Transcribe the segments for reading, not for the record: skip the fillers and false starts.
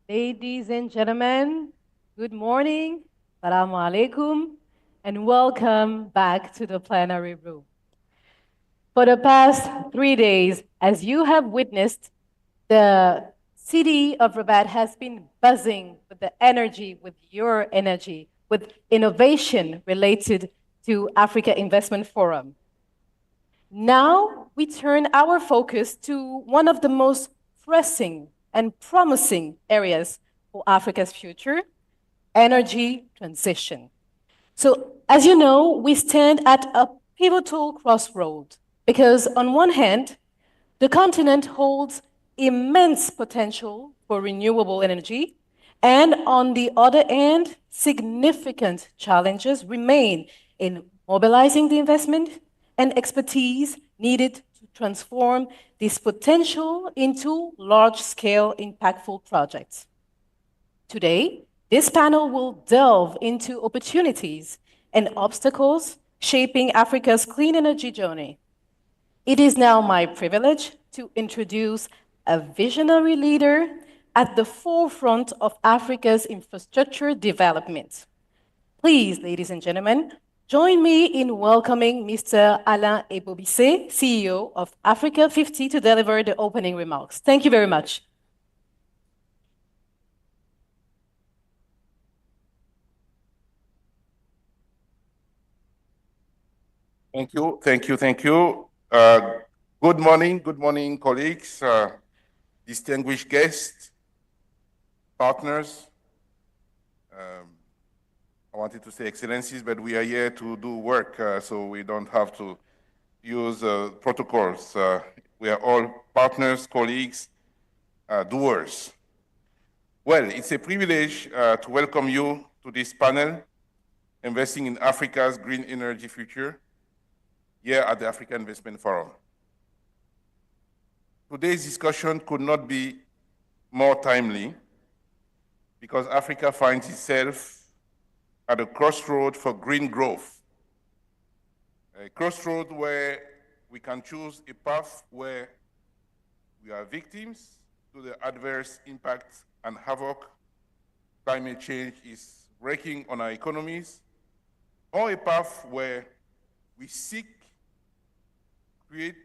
Ladies and gentlemen, good morning, Assalamu alaikum, and welcome back to the plenary room. For the past 3 days, as you have witnessed, the city of Rabat has been buzzing with the energy, with your energy, with innovation related to Africa Investment Forum. Now we turn our focus to one of the most pressing and promising areas for Africa's future, energy transition. So, as you know, we stand at a pivotal crossroad because, on one hand, the continent holds immense potential for renewable energy, and on the other hand, significant challenges remain in mobilizing the investment and expertise needed to transform this potential into large scale, impactful projects. Today, this panel will delve into opportunities and obstacles shaping Africa's clean energy journey. It is now my privilege to introduce a visionary leader at the forefront of Africa's infrastructure development. Please, ladies and gentlemen, join me in welcoming Mr. Alain Ebobisse, CEO of Africa 50, to deliver the opening remarks. Thank you very much. Thank you. Good morning, colleagues, distinguished guests, partners. I wanted to say excellencies, but we are here to do work, so we don't have to use protocols. We are all partners, colleagues, doers. Well, it's a privilege to welcome you to this panel, Investing in Africa's Green Energy Future, here at the Africa Investment Forum. Today's discussion could not be more timely because Africa finds itself at a crossroad for green growth, a crossroad where we can choose a path where we are victims to the adverse impact and havoc climate change is wreaking on our economies, or a path where we seek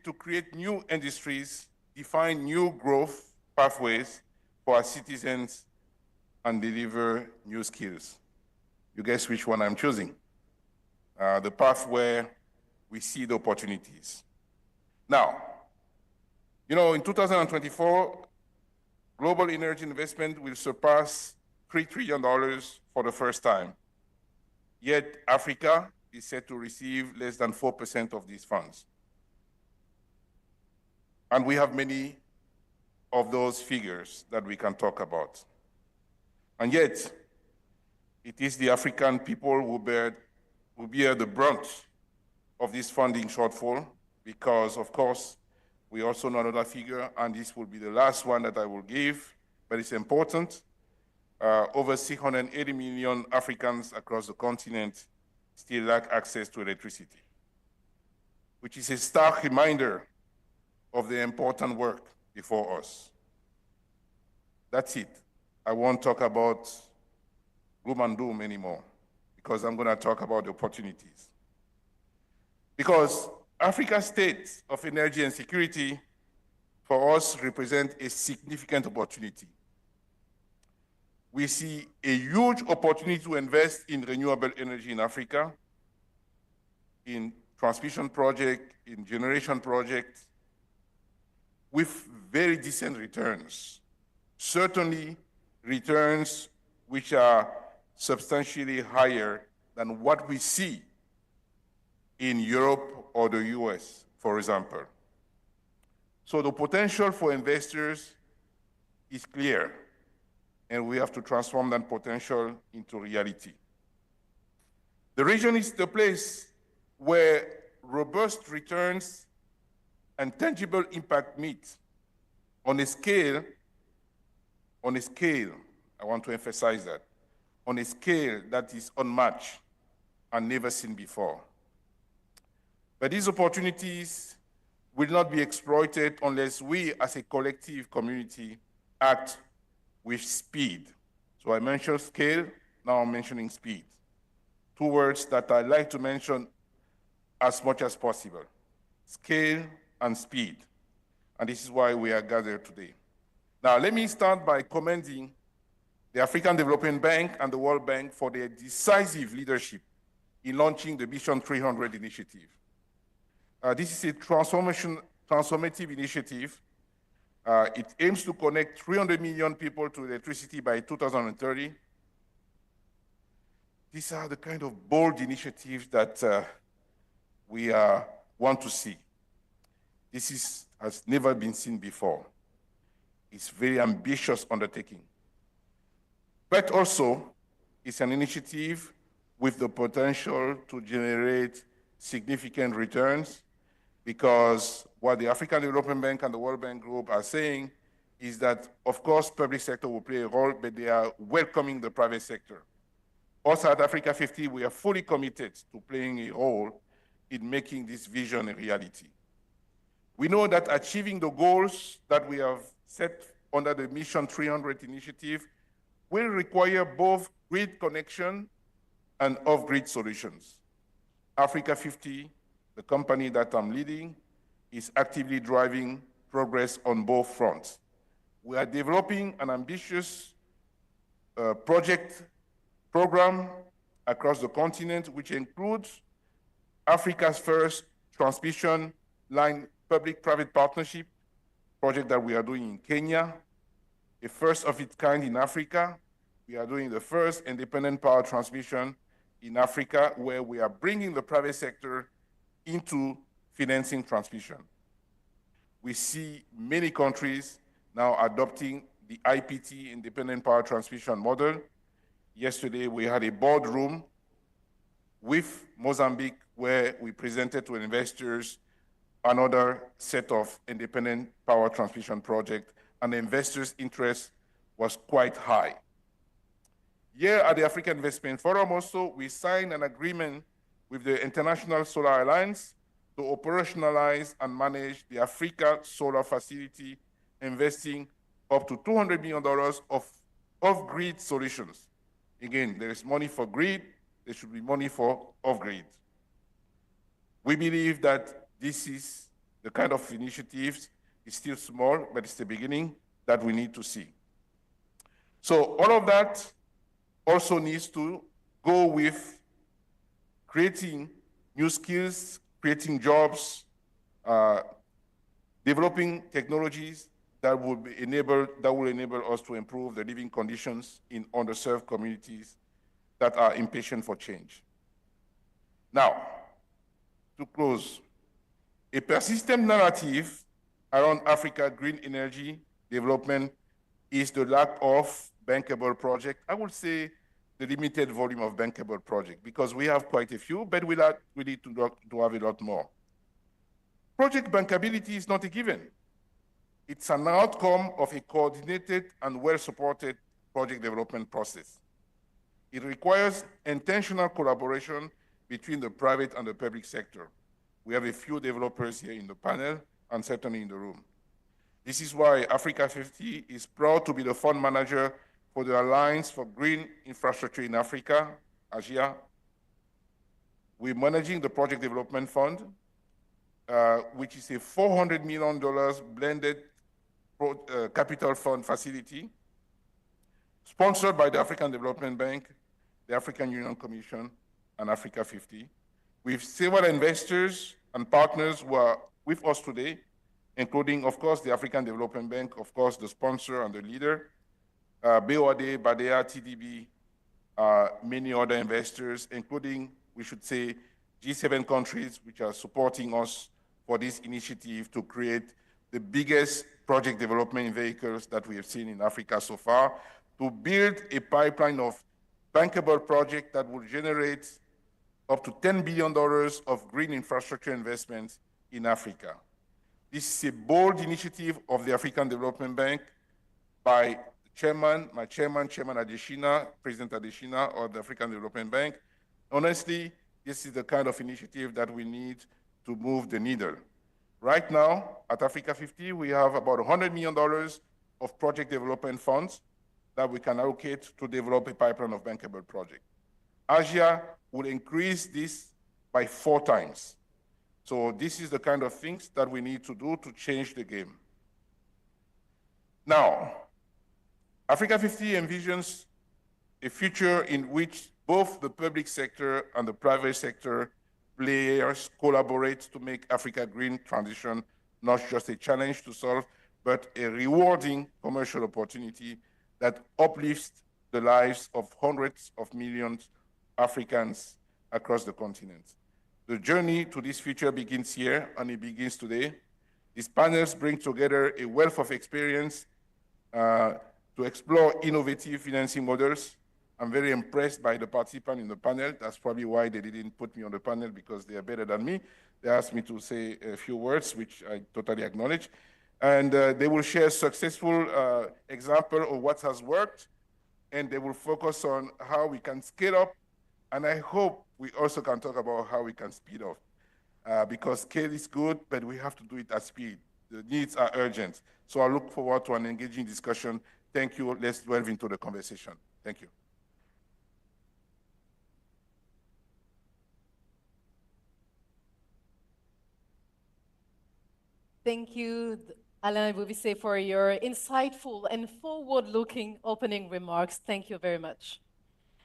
to create new industries, define new growth pathways for our citizens, and deliver new skills. You guess which one I'm choosing? The path where we see the opportunities. Now, in 2024, global energy investment will surpass $3 trillion for the first time. Yet Africa is set to receive less than 4% of these funds. And we have many of those figures that we can talk about. And yet, it is the African people who bear the brunt of this funding shortfall because, of course, we also know another figure, and this will be the last one that I will give, but it's important. Over 680 million Africans across the continent still lack access to electricity, which is a stark reminder of the important work before us. That's it. I won't talk about gloom and doom anymore because I'm going to talk about the opportunities. Because Africa's state of energy and security for us represent a significant opportunity. We see a huge opportunity to invest in renewable energy in Africa, in transmission projects, in generation projects, with very decent returns. Certainly returns which are substantially higher than what we see in Europe or the US, for example. So the potential for investors is clear, and we have to transform that potential into reality. The region is the place where robust returns and tangible impact meet on a scale, I want to emphasize that, on a scale that is unmatched and never seen before. But these opportunities will not be exploited unless we as a collective community act with speed. So I mentioned scale, now I'm mentioning speed. Two words that I like to mention as much as possible: scale and speed. And this is why we are gathered today. Now, let me start by commending the African Development Bank and the World Bank for their decisive leadership in launching the Mission 300 initiative. This is a transformative initiative. It aims to connect 300 million people to electricity by 2030. These are the kind of bold initiatives that we want to see. This has never been seen before. It's a very ambitious undertaking. But also, it's an initiative with the potential to generate significant returns, because what the African Development Bank and the World Bank Group are saying is that, of course, public sector will play a role, but they are welcoming the private sector. Also at Africa 50, we are fully committed to playing a role in making this vision a reality. We know that achieving the goals that we have set under the Mission 300 initiative will require both grid connection and off-grid solutions. Africa 50, the company that I'm leading, is actively driving progress on both fronts. We are developing an ambitious program across the continent, which includes Africa's first transmission line public-private partnership project that we are doing in Kenya, a first of its kind in Africa. We are doing the first independent power transmission in Africa, where we are bringing the private sector into financing transmission. We see many countries now adopting the IPT, independent power transmission model. Yesterday, we had a boardroom with Mozambique where we presented to investors another set of independent power transmission projects, and the investors' interest was quite high. Here at the African Investment Forum also, we signed an agreement with the International Solar Alliance to operationalize and manage the Africa Solar Facility, investing up to $200 million of off-grid solutions. Again, there is money for grid, there should be money for off-grid. We believe that this is the kind of initiatives, it's still small, but it's the beginning that we need to see. So all of that also needs to go with creating new skills, creating jobs, developing technologies that will enable us to improve the living conditions in underserved communities that are impatient for change. Now, to close, a persistent narrative around Africa green energy development is the lack of bankable project. I would say the limited volume of bankable project, because we have quite a few, but we need to have a lot more. Project bankability is not a given. It's an outcome of a coordinated and well-supported project development process. It requires intentional collaboration between the private and the public sector. We have a few developers here in the panel and certainly in the room. This is why Africa 50 is proud to be the fund manager for the Alliance for Green Infrastructure in Africa, AGIA. We're managing the Project Development Fund, which is a $400 million blended capital fund facility, sponsored by the African Development Bank, the African Union Commission, and Africa 50, with several investors and partners who are with us today, including, of course, the African Development Bank, of course, the sponsor and the leader, BOAD, BADEA, TDB, many other investors, including, we should say, G7 countries, which are supporting us for this initiative to create the biggest project development vehicles that we have seen in Africa so far, to build a pipeline of bankable projects that will generate up to $10 billion of green infrastructure investments in Africa. This is a bold initiative of the African Development Bank by my chairman, Chairman Adesina, President Adesina of the African Development Bank. Honestly, this is the kind of initiative that we need to move the needle. Right now, at Africa 50, we have about $100 million of project development funds. that we can allocate to develop a pipeline of bankable projects. Asia will increase this by 4 times. So this is the kind of things that we need to do to change the game. Now, Africa 50 envisions a future in which both the public sector and the private sector players collaborate to make Africa green transition not just a challenge to solve, but a rewarding commercial opportunity that uplifts the lives of hundreds of millions of Africans across the continent. The journey to this future begins here, and it begins today. These panels bring together a wealth of experience to explore innovative financing models. I'm very impressed by the participants in the panel. That's probably why they didn't put me on the panel, because they are better than me. They asked me to say a few words, which I totally acknowledge. And they will share successful example of what has worked, and they will focus on how we can scale up. And I hope we also can talk about how we can speed up, because scale is good, but we have to do it at speed. The needs are urgent. So I look forward to an engaging discussion. Thank you. Let's delve into the conversation. Thank you. Thank you, Alain Boubissé, for your insightful and forward-looking opening remarks. Thank you very much.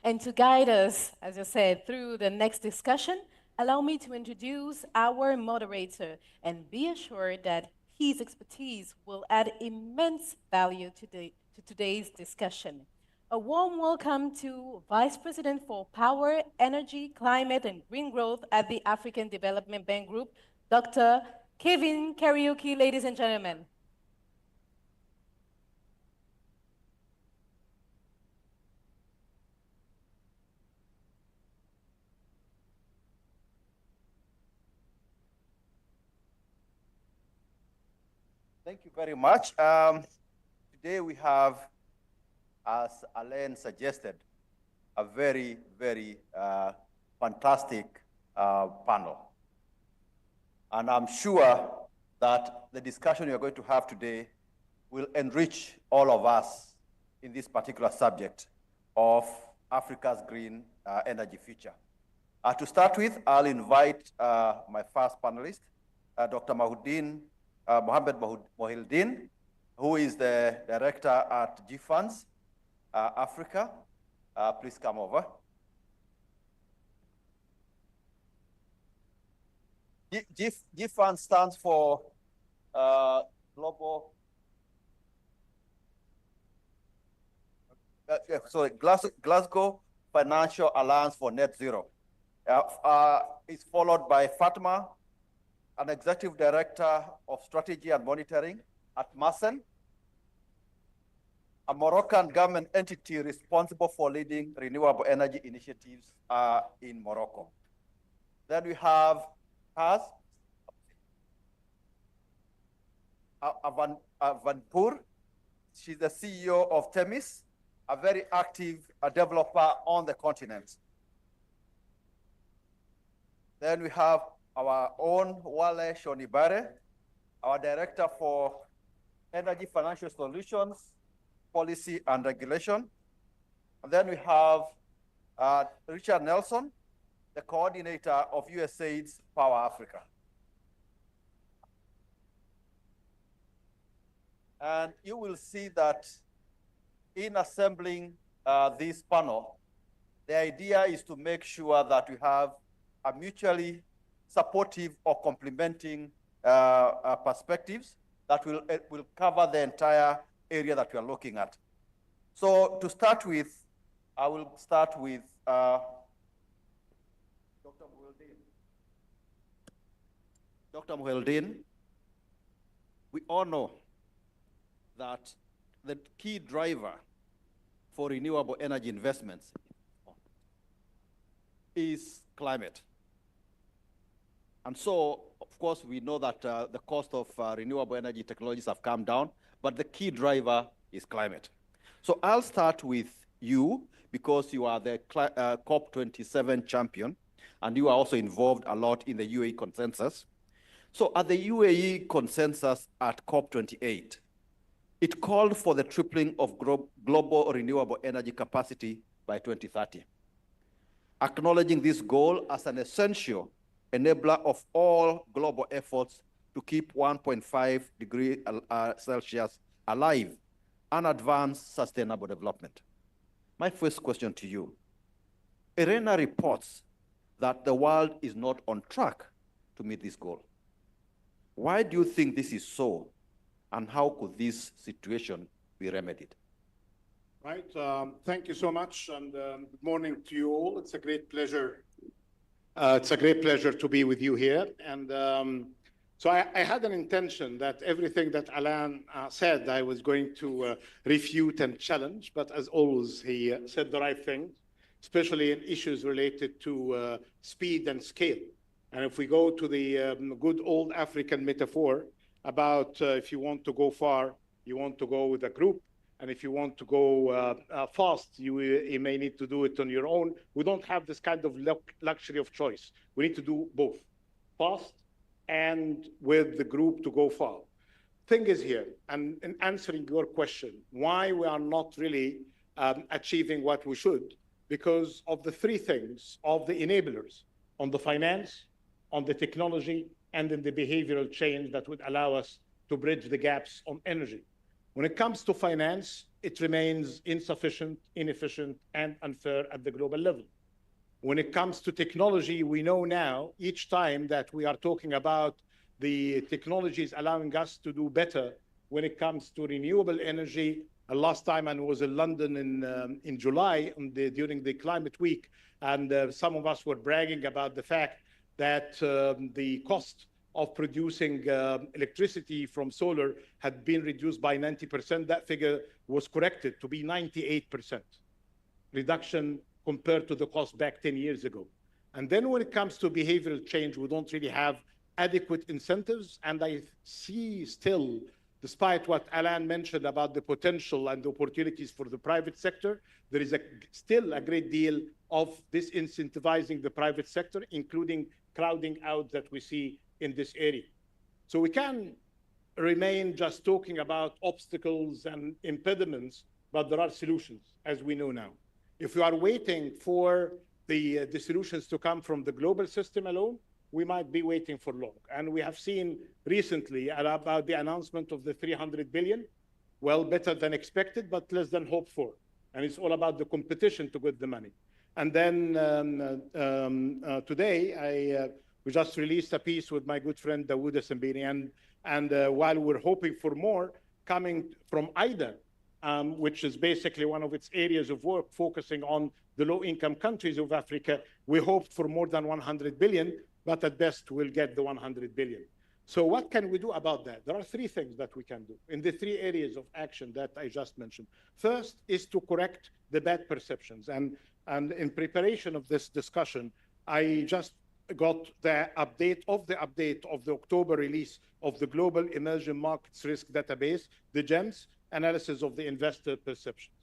And to guide us, as I said, through the next discussion, allow me to introduce our moderator and be assured that his expertise will add immense value to today's discussion. A warm welcome to Vice President for Power, Energy, Climate, and Green Growth at the African Development Bank Group, Dr. Kevin Karaoke, ladies and gentlemen. Thank you very much. Today we have, as Alain suggested, a very, very fantastic panel. And I'm sure that the discussion you're going to have today will enrich all of us in this particular subject of Africa's green energy future. To start with, I'll invite my first panelist, Dr. Mohammed Mohildin, who is the director at GFunds Africa. Please come over. GFunds stands for Global. Glasgow Financial Alliance for Net Zero. It's followed by Fatma, an executive director of strategy and monitoring at Masen, a Moroccan government entity responsible for leading renewable energy initiatives in Morocco. Then we have Haz Vanpour. She's the CEO of Temis, a very active developer on the continent. Then we have our own Wale Shonibare, our director for Energy Financial Solutions, Policy and Regulation. And then we have Richard Nelson, the coordinator of USAID's Power Africa. And you will see that in assembling this panel, the idea is to make sure that we have a mutually supportive or complementing perspectives that will cover the entire area that we are looking at. So to start with, I will start with Dr. Mohildin. Dr. Mohildin, we all know that the key driver for renewable energy investments is climate. And so, of course, we know that the cost of renewable energy technologies have come down, but the key driver is climate. So I'll start with you, because you are the COP27 champion, and you are also involved a lot in the UAE consensus. So at the UAE consensus at COP28, It called for the tripling of global renewable energy capacity by 2030. Acknowledging this goal as an essential enabler of all global efforts to keep 1.5 degrees Celsius alive and advance sustainable development. My first question to you, IRENA reports that the world is not on track to meet this goal. Why do you think this is so, and how could this situation be remedied? Right, thank you so much, and good morning to you all. It's a great pleasure. It's a great pleasure to be with you here. And so I had an intention that everything that Alain said, I was going to refute and challenge, but as always, he said the right thing, especially in issues related to speed and scale. And if we go to the good old African metaphor about if you want to go far, you want to go with a group. And if you want to go fast, you may need to do it on your own. We don't have this kind of luxury of choice. We need to do both, fast and with the group to go far. Thing is here, and in answering your question, why we are not really achieving what we should, because of the three things of the enablers, on the finance, on the technology, and in the behavioral change that would allow us to bridge the gaps on energy. When it comes to finance, it remains insufficient, inefficient, and unfair at the global level. When it comes to technology, we know now, each time that we are talking about the technologies allowing us to do better when it comes to renewable energy. Last time I was in London in July during the Climate Week, and some of us were bragging about the fact that the cost of producing electricity from solar had been reduced by 90%. That figure was corrected to be 98% reduction compared to the cost back 10 years ago. And then when it comes to behavioral change, we don't really have adequate incentives. And I see still, despite what Alain mentioned about the potential and the opportunities for the private sector, there is still a great deal of disincentivizing the private sector, including crowding out that we see in this area. So we can remain just talking about obstacles and impediments, but there are solutions, as we know now. If we are waiting for the solutions to come from the global system alone, we might be waiting for long. And we have seen recently about the announcement of the 300 billion, well, better than expected, but less than hoped for. And it's all about the competition to get the money. And then today, we just released a piece with my good friend Dawood Essambini, and while we're hoping for more coming from IDA, which is basically one of its areas of work focusing on the low-income countries of Africa, we hoped for more than 100 billion, but at best we'll get the 100 billion. So what can we do about that? There are three things that we can do in the three areas of action that I just mentioned. First is to correct the bad perceptions. And in preparation of this discussion, I just got the update of the October release of the Global Emerging Markets Risk Database, the GEMS, analysis of the investor perceptions.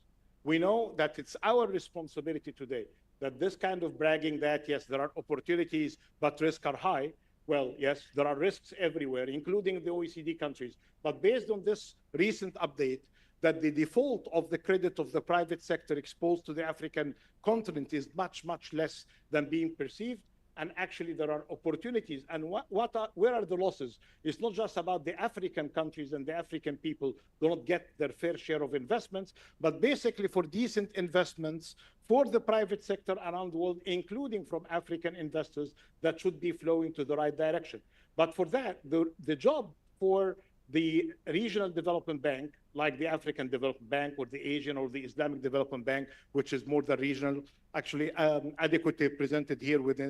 We know that it's our responsibility today that this kind of bragging that, yes, there are opportunities, but risks are high. Well, yes, there are risks everywhere, including the OECD countries. But based on this recent update, that the default of the credit of the private sector exposed to the African continent is much, much less than being perceived. And actually, there are opportunities. And where are the losses? It's not just about the African countries and the African people don't get their fair share of investments, but basically for decent investments for the private sector around the world, including from African investors, that should be flowing to the right direction. But for that, the job for the regional development bank, like the African Development Bank or the Asian or the Islamic Development Bank, which is more than regional, actually adequately presented here with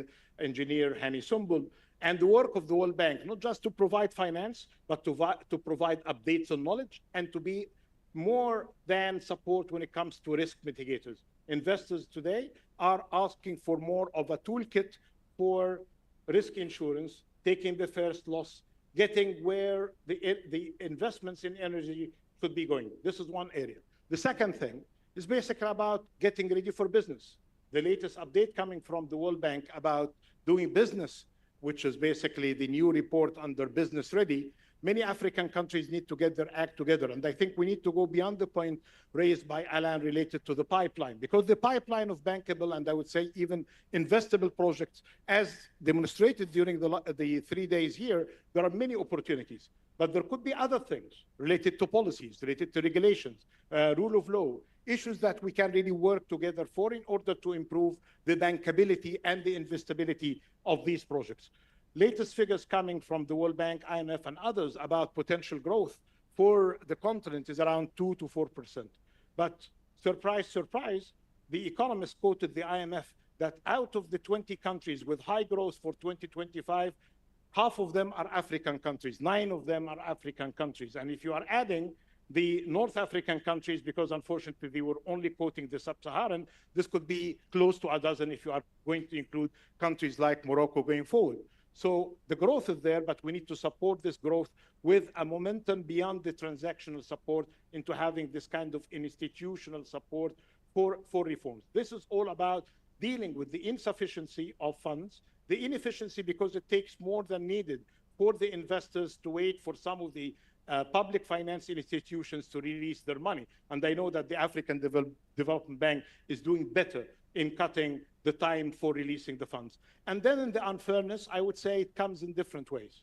engineer Hani Sumbul, and the work of the World Bank, not just to provide finance, but to provide updates on knowledge and to be more than support when it comes to risk mitigators. Investors today are asking for more of a toolkit for risk insurance, taking the first loss, getting where the investments in energy should be going. This is one area. The second thing is basically about getting ready for business. The latest update coming from the World Bank about doing business, which is basically the new report under Business Ready, many African countries need to get their act together. And I think we need to go beyond the point raised by Alan related to the pipeline, because the pipeline of bankable and I would say even investable projects, as demonstrated during the 3 days here, there are many opportunities. But there could be other things related to policies, related to regulations, rule of law, issues that we can really work together for in order to improve the bankability and the investability of these projects. Latest figures coming from the World Bank, IMF, and others about potential growth for the continent is around 2 to 4%. But surprise, surprise, the economists quoted the IMF that out of the 20 countries with high growth for 2025, half of them are African countries, 9 of them are African countries. And if you are adding the North African countries, because unfortunately they were only quoting the sub-Saharan, this could be close to a dozen if you are going to include countries like Morocco going forward. So the growth is there, but we need to support this growth with a momentum beyond the transactional support into having this kind of institutional support for reforms. This is all about dealing with the insufficiency of funds, the inefficiency because it takes more than needed for the investors to wait for some of the public finance institutions to release their money. And I know that the African Development Bank is doing better in cutting the time for releasing the funds. And then in the unfairness, I would say it comes in different ways,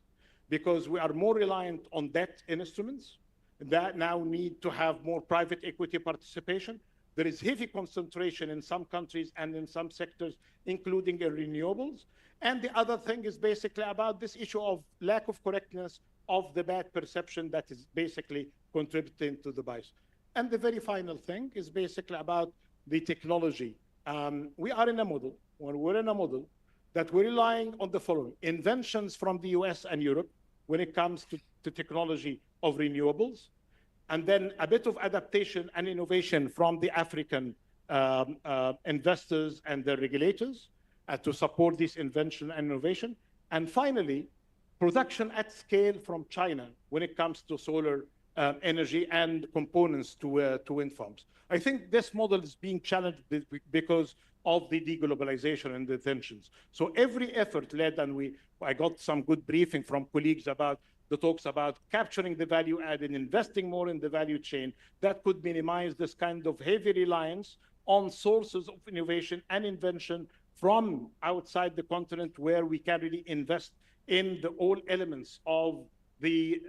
because we are more reliant on debt instruments that now need to have more private equity participation. There is heavy concentration in some countries and in some sectors, including in renewables. And the other thing is basically about this issue of lack of correctness of the bad perception that is basically contributing to the bias. And the very final thing is basically about the technology. We are in a model, when we're in a model, that we're relying on the following: inventions from the US and Europe when it comes to technology of renewables, and then a bit of adaptation and innovation from the African investors and the regulators to support this invention and innovation. And finally, production at scale from China when it comes to solar energy and components to wind farms. I think this model is being challenged because of the deglobalization and the tensions. So every effort led, and I got some good briefing from colleagues about the talks about capturing the value add and investing more in the value chain that could minimize this kind of heavy reliance on sources of innovation and invention from outside the continent, where we can really invest in all elements of the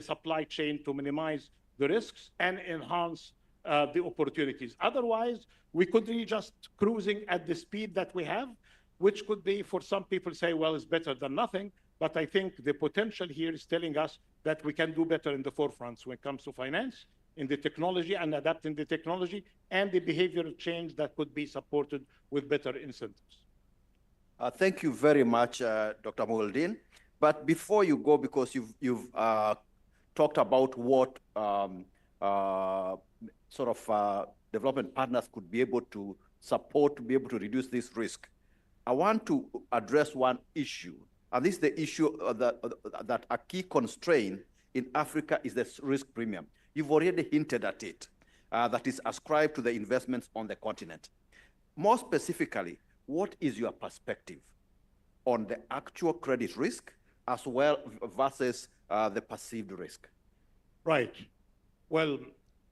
supply chain to minimize the risks and enhance the opportunities. Otherwise, we could be just cruising at the speed that we have, which could be, for some people say, well, it's better than nothing. But I think the potential here is telling us that we can do better in the forefronts when it comes to finance, in the technology and adapting the technology, and the behavioral change that could be supported with better incentives. Thank you very much, Dr. Mouldin. But before you go, because you've talked about what development partners could be able to support to be able to reduce this risk, I want to address one issue. And this is the issue that a key constraint in Africa is the risk premium. You've already hinted at it, that is ascribed to the investments on the continent. More specifically, what is your perspective on the actual credit risk as well versus the perceived risk? Right. Well,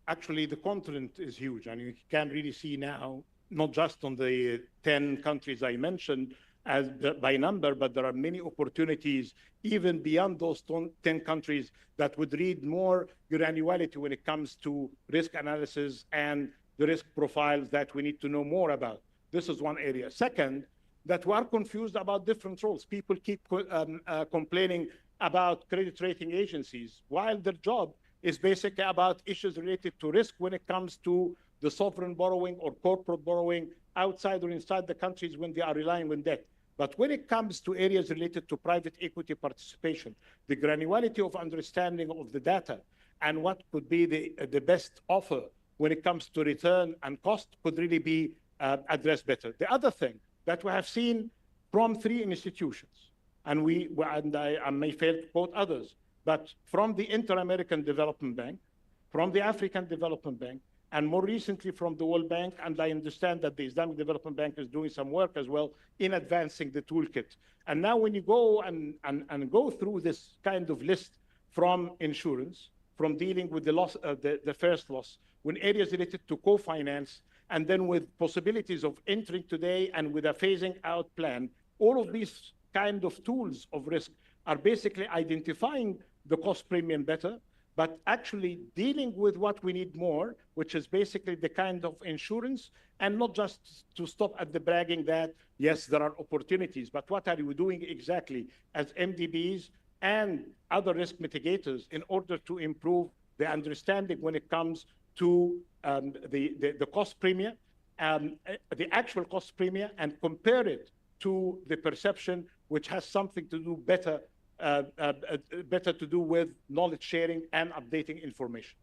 actually, the continent is huge, and you can really see now, not just on the 10 countries I mentioned as by number, but there are many opportunities even beyond those 10 countries that would need more granularity when it comes to risk analysis and the risk profiles that we need to know more about. This is one area. Second, that we are confused about different roles. People keep complaining about credit rating agencies, while their job is basically about issues related to risk when it comes to the sovereign borrowing or corporate borrowing outside or inside the countries when they are relying on debt. But when it comes to areas related to private equity participation, the granularity of understanding of the data and what could be the best offer when it comes to return and cost could really be addressed better. The other thing that we have seen from 3 institutions, and I may fail to quote others, but from the Inter-American Development Bank, from the African Development Bank, and more recently from the World Bank, and I understand that the Islamic Development Bank is doing some work as well in advancing the toolkit. And now when you go and go through this kind of list from insurance, from dealing with the loss, the first loss, when areas related to co-finance, and then with possibilities of entering today and with a phasing out plan, all of these kind of tools of risk are basically identifying the cost premium better, but actually dealing with what we need more, which is basically the kind of insurance, and not just to stop at the bragging that, yes, there are opportunities, but what are we doing exactly as MDBs and other risk mitigators in order to improve the understanding when it comes to the cost premium, the actual cost premium, and compare it to the perception, which has something to do better to do with knowledge sharing and updating information.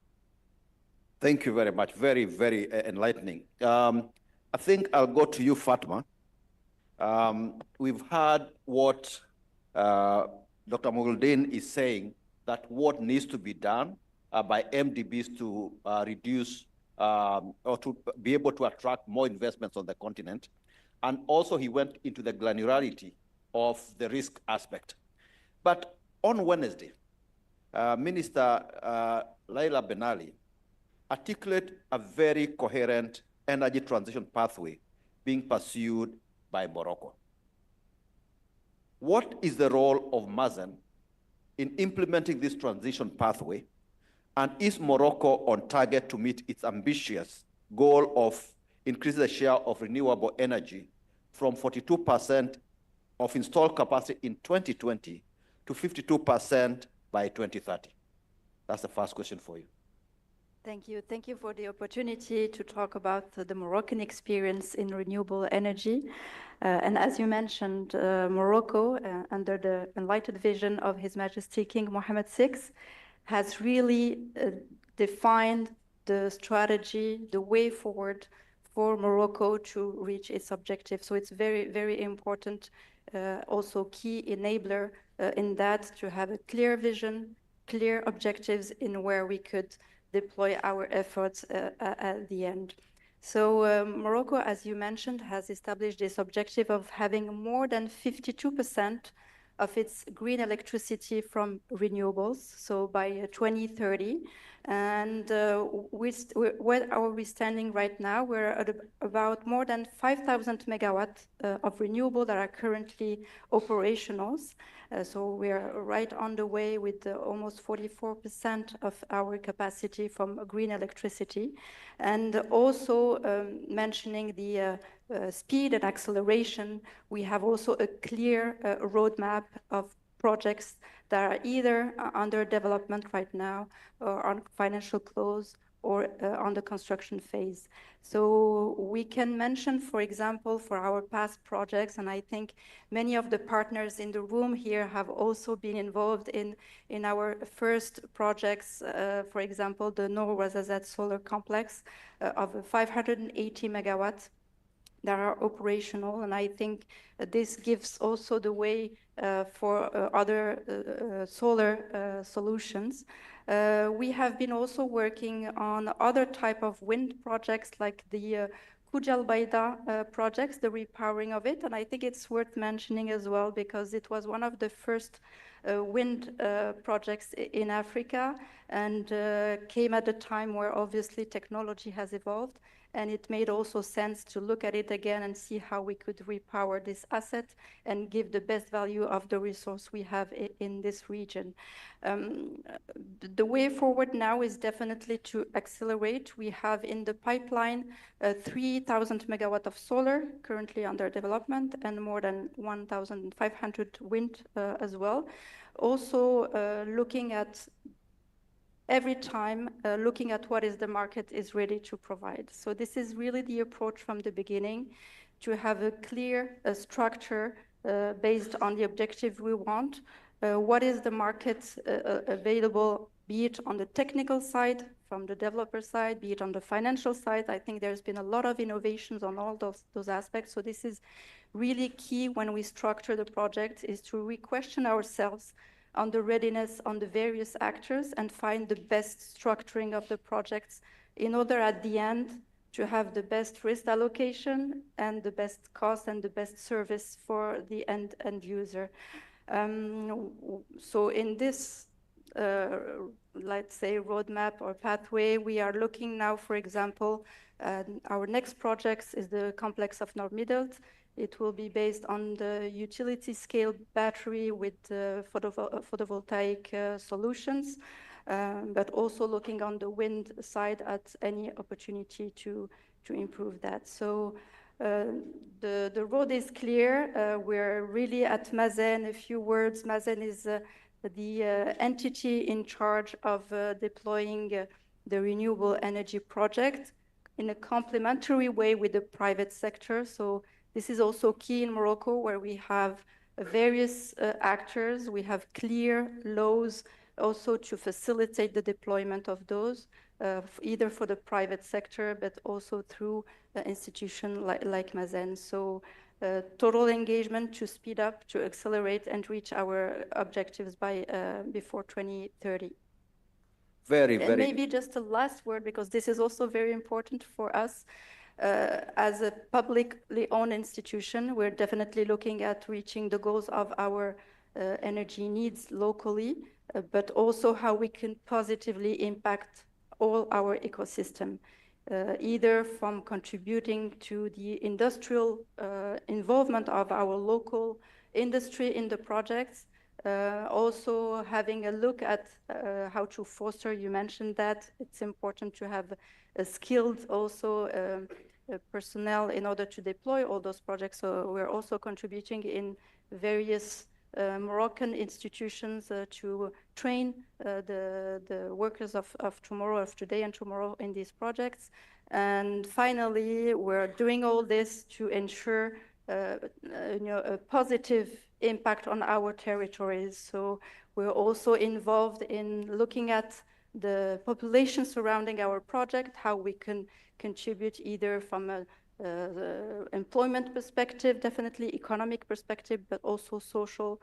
Thank you very much. Very, very enlightening. I think I'll go to you, Fatma. We've heard what Dr. Moghuldin is saying, that what needs to be done by MDBs to reduce or to be able to attract more investments on the continent. And also he went into the granularity of the risk aspect. But on Wednesday, Minister Laila Ben-Ali articulated a very coherent energy transition pathway being pursued by Morocco. What is the role of Mazen in implementing this transition pathway? And is Morocco on target to meet its ambitious goal of increasing the share of renewable energy from 42% of installed capacity in 2020 to 52% by 2030? That's the first question for you. Thank you. Thank you for the opportunity to talk about the Moroccan experience in renewable energy. And as you mentioned, Morocco, under the enlightened vision of His Majesty King Mohammed VI, has really defined the strategy, the way forward for Morocco to reach its objective. So it's very, very important, also key enabler in that, to have a clear vision, clear objectives in where we could deploy our efforts at the end. So Morocco, as you mentioned, has established this objective of having more than 52% of its green electricity from renewables, so by 2030. And where are we standing right now? We're at about more than 5,000 megawatts of renewable that are currently operational. So we are right on the way with almost 44% of our capacity from green electricity. And also mentioning the speed and acceleration, we have also a clear roadmap of projects that are either under development right now or on financial close or on the construction phase. So we can mention, for example, for our past projects, and I think many of the partners in the room here have also been involved in our first projects, for example, the Noor Ouarzazate solar complex of 580 megawatts that are operational. And I think this gives also the way for other solar solutions. We have been also working on other type of wind projects like the Kujal Baida projects, the repowering of it. And I think it's worth mentioning as well because it was one of the first wind projects in Africa and came at a time where obviously technology has evolved. And it made also sense to look at it again and see how we could repower this asset and give the best value of the resource we have in this region. The way forward now is definitely to accelerate. We have in the pipeline 3,000 megawatts of solar currently under development and more than 1,500 wind as well. Also looking at every time looking at what is the market is ready to provide. So this is really the approach from the beginning, to have a clear structure based on the objective we want. What is the market available, be it on the technical side, from the developer side, be it on the financial side. I think there's been a lot of innovations on all those aspects. So this is really key when we structure the project, is to re-question ourselves on the readiness on the various actors and find the best structuring of the projects in order at the end to have the best risk allocation and the best cost and the best service for the end user. So in this let's say, roadmap or pathway. We are looking now, for example, our next project is the complex of North-Middelt. It will be based on the utility scale battery with photovoltaic solutions, but also looking on the wind side at any opportunity to improve that. So the road is clear. We're really at Mazen. A few words. Mazen is the entity in charge of deploying the renewable energy project in a complementary way with the private sector. So this is also key in Morocco, where we have various actors. We have clear laws also to facilitate the deployment of those, either for the private sector, but also through an institution like Mazen. So total engagement to speed up, to accelerate, and reach our objectives by before 2030. And maybe just a last word, because this is also very important for us. As a publicly owned institution, we're definitely looking at reaching the goals of our energy needs locally, but also how we can positively impact all our ecosystem, either from contributing to the industrial involvement of our local industry in the projects, also having a look at how to foster, you mentioned that, it's important to have a skilled also personnel in order to deploy all those projects. So we're also contributing in various Moroccan institutions to train the workers of tomorrow, of today and tomorrow in these projects. And finally, we're doing all this to ensure a positive impact on our territories. So we're also involved in looking at the population surrounding our project, how we can contribute either from a employment perspective, definitely economic perspective, but also social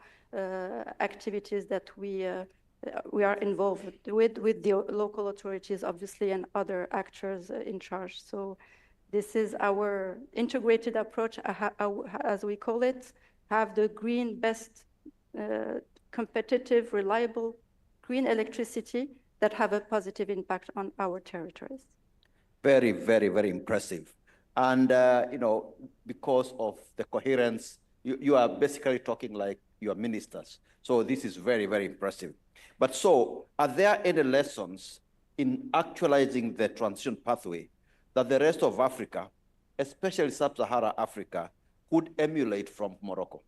activities that we are involved with the local authorities, obviously, and other actors in charge. So this is our integrated approach, as we call it, have the green, best, competitive, reliable green electricity that have a positive impact on our territories. Very, very, very impressive. And, because of the coherence, you are basically talking like you are ministers. So this is very, very impressive. But so, are there any lessons in actualizing the transition pathway that the rest of Africa, especially Sub-Saharan Africa, could emulate from Morocco?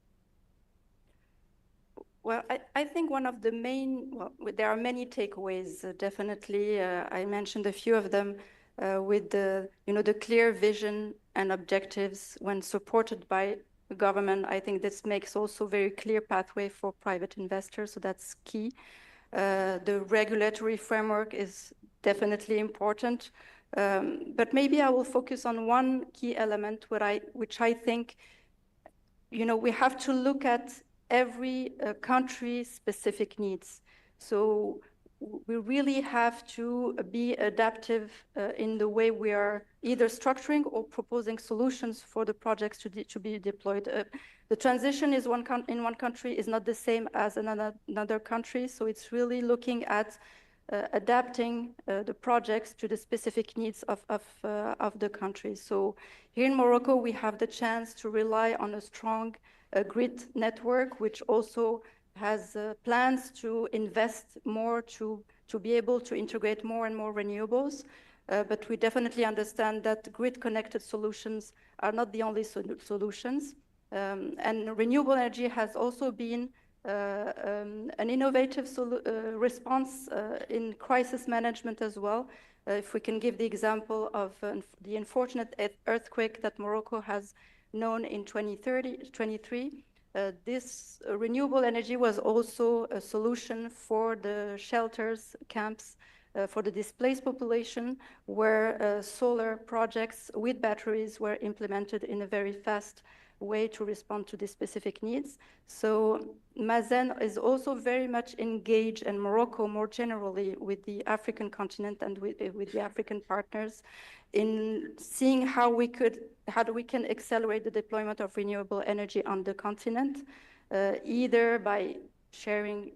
Well, I think one of the main, there are many takeaways, definitely. I mentioned a few of them with the clear vision and objectives when supported by the government. I think this makes also very clear pathway for private investors, so that's key. The regulatory framework is definitely important. But maybe I will focus on one key element which I think, we have to look at every country's specific needs. So we really have to be adaptive in the way we are either structuring or proposing solutions for the projects to be deployed. The transition is in one country is not the same as another country, so it's really looking at adapting the projects to the specific needs of the country. So here in Morocco, we have the chance to rely on a strong grid network, which also has plans to invest more to be able to integrate more and more renewables. But we definitely understand that grid-connected solutions are not the only solutions. And renewable energy has also been an innovative response in crisis management as well. If we can give the example of the unfortunate earthquake that Morocco has known in 2023, this renewable energy was also a solution for the shelters, camps, for the displaced population, where solar projects with batteries were implemented in a very fast way to respond to the specific needs. So Mazen is also very much engaged, and Morocco more generally, with the African continent and with the African partners in seeing how we can accelerate the deployment of renewable energy on the continent, either by sharing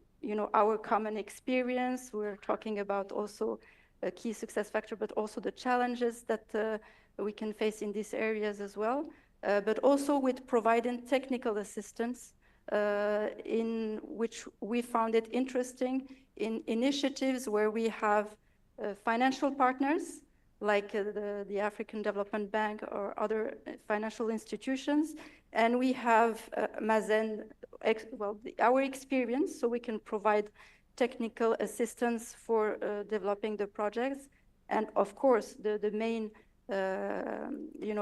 our common experience. We're talking about also a key success factor, but also the challenges that we can face in these areas as well, but also with providing technical assistance in which we found it interesting in initiatives where we have financial partners like the African Development Bank or other financial institutions. And we have Mazen, our experience, so we can provide technical assistance for developing the projects. And of course, the main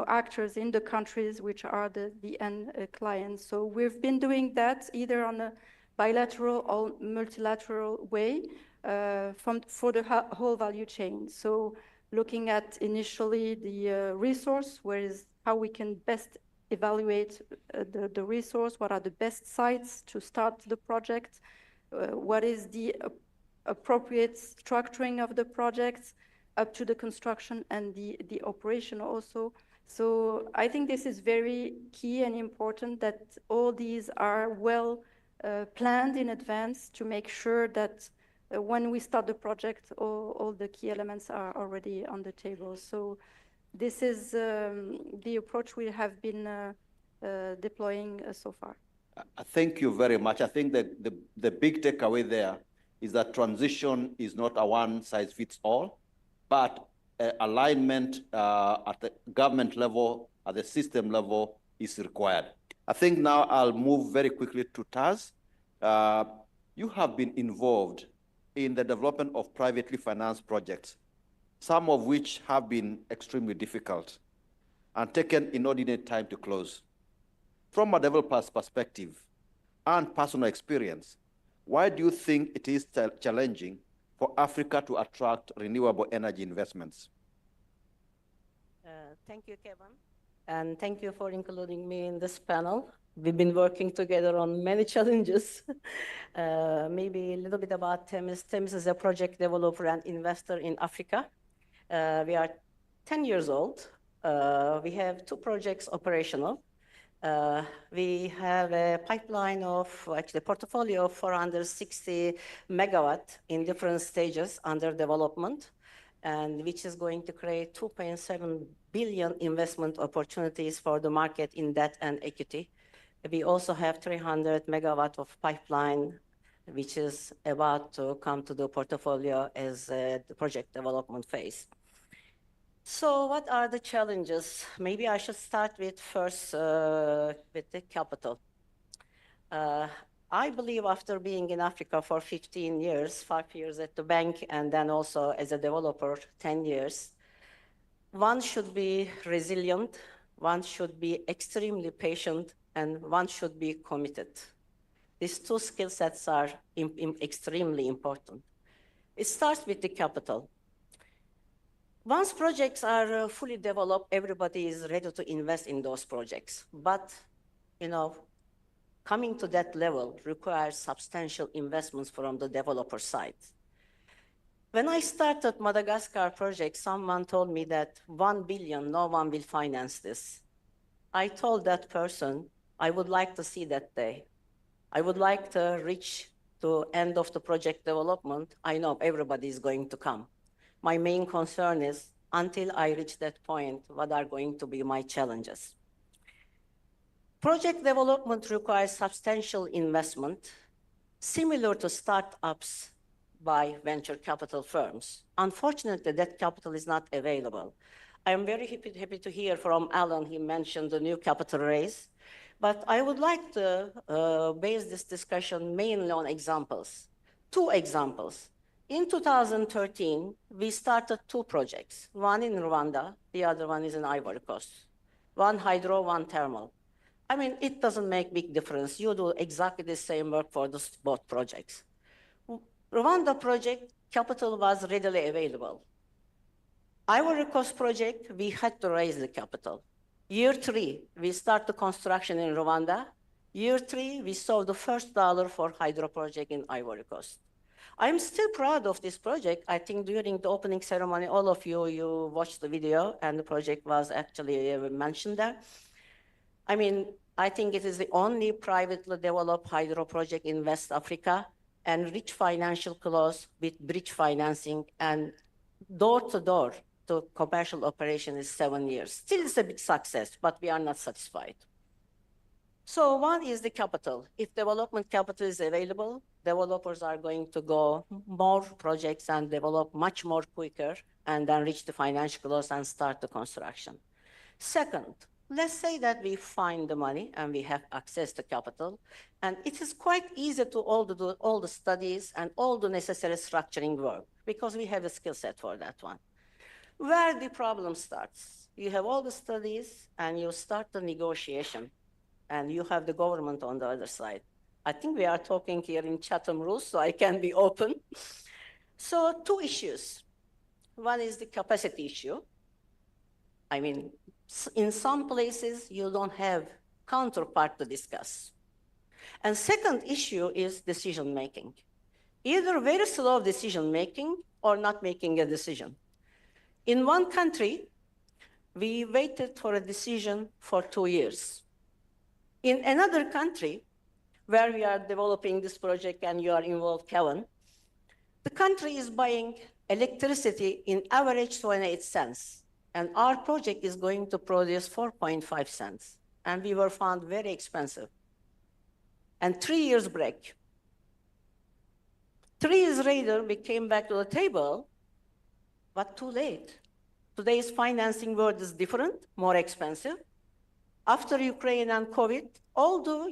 actors in the countries which are the end clients. So we've been doing that either on a bilateral or multilateral way for the whole value chain. So looking at initially the resource, how we can best evaluate the resource, what are the best sites to start the project, what is the appropriate structuring of the projects, up to the construction and the operation also. So I think this is very key and important that all these are well planned in advance to make sure that when we start the project, all the key elements are already on the table. So this is the approach we have been deploying so far. Thank you very much. I think that the big takeaway there is that transition is not a one-size-fits-all, but alignment at the government level, at the system level is required. I think now I'll move very quickly to Taz. You have been involved in the development of privately financed projects, some of which have been extremely difficult and taken inordinate time to close. From a developer's perspective and personal experience, why do you think it is challenging for Africa to attract renewable energy investments? Thank you, Kevin. And thank you for including me in this panel. We've been working together on many challenges. Maybe a little bit about Temiz. Temiz is a project developer and investor in Africa. We are 10 years old. We have 2 projects operational. We have a pipeline of, actually a portfolio of 460 megawatt in different stages under development, and which is going to create 2.7 billion investment opportunities for the market in debt and equity. We also have 300 megawatt of pipeline, which is about to come to the portfolio as the project development phase. So what are the challenges? Maybe I should start with first with the capital. I believe after being in Africa for 15 years, 5 years at the bank, and then also as a developer, 10 years, one should be resilient, one should be extremely patient, and one should be committed. These 2 skill sets are extremely important. It starts with the capital. Once projects are fully developed, everybody is ready to invest in those projects. But, coming to that level requires substantial investments from the developer side. When I started Madagascar project, someone told me that 1 billion, no one will finance this. I told that person, I would like to see that day. I would like to reach the end of the project development. I know everybody is going to come. My main concern is, until I reach that point, what are going to be my challenges? Project development requires substantial investment, similar to startups by venture capital firms. Unfortunately, that capital is not available. I am very happy to hear from Alan. He mentioned the new capital raise. But I would like to base this discussion mainly on examples. 2 examples. In 2013, we started 2 projects, one in Rwanda, the other one is in Ivory Coast. One hydro, one thermal. I mean, it doesn't make big difference. You do exactly the same work for both projects. Rwanda project, capital was readily available. Ivory Coast project, we had to raise the capital. Year 3, we start the construction in Rwanda. Year 3, we saw the first dollar for hydro project in Ivory Coast. I'm still proud of this project. I think during the opening ceremony, all of you watched the video and the project was actually mentioned there. I mean, I think it is the only privately developed hydro project in West Africa. and reach financial close with bridge financing, and door-to-door to commercial operation is 7 years. Still, it's a big success, but we are not satisfied. So one is the capital. If development capital is available, developers are going to go more projects and develop much more quicker, and then reach the financial close and start the construction. Second, let's say that we find the money and we have access to capital, and it is quite easy to do all the studies and all the necessary structuring work because we have a skill set for that one. Where the problem starts, you have all the studies and you start the negotiation, and you have the government on the other side. I think we are talking here in Chatham rules, so I can be open. So 2 issues. One is the capacity issue. I mean, in some places, you don't have counterpart to discuss. And second issue is decision-making. Either very slow decision-making or not making a decision. In one country, we waited for a decision for 2 years. In another country, where we are developing this project and you are involved, Kevin, the country is buying electricity in average 28 cents, and our project is going to produce 4.5 cents, and we were found very expensive. And 3 years break. 3 years later, we came back to the table, but too late. Today's financing world is different, more expensive. After Ukraine and COVID, although,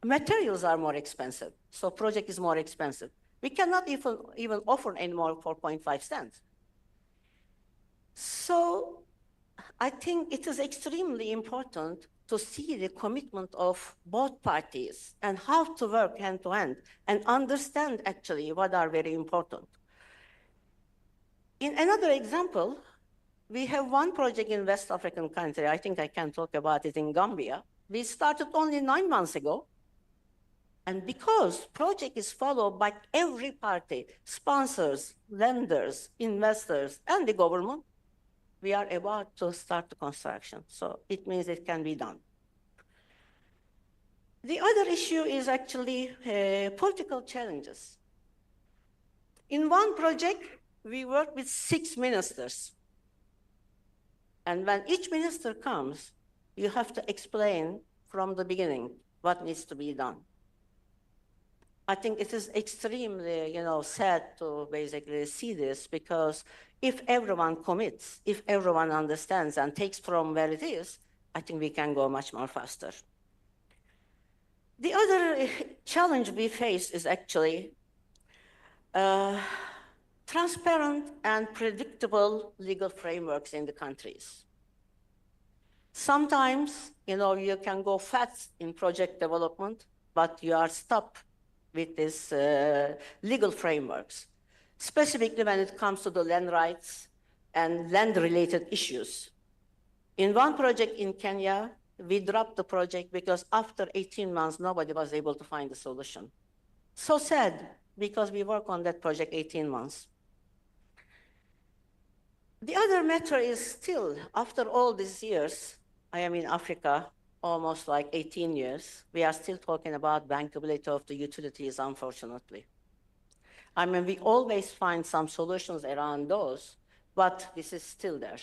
materials are more expensive, so project is more expensive. We cannot even offer anymore 4.5 cents. So I think it is extremely important to see the commitment of both parties and how to work hand to hand and understand actually what are very important. In another example, we have one project in West African country. I think I can talk about it in Gambia. We started only 9 months ago. And because project is followed by every party, sponsors, lenders, investors, and the government, we are about to start the construction. So it means it can be done. The other issue is actually political challenges. In one project, we work with 6 ministers. And when each minister comes, you have to explain from the beginning what needs to be done. I think it is extremely, sad to basically see this, because if everyone commits, if everyone understands and takes from where it is, I think we can go much more faster. The other challenge we face is actually transparent and predictable legal frameworks in the countries. Sometimes, you can go fast in project development, but you are stopped with these legal frameworks, specifically when it comes to the land rights and land-related issues. In one project in Kenya, we dropped the project because after 18 months, nobody was able to find a solution. So sad, because we worked on that project 18 months. The other matter is still, after all these years, I am in Africa, almost like 18 years, we are still talking about bankability of the utilities, unfortunately. I mean, we always find some solutions around those, but this is still there.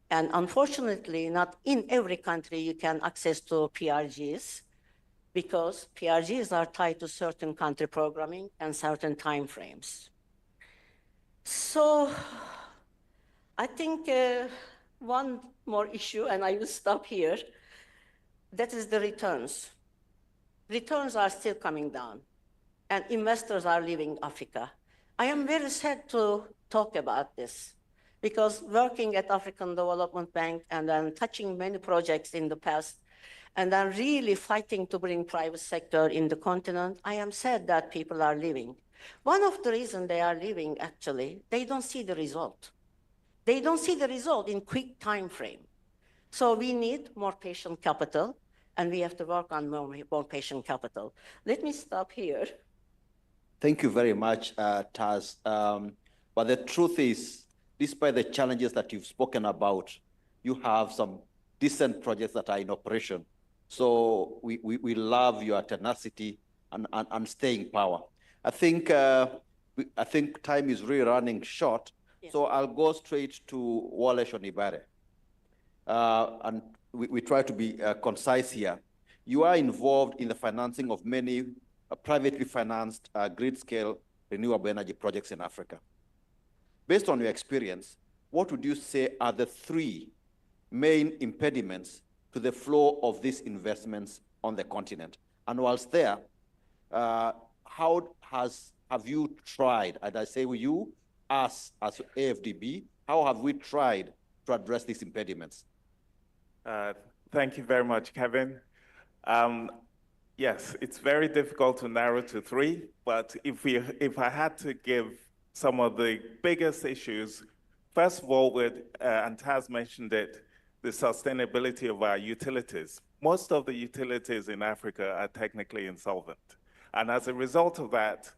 And unfortunately, not in every country you can access to PRGs, because PRGs are tied to certain country programming and certain timeframes. So I think one more issue, and I will stop here, that is the returns. Returns are still coming down, and investors are leaving Africa. I am very sad to talk about this, because working at African Development Bank and then touching many projects in the past, and then really fighting to bring private sector in the continent, I am sad that people are leaving. One of the reasons they are leaving, actually, they don't see the result. They don't see the result in quick time frame. So we need more patient capital, and we have to work on more patient capital. Let me stop here. Thank you very much, Taz. But the truth is, despite the challenges that you've spoken about, you have some decent projects that are in operation. So we love your tenacity and staying power. I think time is really running short, yes. So I'll go straight to Wale Shonibare. And we try to be concise here. You are involved in the financing of many privately financed grid-scale renewable energy projects in Africa. Based on your experience, what would you say are the 3 main impediments to the flow of these investments on the continent? And whilst there, how have you tried, and I say you, us as AFDB, how have we tried to address these impediments? Thank you very much, Kevin. Yes, it's very difficult to narrow to 3, but if I had to give some of the biggest issues, first of all, and Taz mentioned it, the sustainability of our utilities. Most of the utilities in Africa are technically insolvent. And as a result of that,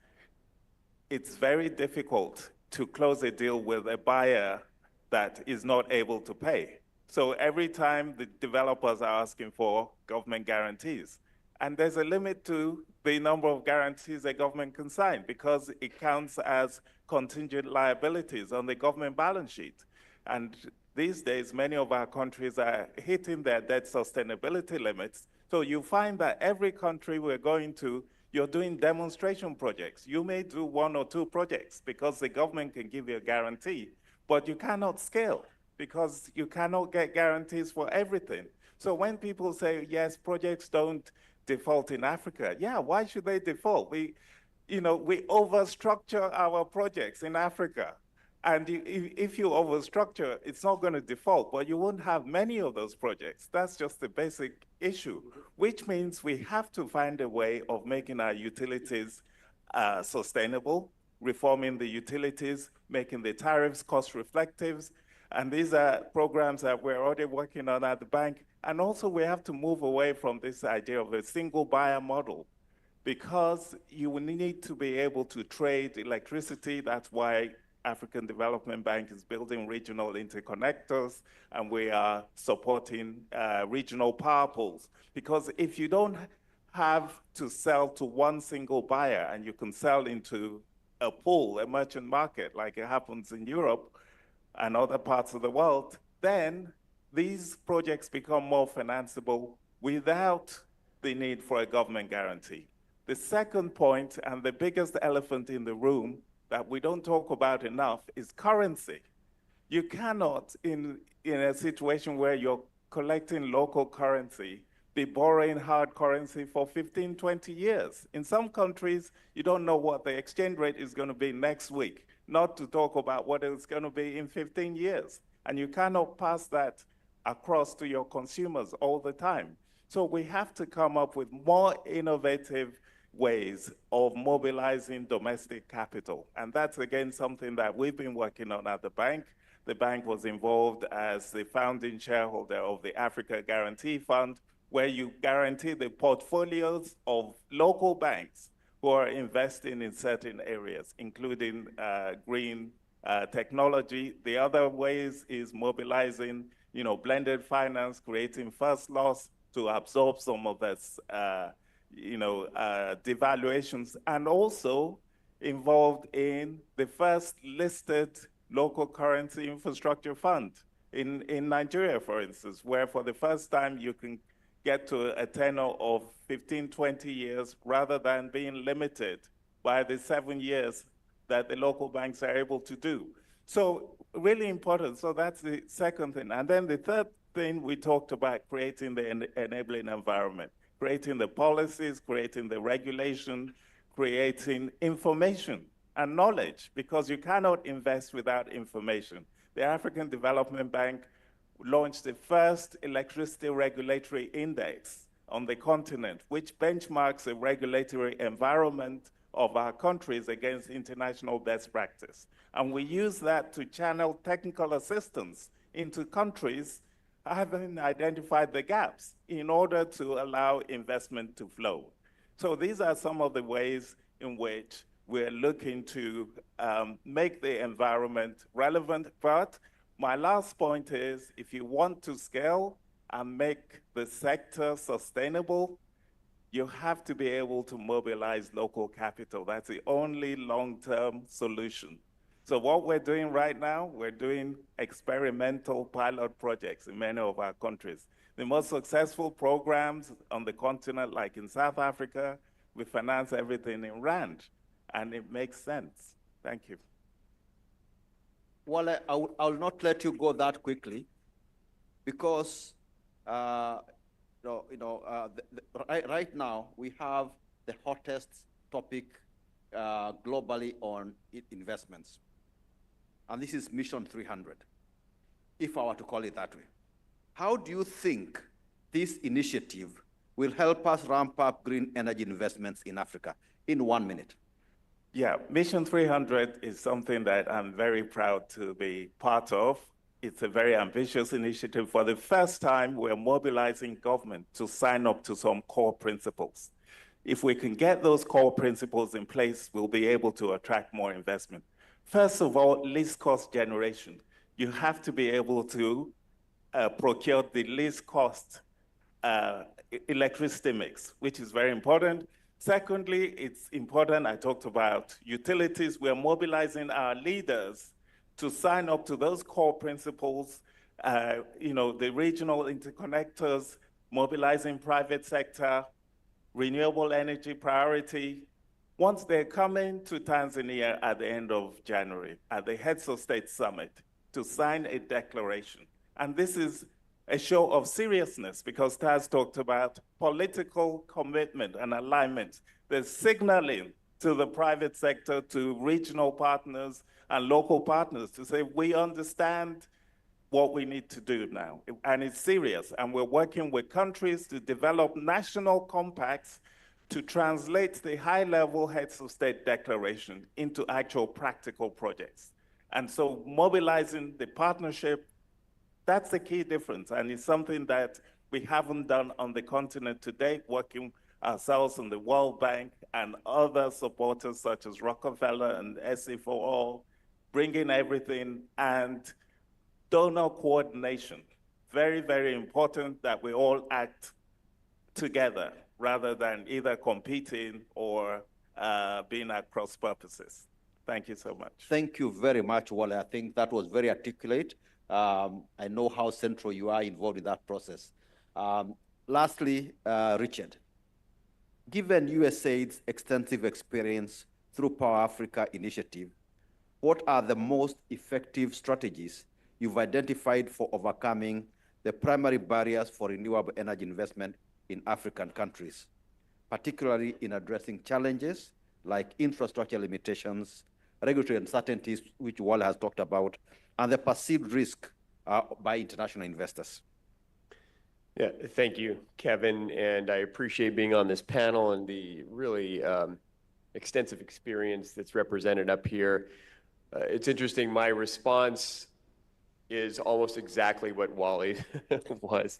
it's very difficult to close a deal with a buyer that is not able to pay. So every time the developers are asking for government guarantees, and there's a limit to the number of guarantees a government can sign because it counts as contingent liabilities on the government balance sheet. And these days, many of our countries are hitting their debt sustainability limits. So you find that every country we're going to, you're doing demonstration projects. You may do 1 or 2 projects because the government can give you a guarantee, but you cannot scale because you cannot get guarantees for everything. So when people say, yes, projects don't default in Africa, yeah, why should they default? We overstructure our projects in Africa. And if you overstructure, it's not going to default, but you won't have many of those projects. That's just the basic issue, which means we have to find a way of making our utilities sustainable, reforming the utilities, making the tariffs cost reflective. And these are programs that we're already working on at the bank. And also we have to move away from this idea of a single buyer model because you will need to be able to trade electricity. That's why African Development Bank is building regional interconnectors, and we are supporting regional power pools. Because if you don't have to sell to one single buyer and you can sell into a pool, a merchant market, like it happens in Europe and other parts of the world, then these projects become more financeable without the need for a government guarantee. The second point, and the biggest elephant in the room that we don't talk about enough, is currency. You cannot, in a situation where you're collecting local currency, be borrowing hard currency for 15, 20 years. In some countries, you don't know what the exchange rate is going to be next week, not to talk about what it's going to be in 15 years. And you cannot pass that across to your consumers all the time. So we have to come up with more innovative ways of mobilizing domestic capital. And that's, again, something that we've been working on at the bank. The bank was involved as the founding shareholder of the Africa Guarantee Fund, where you guarantee the portfolios of local banks who are investing in certain areas, including green technology. The other ways is mobilizing, blended finance, creating first loss to absorb some of this, devaluations, and also involved in the first listed local currency infrastructure fund in Nigeria, for instance, where for the first time you can get to a tenure of 15, 20 years rather than being limited by the 7 years that the local banks are able to do. So really important. So that's the second thing. And then the third thing, we talked about creating the enabling environment, creating the policies, creating the regulation, creating information and knowledge, because you cannot invest without information. The African Development Bank launched the first electricity regulatory index on the continent, which benchmarks the regulatory environment of our countries against international best practice. And we use that to channel technical assistance into countries having identified the gaps in order to allow investment to flow. So these are some of the ways in which we're looking to make the environment relevant. But my last point is, if you want to scale and make the sector sustainable, you have to be able to mobilize local capital. That's the only long-term solution. So what we're doing right now, we're doing experimental pilot projects in many of our countries. The most successful programs on the continent, like in South Africa, we finance everything in Rand, and it makes sense. Thank you. Well, I'll not let you go that quickly, because right now we have the hottest topic globally on investments, and this is Mission 300, if I were to call it that way. How do you think this initiative will help us ramp up green energy investments in Africa? In 1 minute. Yeah, Mission 300 is something that I'm very proud to be part of. It's a very ambitious initiative. For the first time, we're mobilizing government to sign up to some core principles. If we can get those core principles in place, we'll be able to attract more investment. First of all, least cost generation. You have to be able to procure the least cost electricity mix, which is very important. Secondly, it's important, I talked about utilities. We're mobilizing our leaders to sign up to those core principles, the regional interconnectors, mobilizing private sector, renewable energy priority. Once they're coming to Tanzania at the end of January, at the Heads of State Summit, to sign a declaration. And this is a show of seriousness, because Taz talked about political commitment and alignment. There's signaling to the private sector, to regional partners and local partners to say, we understand what we need to do now. And it's serious. And we're working with countries to develop national compacts to translate the high-level Heads of State declaration into actual practical projects. And so mobilizing the partnership, that's the key difference, and it's something that we haven't done on the continent today, working ourselves in the World Bank and other supporters such as Rockefeller and SE4All, bringing everything, and donor coordination. Very, very important that we all act together rather than either competing or being at cross purposes. Thank you so much. Thank you very much, Wale. I think that was very articulate. I know how central you are involved in that process. Lastly, Richard, given USAID's extensive experience through Power Africa initiative, what are the most effective strategies you've identified for overcoming the primary barriers for renewable energy investment in African countries, particularly in addressing challenges like infrastructure limitations, regulatory uncertainties, which Wale has talked about, and the perceived risk by international investors? Yeah, thank you, Kevin, and I appreciate being on this panel and the really extensive experience that's represented up here. It's interesting, my response is almost exactly what Wally was.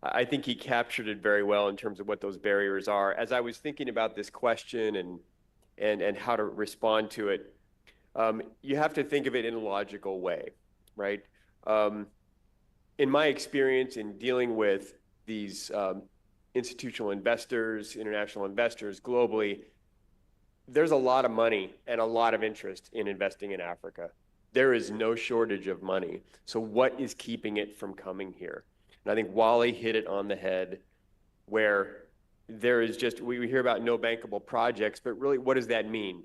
I think he captured it very well in terms of what those barriers are. As I was thinking about this question and how to respond to it, you have to think of it in a logical way, right? In my experience in dealing with these institutional investors, international investors globally, there's a lot of money and a lot of interest in investing in Africa. There is no shortage of money. So what is keeping it from coming here? And I think Wally hit it on the head, where there is just, we hear about no bankable projects, but really what does that mean?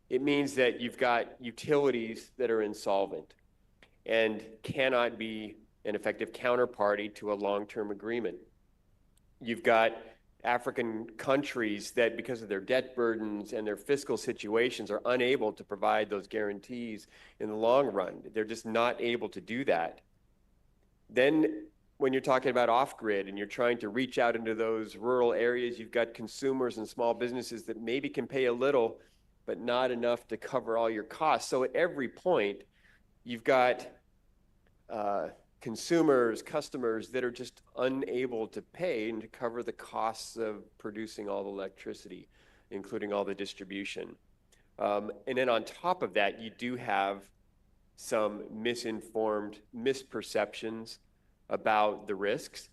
It means that you've got utilities that are insolvent and cannot be an effective counterparty to a long-term agreement. You've got African countries that, because of their debt burdens and their fiscal situations, are unable to provide those guarantees in the long run. They're just not able to do that. Then when you're talking about off-grid and you're trying to reach out into those rural areas, you've got consumers and small businesses that maybe can pay a little, but not enough to cover all your costs. So at every point, you've got consumers, customers that are just unable to pay and to cover the costs of producing all the electricity, including all the distribution. And then on top of that, you do have some misinformed misperceptions about the risks.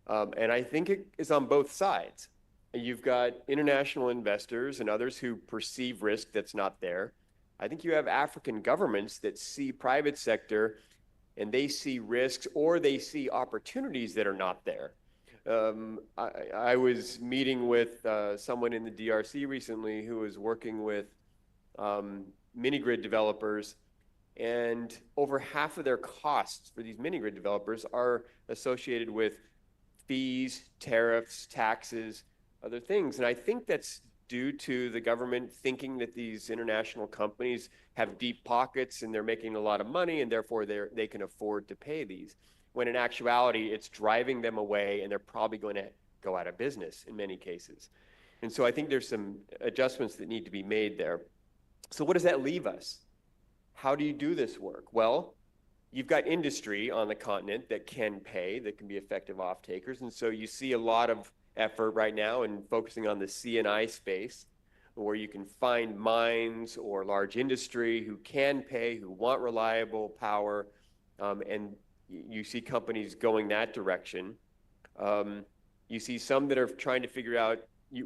And I think it is on both sides. You've got international investors and others who perceive risk that's not there. I think you have African governments that see private sector and they see risks or they see opportunities that are not there. I was meeting with someone in the DRC recently who was working with mini-grid developers, and over half of their costs for these mini-grid developers are associated with fees, tariffs, taxes, other things. And I think that's due to the government thinking that these international companies have deep pockets and they're making a lot of money and therefore they can afford to pay these. When in actuality, it's driving them away and they're probably going to go out of business in many cases. And so I think there's some adjustments that need to be made there. So what does that leave us? How do you do this work? Well, you've got industry on the continent that can pay, that can be effective off-takers. And so you see a lot of effort right now in focusing on the C&I space, where you can find mines or large industry who can pay, who want reliable power, and you see companies going that direction. You see some that are trying to figure out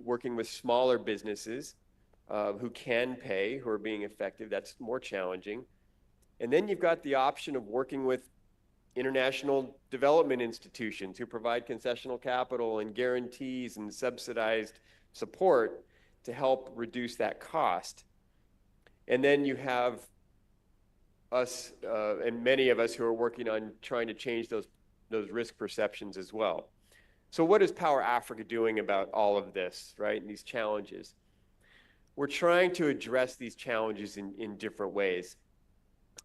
working with smaller businesses who can pay, who are being effective. That's more challenging. And then you've got the option of working with international development institutions who provide concessional capital and guarantees and subsidized support to help reduce that cost. And then you have us and many of us who are working on trying to change those risk perceptions as well. So what is Power Africa doing about all of this, right, and these challenges? We're trying to address these challenges in different ways.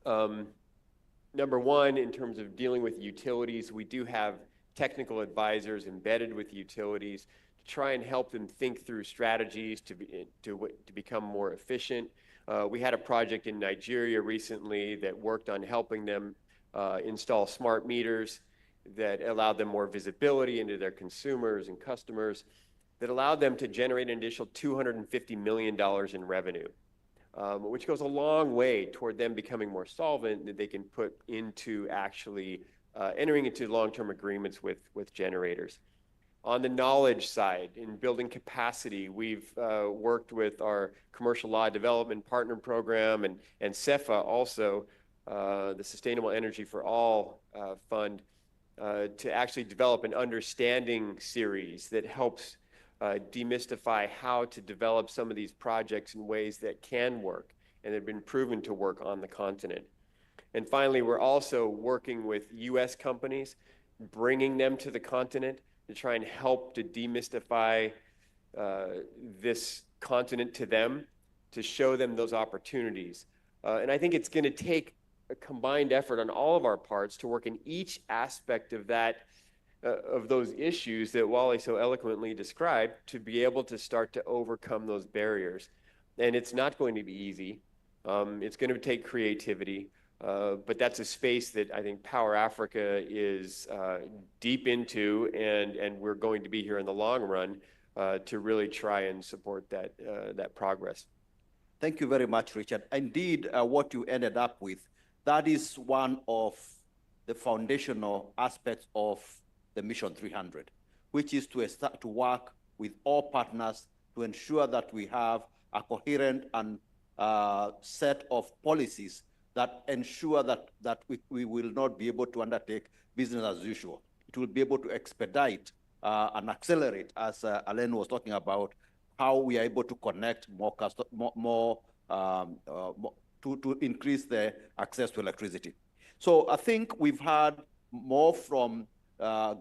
Number one, in terms of dealing with utilities, we do have technical advisors embedded with utilities to try and help them think through strategies to become more efficient. We had a project in Nigeria recently that worked on helping them install smart meters that allowed them more visibility into their consumers and customers, that allowed them to generate an additional $250 million in revenue. Which goes a long way toward them becoming more solvent, that they can put into actually entering into long-term agreements with generators. On the knowledge side, in building capacity, we've worked with our Commercial Law Development Partner Program and CEFA also, the Sustainable Energy for All Fund, to actually develop an understanding series that helps demystify how to develop some of these projects in ways that can work and have been proven to work on the continent. And finally, we're also working with US companies, bringing them to the continent to try and help to demystify this continent to them, to show them those opportunities. And I think it's going to take a combined effort on all of our parts to work in each aspect of that of those issues that Wally so eloquently described, to be able to start to overcome those barriers. And it's not going to be easy. It's going to take creativity, but that's a space that I think Power Africa is deep into, and we're going to be here in the long run to really try and support that progress. Thank you very much, Richard. Indeed, what you ended up with, that is one of the foundational aspects of the Mission 300, which is to start to work with all partners to ensure that we have a coherent and set of policies that ensure that we will not be able to undertake business as usual. It will be able to expedite and accelerate, as Alain was talking about, how we are able to connect to increase the access to electricity. So I think we've had more from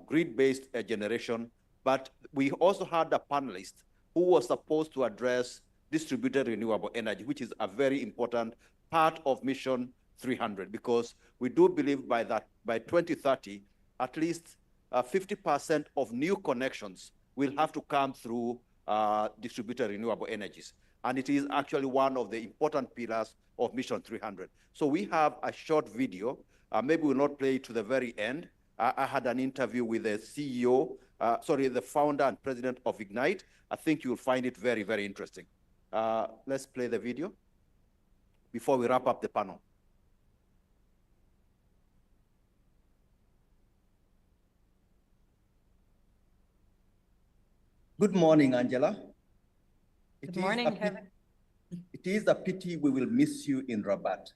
grid-based generation, but we also had a panelist who was supposed to address distributed renewable energy, which is a very important part of Mission 300, because we do believe by 2030, at least 50% of new connections will have to come through distributed renewable energies. And it is actually one of the important pillars of Mission 300. So we have a short video. Maybe we'll not play it to the very end. I had an interview with the the founder and president of Ignite. I think you'll find it very, very interesting. Let's play the video before we wrap up the panel. Good morning, Angela. Good morning, Kevin. It is a pity we will miss you in Rabat,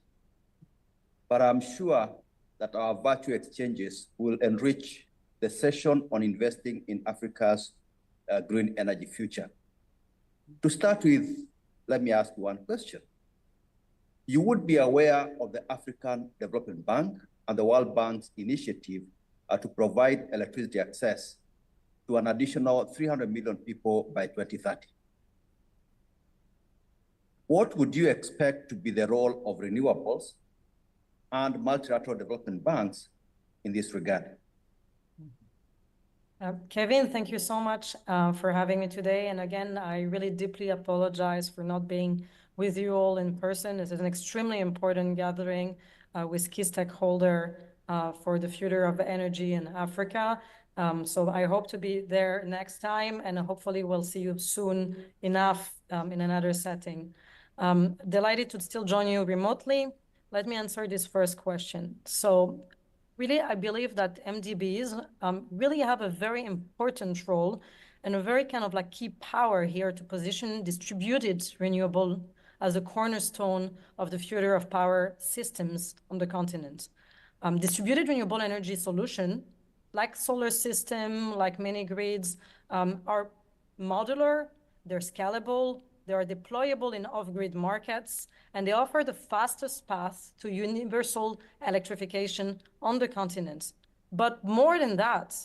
but I'm sure that our virtual exchanges will enrich the session on investing in Africa's green energy future. To start with, let me ask one question. You would be aware of the African Development Bank and the World Bank's initiative to provide electricity access to an additional 300 million people by 2030. What would you expect to be the role of renewables and multilateral development banks in this regard? Kevin, thank you so much for having me today. And again, I really deeply apologize for not being with you all in person. This is an extremely important gathering with key stakeholders for the future of energy in Africa. So I hope to be there next time, and hopefully we'll see you soon enough in another setting. Delighted to still join you remotely. Let me answer this first question. So really, I believe that MDBs really have a very important role and a very kind of like key power here to position distributed renewable as a cornerstone of the future of power systems on the continent. Distributed renewable energy solution, like solar system, like mini grids, are modular, they're scalable, they are deployable in off-grid markets, and they offer the fastest path to universal electrification on the continent. But more than that,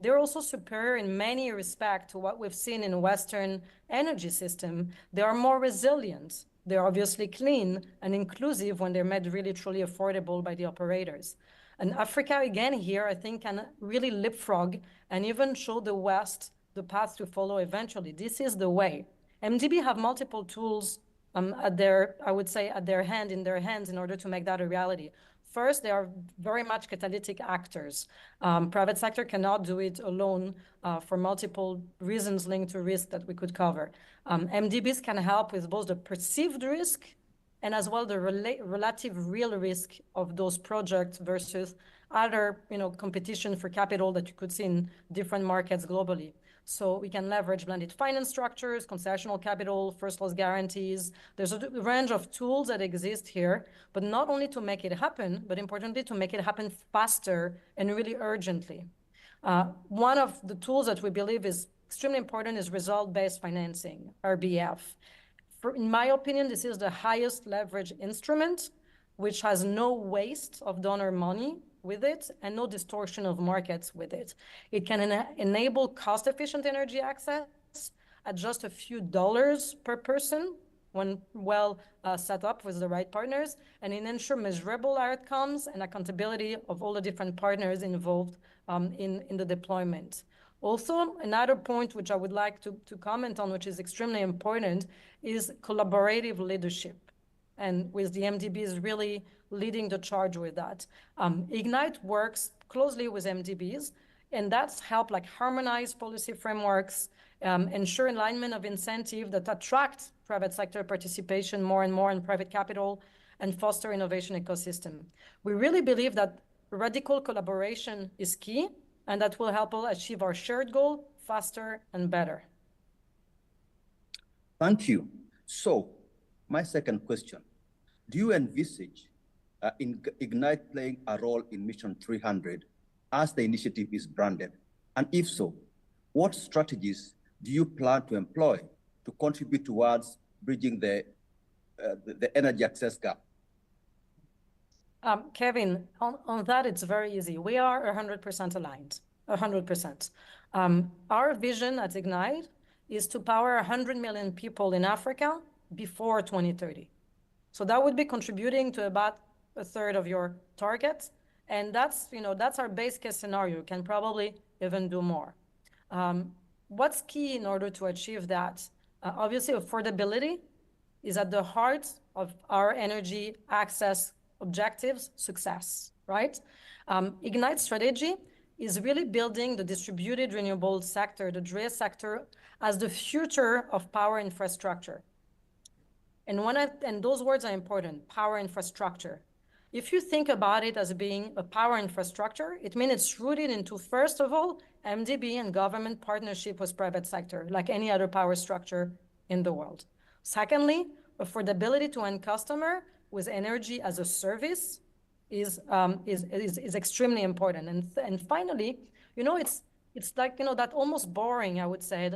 they're also superior in many respects to what we've seen in Western energy system. They are more resilient. They're obviously clean and inclusive when they're made really truly affordable by the operators. And Africa, again, here, I think, can really leapfrog and even show the West the path to follow eventually. This is the way. MDB have multiple tools in their hands in order to make that a reality. First, they are very much catalytic actors. Private sector cannot do it alone for multiple reasons linked to risk that we could cover. MDBs can help with both the perceived risk and as well the relative real risk of those projects versus other competition for capital that you could see in different markets globally. So we can leverage blended finance structures, concessional capital, first loss guarantees. There's a range of tools that exist here, but not only to make it happen, but importantly to make it happen faster and really urgently. One of the tools that we believe is extremely important is result-based financing, RBF. In my opinion, this is the highest leverage instrument, which has no waste of donor money with it and no distortion of markets with it. It can enable cost-efficient energy access at just a few dollars per person when well set up with the right partners, and it ensure measurable outcomes and accountability of all the different partners involved in the deployment. Also, another point which I would like to comment on, which is extremely important, is collaborative leadership. And with the MDBs really leading the charge with that. Ignite works closely with MDBs, and that's helped like harmonize policy frameworks, ensure alignment of incentive that attract private sector participation more and more in private capital, and foster innovation ecosystem. We really believe that radical collaboration is key, and that will help us achieve our shared goal faster and better. Thank you. So, my second question, do you envisage Ignite playing a role in Mission 300 as the initiative is branded? And if so, what strategies do you plan to employ to contribute towards bridging the energy access gap? Kevin, on that, it's very easy. We are 100% aligned, 100%. Our vision at Ignite is to power 100 million people in Africa before 2030. So that would be contributing to about a third of your target. And that's our base case scenario. You can probably even do more. What's key in order to achieve that? Obviously, affordability is at the heart of our energy access objectives success, right? Ignite strategy is really building the distributed renewable sector, the DRE sector, as the future of power infrastructure. And those words are important, power infrastructure. If you think about it as being a power infrastructure, it means it's rooted into, first of all, MDB and government partnership with private sector, like any other power structure in the world. Secondly, affordability to end customer with energy as a service is extremely important. And finally, it's like, that almost boring, I would say,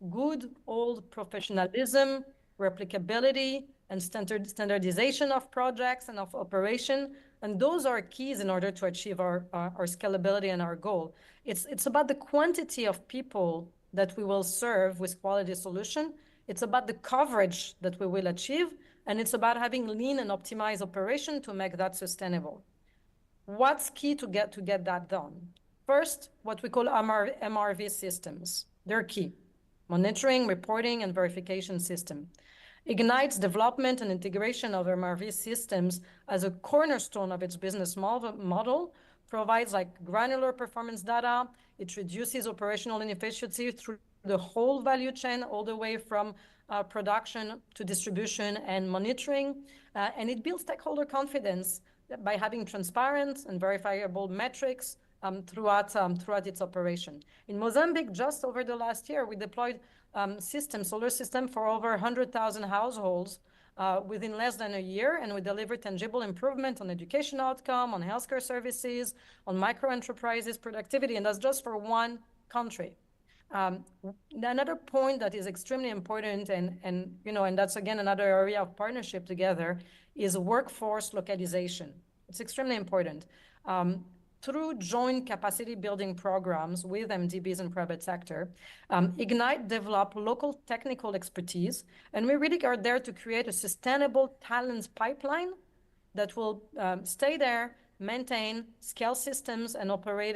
good old professionalism, replicability, and standardization of projects and of operation. And those are keys in order to achieve our scalability and our goal. It's about the quantity of people that we will serve with quality solution. It's about the coverage that we will achieve. And it's about having lean and optimized operation to make that sustainable. What's key to get that done? First, what we call MRV systems. They're key. Monitoring, reporting, and verification system. Ignite's development and integration of MRV systems as a cornerstone of its business model provides granular performance data. It reduces operational inefficiency through the whole value chain, all the way from production to distribution and monitoring. And it builds stakeholder confidence by having transparent and verifiable metrics throughout its operation. In Mozambique, just over the last year, we deployed solar system for over 100,000 households within less than a year, and we delivered tangible improvement on education outcome, on healthcare services, on micro enterprises productivity, and that's just for one country. Another point that is extremely important, and that's again another area of partnership together, is workforce localization. It's extremely important. Through joint capacity building programs with MDBs and private sector, Ignite developed local technical expertise, and we really are there to create a sustainable talents pipeline that will stay there, maintain, scale systems, and operate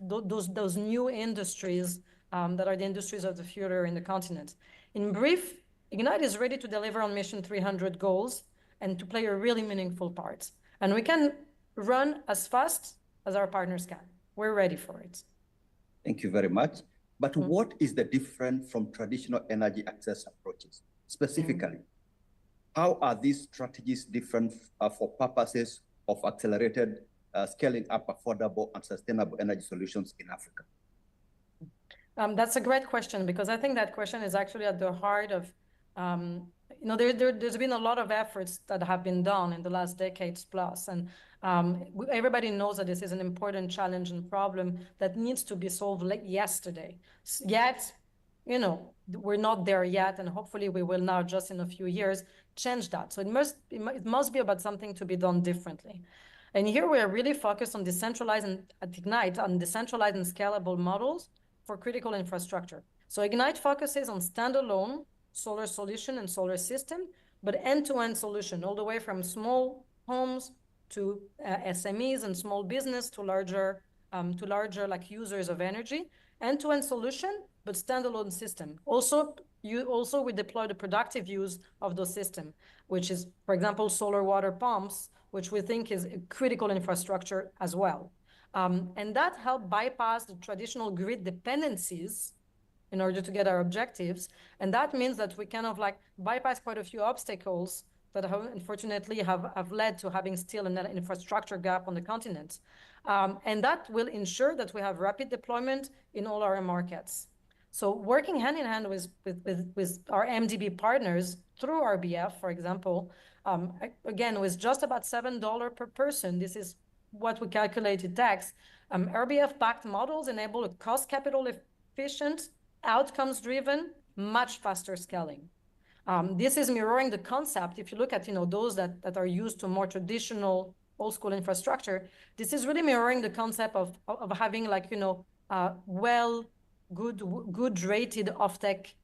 those new industries that are the industries of the future in the continent. In brief, Ignite is ready to deliver on Mission 300 goals and to play a really meaningful part. And we can run as fast as our partners can. We're ready for it. Thank you very much. But what is the difference from traditional energy access approaches? Specifically, how are these strategies different for purposes of accelerated scaling up affordable and sustainable energy solutions in Africa? That's a great question, because I think that question is actually at the heart of, there's been a lot of efforts that have been done in the last decades plus. And everybody knows that this is an important challenge and problem that needs to be solved like yesterday. Yet, we're not there yet, and hopefully we will now, just in a few years, change that. So it must be about something to be done differently. And here we are really focused on decentralizing at Ignite, on decentralized and scalable models for critical infrastructure. So Ignite focuses on standalone solar solution and solar system, but end-to-end solution, all the way from small homes to SMEs and small business to larger users of energy. End-to-end solution, but standalone system. Also, we deploy the productive use of those systems, which is, for example, solar water pumps, which we think is a critical infrastructure as well. And that helped bypass the traditional grid dependencies in order to get our objectives. And that means that we kind of bypass quite a few obstacles that unfortunately have led to having still an infrastructure gap on the continent. And that will ensure that we have rapid deployment in all our markets. So working hand in hand with our MDB partners through RBF, for example, again, with just about $7 per person, this is what we calculated tax, RBF-backed models enable a cost capital efficient, outcomes-driven, much faster scaling. This is mirroring the concept. If you look at those that are used to more traditional old-school infrastructure, this is really mirroring the concept of having good rated offtake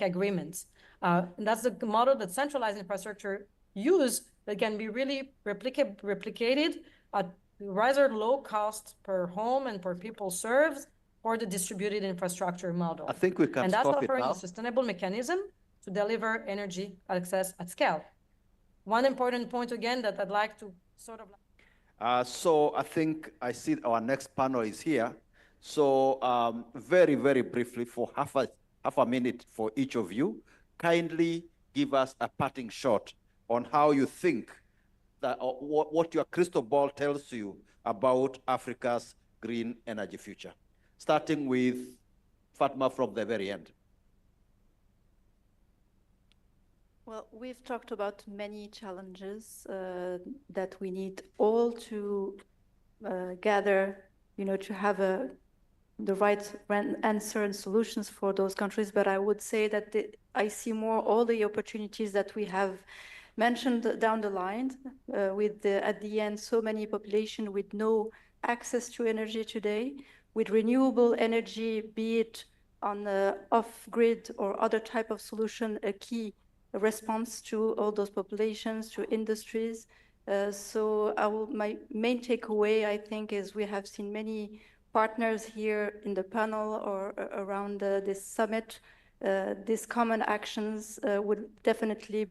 agreements. And that's the model that centralized infrastructure use that can be really replicated at rather low cost per home and per people served, or the distributed infrastructure model. I think we can stop it now. And that's offering a sustainable mechanism to deliver energy access at scale. One important point again that I'd like to sort of... So I think I see our next panel is here. So very, very briefly, for half a minute for each of you, kindly give us a parting shot on how you think that, what your crystal ball tells you about Africa's green energy future. Starting with Fatma from the very end. Well, we've talked about many challenges that we need all to gather, to have the right answer and solutions for those countries. But I would say that I see more all the opportunities that we have mentioned down the line, with at the end so many population with no access to energy today, with renewable energy, be it on the off-grid or other type of solution, a key response to all those populations, to industries. So my main takeaway, I think, is we have seen many partners here in the panel or around this summit. These common actions would definitely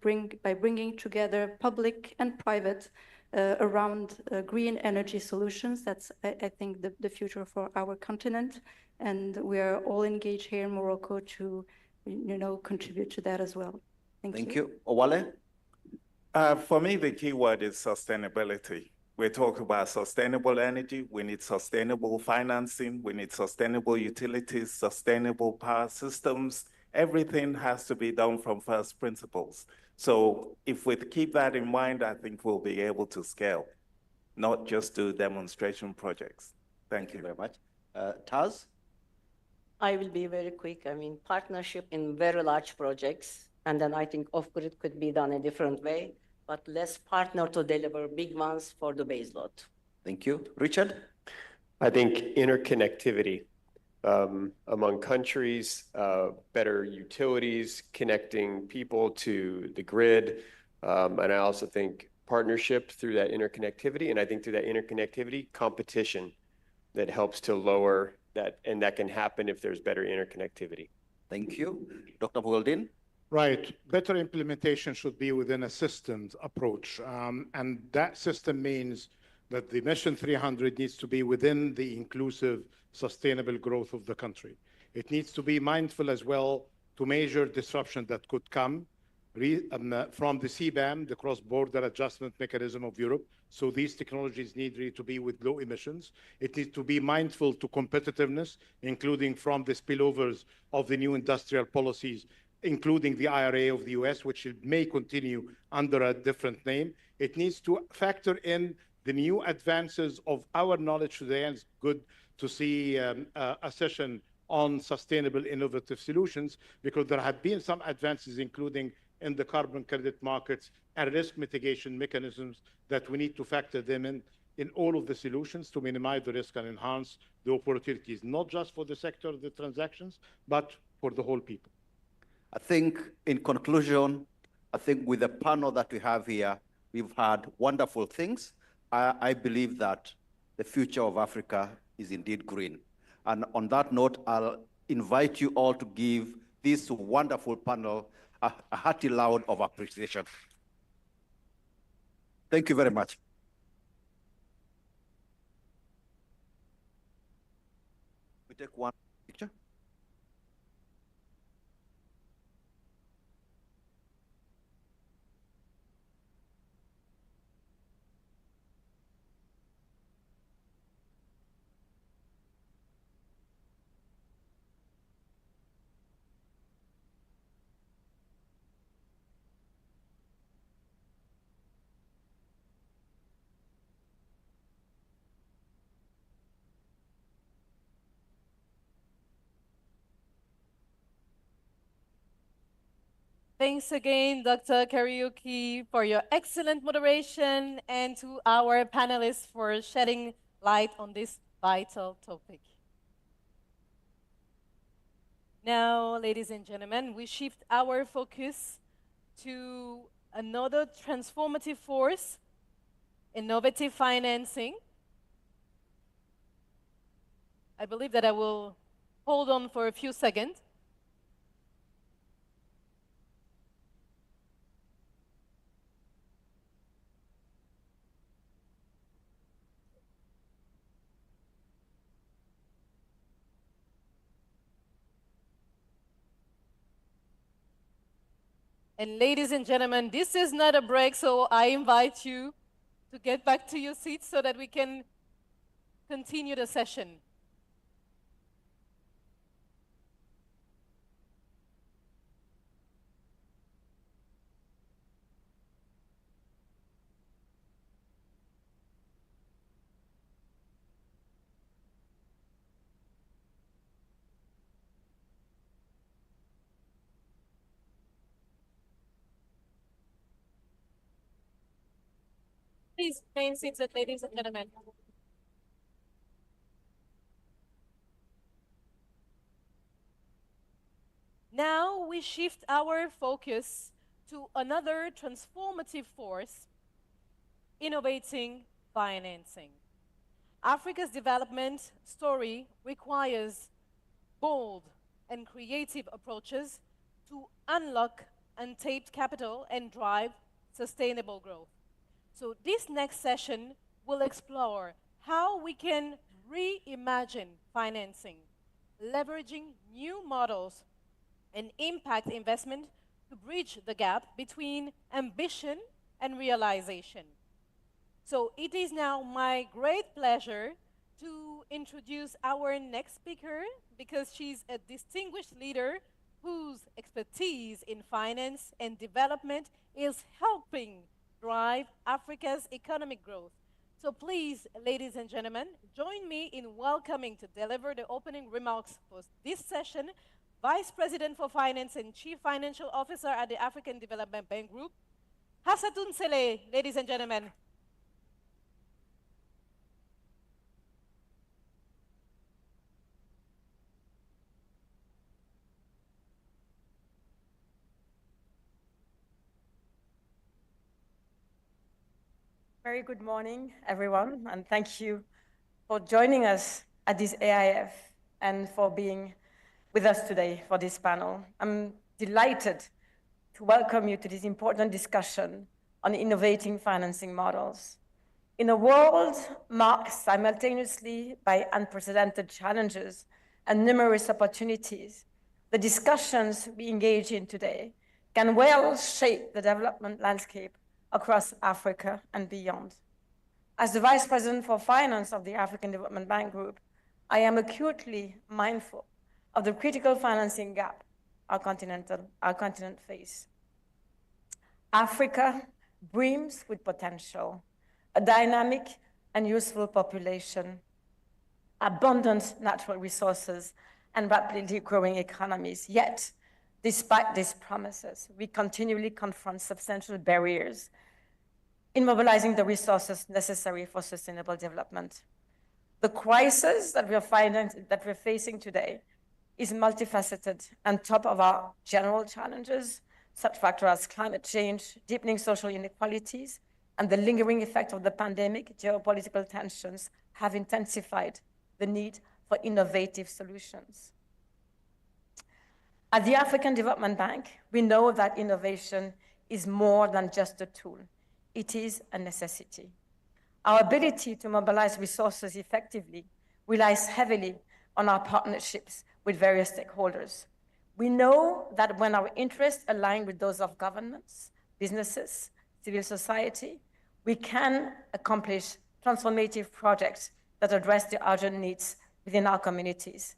by bringing together public and private around green energy solutions. That's, I think, the future for our continent. And we are all engaged here in Morocco to, contribute to that as well. Thank you. Owale? For me, the key word is sustainability. We talk about sustainable energy. We need sustainable financing. We need sustainable utilities, sustainable power systems. Everything has to be done from first principles. So if we keep that in mind, I think we'll be able to scale, not just do demonstration projects. Thank you very much. Taz? I will be very quick. I mean, partnership in very large projects, and then I think off-grid could be done a different way, but let's partner to deliver big ones for the baseload. Thank you. Richard? I think interconnectivity among countries, better utilities, connecting people to the grid. And I also think partnership through that interconnectivity. And I think through that interconnectivity, competition that helps to lower that. And that can happen if there's better interconnectivity. Thank you. Dr. Bouldin? Right. Better implementation should be within a systems approach. And that system means that the Mission 300 needs to be within the inclusive, sustainable growth of the country. It needs to be mindful as well to measure disruption that could come from the CBAM, the cross-border adjustment mechanism of Europe. So these technologies need really to be with low emissions. It needs to be mindful to competitiveness, including from the spillovers of the new industrial policies, including the IRA of the US, which may continue under a different name. It needs to factor in the new advances of our knowledge today, and it's good to see a session on sustainable innovative solutions, because there have been some advances, including in the carbon credit markets and risk mitigation mechanisms that we need to factor them in all of the solutions to minimize the risk and enhance the opportunities, not just for the sector of the transactions, but for the whole people. I think in conclusion, I think with the panel that we have here, we've had wonderful things. I believe that the future of Africa is indeed green. And on that note, I'll invite you all to give this wonderful panel a hearty loud of appreciation. Thank you very much. We take one picture. Thanks again, Dr. Kariuki, for your excellent moderation, and to our panelists for shedding light on this vital topic. Now, ladies and gentlemen, we shift our focus to another transformative force, innovative financing. I believe that I will hold on for a few seconds. And ladies and gentlemen, this is not a break, so I invite you to get back to your seats so that we can continue the session. Please remain seated, ladies and gentlemen. Now we shift our focus to another transformative force, innovating financing. Africa's development story requires bold and creative approaches to unlock untapped capital and drive sustainable growth. So this next session will explore how we can reimagine financing, leveraging new models and impact investment to bridge the gap between ambition and realization. So it is now my great pleasure to introduce our next speaker because she's a distinguished leader whose expertise in finance and development is helping drive Africa's economic growth. So please, ladies and gentlemen, join me in welcoming to deliver the opening remarks for this session, Vice President for Finance and Chief Financial Officer at the African Development Bank Group, Hassatoun Salle, ladies and gentlemen. Very good morning, everyone, and thank you for joining us at this AIF and for being with us today for this panel. I'm delighted to welcome you to this important discussion on innovating financing models. In a world marked simultaneously by unprecedented challenges and numerous opportunities, the discussions we engage in today can well shape the development landscape across Africa and beyond. As the Vice President for Finance of the African Development Bank Group, I am acutely mindful of the critical financing gap our continent faces. Africa brims with potential, a dynamic and useful population, abundant natural resources, and rapidly growing economies. Yet, despite these promises, we continually confront substantial barriers in mobilizing the resources necessary for sustainable development. The crisis that we're facing today is multifaceted and top of our general challenges, such factors as climate change, deepening social inequalities, and the lingering effect of the pandemic. Geopolitical tensions have intensified the need for innovative solutions. At the African Development Bank, we know that innovation is more than just a tool. It is a necessity. Our ability to mobilize resources effectively relies heavily on our partnerships with various stakeholders. We know that when our interests align with those of governments, businesses, civil society, we can accomplish transformative projects that address the urgent needs within our communities.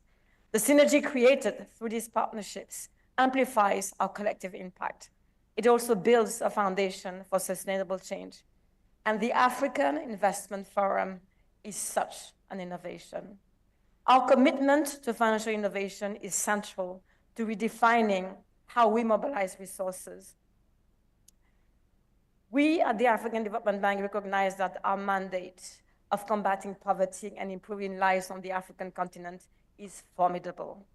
The synergy created through these partnerships amplifies our collective impact. It also builds a foundation for sustainable change. And the African Investment Forum is such an innovation. Our commitment to financial innovation is central to redefining how we mobilize resources. We at the African Development Bank recognize that our mandate of combating poverty and improving lives on the African continent is formidable,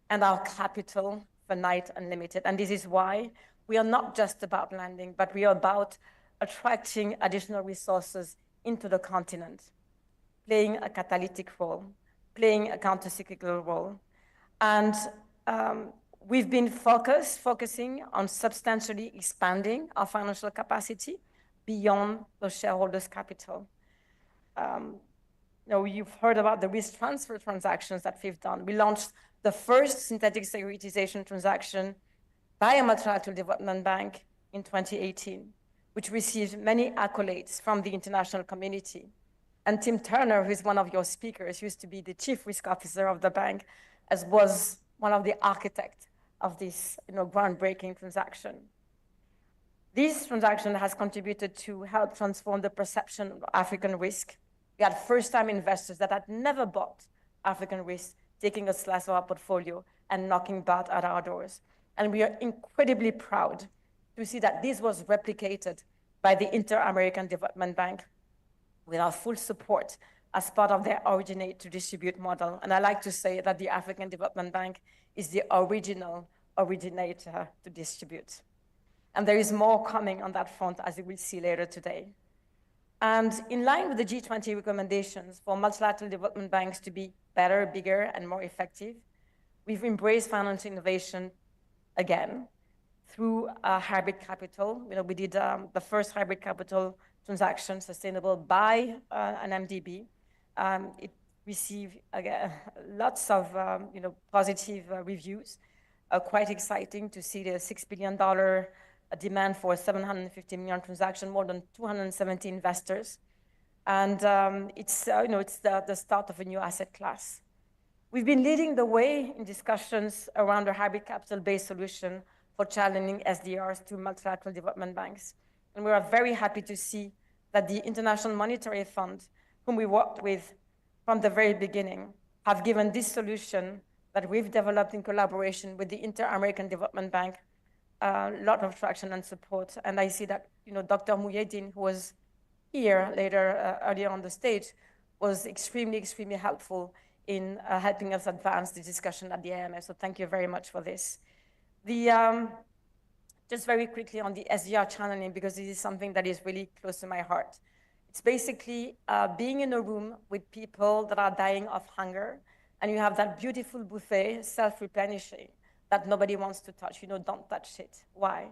and our capital finite and limited. And this is why we are not just about lending, but we are about attracting additional resources into the continent, playing a catalytic role, playing a counter-cyclical role. And we've been focusing on substantially expanding our financial capacity beyond the shareholders' capital. You've heard about the risk transfer transactions that we've done. We launched the first synthetic securitization transaction by a multilateral development bank in 2018, which received many accolades from the international community. And Tim Turner, who's one of your speakers, used to be the chief risk officer of the bank, as was one of the architects of this groundbreaking transaction. This transaction has contributed to help transform the perception of African risk. We had first-time investors that had never bought African risk taking a slice of our portfolio and knocking back at our doors. And we are incredibly proud to see that this was replicated by the Inter-American Development Bank with our full support as part of their originate to distribute model. And I like to say that the African Development Bank is the original originator to distribute. And there is more coming on that front, as you will see later today. And in line with the G20 recommendations for multilateral development banks to be better, bigger, and more effective, we've embraced financial innovation again through hybrid capital. We did the first hybrid capital transaction sustainable by an MDB. It received lots of positive reviews. Quite exciting to see the $6 billion demand for a 750 million transaction, more than 270 investors. And it's the start of a new asset class. We've been leading the way in discussions around a hybrid capital-based solution for challenging SDRs to multilateral development banks. And we are very happy to see that the International Monetary Fund, whom we worked with from the very beginning, have given this solution that we've developed in collaboration with the Inter-American Development Bank a lot of traction and support. And I see that Dr. Muyedin, who was here earlier on the stage, was extremely, extremely helpful in helping us advance the discussion at the AMF. So thank you very much for this. Just very quickly on the SDR channeling, because this is something that is really close to my heart. It's basically being in a room with people that are dying of hunger, and you have that beautiful buffet, self-replenishing, that nobody wants to touch. Don't touch it. Why?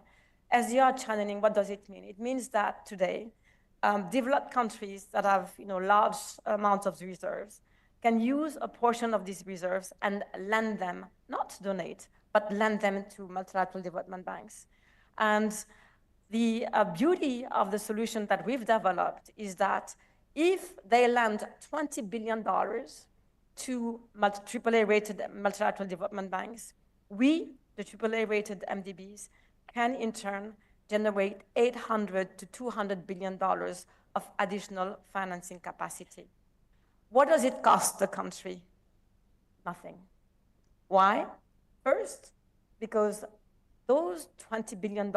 SDR channeling, what does it mean? It means that today, developed countries that have large amounts of reserves can use a portion of these reserves and lend them, not donate, but lend them to multilateral development banks. And the beauty of the solution that we've developed is that if they lend $20 billion to AAA-rated multilateral development banks, we, the AAA-rated MDBs, can in turn generate $800 to $200 billion of additional financing capacity. What does it cost the country? Nothing. Why? First, because those $20 billion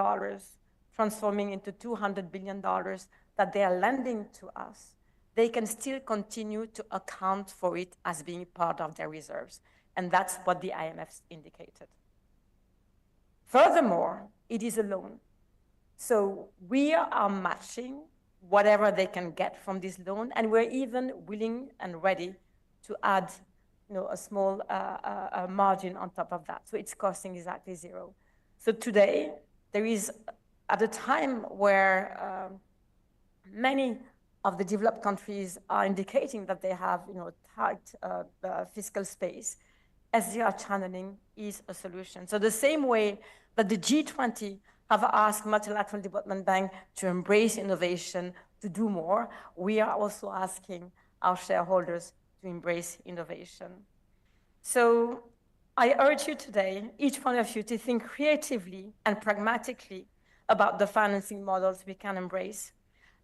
transforming into $200 billion that they are lending to us, they can still continue to account for it as being part of their reserves. And that's what the IMF indicated. Furthermore, it is a loan. So we are matching whatever they can get from this loan, and we're even willing and ready to add a small margin on top of that. So it's costing exactly zero. So today, there is, at a time where many of the developed countries are indicating that they have tight fiscal space, SDR channeling is a solution. So the same way that the G20 have asked multilateral development bank to embrace innovation, to do more, we are also asking our shareholders to embrace innovation. So I urge you today, each one of you, to think creatively and pragmatically about the financing models we can embrace.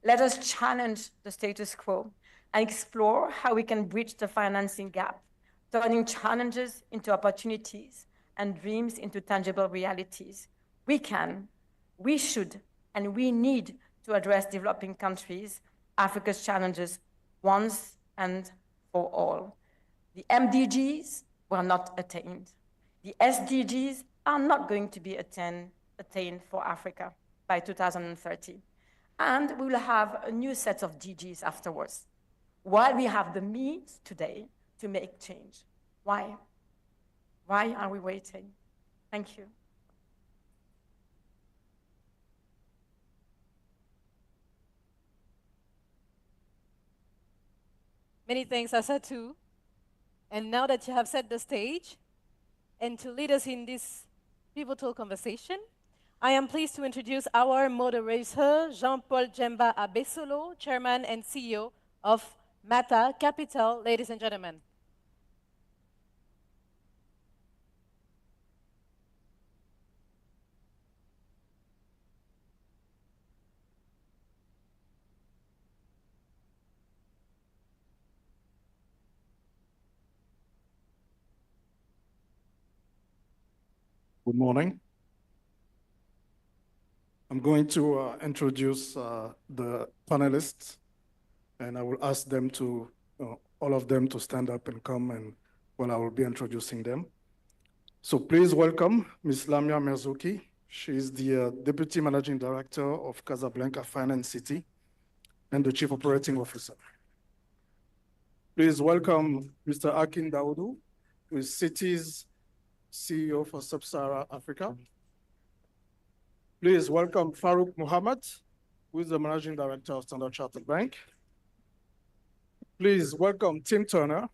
Let us challenge the status quo and explore how we can bridge the financing gap, turning challenges into opportunities and dreams into tangible realities. We can, we should, and we need to address developing countries, Africa's challenges once and for all. The MDGs were not attained. The SDGs are not going to be attained for Africa by 2030. And we will have a new set of DGs afterwards, while we have the means today to make change. Why? Why are we waiting? Thank you. Many thanks, Asatu. And now that you have set the stage, and to lead us in this pivotal conversation, I am pleased to introduce our moderator, Jean-Paul Djemba Abesolo, Chairman and CEO of Meta Capital, ladies and gentlemen. Good morning. I'm going to introduce the panelists, and I will ask them to, all of them to stand up and come, and well, I will be introducing them. So please welcome Ms. Lamia Merzouki. She is the Deputy Managing Director of Casablanca Finance City and the Chief Operating Officer. Please welcome Mr. Akin Daoudou, who is City's CEO for Sub-Saharan Africa. Please welcome Farouk Muhammad, who is the Managing Director of Standard Chartered Bank. Please welcome Tim Turner,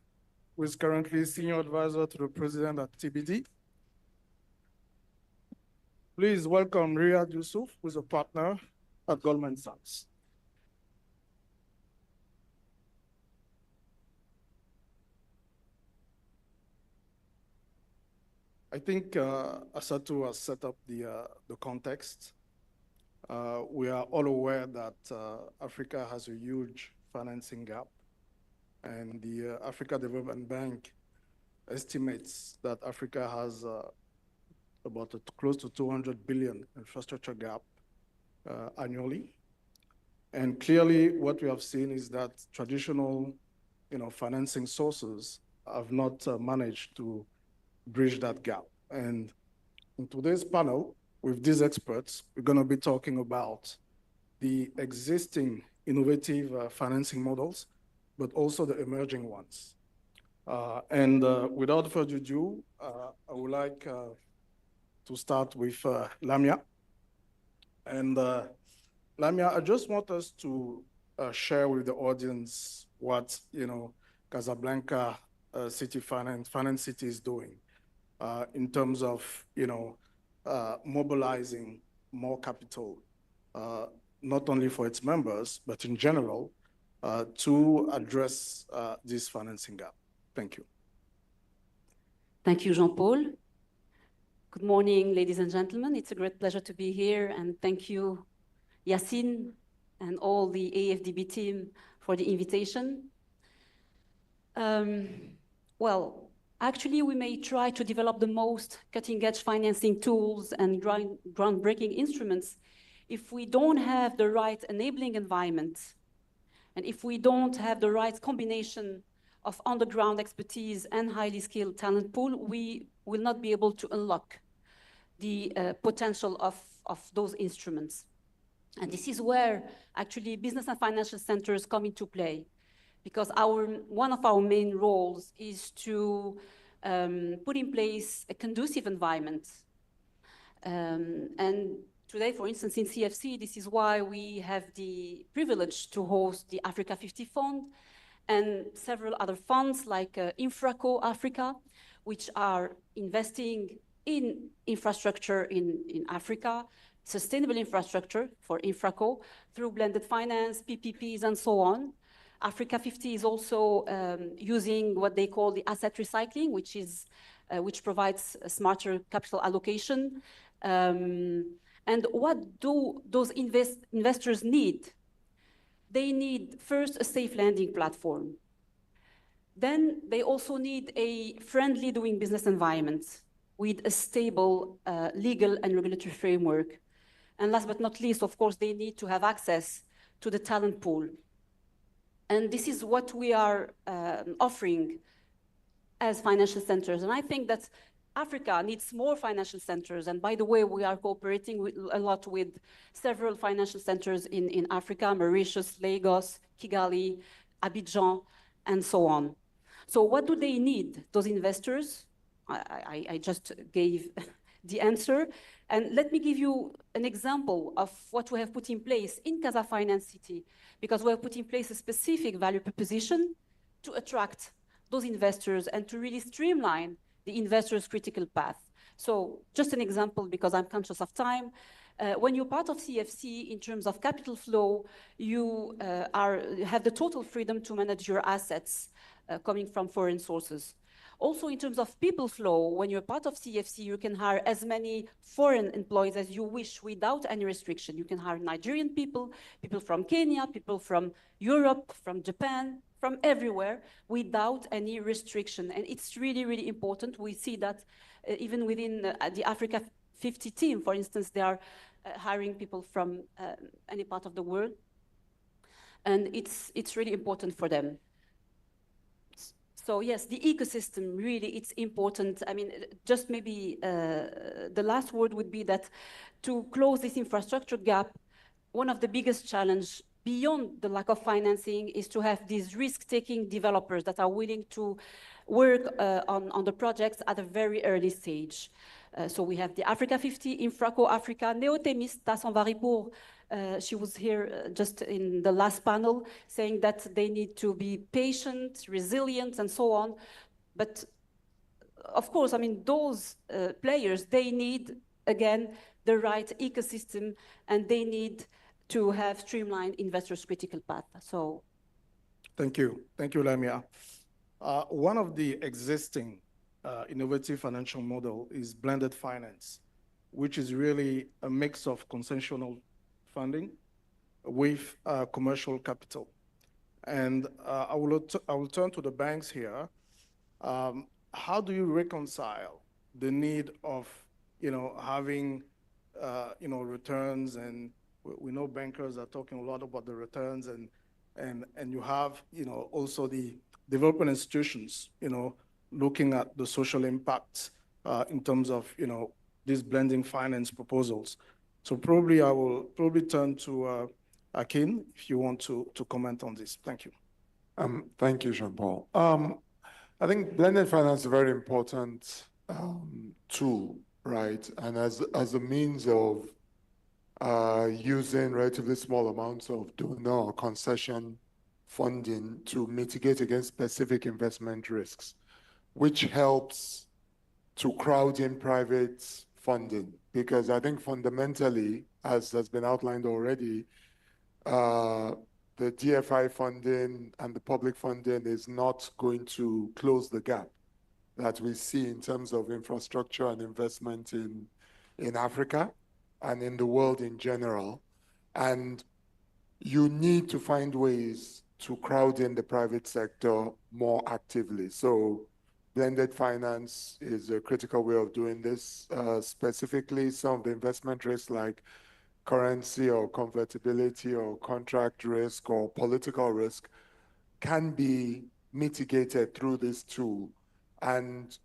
who is currently Senior Advisor to the President at TBD. Please welcome Riyad Yusuf, who is a partner at Goldman Sachs. I think Asatu has set up the context. We are all aware that Africa has a huge financing gap, and the Africa Development Bank estimates that Africa has about close to 200 billion infrastructure gap annually. And clearly what we have seen is that traditional financing sources have not managed to bridge that gap. And in today's panel, with these experts, we're going to be talking about the existing innovative financing models, but also the emerging ones. Without further ado, I would like to start with Lamia. And Lamia, I just want us to share with the audience what Casablanca City Finance City is doing in terms of mobilizing more capital, not only for its members, but in general, to address this financing gap. Thank you. Thank you, Jean-Paul. Good morning, ladies and gentlemen. It's a great pleasure to be here, and thank you, Yassine, and all the AFDB team for the invitation. Well, actually, we may try to develop the most cutting-edge financing tools and groundbreaking instruments if we don't have the right enabling environment, and if we don't have the right combination of on-the-ground expertise and highly skilled talent pool, we will not be able to unlock the potential of those instruments. And this is where actually business and financial centers come into play, because one of our main roles is to put in place a conducive environment. And today, for instance, in CFC, this is why we have the privilege to host the Africa 50 Fund and several other funds like Infraco Africa, which are investing in infrastructure in Africa, sustainable infrastructure for Infraco through blended finance, PPPs, and so on. Africa 50 is also using what they call the asset recycling, which provides a smarter capital allocation. And what do those investors need? They need first a safe lending platform. Then they also need a friendly doing business environment with a stable legal and regulatory framework. And last but not least, of course, they need to have access to the talent pool. And this is what we are offering as financial centers. And I think that Africa needs more financial centers. And by the way, we are cooperating a lot with several financial centers in Africa: Mauritius, Lagos, Kigali, Abidjan, and so on. So what do they need, those investors? I just gave the answer. And let me give you an example of what we have put in place in Casa Finance City, because we have put in place a specific value proposition to attract those investors and to really streamline the investor's critical path. So just an example, because I'm conscious of time. When you're part of CFC, in terms of capital flow, you have the total freedom to manage your assets coming from foreign sources. Also, in terms of people flow, when you're part of CFC, you can hire as many foreign employees as you wish without any restriction. You can hire Nigerian people, people from Kenya, people from Europe, from Japan, from everywhere, without any restriction. And it's really, really important. We see that even within the Africa 50 team, for instance, they are hiring people from any part of the world. And it's really important for them. So yes, the ecosystem, really, it's important. I mean, just maybe the last word would be that to close this infrastructure gap, one of the biggest challenges beyond the lack of financing is to have these risk-taking developers that are willing to work on the projects at a very early stage. So we have the Africa 50, Infraco Africa, Neotemis, Tassanvaripur. She was here just in the last panel saying that they need to be patient, resilient, and so on. But of course, I mean, those players, they need, again, the right ecosystem, and they need to have streamlined investors' critical path. So, thank you, Lamia. One of the existing innovative financial model is blended finance, which is really a mix of concessional funding with commercial capital. And I will turn to the banks here. How do you reconcile the need of having returns, and we know bankers are talking a lot about the returns, and you have also the development institutions looking at the social impact in terms of these blending finance proposals. So probably I will turn to Akin if you want to comment on this. Thank you. Thank you, Jean-Paul. I think blended finance is a very important tool, right? And as a means of using relatively small amounts of donor or concession funding to mitigate against specific investment risks, which helps to crowd in private funding. Because I think fundamentally, as has been outlined already, the DFI funding and the public funding is not going to close the gap that we see in terms of infrastructure and investment in Africa and in the world in general. And you need to find ways to crowd in the private sector more actively. So blended finance is a critical way of doing this. Specifically, some of the investment risks like currency or convertibility or contract risk or political risk can be mitigated through this tool. And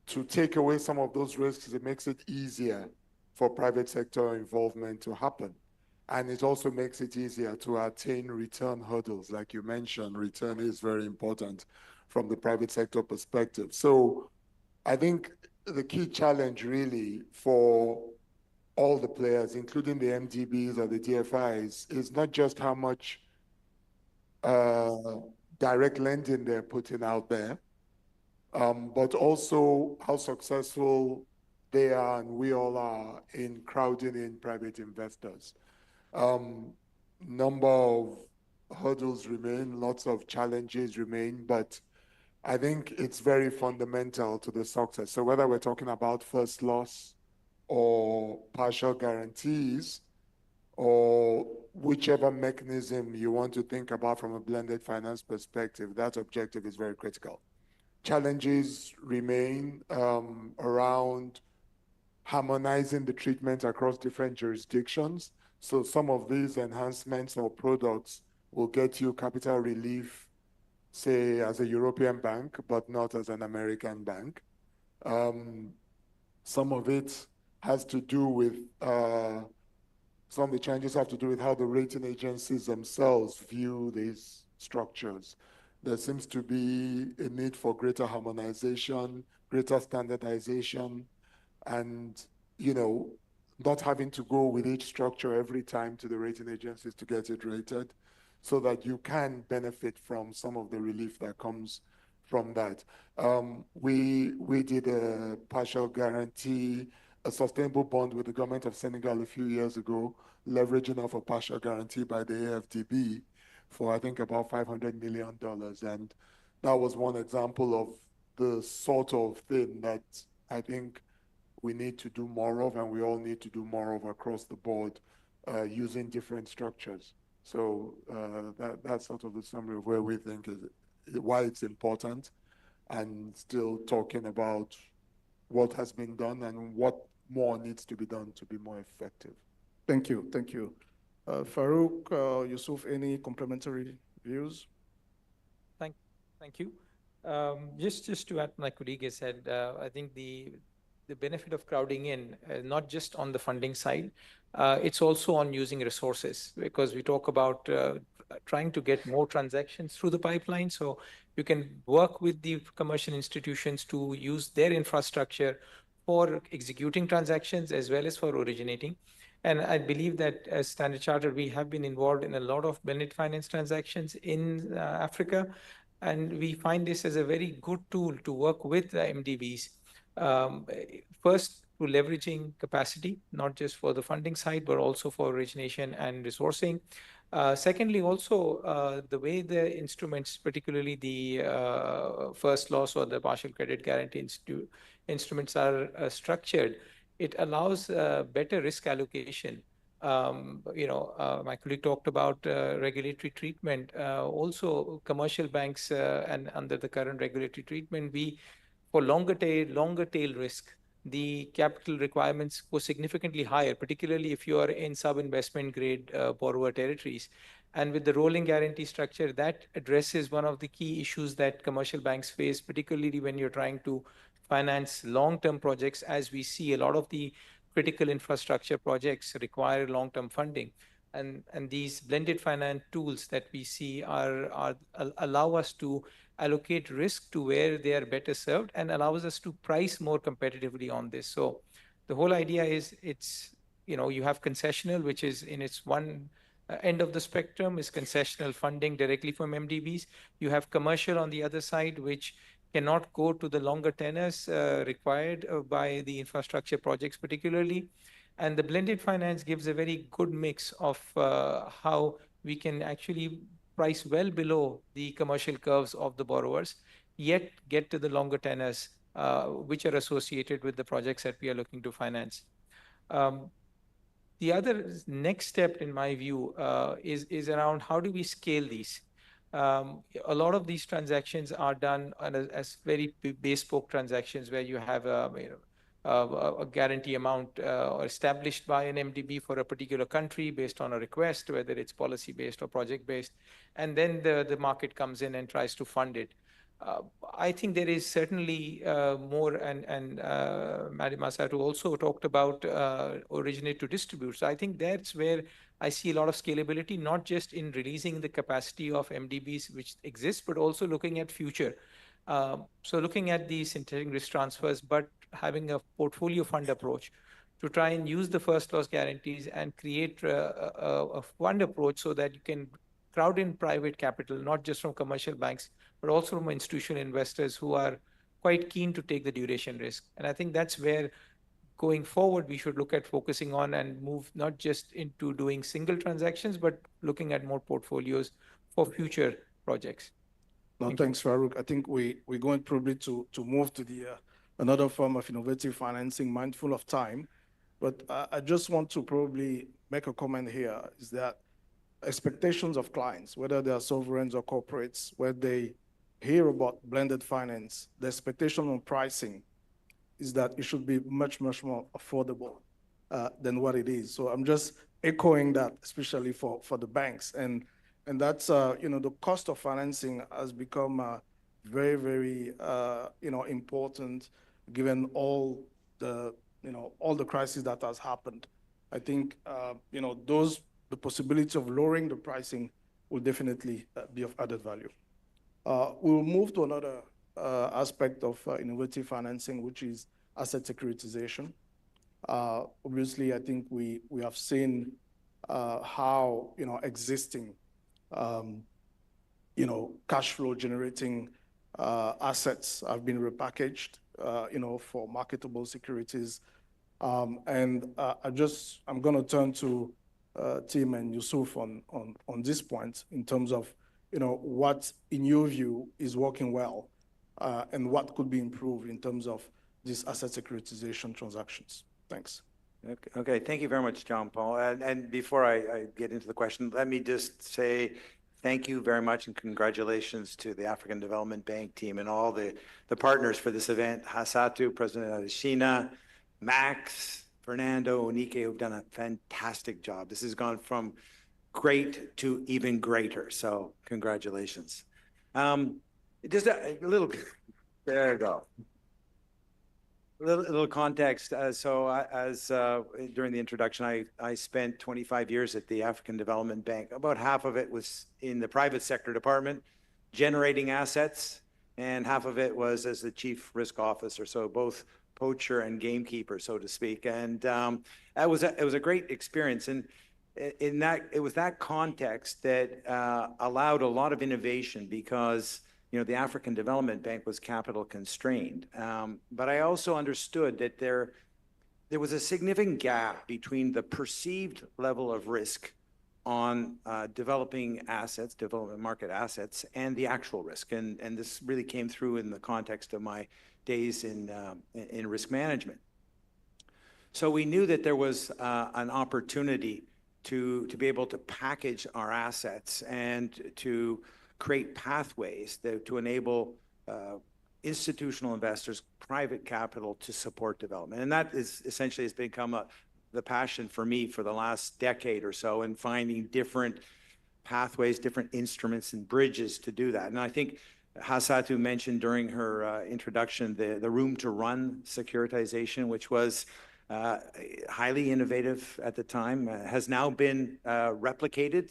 to take away some of those risks, it makes it easier for private sector involvement to happen. And it also makes it easier to attain return hurdles. Like you mentioned, return is very important from the private sector perspective. So I think the key challenge really for all the players, including the MDBs or the DFIs, is not just how much direct lending they're putting out there, but also how successful they are and we all are in crowding in private investors. Number of hurdles remain, lots of challenges remain, but I think it's very fundamental to the success. So whether we're talking about first loss or partial guarantees or whichever mechanism you want to think about from a blended finance perspective, that objective is very critical. Challenges remain around harmonizing the treatment across different jurisdictions. So some of these enhancements or products will get you capital relief, say, as a European bank, but not as an American bank. Some of it has to do with, some of the changes have to do with how the rating agencies themselves view these structures. There seems to be a need for greater harmonization, greater standardization, and, not having to go with each structure every time to the rating agencies to get it rated, so that you can benefit from some of the relief that comes from that. We did a partial guarantee a sustainable bond with the government of Senegal a few years ago, leveraging off a partial guarantee by the AFDB for, I think, about $500 million. And that was one example of the sort of thing that I think we need to do more of, and we all need to do more of across the board using different structures. So that's sort of the summary of where we think is why it's important, and still talking about what has been done and what more needs to be done to be more effective. Thank you, thank you. Farouk, Yusuf, any complementary views? Thank you. Just to add what my colleague has said, I think the benefit of crowding in, not just on the funding side, it's also on using resources, because we talk about trying to get more transactions through the pipeline. So you can work with the commercial institutions to use their infrastructure for executing transactions as well as for originating. And I believe that as Standard Chartered, we have been involved in a lot of blended finance transactions in Africa. And we find this as a very good tool to work with the MDBs. First, to leveraging capacity, not just for the funding side, but also for origination and resourcing. Secondly, also the way the instruments, particularly the first loss or the partial credit guarantee instruments are structured, it allows better risk allocation. My colleague talked about regulatory treatment. Also, commercial banks and under the current regulatory treatment, for longer tail risk, the capital requirements go significantly higher, particularly if you are in sub-investment grade borrower territories. And with the rolling guarantee structure, that addresses one of the key issues that commercial banks face, particularly when you're trying to finance long-term projects, as we see a lot of the critical infrastructure projects require long-term funding. And these blended finance tools that we see allow us to allocate risk to where they are better served and allows us to price more competitively on this. So the whole idea is you have concessional, which is in its one end of the spectrum is concessional funding directly from MDBs. You have commercial on the other side, which cannot go to the longer tenors required by the infrastructure projects particularly. And the blended finance gives a very good mix of how we can actually price well below the commercial curves of the borrowers, yet get to the longer tenors which are associated with the projects that we are looking to finance. The other next step, in my view, is around how do we scale these? A lot of these transactions are done as very bespoke transactions where you have a guarantee amount established by an MDB for a particular country based on a request, whether it's policy-based or project-based, and then the market comes in and tries to fund it. I think there is certainly more, and Madam Asatu also talked about originate to distribute. So I think that's where I see a lot of scalability, not just in releasing the capacity of MDBs which exists, but also looking at future. So looking at the synthetic risk transfers, but having a portfolio fund approach to try and use the first loss guarantees and create a fund approach so that you can crowd in private capital, not just from commercial banks, but also from institutional investors who are quite keen to take the duration risk. And I think that's where going forward, we should look at focusing on and move not just into doing single transactions, but looking at more portfolios for future projects. No, thanks, Farouk. I think we're going probably to move to the another form of innovative financing, mindful of time. But I just want to probably make a comment here, is that expectations of clients, whether they are sovereigns or corporates, where they hear about blended finance, the expectation on pricing is that it should be much, much more affordable than what it is. So I'm just echoing that, especially for the banks. And that's, the cost of financing has become very, very, important given all the crises that has happened. I think, the possibility of lowering the pricing will definitely be of added value. We'll move to another aspect of innovative financing, which is asset securitization. Obviously, I think we have seen how existing cash flow generating assets have been repackaged for marketable securities I'm going to turn to Tim and Yusuf on this point in terms of, what in your view is working well and what could be improved in terms of these asset securitization transactions. Thanks. Okay, thank you very much, John Paul. And before I get into the question, let me just say thank you very much and congratulations to the African Development Bank team and all the partners for this event, Hassatu, President Adesina, Max, Fernando, Onike, who've done a fantastic job. This has gone from great to even greater, so congratulations. Just a little, there you go. A little context. During the introduction, I spent 25 years at the African Development Bank. About half of it was in the private sector department, generating assets, and half of it was as the chief risk officer. So both poacher and gamekeeper, so to speak. And it was a great experience. And it was that context that allowed a lot of innovation because the African Development Bank was capital constrained. But I also understood that there was a significant gap between the perceived level of risk on developing assets, development market assets, and the actual risk. And this really came through in the context of my days in risk management. So we knew that there was an opportunity to be able to package our assets and to create pathways to enable institutional investors, private capital to support development. And that is essentially has become the passion for me for the last decade or so in finding different pathways, different instruments and bridges to do that. And I think Hassatu mentioned during her introduction the room to run securitization, which was highly innovative at the time, has now been replicated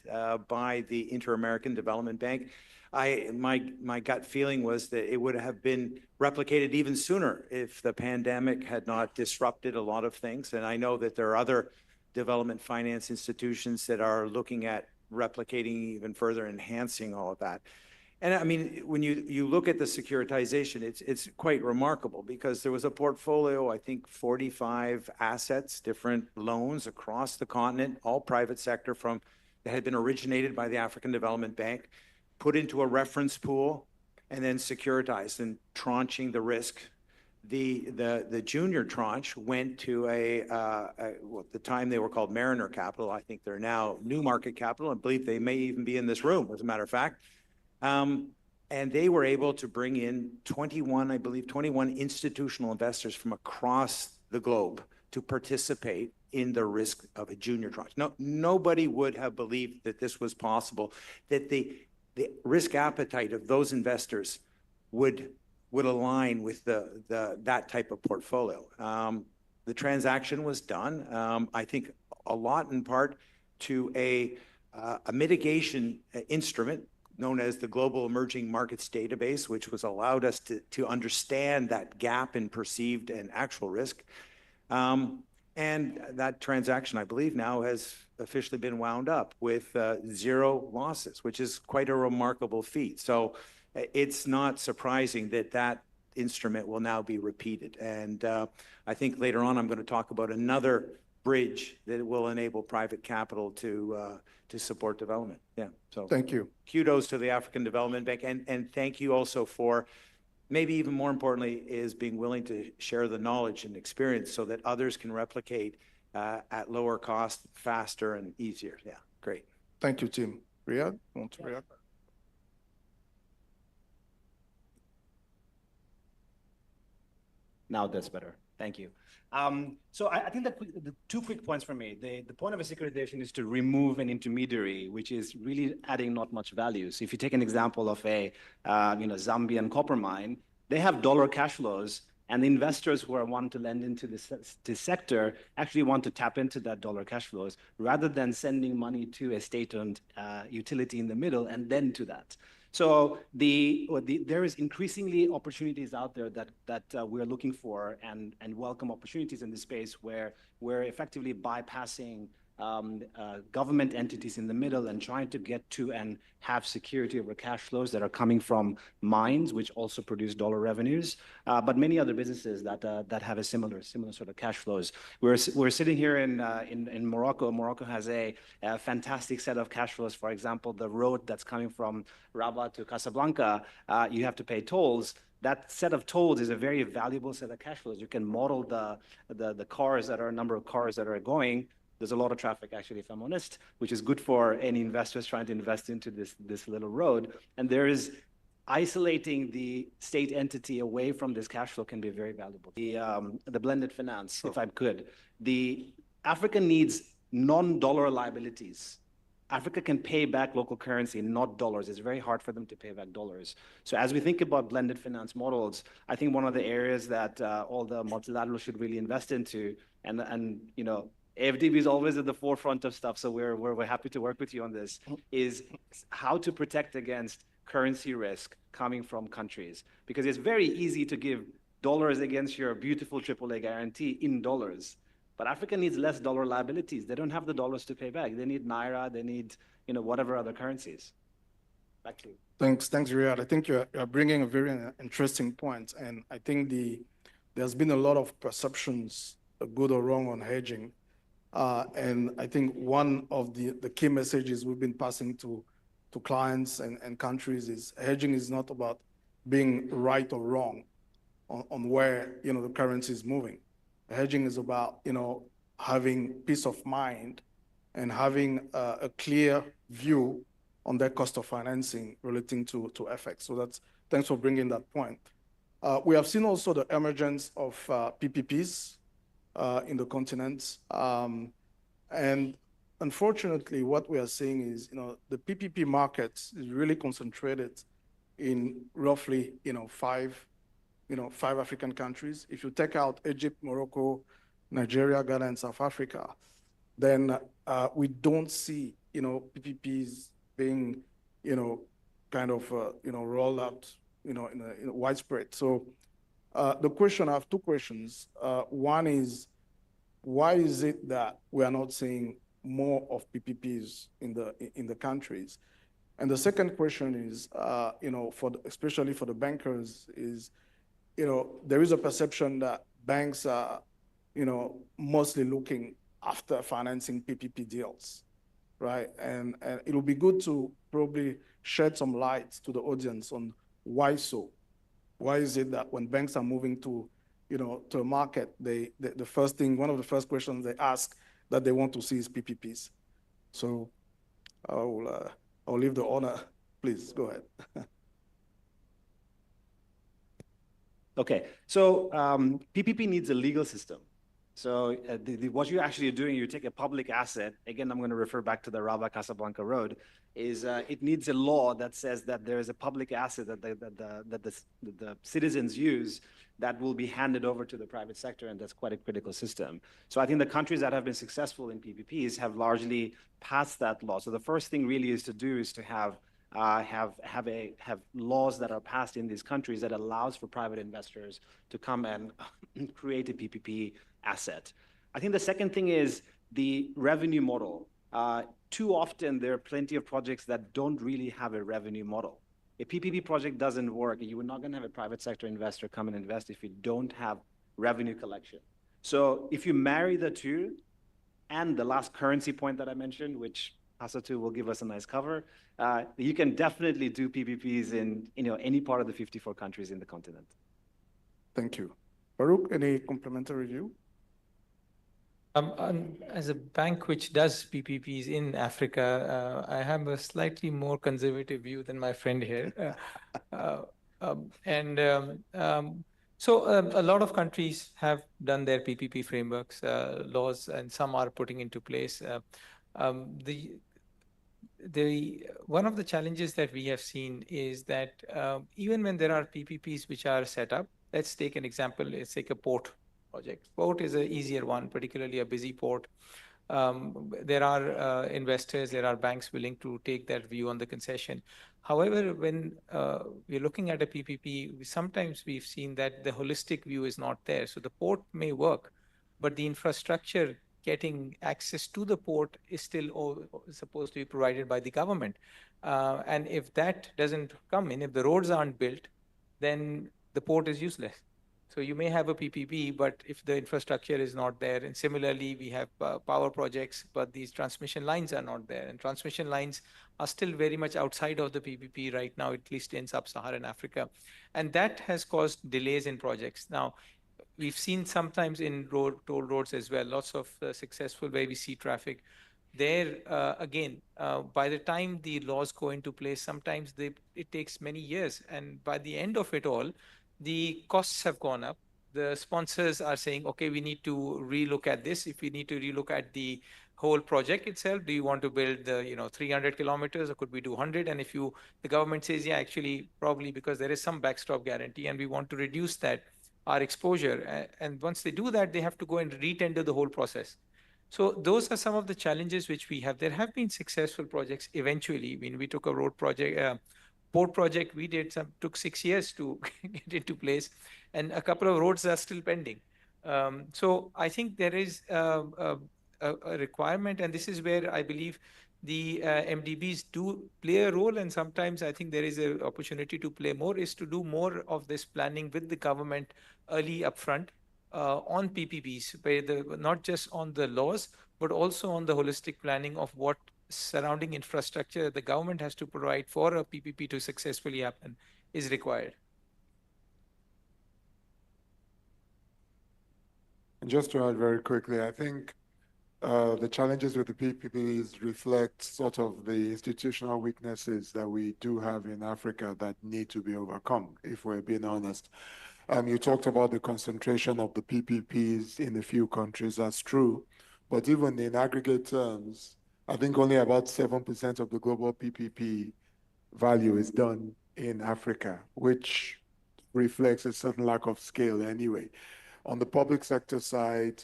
by the Inter-American Development Bank. My gut feeling was that it would have been replicated even sooner if the pandemic had not disrupted a lot of things. And I know that there are other development finance institutions that are looking at replicating even further, enhancing all of that. And I mean, when you look at the securitization, it's quite remarkable because there was a portfolio, I think 45 assets, different loans across the continent, all private sector that had been originated by the African Development Bank, put into a reference pool, and then securitized and tranching the risk. The junior tranche went to at the time they were called Mariner Capital. I think they're now New Market Capital. I believe they may even be in this room, as a matter of fact. And they were able to bring in 21 institutional investors from across the globe to participate in the risk of a junior tranche. No, nobody would have believed that this was possible, that the risk appetite of those investors would align with that type of portfolio. The transaction was done, I think, a lot in part to a mitigation instrument known as the Global Emerging Markets Database, which was allowed us to understand that gap in perceived and actual risk. And that transaction, I believe, now has officially been wound up with 0 losses, which is quite a remarkable feat. So it's not surprising that instrument will now be repeated. And I think later on I'm going to talk about another bridge that will enable private capital to support development. Yeah. So thank you. Kudos to the African Development Bank, and thank you also for, maybe even more importantly, is being willing to share the knowledge and experience so that others can replicate at lower cost, faster and easier. Yeah, great. Thank you, Tim. Riyad, want to react? Now that's better. Thank you. So I think that the 2 quick points from me. The point of a securitization is to remove an intermediary, which is really adding not much value. So if you take an example of a Zambian copper mine, they have dollar cash flows, and the investors who are wanting to lend into this sector actually want to tap into that dollar cash flows rather than sending money to a state-owned utility in the middle and then to that. So there is increasingly opportunities out there that we're looking for and welcome opportunities in this space where we're effectively bypassing government entities in the middle and trying to get to and have security over cash flows that are coming from mines, which also produce dollar revenues, but many other businesses that have a similar sort of cash flows. We're sitting here in Morocco. Morocco has a fantastic set of cash flows. For example, the road that's coming from Rabat to Casablanca, you have to pay tolls. That set of tolls is a very valuable set of cash flows. You can model the cars that are number of cars that are going. There's a lot of traffic, actually, if I'm honest, which is good for any investors trying to invest into this little road. And there is isolating the state entity away from this cash flow can be very valuable. The blended finance, if I could. Africa needs non-dollar liabilities. Africa can pay back local currency, not dollars. It's very hard for them to pay back dollars. So as we think about blended finance models, I think one of the areas that all the multilaterals should really invest into, and you know, AFDB is always at the forefront of stuff, so we're happy to work with you on this, is how to protect against currency risk coming from countries. Because it's very easy to give dollars against your beautiful AAA guarantee in dollars. But Africa needs less dollar liabilities. They don't have the dollars to pay back. They need Naira, they need, you know, whatever other currencies. Back to you. Thanks, Riyad. I think you're bringing a very interesting point. And I think there's been a lot of perceptions, good or wrong, on hedging. And I think one of the key messages we've been passing to clients and countries is hedging is not about being right or wrong on where, you know, the currency is moving. Hedging is about, you know, having peace of mind and having a clear view on their cost of financing relating to FX. So thanks for bringing that point. We have seen also the emergence of PPPs in the continent. And unfortunately, what we are seeing is, you know, the PPP market is really concentrated in roughly, you know, five African countries. If you take out Egypt, Morocco, Nigeria, Ghana, and South Africa, then we don't see, you know, PPPs being, you know, kind of, you know, rolled out, you know, in a widespread. So I have two questions. One is, why is it that we are not seeing more of PPPs in the countries? And the second question is, you know, especially for the bankers, is, you know, there is a perception that banks are, you know, mostly looking after financing PPP deals, right? And it will be good to probably shed some light to the audience on why so. Why is it that when banks are moving to, you know, to a market, one of the first questions they ask that they want to see is PPPs. So I'll leave the honor. Please go ahead. Okay, so PPP needs a legal system. So what you're actually doing, you take a public asset, again, I'm going to refer back to the Rabat Casablanca Road, is it needs a law that says that there is a public asset that the citizens use that will be handed over to the private sector, and that's quite a critical system. So I think the countries that have been successful in PPPs have largely passed that law. So the first thing really is to do is to have laws that are passed in these countries that allows for private investors to come and create a PPP asset. I think the second thing is the revenue model. Too often there are plenty of projects that don't really have a revenue model. A PPP project doesn't work. You are not going to have a private sector investor come and invest if you don't have revenue collection. So if you marry the two, and the last currency point that I mentioned, which Hasatu will give us a nice cover, you can definitely do PPPs in, you know, any part of the 54 countries in the continent. Thank you. Farouk, any complementary view? As a bank which does PPPs in Africa, I have a slightly more conservative view than my friend here. So a lot of countries have done their PPP frameworks, laws, and some are putting into place. One of the challenges that we have seen is that even when there are PPPs which are set up, let's take an example, let's take a port project. Port is an easier one, particularly a busy port. There are investors, there are banks willing to take that view on the concession. However, when we're looking at a PPP, sometimes we've seen that the holistic view is not there. So the port may work, but the infrastructure getting access to the port is still supposed to be provided by the government. And if that doesn't come in, if the roads aren't built, then the port is useless. So you may have a PPP, but if the infrastructure is not there, and similarly, we have power projects, but these transmission lines are not there. And transmission lines are still very much outside of the PPP right now, at least in sub-Saharan Africa. And that has caused delays in projects. Now, we've seen sometimes in toll roads as well, lots of successful where we see traffic. There, again, by the time the laws go into place, sometimes it takes many years. And by the end of it all, the costs have gone up. The sponsors are saying, okay, we need to relook at this. If we need to relook at the whole project itself, do you want to build the 300 kilometers, or could we do 100? And if the government says, yeah, actually, probably because there is some backstop guarantee and we want to reduce that, our exposure. And once they do that, they have to go and retender the whole process. So those are some of the challenges which we have. There have been successful projects eventually. I mean, we took a road project, port project we did, took 6 years to get into place, and a couple of roads are still pending. So I think there is a requirement, and this is where I believe the MDBs do play a role, and sometimes I think there is an opportunity to play more, is to do more of this planning with the government early upfront on PPPs, where not just on the laws, but also on the holistic planning of what surrounding infrastructure the government has to provide for a PPP to successfully happen is required. And just to add very quickly, I think the challenges with the PPPs reflect sort of the institutional weaknesses that we do have in Africa that need to be overcome, if we're being honest. You talked about the concentration of the PPPs in a few countries. That's true. But even in aggregate terms, I think only about 7% of the global PPP value is done in Africa, which reflects a certain lack of scale anyway. On the public sector side,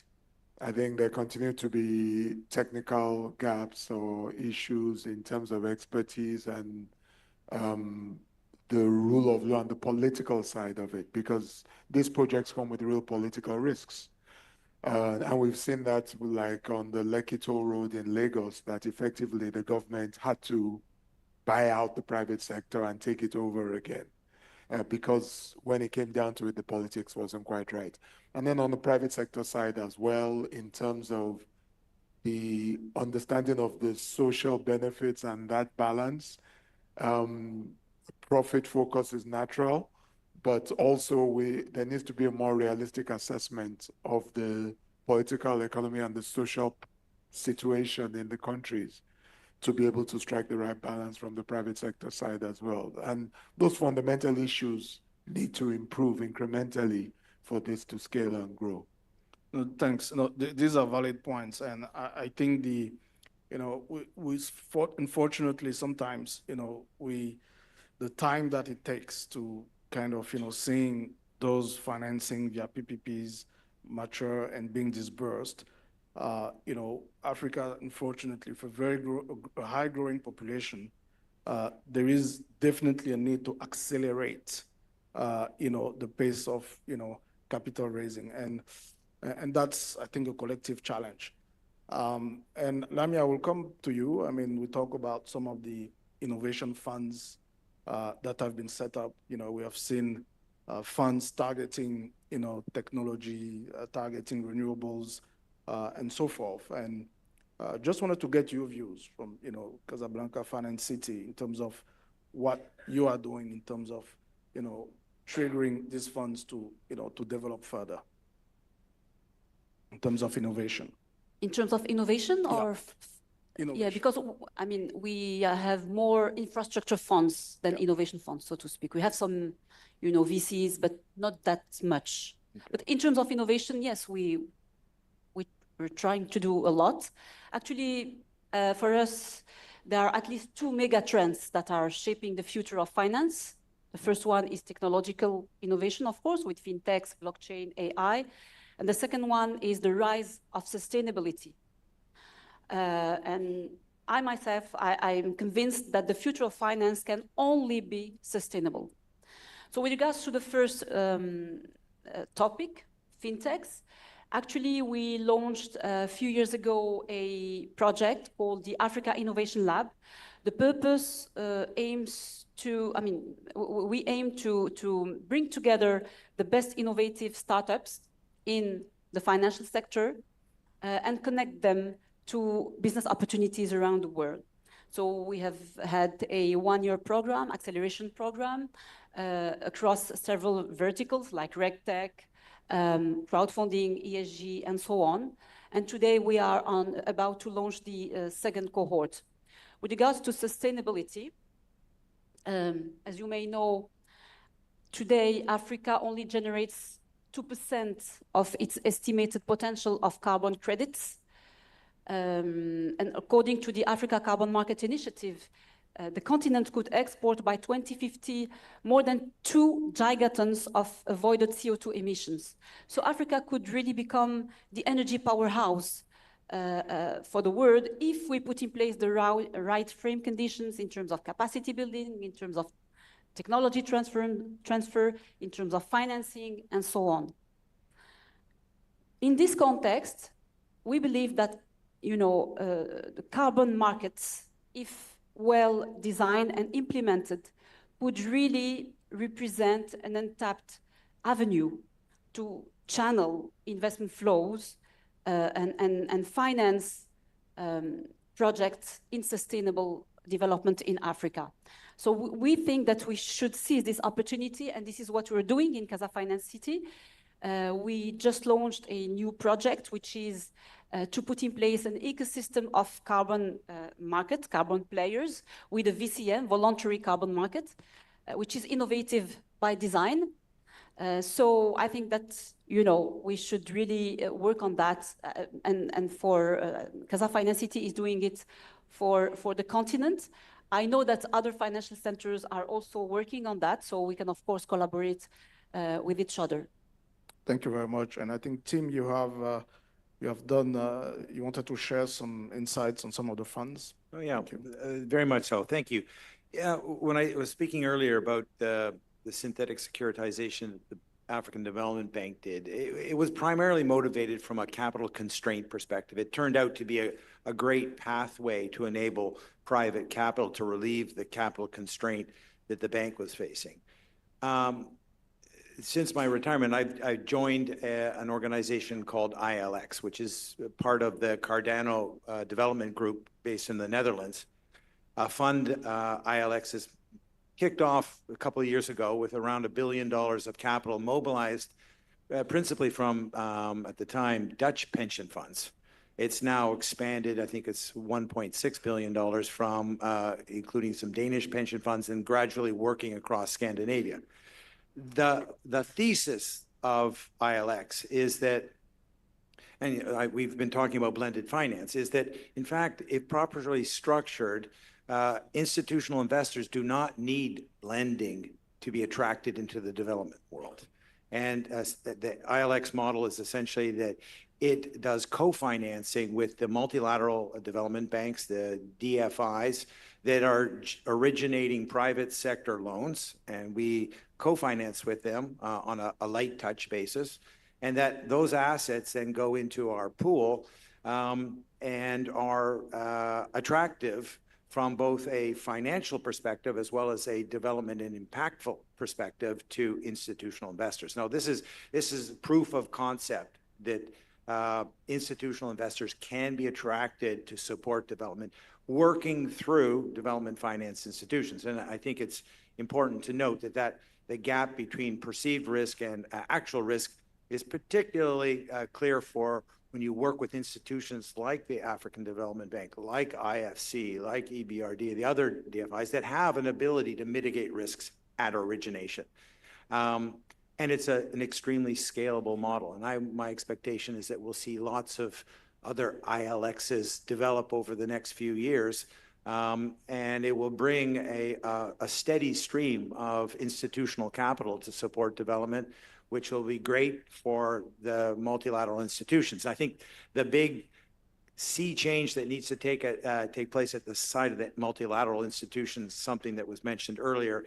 I think there continue to be technical gaps or issues in terms of expertise and the rule of law and the political side of it, because these projects come with real political risks. And we've seen that like on the Lekki Toll Road in Lagos, that effectively the government had to buy out the private sector and take it over again. Because when it came down to it, the politics wasn't quite right. And then on the private sector side as well, in terms of the understanding of the social benefits and that balance, profit focus is natural, but also there needs to be a more realistic assessment of the political economy and the social situation in the countries to be able to strike the right balance from the private sector side as well. And those fundamental issues need to improve incrementally for this to scale and grow. No, thanks. No, these are valid points. And I think unfortunately, sometimes, the time that it takes to kind of, seeing those financing via PPPs mature and being disbursed, Africa, unfortunately, for a high growing population, there is definitely a need to accelerate, the pace of, capital raising. And that's, I think, a collective challenge. And Lamia, I will come to you. I mean, we talk about some of the innovation funds that have been set up. We have seen funds targeting, technology, targeting renewables, and so forth. And just wanted to get your views from, Casablanca Finance City in terms of what you are doing in terms of, triggering these funds to, to develop further in terms of innovation. In terms of innovation, or? Innovation. Yeah, because, I mean, we have more infrastructure funds than innovation funds, so to speak. We have some, VCs, but not that much. Okay. But in terms of innovation, yes, we're trying to do a lot. Actually, for us, there are at least 2 mega trends that are shaping the future of finance. The first one is technological innovation, of course, with fintechs, blockchain, AI. And the second one is the rise of sustainability. And I myself, I'm convinced that the future of finance can only be sustainable. So with regards to the first topic, fintechs, Actually, we launched a few years ago a project called the Africa Innovation Lab. The purpose aims to, we aim to bring together the best innovative startups in the financial sector and connect them to business opportunities around the world. So we have had a one-year program, acceleration program, across several verticals like RegTech, crowdfunding, ESG, and so on. And today we are about to launch the second cohort. With regards to sustainability, as you may know, today Africa only generates 2% of its estimated potential of carbon credits. And according to the Africa Carbon Market Initiative, the continent could export by 2050 more than 2 gigatons of avoided CO2 emissions. So Africa could really become the energy powerhouse for the world if we put in place the right frame conditions in terms of capacity building, in terms of technology transfer, in terms of financing, and so on. In this context, we believe that the carbon markets, if well designed and implemented, would really represent an untapped avenue to channel investment flows and finance projects in sustainable development in Africa. So we think that we should seize this opportunity, and this is what we're doing in Casa Finance City. We just launched a new project, which is to put in place an ecosystem of carbon markets, carbon players, with a VCM, voluntary carbon market, which is innovative by design. So I think that, we should really work on that. And for Casa Finance City is doing it for the continent. I know that other financial centers are also working on that, so we can, of course, collaborate with each other. Thank you very much. And I think, Tim, you wanted to share some insights on some of the funds. Oh, yeah, very much so. Thank you. Yeah, when I was speaking earlier about the synthetic securitization that the African Development Bank did, it was primarily motivated from a capital constraint perspective. It turned out to be a great pathway to enable private capital to relieve the capital constraint that the bank was facing. Since my retirement, I joined an organization called ILX, which is part of the Cardano Development Group based in the Netherlands. A fund, ILX, has kicked off a couple of years ago with around $1 billion of capital mobilized, principally from, at the time, Dutch pension funds. It's now expanded, I think it's $1.6 billion from including some Danish pension funds and gradually working across Scandinavia. The thesis of ILX is that, and we've been talking about blended finance, is that, in fact, if properly structured, institutional investors do not need lending to be attracted into the development world. And the ILX model is essentially that it does co-financing with the multilateral development banks, the DFIs, that are originating private sector loans, and we co-finance with them on a light touch basis, and that those assets then go into our pool and are attractive from both a financial perspective as well as a development and impactful perspective to institutional investors. Now, this is proof of concept that institutional investors can be attracted to support development working through development finance institutions. And I think it's important to note that the gap between perceived risk and actual risk is particularly clear for when you work with institutions like the African Development Bank, like IFC, like EBRD, the other DFIs that have an ability to mitigate risks at origination. And it's an extremely scalable model. And my expectation is that we'll see lots of other ILXs develop over the next few years. And it will bring a steady stream of institutional capital to support development, which will be great for the multilateral institutions. I think the big sea change that needs to take place at the side of the multilateral institutions, something that was mentioned earlier,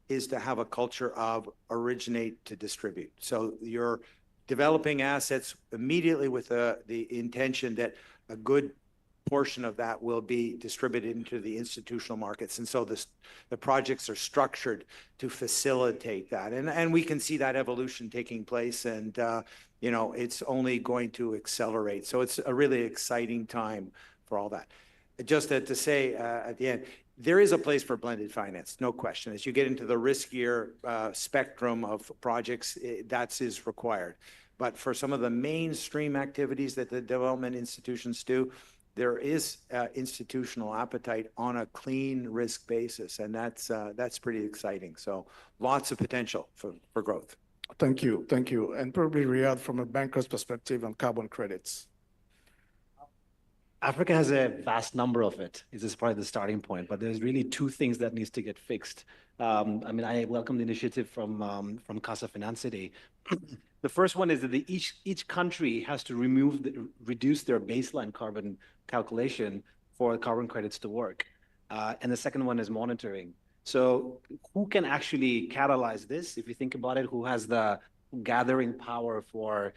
is to have a culture of originate to distribute. So your developing assets immediately with the intention that a good portion of that will be distributed into the institutional markets. And so the projects are structured to facilitate that. And we can see that evolution taking place, and you know, it's only going to accelerate. So it's a really exciting time for all that. Just to say at the end, there is a place for blended finance, no question. As you get into the riskier spectrum of projects, that is required. But for some of the mainstream activities that the development institutions do, there is institutional appetite on a clean risk basis, and that's pretty exciting. So lots of potential for growth. Thank you, thank you. And probably Riyadh, from a banker's perspective on carbon credits. Africa has a vast number of it. This is probably the starting point, but there's really two things that needs to get fixed. I mean, I welcome the initiative from Casa Financiera. The first one is that each country has to reduce their baseline carbon calculation for carbon credits to work. And the second one is monitoring. So who can actually catalyze this? If you think about it, who has the gathering power for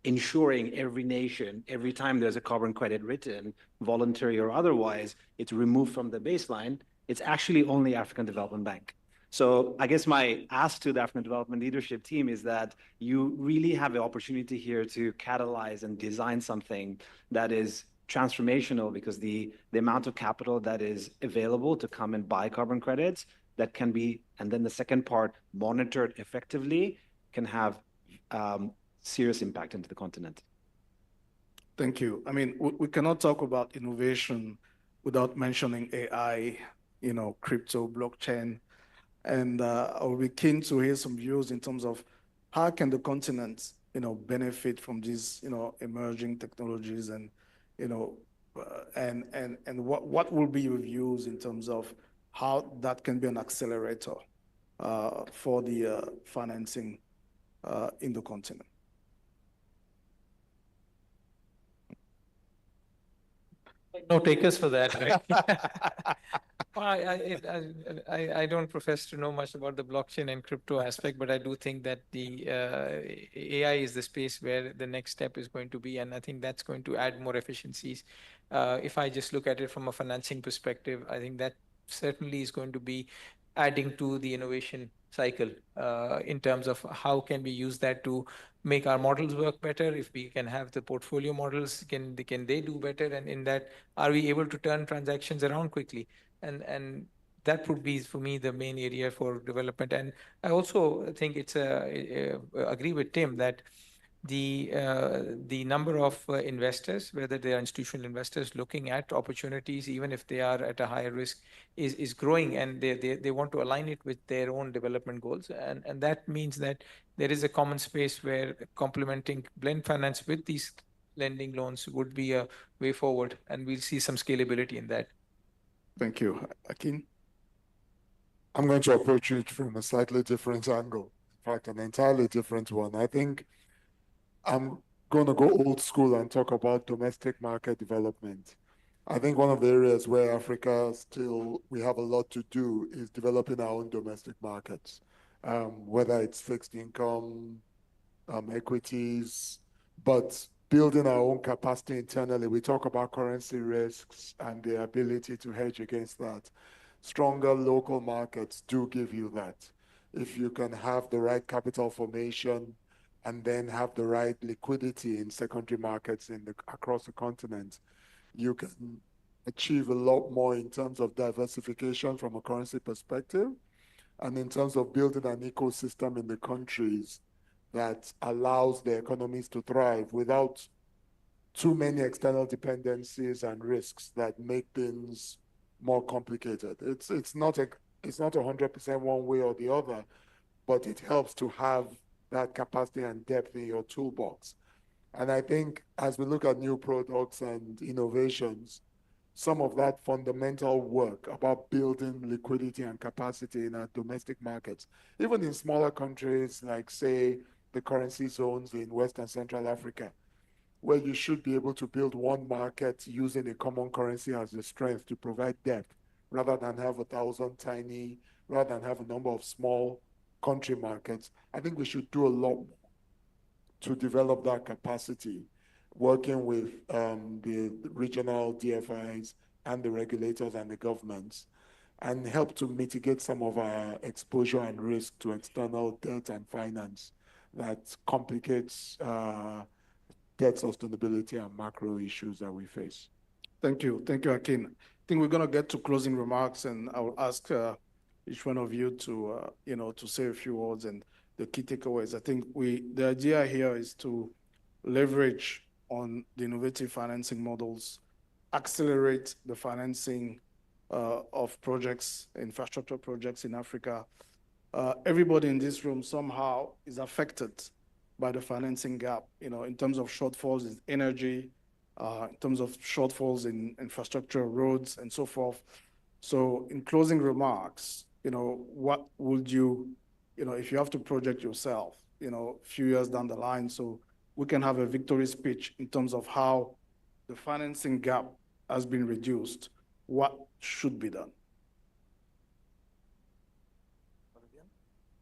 ensuring every nation, every time there's a carbon credit written, voluntary or otherwise, it's removed from the baseline? It's actually only African Development Bank. So I guess my ask to the African Development Leadership Team is that you really have the opportunity here to catalyze and design something that is transformational, because the amount of capital that is available to come and buy carbon credits that can be, and then the second part, monitored effectively, can have serious impact into the continent. Thank you. I mean, we cannot talk about innovation without mentioning AI, you know, crypto, blockchain. And I will be keen to hear some views in terms of how can the continent, you know, benefit from these, you know, emerging technologies, and, you know, and what will be your views in terms of how that can be an accelerator for the financing in the continent? No takers for that, right? Well, I don't profess to know much about the blockchain and crypto aspect, but I do think that the AI is the space where the next step is going to be, and I think that's going to add more efficiencies. If I just look at it from a financing perspective, I think that certainly is going to be adding to the innovation cycle in terms of how can we use that to make our models work better. If we can have the portfolio models, can they do better? And in that, are we able to turn transactions around quickly? And that would be, for me, the main area for development. And I also think it's agree with Tim that the number of investors, whether they are institutional investors looking at opportunities, even if they are at a higher risk, is growing, and they want to align it with their own development goals. And that means that there is a common space where complementing blend finance with these lending loans would be a way forward, and we'll see some scalability in that. Thank you. Akin? I'm going to approach it from a slightly different angle. In fact, an entirely different one. I think I'm going to go old school and talk about domestic market development. I think one of the areas where Africa we have a lot to do is developing our own domestic markets, whether it's fixed income, equities, but building our own capacity internally. We talk about currency risks and the ability to hedge against that. Stronger local markets do give you that. If you can have the right capital formation and then have the right liquidity in secondary markets across the continent, you can achieve a lot more in terms of diversification from a currency perspective, and in terms of building an ecosystem in the countries that allows the economies to thrive without too many external dependencies and risks that make things more complicated. It's not 100% one way or the other, but it helps to have that capacity and depth in your toolbox. And I think as we look at new products and innovations, some of that fundamental work about building liquidity and capacity in our domestic markets, even in smaller countries like, say, the currency zones in West and Central Africa, where you should be able to build one market using a common currency as a strength to provide depth, rather than have 1,000 rather than have a number of small country markets. I think we should do a lot more. to develop that capacity, working with the regional DFIs and the regulators and the governments, and help to mitigate some of our exposure and risk to external debt and finance that complicates debt sustainability and macro issues that we face. Thank you. Thank you, Akin. I think we're going to get to closing remarks, and I'll ask each one of you to, to say a few words and the key takeaways. I think the idea here is to leverage on the innovative financing models, accelerate the financing of projects, infrastructure projects in Africa. Everybody in this room somehow is affected by the financing gap, in terms of shortfalls in energy, in terms of shortfalls in infrastructure, roads, and so forth. So in closing remarks, what would you, if you have to project yourself, a few years down the line, so we can have a victory speech in terms of how the financing gap has been reduced, what should be done?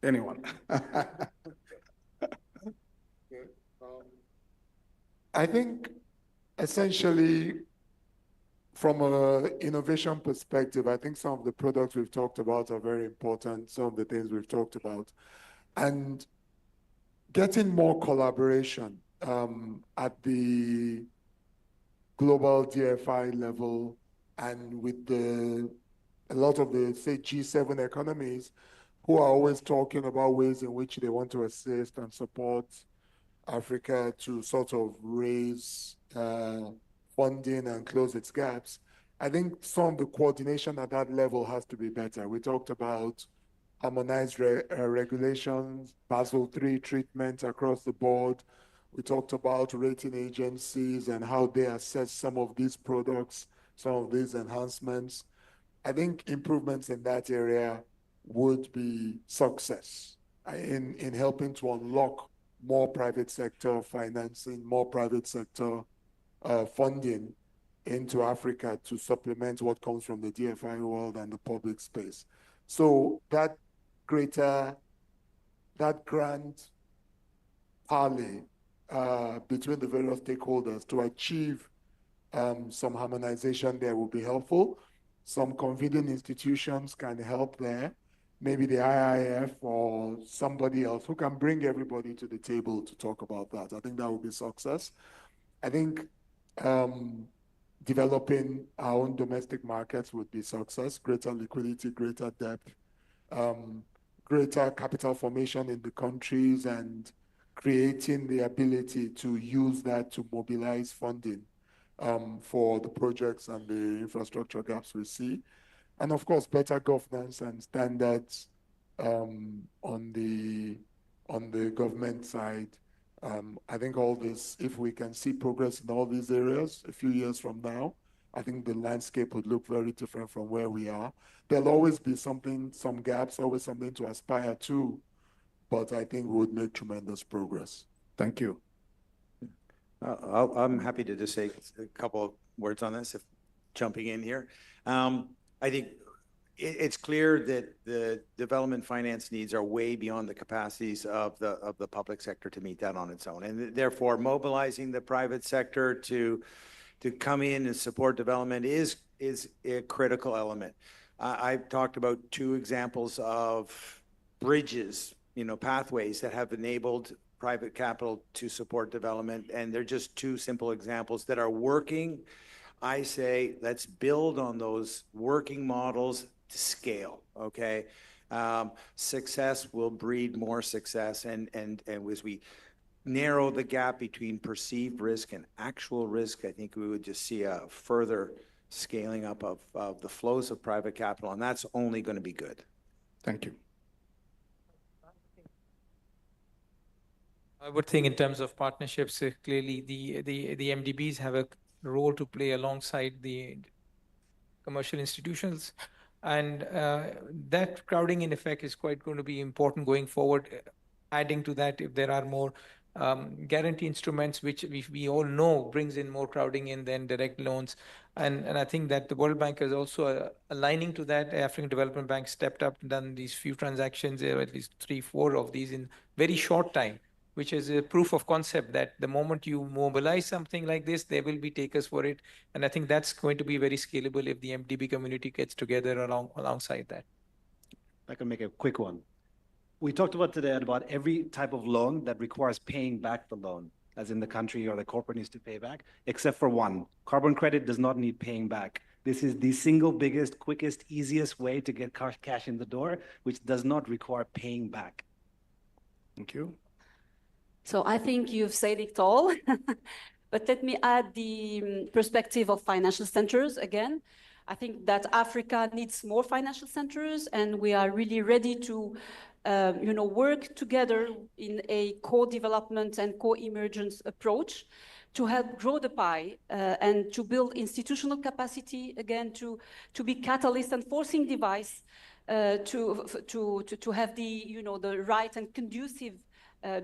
Anyone? I think essentially from an innovation perspective, I think some of the products we've talked about are very important, some of the things we've talked about. And getting more collaboration at the global DFI level and with a lot of the, say, G7 economies who are always talking about ways in which they want to assist and support Africa to sort of raise funding and close its gaps. I think some of the coordination at that level has to be better. We talked about harmonized regulations, Basel III treatment across the board. We talked about rating agencies and how they assess some of these products, some of these enhancements. I think improvements in that area would be success in helping to unlock more private sector financing, more private sector funding into Africa to supplement what comes from the DFI world and the public space. So that grand parley between the various stakeholders to achieve some harmonization there will be helpful. Some convening institutions can help there. Maybe the AIF or somebody else who can bring everybody to the table to talk about that. I think that would be success. I think developing our own domestic markets would be success, greater liquidity, greater depth, greater capital formation in the countries, and creating the ability to use that to mobilize funding for the projects and the infrastructure gaps we see. And of course, better governance and standards on the government side. I think all this, if we can see progress in all these areas a few years from now, I think the landscape would look very different from where we are. There'll always be something, some gaps, always something to aspire to, but I think we would make tremendous progress. Thank you. I'm happy to just say a couple of words on this, if jumping in here. I think it's clear that the development finance needs are way beyond the capacities of the public sector to meet that on its own. And therefore, mobilizing the private sector to come in and support development is a critical element. I've talked about two examples of bridges, pathways that have enabled private capital to support development. And they're just two simple examples that are working. I say, let's build on those working models to scale, okay? Success will breed more success. And as we narrow the gap between perceived risk and actual risk, I think we would just see a further scaling up of the flows of private capital, and that's only going to be good. Thank you. I would think in terms of partnerships, clearly the MDBs have a role to play alongside the commercial institutions. And that crowding in effect is quite going to be important going forward. Adding to that, if there are more guarantee instruments, which we all know brings in more crowding in than direct loans. And I think that the World Bank is also aligning to that. African Development Bank stepped up and done these few transactions, at least 3, 4 of these in very short time, which is a proof of concept that the moment you mobilize something like this, there will be takers for it. And I think that's going to be very scalable if the MDB community gets together alongside that. I can make a quick one. We talked about today about every type of loan that requires paying back the loan, as in the country or the corporate needs to pay back, except for one. Carbon credit does not need paying back. This is the single biggest, quickest, easiest way to get cash in the door, which does not require paying back. Thank you. So I think you've said it all, but let me add the perspective of financial centers again. I think that Africa needs more financial centers, and we are really ready to work together in a co-development and co-emergence approach to help grow the pie and to build institutional capacity, again, to be catalyst and forcing device to have the right and conducive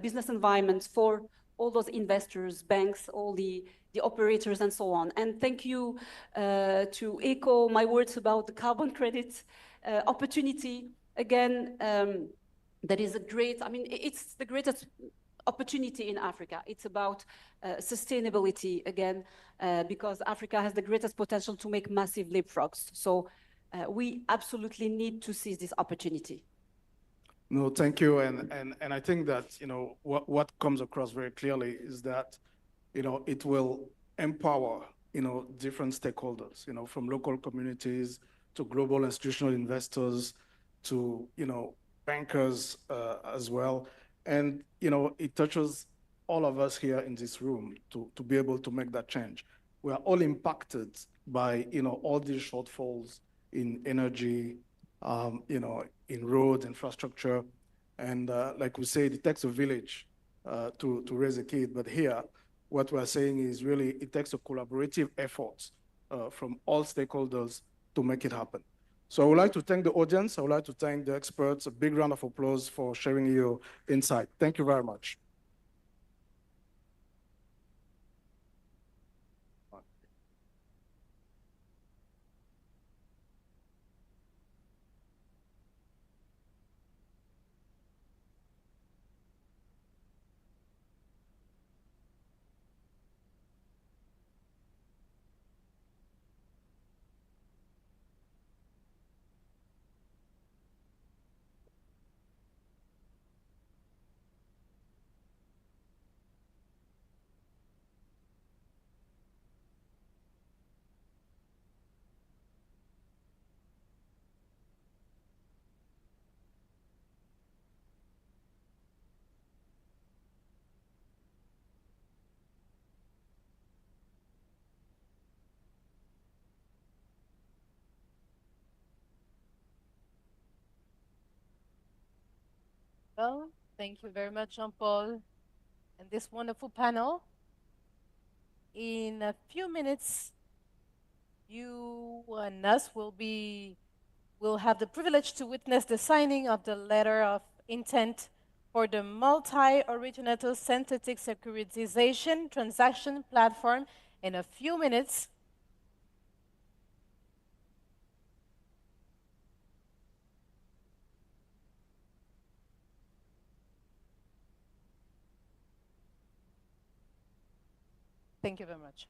business environments for all those investors, banks, all the operators, and so on. And thank you to echo my words about the carbon credit opportunity. Again, that is it's the greatest opportunity in Africa. It's about sustainability, again, because Africa has the greatest potential to make massive leapfrogs. So we absolutely need to seize this opportunity. No, thank you. And I think that, what comes across very clearly is that, it will empower, different stakeholders, from local communities to global institutional investors to, bankers as well. And, it touches all of us here in this room to be able to make that change. We are all impacted by, all these shortfalls in energy, in road infrastructure. And like we said, it takes a village to raise a kid. But here, what we're saying is really it takes a collaborative effort from all stakeholders to make it happen. So I would like to thank the audience. I would like to thank the experts. A big round of applause for sharing your insight. Thank you very much. Well, thank you very much, Jean-Paul, and this wonderful panel. In a few minutes, you and us will have the privilege to witness the signing of the letter of intent for the multi-originator synthetic securitization transaction platform in a few minutes. Thank you very much.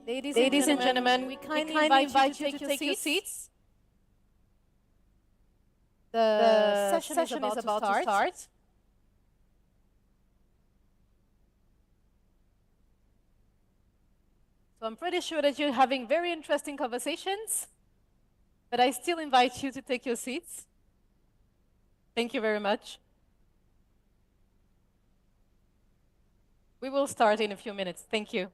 Ladies and gentlemen, we kindly invite you to take your seats. The session is about to start. So I'm pretty sure that you're having very interesting conversations, but I still invite you to take your seats. Thank you very much. We will start in a few minutes. Thank you.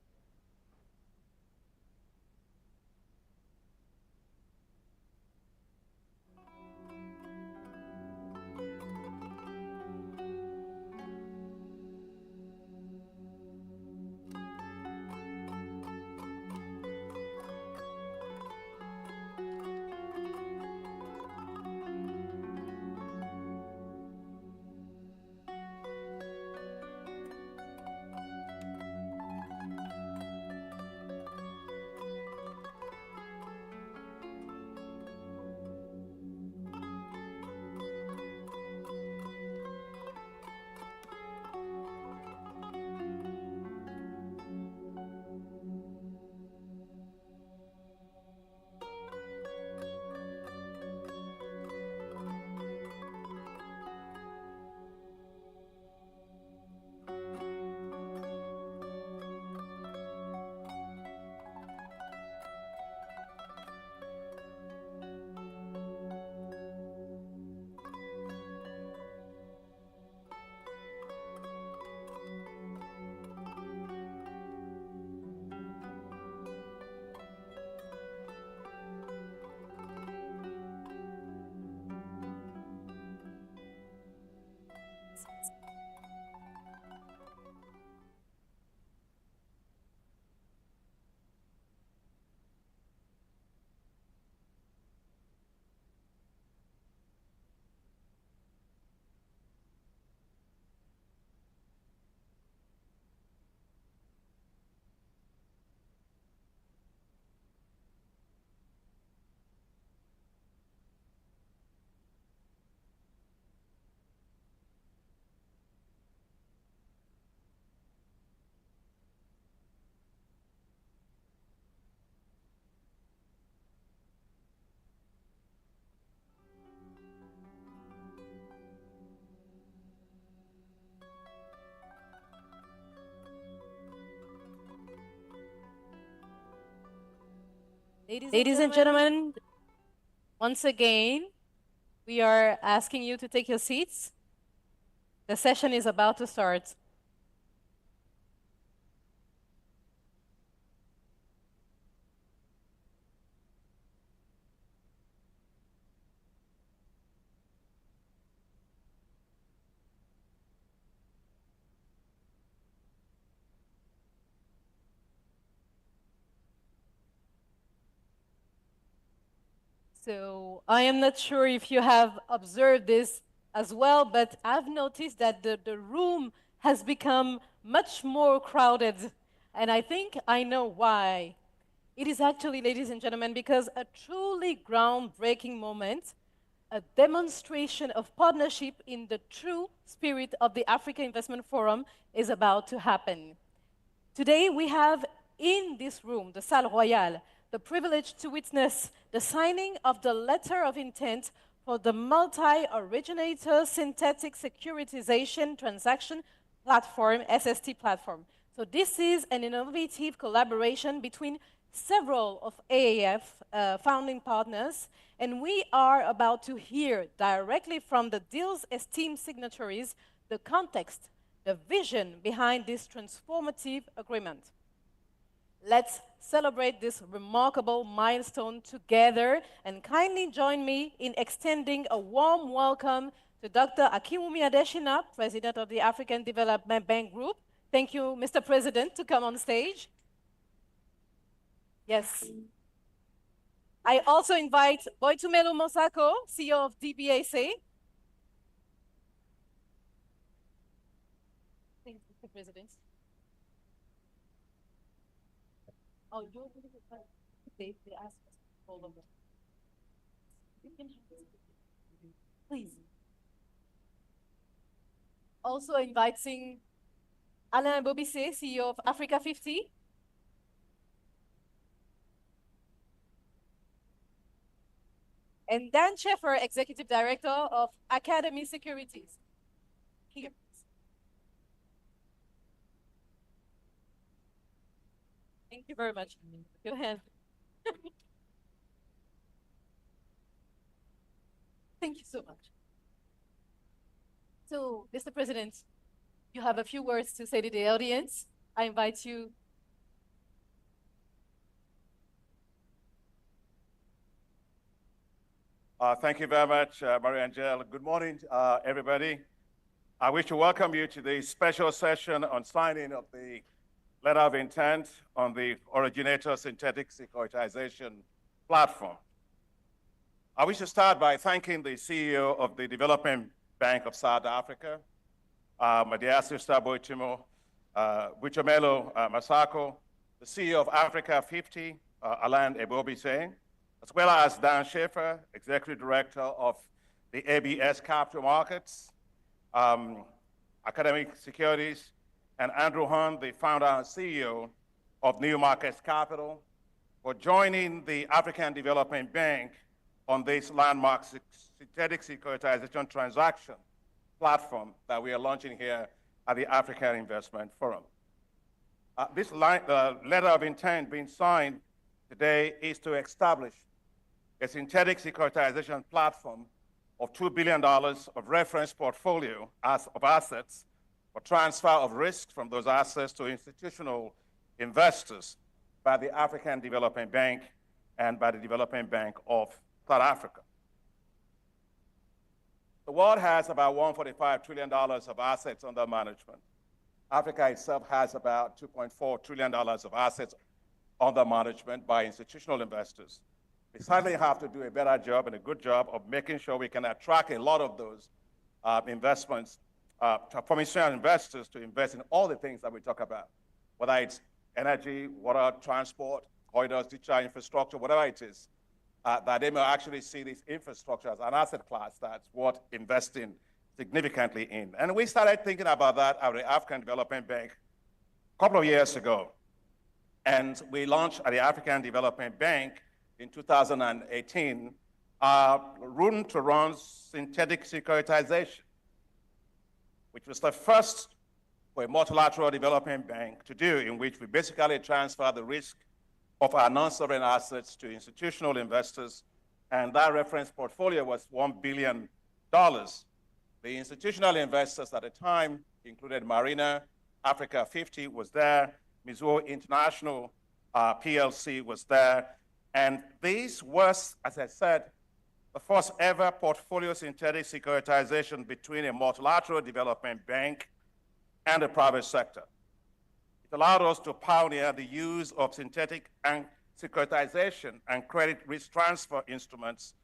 Ladies and gentlemen, once again, we are asking you to take your seats. The session is about to start. So I am not sure if you have observed this as well, but I've noticed that the room has become much more crowded. And I think I know why. It is actually, ladies and gentlemen, because a truly groundbreaking moment, a demonstration of partnership in the true spirit of the Africa Investment Forum is about to happen. Today, we have in this room, the Salle Royale, the privilege to witness the signing of the letter of intent for the multi-originator synthetic securitization transaction platform, SST platform. So this is an innovative collaboration between several of AIF founding partners, and we are about to hear directly from the deal's esteemed signatories the context, the vision behind this transformative agreement. Let's celebrate this remarkable milestone together and kindly join me in extending a warm welcome to Dr. Akinwumi Adesina, President of the African Development Bank Group. Thank you, Mr. President, to come on stage. Yes. I also invite Boitumelo Mosako, CEO of DBAC. Thank you, Mr. President. Oh, they asked us to hold over. Please. Also inviting Alain Bobissé, CEO of Africa 50. and Dan Sheffer, Executive Director of Academy Securities. Here. Thank you very much. Go ahead. Thank you so much. So, Mr. President, you have a few words to say to the audience. I invite you. Thank you very much, Marie-Angele. Good morning, everybody. I wish to welcome you to the special session on signing of the letter of intent on the originator synthetic securitization platform. I wish to start by thanking the CEO of the Development Bank of South Africa, my dear sister Boitimo Buchomelo Masako, the CEO of Africa 50, Alain Ebobise, as well as Dan Sheffer, Executive Director of the ABS Capital Markets, Academic Securities, and Andrew Hunt, the founder and CEO of New Markets Capital, for joining the African Development Bank on this landmark synthetic securitization transaction platform that we are launching here at the African Investment Forum. This letter of intent being signed today is to establish a synthetic securitization platform of $2 billion of reference portfolio of assets for transfer of risk from those assets to institutional investors by the African Development Bank and by the Development Bank of South Africa. The world has about $145 trillion of assets under management. Africa itself has about $2.4 trillion of assets under management by institutional investors. We certainly have to do a better job and a good job of making sure we can attract a lot of those investments from institutional investors to invest in all the things that we talk about, whether it's energy, water, transport, corridors, digital infrastructure, whatever it is, that they may actually see this infrastructure as an asset class that's worth investing significantly in. And we started thinking about that at the African Development Bank a couple of years ago. And we launched at the African Development Bank in 2018, room to run synthetic securitization, which was the first for a multilateral development bank to do, in which we basically transfer the risk of our non-sovereign assets to institutional investors, and that reference portfolio was $1 billion. The institutional investors at the time included Marina, Africa 50 was there, Mizuho International PLC was there, and this was, as I said, the first ever portfolio synthetic securitization between a multilateral development bank and the private sector. It allowed us to pioneer the use of synthetic and securitization and credit risk transfer instruments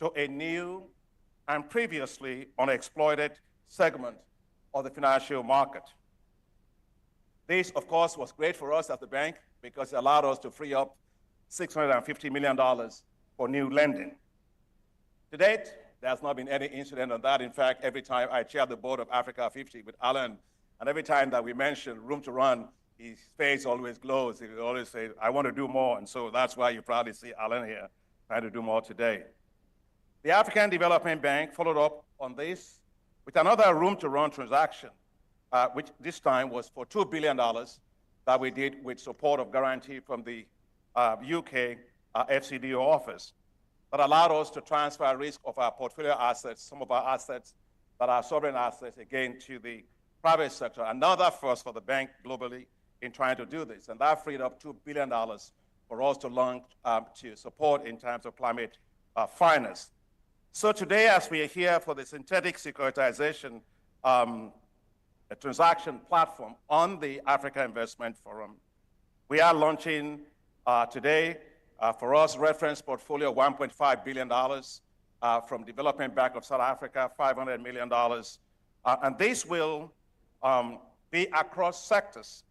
to a new and previously unexploited segment of the financial market. This, of course, was great for us at the bank because it allowed us to free up $650 million for new lending. To date, there has not been any incident on that. In fact, every time I chair the board of Africa 50 with Alan, and every time that we mention room to run, his face always glows. He always says, I want to do more. And so that's why you probably see Alan here trying to do more today. The African Development Bank followed up on this with another room to run transaction, which this time was for $2 billion that we did with support of guarantee from the UK FCDO office that allowed us to transfer risk of our portfolio assets, some of our assets that are sovereign assets, again, to the private sector. Another first for the bank globally in trying to do this. And that freed up $2 billion for us to launch to support in terms of climate finance. So today, as we are here for the synthetic securitization a transaction platform on the Africa Investment Forum, we are launching today, for us, reference portfolio $1.5 billion from Development Bank of South Africa, $500 million. And this will be across sectors.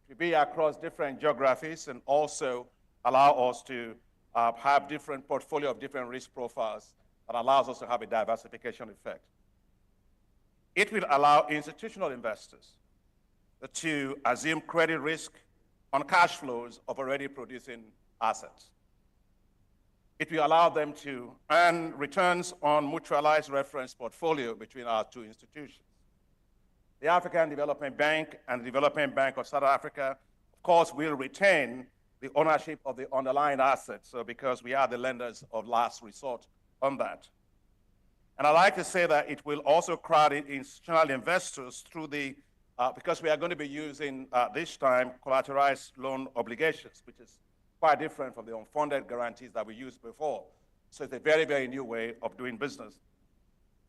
It will be across different geographies and also allow us to have different portfolio of different risk profiles that allows us to have a diversification effect. It will allow institutional investors to assume credit risk on cash flows of already producing assets. It will allow them to earn returns on mutualized reference portfolio between our two institutions. The African Development Bank and the Development Bank of South Africa, of course, will retain the ownership of the underlying assets, so because we are the lenders of last resort on that. And I like to say that it will also crowd in institutional investors through the, because we are going to be using this time collateralized loan obligations, which is quite different from the unfunded guarantees that we used before. So it's a very, very new way of doing business.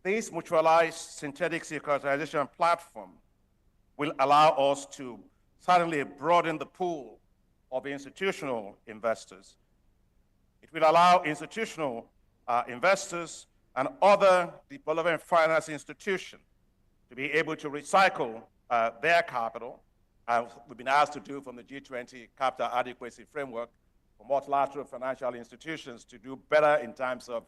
This mutualized synthetic securitization platform will allow us to certainly broaden the pool of institutional investors. It will allow institutional investors and other development finance institutions to be able to recycle their capital, as we've been asked to do from the G20 capital adequacy framework for multilateral financial institutions to do better in terms of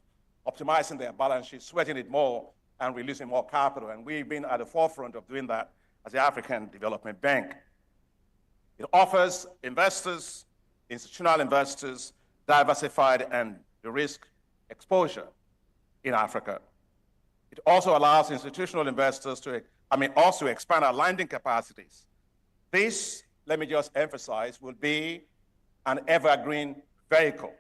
optimizing their balance sheet, sweating it more, and releasing more capital. And we've been at the forefront of doing that as the African Development Bank. It offers investors, institutional investors, diversified and de-risk exposure in Africa. It also allows institutional investors to, also expand our lending capacities. This, let me just emphasize, will be an evergreen vehicle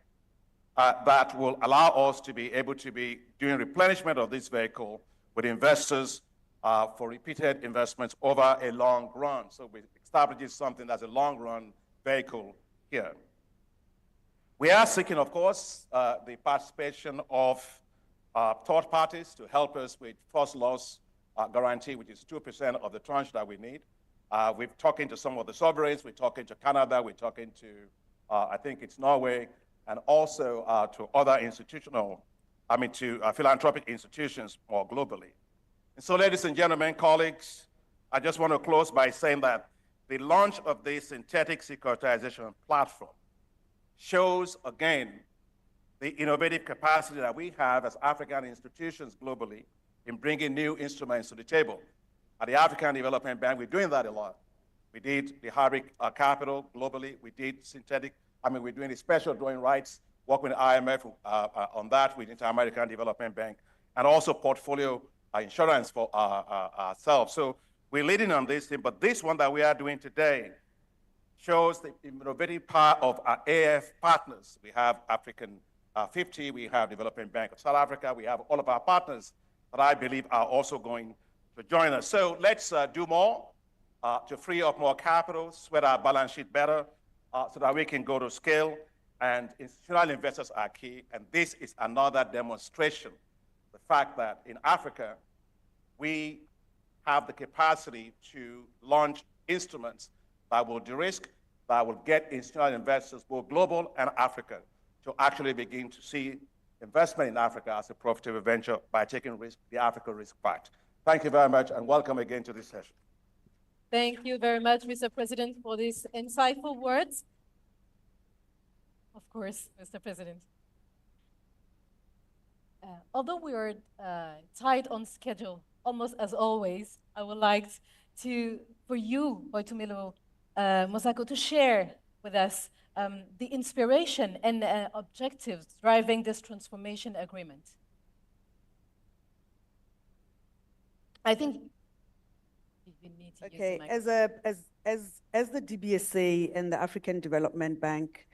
that will allow us to be able to be doing replenishment of this vehicle with investors for repeated investments over a long run. So we established something that's a long run vehicle here. We are seeking, of course, the participation of third parties to help us with first loss guarantee, which is 2% of the tranche that we need. We're talking to some of the sovereigns, we're talking to Canada, we're talking to, I think it's Norway, and also to other institutional, to philanthropic institutions more globally. And so, ladies and gentlemen, colleagues, I just want to close by saying that the launch of this synthetic securitization platform shows, again, the innovative capacity that we have as African institutions globally in bringing new instruments to the table. At the African Development Bank, we're doing that a lot. We did the hybrid capital globally. We did synthetic, we're doing the special drawing rights, working with IMF on that with Inter-American Development Bank, and also portfolio insurance for ourselves. So we're leading on this thing, but this one that we are doing today shows the innovative power of our AIF partners. We have African 50, we have Development Bank of South Africa, we have all of our partners that I believe are also going to join us. So let's do more to free up more capital, sweat our balance sheet better, so that we can go to scale, and institutional investors are key, and this is another demonstration, the fact that in Africa, we have the capacity to launch instruments that will de-risk, that will get institutional investors, both global and African, to actually begin to see investment in Africa as a profitable venture by taking risk, the Africa Risk Pact. Thank you very much, and welcome again to this session. Thank you very much, Mr. President, for these insightful words. Of course, Mr. President. Although we are tight on schedule, almost as always, I would like for you, Boitumelo Mosako, to share with us the inspiration and objectives driving this transformation agreement. I think we need to use the mic. As the DBSA and the African Development Bank,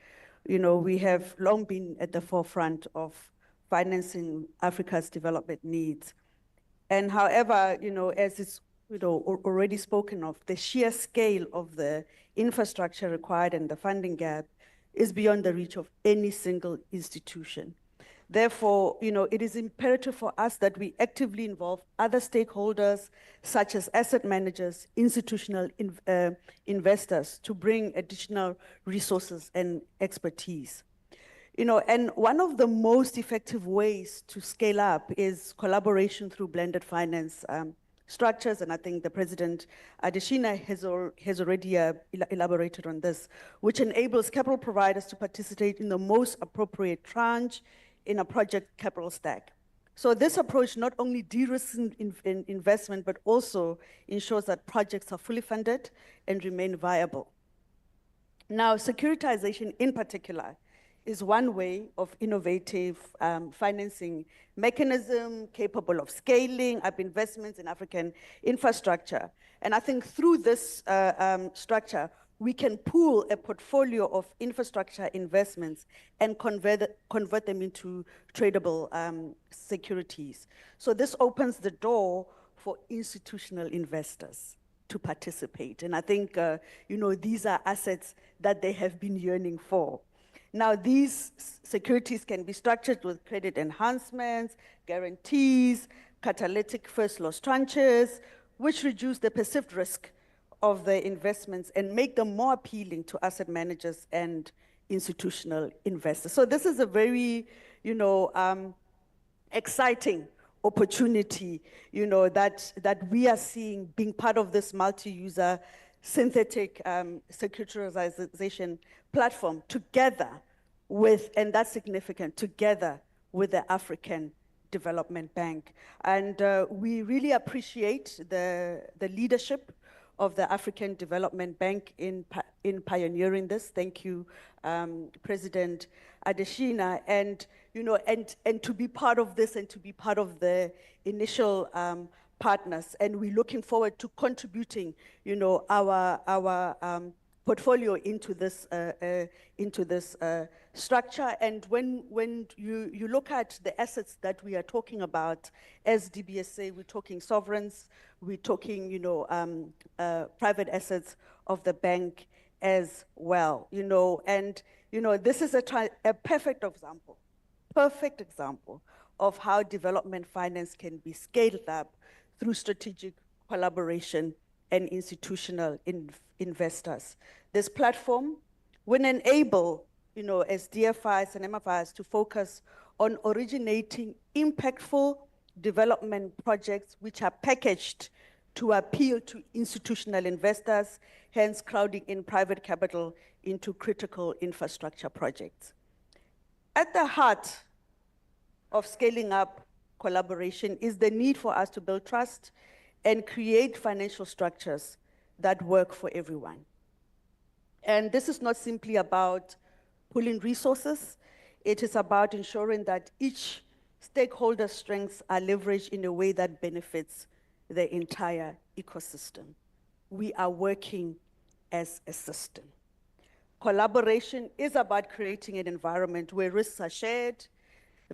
we have long been at the forefront of financing Africa's development needs. And however, as it's already spoken of, the sheer scale of the infrastructure required and the funding gap is beyond the reach of any single institution. Therefore, it is imperative for us that we actively involve other stakeholders, such as asset managers, institutional investors, to bring additional resources and expertise. And one of the most effective ways to scale up is collaboration through blended finance structures, and I think the President Adesina has already elaborated on this, which enables capital providers to participate in the most appropriate tranche in a project capital stack. So this approach not only de-risks investment, but also ensures that projects are fully funded and remain viable. Now, securitization in particular is one way of innovative financing mechanism capable of scaling up investments in African infrastructure. And I think through this structure, we can pool a portfolio of infrastructure investments and convert them into tradable securities. So this opens the door for institutional investors to participate. And I think, these are assets that they have been yearning for. Now, these securities can be structured with credit enhancements, guarantees, catalytic first loss tranches, which reduce the perceived risk of the investments and make them more appealing to asset managers and institutional investors. So this is a very, exciting opportunity, that we are seeing being part of this multi-user synthetic securitization platform together with, and that's significant, together with the African Development Bank. And we really appreciate the leadership of the African Development Bank in pioneering this. Thank you, President Adesina, and to be part of this and to be part of the initial partners. And we're looking forward to contributing, our portfolio into this structure. And when you look at the assets that we are talking about, as DBSA, we're talking sovereigns, we're talking, private assets of the bank as well, and this is a perfect example of how development finance can be scaled up through strategic collaboration and institutional investors. This platform will enable, as DFIs and MFIs to focus on originating impactful development projects which are packaged to appeal to institutional investors, hence crowding in private capital into critical infrastructure projects. At the heart of scaling up collaboration is the need for us to build trust and create financial structures that work for everyone. And this is not simply about pooling resources, it is about ensuring that each stakeholder's strengths are leveraged in a way that benefits the entire ecosystem. We are working as a system. Collaboration is about creating an environment where risks are shared,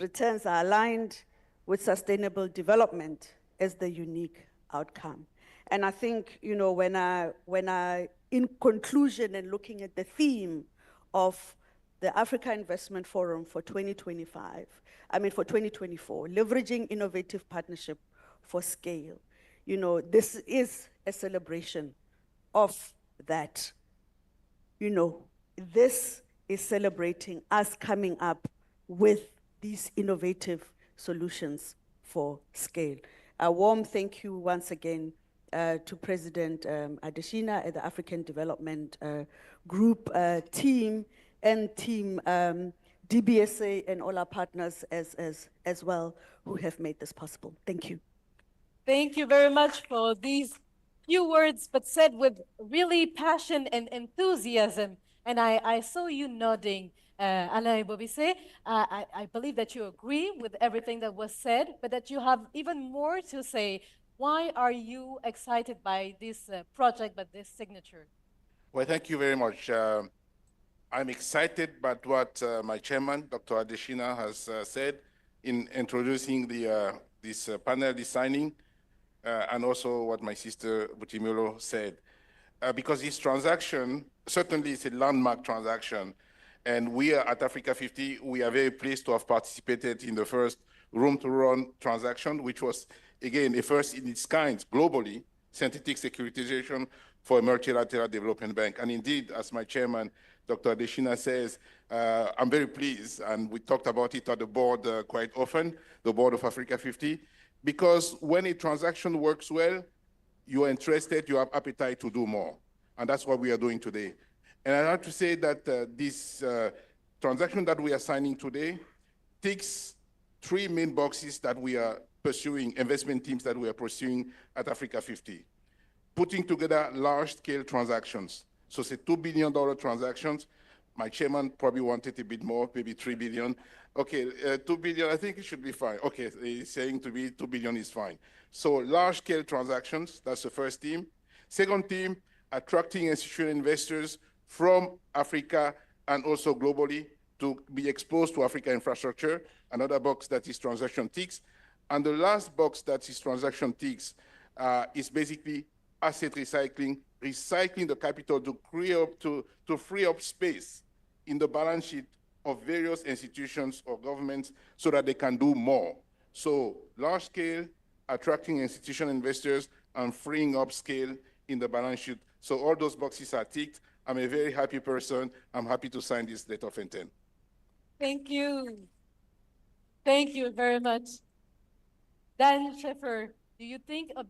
returns are aligned with sustainable development as the unique outcome. And I think, when I, in conclusion and looking at the theme of the Africa Investment Forum for 2024, leveraging innovative partnership for scale, this is a celebration of that. This is celebrating us coming up with these innovative solutions for scale. A warm thank you once again to President Adesina at the African Development Group team and team DBSA and all our partners as well who have made this possible. Thank you. Thank you very much for these few words, but said with really passion and enthusiasm. And I saw you nodding, Alain Bobisse. I believe that you agree with everything that was said, but that you have even more to say. Why are you excited by this project, by this signature? Well, thank you very much. I'm excited by what my chairman, Dr. Adesina, has said in introducing this panel, this signing, and also what my sister Butimilo said. Because this transaction certainly is a landmark transaction. And we are at Africa 50, we are very pleased to have participated in the first room-to-run transaction, which was, again, a first in its kind globally, synthetic securitization for a multilateral development bank. And indeed, as my chairman, Dr. Adesina says, I'm very pleased, and we talked about it at the board quite often, the board of Africa 50, because when a transaction works well, you are interested, you have appetite to do more. And that's what we are doing today. And I have to say that this transaction that we are signing today ticks three main boxes that we are pursuing, investment teams that we are pursuing at Africa 50. Putting together large-scale transactions. So it's $2 billion transactions, My chairman probably wanted a bit more, maybe 3 billion. Okay, 2 billion, I think it should be fine. Okay, he's saying to me 2 billion is fine. So large-scale transactions, that's the first theme. Second theme, attracting institutional investors from Africa and also globally to be exposed to Africa infrastructure. Another box that is transaction ticks. And the last box that is transaction ticks is basically asset recycling, recycling the capital to free up space in the balance sheet of various institutions or governments so that they can do more. So large scale, attracting institutional investors and freeing up scale in the balance sheet. So all those boxes are ticked. I'm a very happy person. I'm happy to sign this letter of intent. Thank you. Thank you very much. Dan Scheffer, do you think of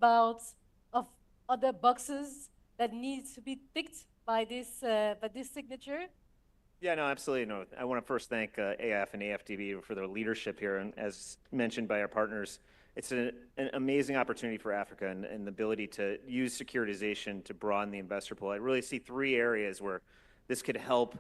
other boxes that need to be ticked by this signature? Yeah, no, absolutely. No, I want to first thank AIF and AFDB for their leadership here. And as mentioned by our partners, it's an amazing opportunity for Africa and the ability to use securitization to broaden the investor pool. I really see three areas where this could help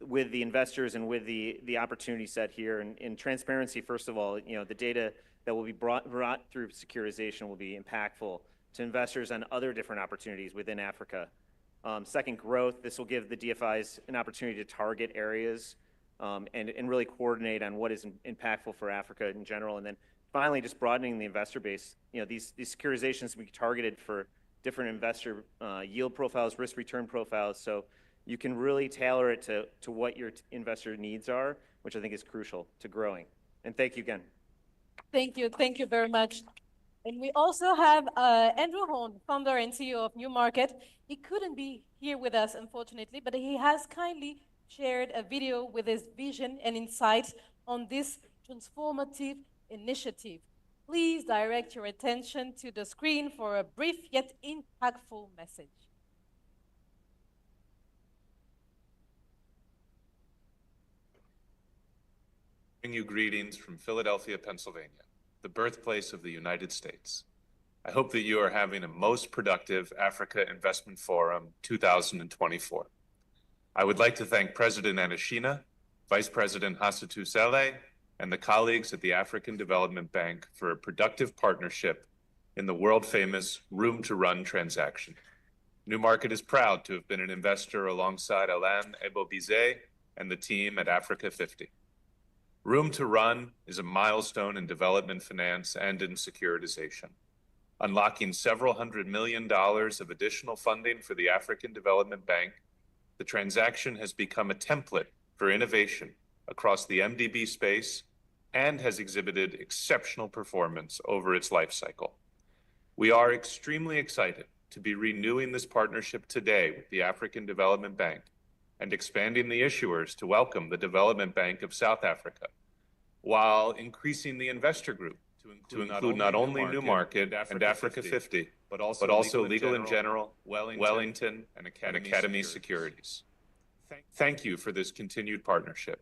with the investors and with the opportunity set here. And in transparency, first of all, the data that will be brought through securitization will be impactful to investors on other different opportunities within Africa. Second, growth. This will give the DFIs an opportunity to target areas and really coordinate on what is impactful for Africa in general. And then finally, just broadening the investor base. These securitizations will be targeted for different investor yield profiles, risk return profiles. So you can really tailor it to what your investor needs are, which I think is crucial to growing. And thank you again. Thank you very much. And we also have Andrew Horn, founder and CEO of New Market. He couldn't be here with us, unfortunately, but he has kindly shared a video with his vision and insights on this transformative initiative. Please direct your attention to the screen for a brief yet impactful message. Bring you greetings from Philadelphia, Pennsylvania, the birthplace of the United States. I hope that you are having a most productive Africa Investment Forum 2024. I would like to thank President Anishina, Vice President Hassatu Salle, and the colleagues at the African Development Bank for a productive partnership in the world-famous Room to Run transaction. New Market is proud to have been an investor alongside Alain Ebobize and the team at Africa 50. Room to Run is a milestone in development finance and in securitization. Unlocking several $100 million of additional funding for the African Development Bank, the transaction has become a template for innovation across the MDB space and has exhibited exceptional performance over its life cycle. We are extremely excited to be renewing this partnership today with the African Development Bank and expanding the issuers to welcome the Development Bank of South Africa, while increasing the investor group to include not only New Market and Africa 50, but also Legal & General, Wellington, and Academy Securities. Thank you for this continued partnership.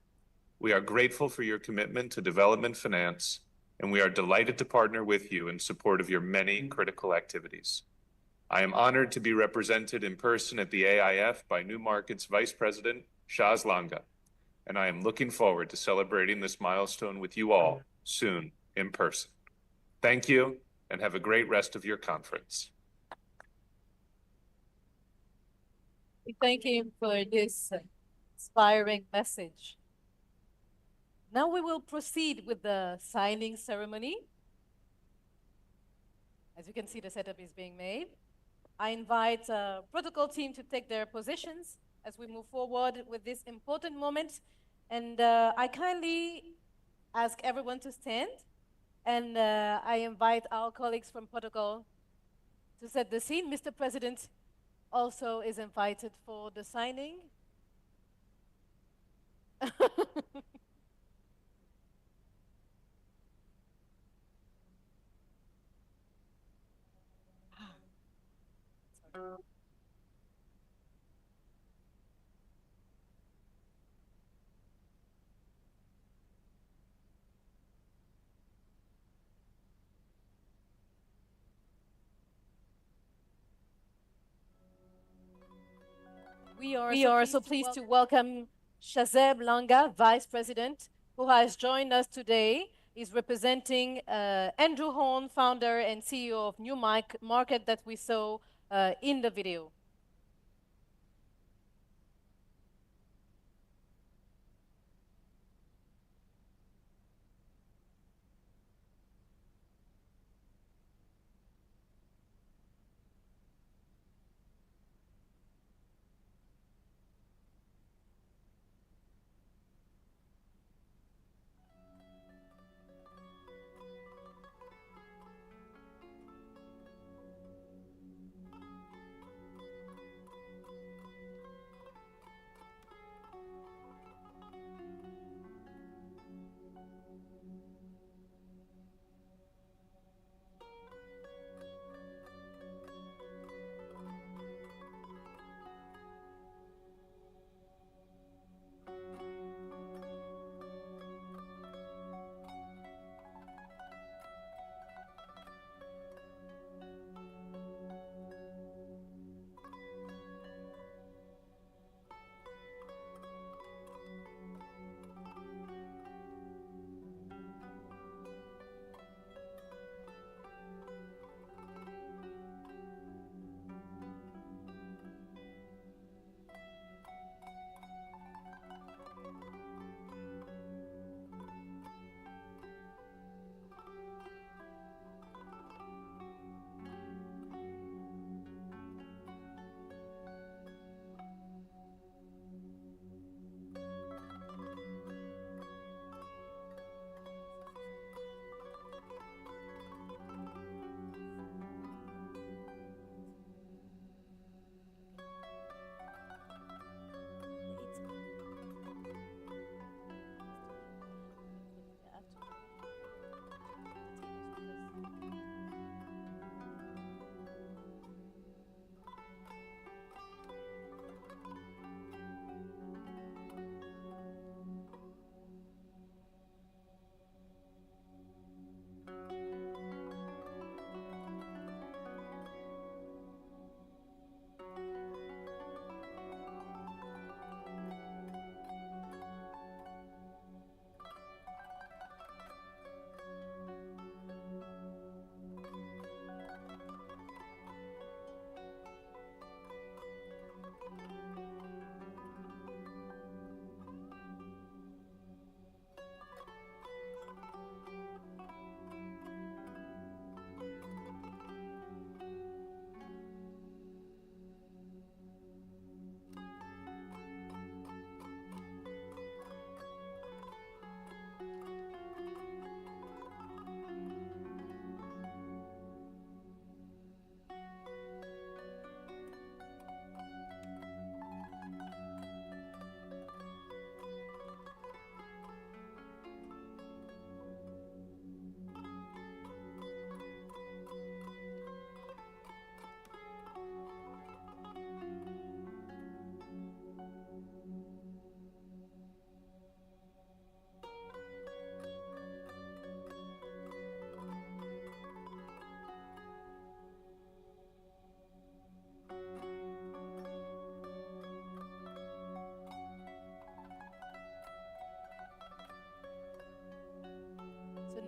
We are grateful for your commitment to development finance, and we are delighted to partner with you in support of your many critical activities. I am honored to be represented in person at the AIF by New Market's Vice President, Shaz Langa, and I am looking forward to celebrating this milestone with you all soon in person. Thank you, and have a great rest of your conference. Thank you for this inspiring message. Now we will proceed with the signing ceremony. As you can see, the setup is being made. I invite the protocol team to take their positions as we move forward with this important moment. And I kindly ask everyone to stand. And I invite our colleagues from protocol to set the scene. Mr. President also is invited for the signing. We are so pleased to welcome Shazeb Langa, Vice President, who has joined us today, is representing Andrew Horn, founder and CEO of New Market that we saw in the video.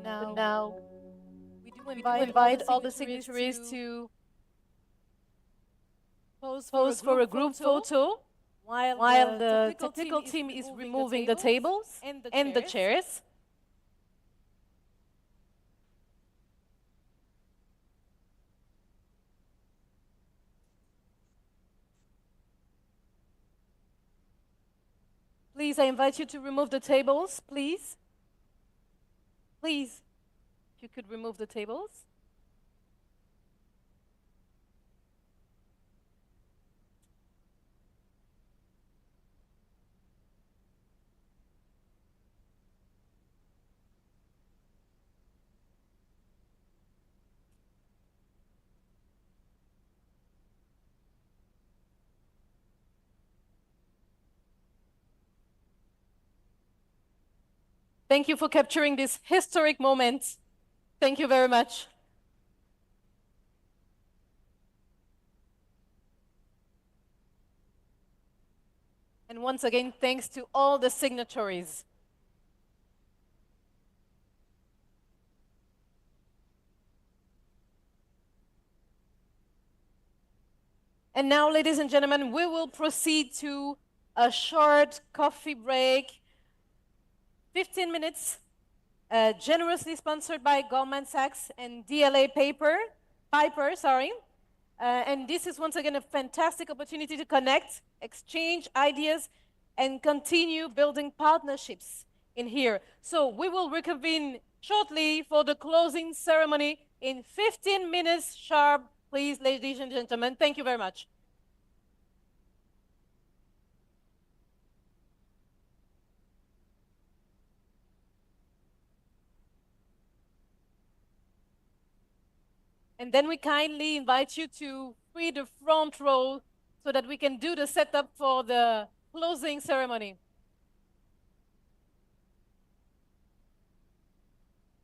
Now we do invite all the signatories to pose for a group photo while the technical team is removing the tables and the chairs. Please, I invite you to remove the tables, please. Please, if you could remove the tables. Thank you for capturing this historic moment. Thank you very much. And And once again, thanks to all the signatories. And now, ladies and gentlemen, we will proceed to a short coffee break, 15 minutes, generously sponsored by Goldman Sachs and DLA Piper, sorry. And this is once again a fantastic opportunity to connect, exchange ideas, and continue building partnerships in here. So we will reconvene shortly for the closing ceremony in 15 minutes sharp. Please, ladies and gentlemen, thank you very much. And then we kindly invite you to free the front row so that we can do the setup for the closing ceremony.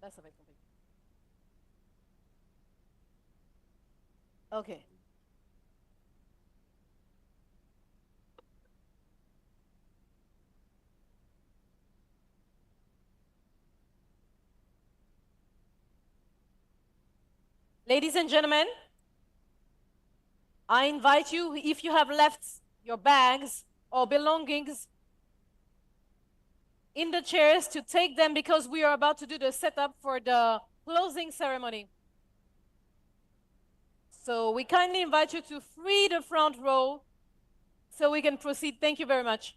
That's okay. Okay. Ladies and gentlemen, I invite you, if you have left your bags or belongings in the chairs, to take them because we are about to do the setup for the closing ceremony. So we kindly invite you to free the front row so we can proceed. Thank you very much.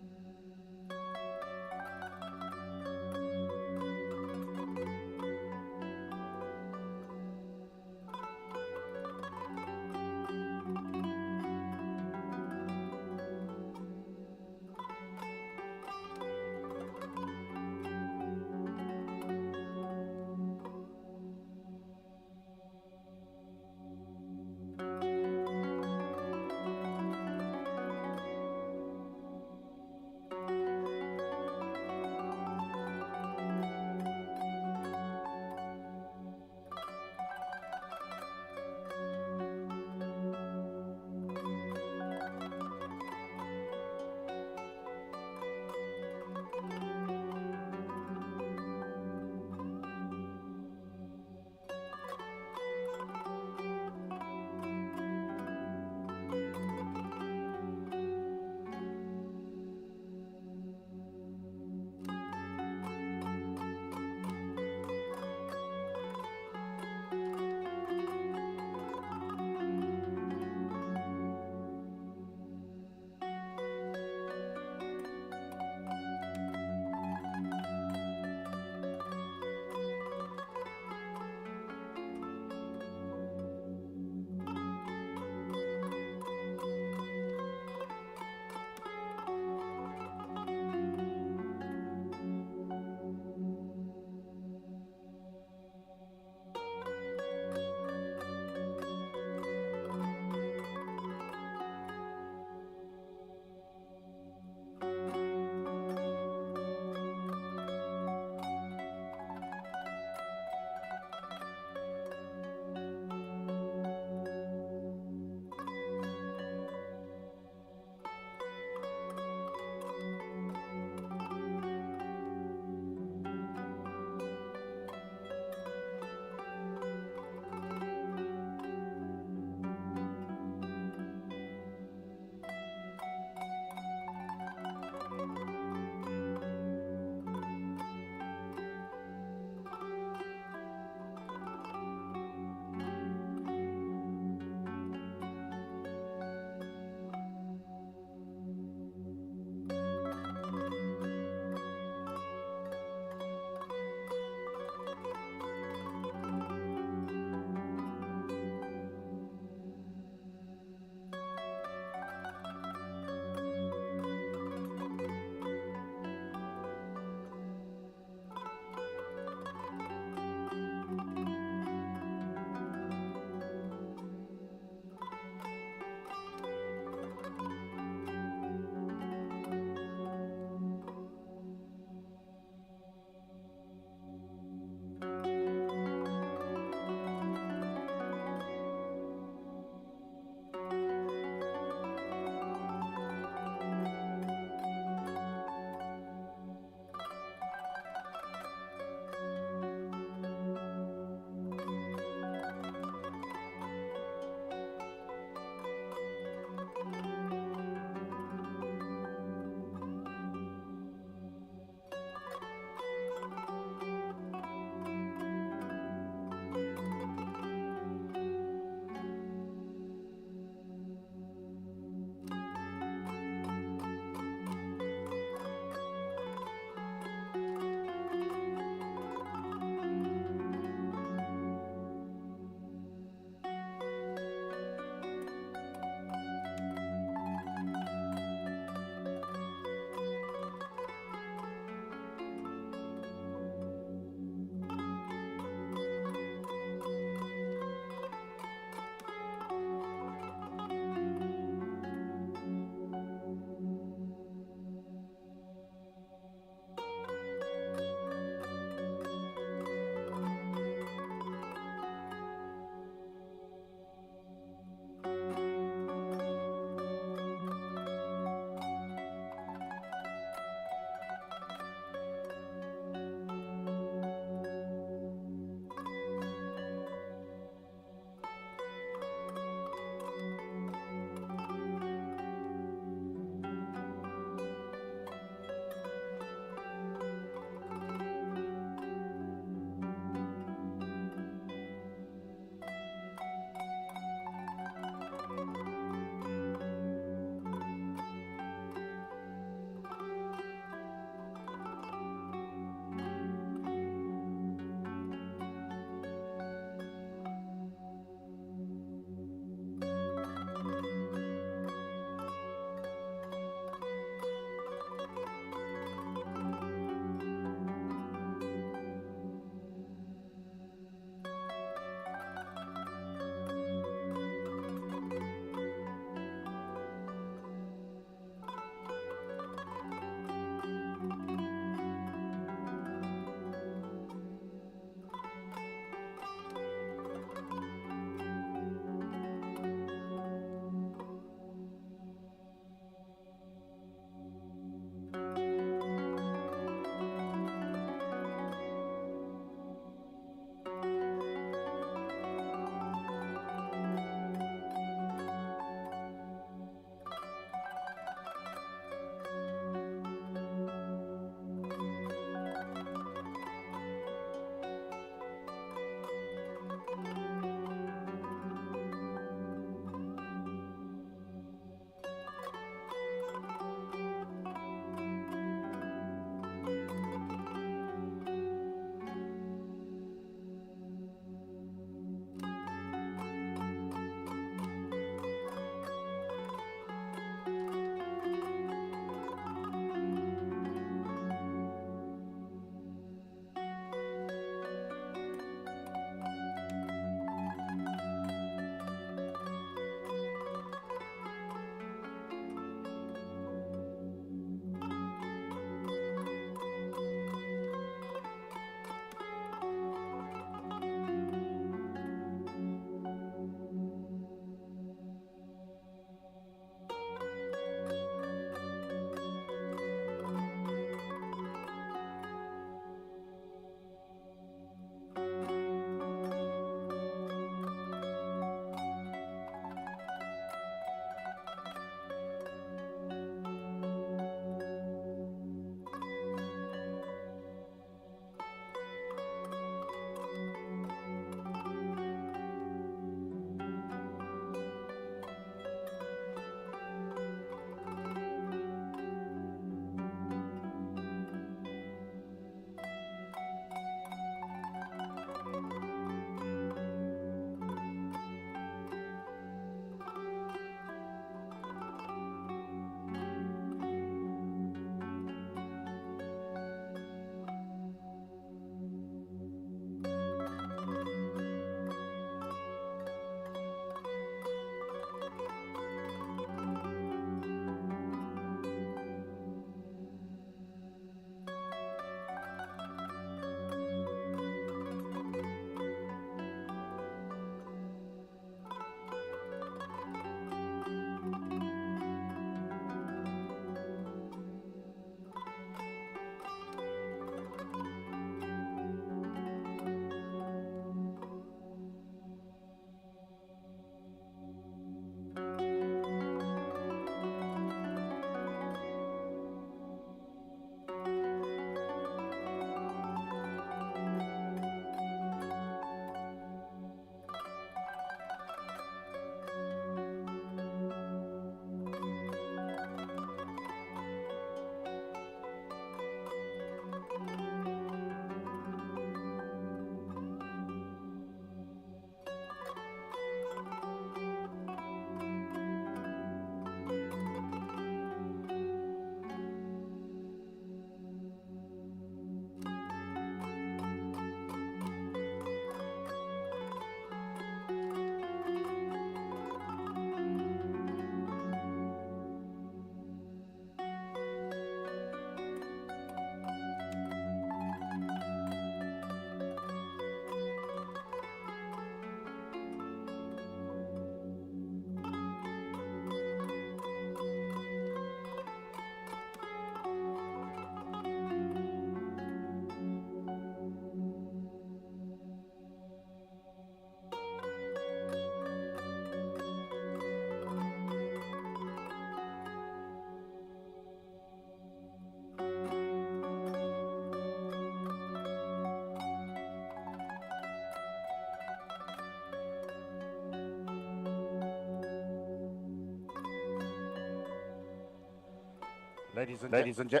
Ladies and gen-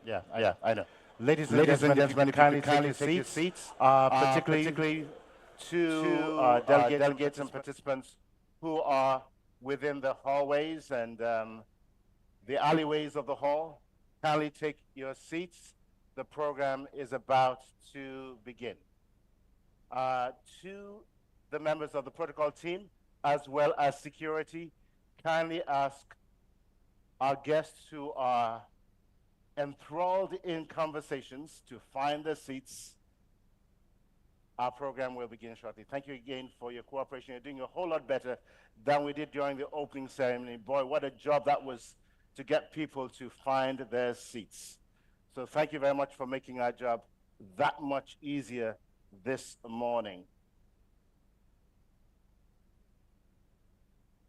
yeah, I know. Ladies and gentlemen, if you kindly take your seats, particularly to delegates and participants who are within the hallways and the alleyways of the hall, kindly take your seats. The program is about to begin. To the members of the protocol team, as well as security, kindly ask our guests who are enthralled in conversations to find their seats. Our program will begin shortly. Thank you again for your cooperation. You're doing a whole lot better than we did during the opening ceremony. Boy, what a job that was to get people to find their seats. So thank you very much for making our job that much easier this morning.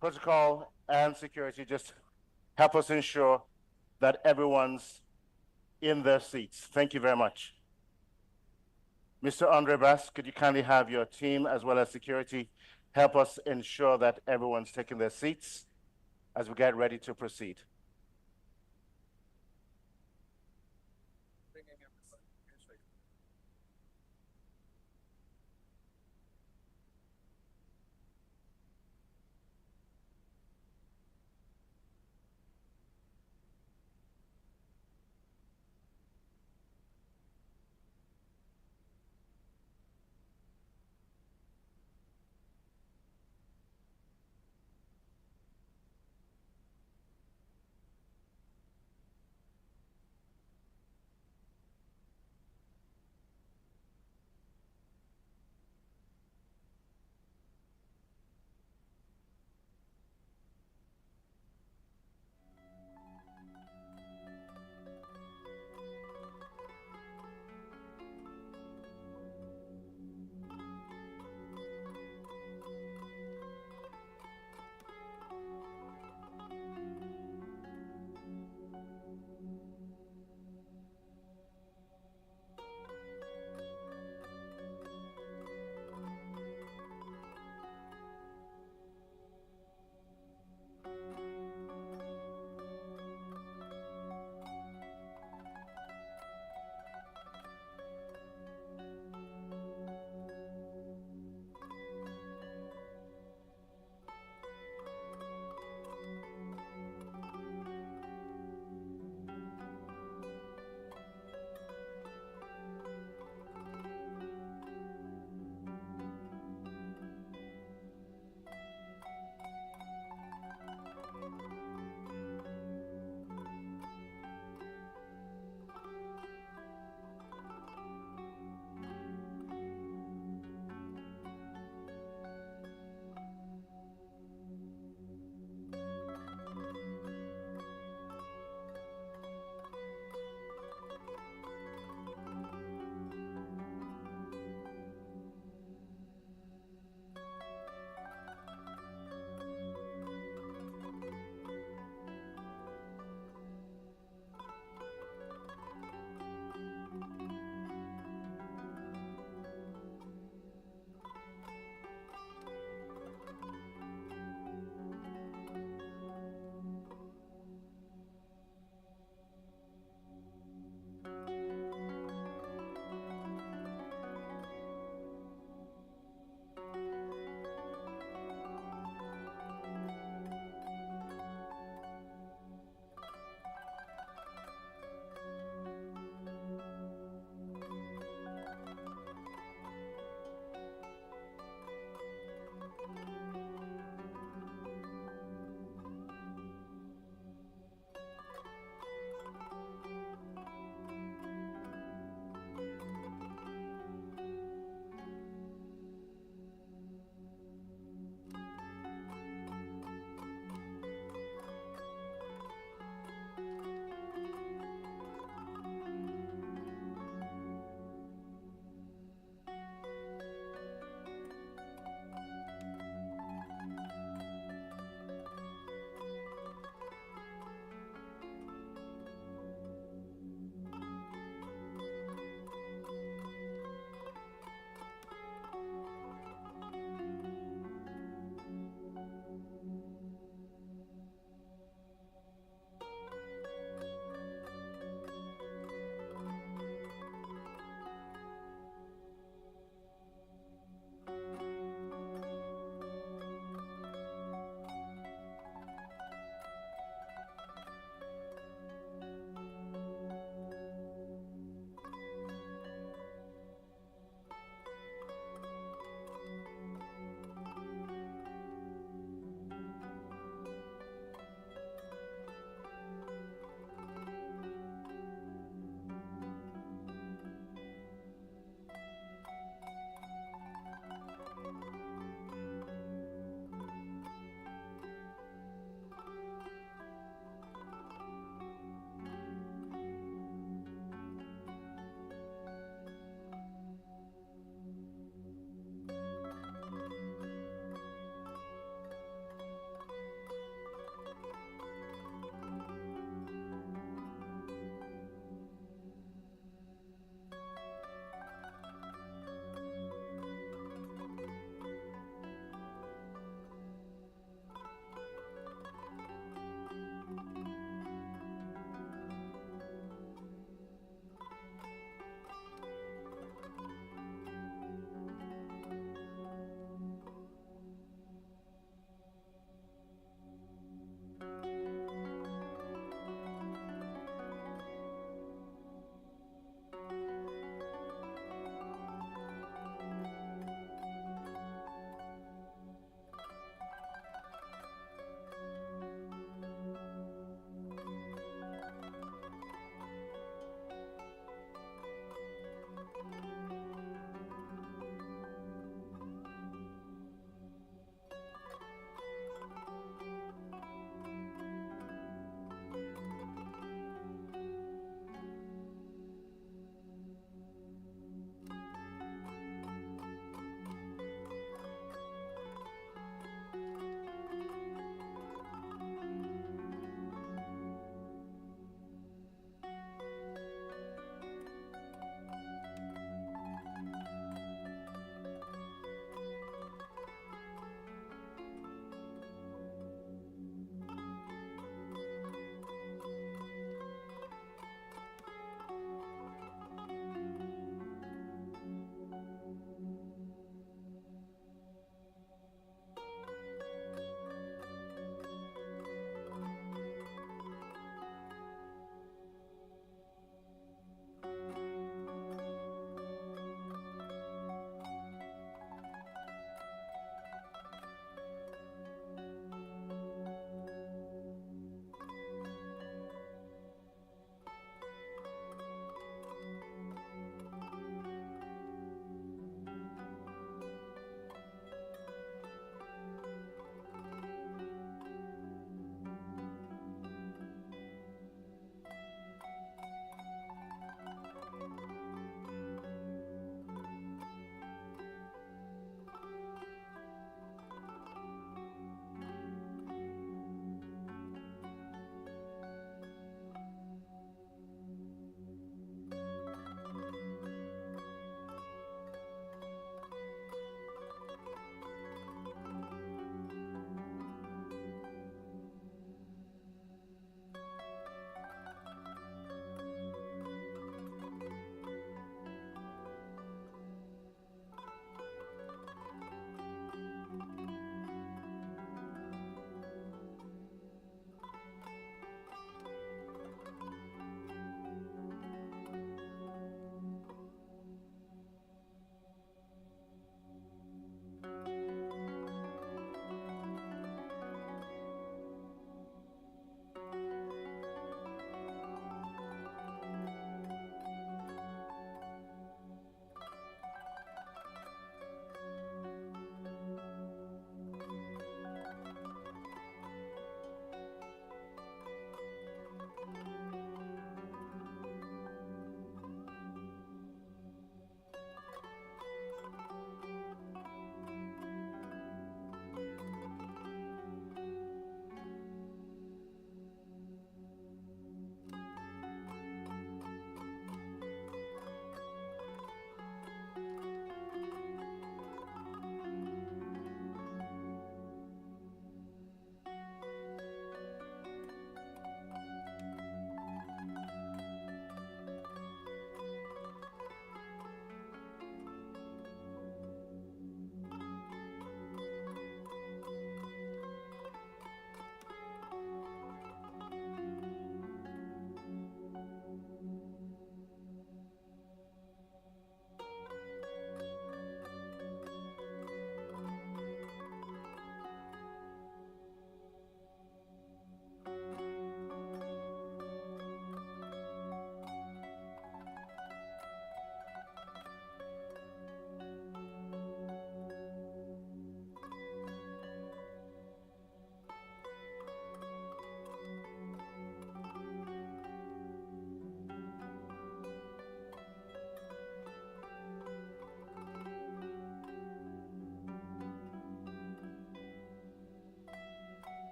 Protocol and security just help us ensure that everyone's in their seats. Thank you very much. Mr. Andre Bass, could you kindly have your team as well as security help us ensure that everyone's taking their seats as we get ready to proceed.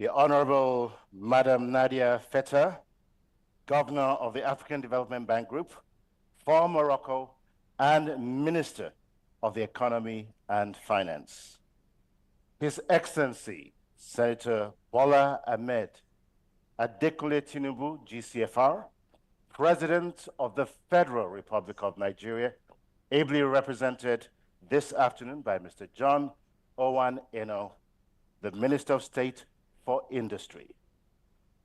the Honorable Madam Nadia Feta, Governor of the African Development Bank Group for Morocco and Minister of the Economy and Finance. His Excellency, Senator Bola Ahmed Adekunle Tinubu, GCFR, President of the Federal Republic of Nigeria, ably represented this afternoon by Mr. John Owan Eno, the Minister of State for Industry.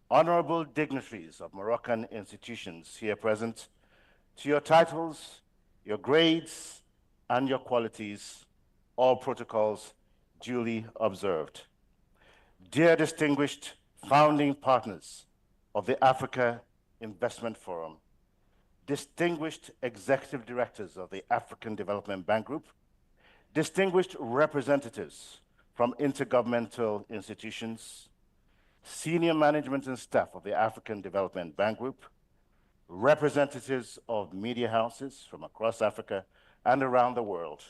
Honorable dignitaries of Moroccan institutions here present, to your titles, your grades, and your qualities, all protocols duly observed. Dear distinguished founding partners of the Africa Investment Forum, distinguished executive directors of the African Development Bank Group, distinguished representatives from intergovernmental institutions, senior management and staff of the African Development Bank Group, representatives of media houses from across Africa and around the world,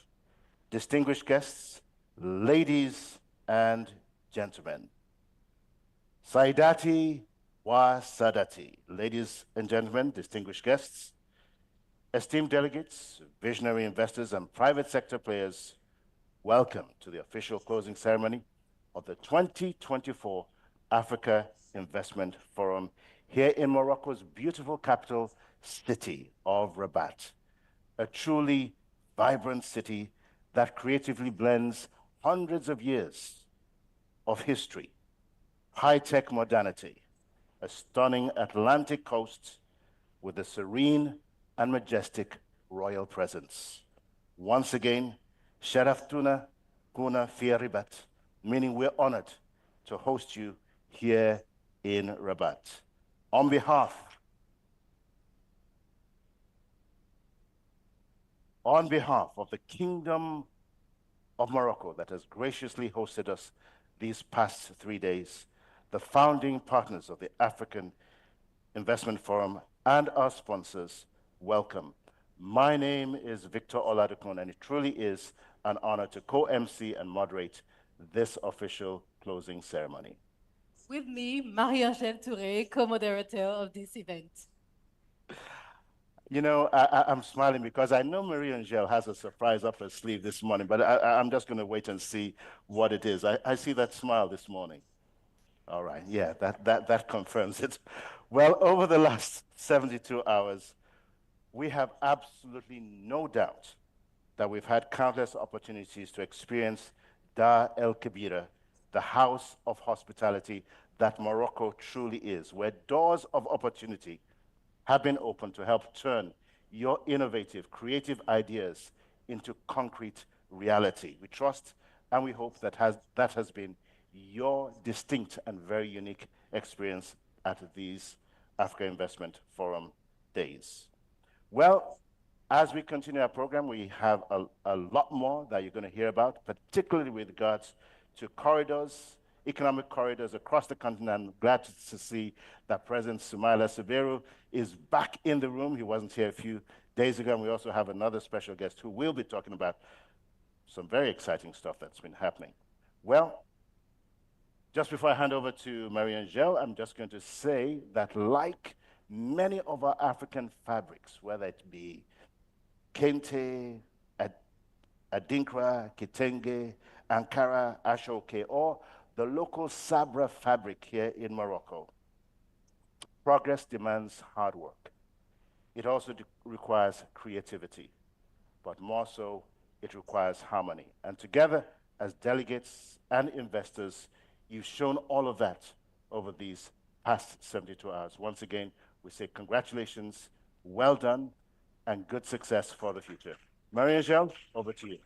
distinguished guests, ladies and gentlemen. Saidati wa Sadati, ladies and gentlemen, distinguished guests, esteemed delegates, visionary investors, and private sector players, welcome to the official closing ceremony of the 2024 Africa Investment Forum here in Morocco's beautiful capital city of Rabat, a truly vibrant city that creatively blends hundreds of years of history, high-tech modernity, a stunning Atlantic coast with a serene and majestic royal presence. Once again, Sharaftuna Kuna fi Rabat, meaning we're honored to host you here in Rabat. On behalf of the Kingdom of Morocco that has graciously hosted us these past 3 days, the founding partners of the African Investment Forum and our sponsors, welcome. My name is Victor Oladokun, and it truly is an honor to co-MC and moderate this official closing ceremony. With me, Marie-Angèle Touré, co-moderator of this event. You know, I'm smiling because I know Marie-Angèle has a surprise up her sleeve this morning, but I'm just going to wait and see what it is. I see that smile this morning. All right, yeah, that confirms it. Well, over the last 72 hours, we have absolutely no doubt that we've had countless opportunities to experience Dar El Kebira, the house of hospitality that Morocco truly is, where doors of opportunity have been opened to help turn your innovative, creative ideas into concrete reality. We trust and we hope that has been your distinct and very unique experience at these Africa Investment Forum days. Well, as we continue our program, we have a lot more that you're going to hear about, particularly with regards to corridors, economic corridors across the continent. I'm glad to see that President Soumaïla Soubeyrou is back in the room. He wasn't here a few days ago, and we also have another special guest who will be talking about some very exciting stuff that's been happening. Well, just before I hand over to Marie-Angèle, I'm just going to say that like many of our African fabrics, whether it be Kente, Adinkra, Kitenge, Ankara, Ashoke, or the local Sabra fabric here in Morocco, progress demands hard work. It also requires creativity, but more so, it requires harmony. And together, as delegates and investors, you've shown all of that over these past 72 hours. Once again, we say congratulations, well done, and good success for the future. Marie-Angèle, over to you.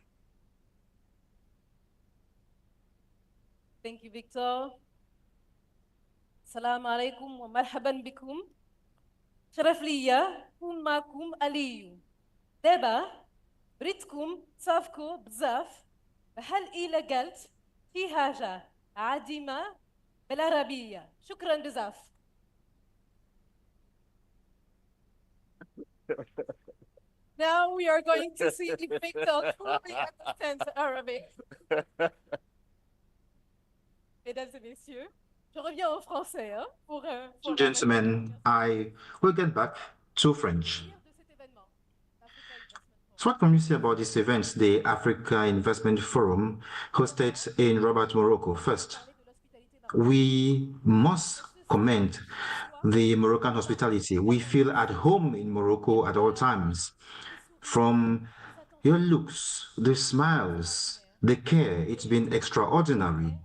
Thank you, Victor. Assalamu alaikum wa marhaban bikum. شرف ليا كون معكم أليو. دابا بريتكم تصافكو بزاف بحال إلا قلت في حاجة عادمة بالعربية. شكرا بزاف. Now we are going to see if Victor truly understands Arabic. Mesdames et messieurs, Je reviens au français, hein, pour Gentlemen, I will get back to French. So what can you say about this event, the Africa Investment Forum, hosted in Rabat, Morocco? First, we must commend the Moroccan hospitality. We feel at home in Morocco at all times. From your looks, the smiles, the care, it's been extraordinary.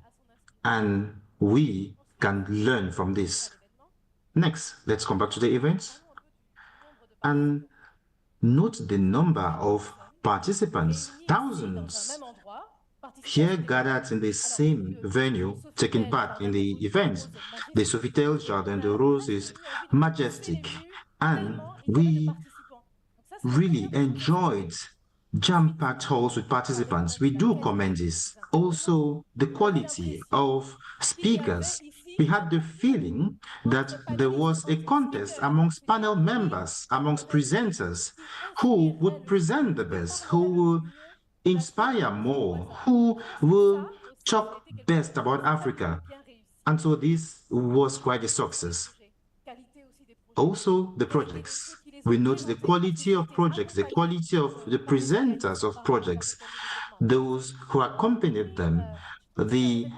And we can learn from this. Next, let's come back to the events and note the number of participants, thousands here gathered in the same venue, taking part in the event. The Sofitel Jardin de Rose is majestic, and we really enjoyed jam-packed halls with participants. We do commend this. Also, the quality of speakers. We had the feeling that there was a contest amongst panel members, amongst presenters, who would present the best, who will inspire more, who will talk best about Africa. And so this was quite a success. Also, the projects. We note the quality of projects, the quality of the presenters of projects, those who accompanied them, the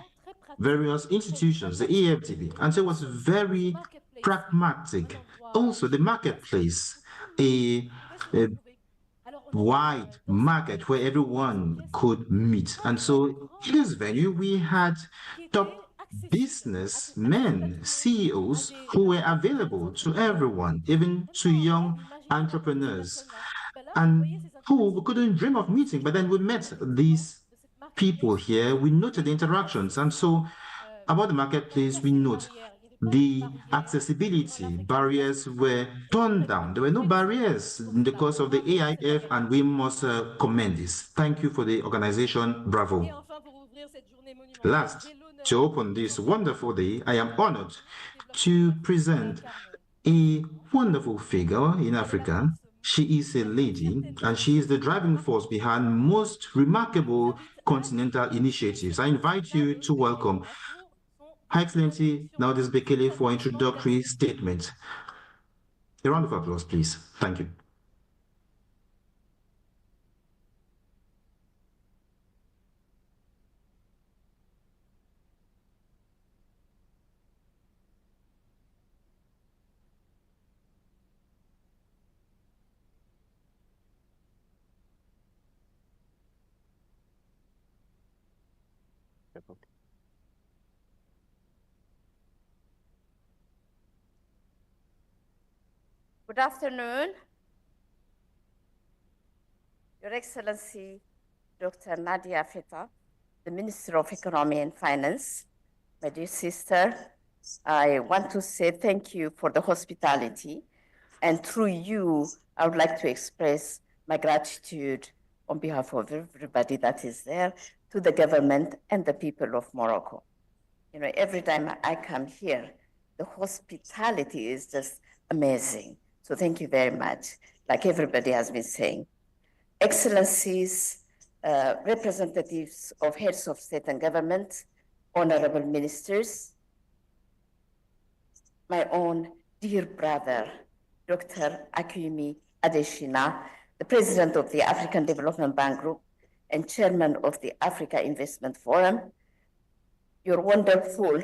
various institutions, the EFTB. And so it was very pragmatic. Also, the marketplace, a wide market where everyone could meet. And so in this venue, we had top businessmen, CEOs who were available to everyone, even to young entrepreneurs, and who we couldn't dream of meeting. But then we met these people here, we noted the interactions. And so about the marketplace, we note the accessibility barriers were torn down. There were no barriers in the course of the AIF, and we must commend this. Thank you for the organization. Bravo. Last, to open this wonderful day, I am honored to present a wonderful figure in Africa. She is a lady, and she is the driving force behind most remarkable continental initiatives. I invite you to welcome Her Excellency Naudis Bekele for introductory statement. A round of applause, please. Thank you. Good afternoon, Your Excellency, Dr. Nadia Feta, the Minister of Economy and Finance. My dear sister, I want to say thank you for the hospitality, and through you, I would like to express my gratitude on behalf of everybody that is there to the government and the people of Morocco. You know, every time I come here, the hospitality is just amazing. So thank you very much, like everybody has been saying. Excellencies, representatives of heads of state and government, honorable ministers, my own dear brother, Dr. Akuyemi Adeshina, the president of the African Development Bank Group and chairman of the Africa Investment Forum, your wonderful,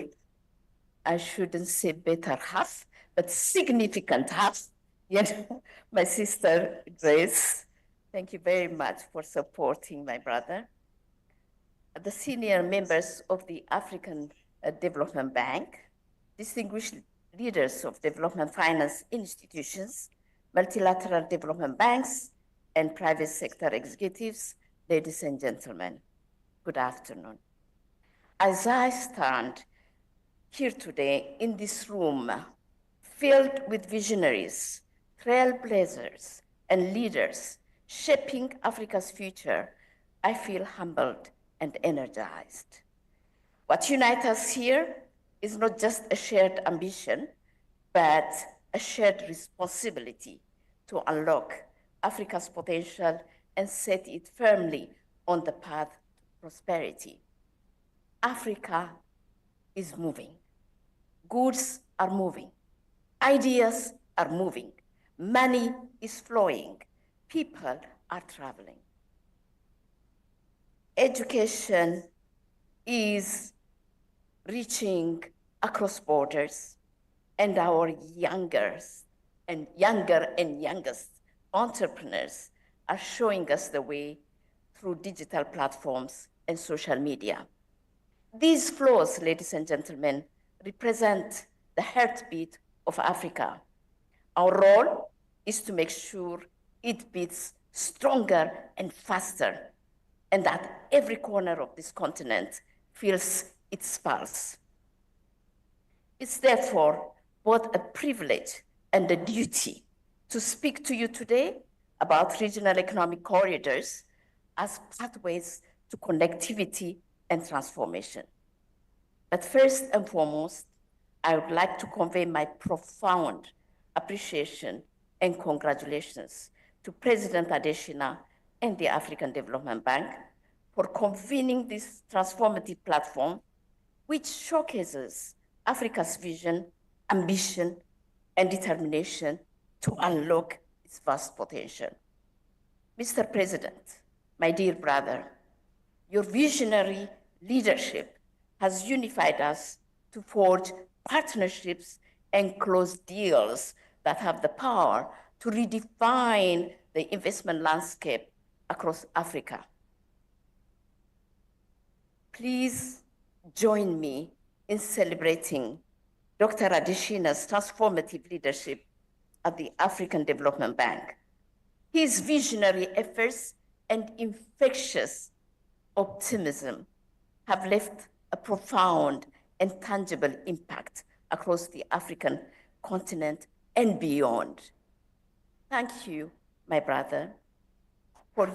I shouldn't say better half, but significant half, you know, my sister Grace. Thank you very much for supporting my brother. The senior members of the African Development Bank, distinguished leaders of development finance institutions, multilateral development banks, and private sector executives, ladies and gentlemen, good afternoon. As I stand here today in this room, filled with visionaries, trailblazers, and leaders shaping Africa's future, I feel humbled and energized. What unites us here is not just a shared ambition, but a shared responsibility to unlock Africa's potential and set it firmly on the path to prosperity. Africa is moving. Goods are moving. Ideas are moving. Money is flowing. People are traveling. Education is reaching across borders, and our youngest and youngest entrepreneurs are showing us the way through digital platforms and social media. These flows, ladies and gentlemen, represent the heartbeat of Africa. Our role is to make sure it beats stronger and faster, and that every corner of this continent feels its pulse. It's therefore both a privilege and a duty to speak to you today about regional economic corridors as pathways to connectivity and transformation. But first and foremost, I would like to convey my profound appreciation and congratulations to President Adesina and the African Development Bank for convening this transformative platform, which showcases Africa's vision, ambition, and determination to unlock its vast potential. Mr. President, my dear brother, your visionary leadership has unified us to forge partnerships and close deals that have the power to redefine the investment landscape across Africa. Please join me in celebrating Dr. Adesina's transformative leadership at the African Development Bank. His visionary efforts and infectious optimism have left a profound and tangible impact across the African continent and beyond. Thank you, my brother, for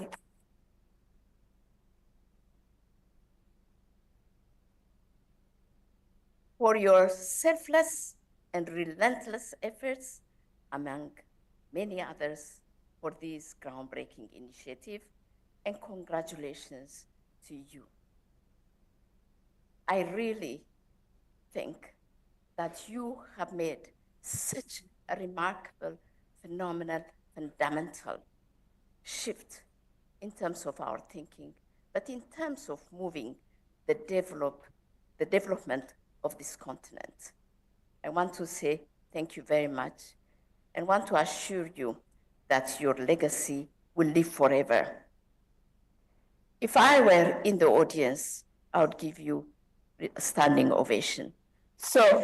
your selfless and relentless efforts, among many others, for this groundbreaking initiative, and congratulations to you. I really think that you have made such a remarkable, phenomenal, fundamental shift in terms of our thinking, but in terms of moving the development of this continent. I want to say thank you very much and want to assure you that your legacy will live forever. If I were in the audience, I would give you a standing ovation. So,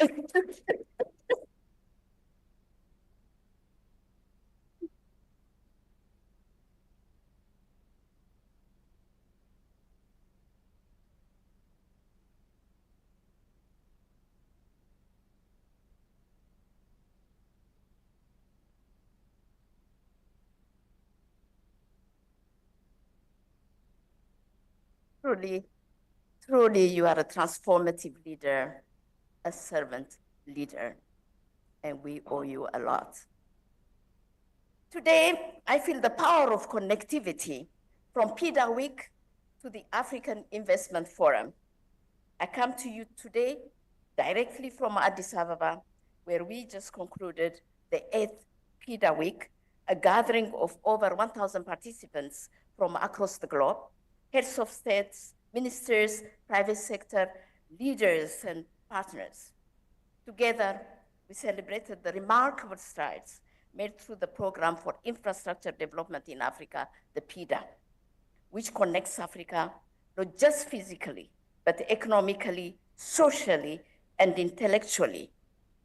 truly, you are a transformative leader, a servant leader, and we owe you a lot. Today, I feel the power of connectivity from PIDA Week to the African Investment Forum. I come to you today directly from Addis Ababa, where we just concluded the 8th PIDA Week, a gathering of over 1,000 participants from across the globe, heads of states, ministers, private sector, leaders, and partners. Together, we celebrated the remarkable strides made through the Program for Infrastructure Development in Africa, the PIDA, which connects Africa not just physically, but economically, socially, and intellectually.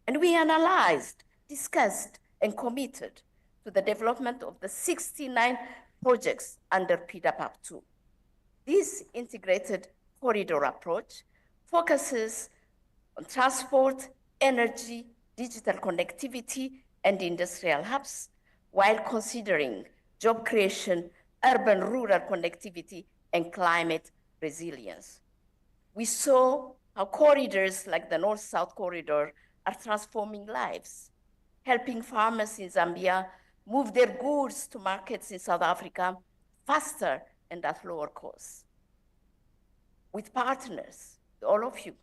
And we analyzed, discussed, and committed to the development of the 69 projects under PIDA PAP2. This integrated corridor approach focuses on transport, energy, digital connectivity, and industrial hubs, while considering job creation, urban-rural connectivity, and climate resilience. We saw how corridors like the North-South Corridor are transforming lives, helping farmers in Zambia move their goods to markets in South Africa faster and at lower costs. With partners, all of you,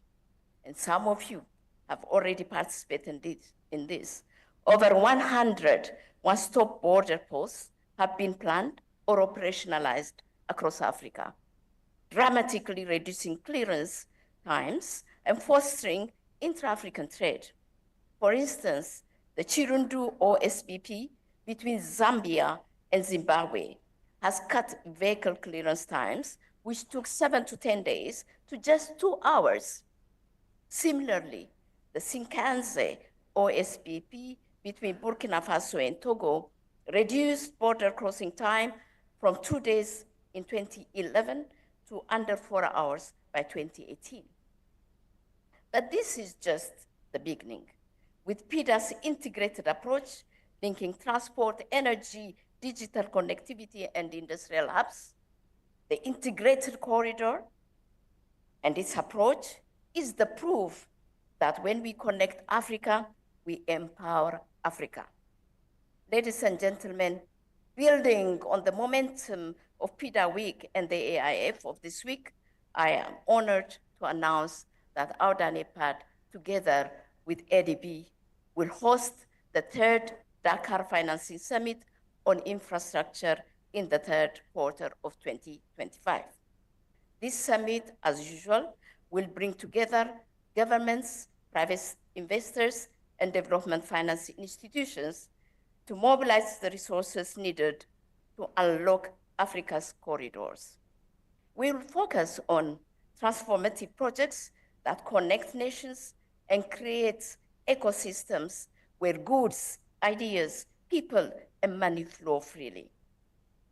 and some of you have already participated in this. Over 100 one-stop border posts have been planned or operationalized across Africa, dramatically reducing clearance times and fostering intra-African trade. For instance, the Chirundu OSBP between Zambia and Zimbabwe has cut vehicle clearance times, which took 7 to 10 days, to just 2 hours. Similarly, the Sinkanze OSBP between Burkina Faso and Togo reduced border crossing time from 2 days in 2011 to under 4 hours by 2018. But this is just the beginning. With PIDA's integrated approach, linking transport, energy, digital connectivity, and industrial hubs, the integrated corridor and its approach is the proof that when we connect Africa, we empower Africa. Ladies and gentlemen, building on the momentum of PIDA Week and the AIF of this week, I am honored to announce that our DANEPAD, together with ADB, will host the 3rd Dakar Financing Summit on Infrastructure in the 3rd quarter of 2025. This summit, as usual, will bring together governments, private investors, and development finance institutions to mobilize the resources needed to unlock Africa's corridors. We will focus on transformative projects that connect nations and create ecosystems where goods, ideas, people, and money flow freely.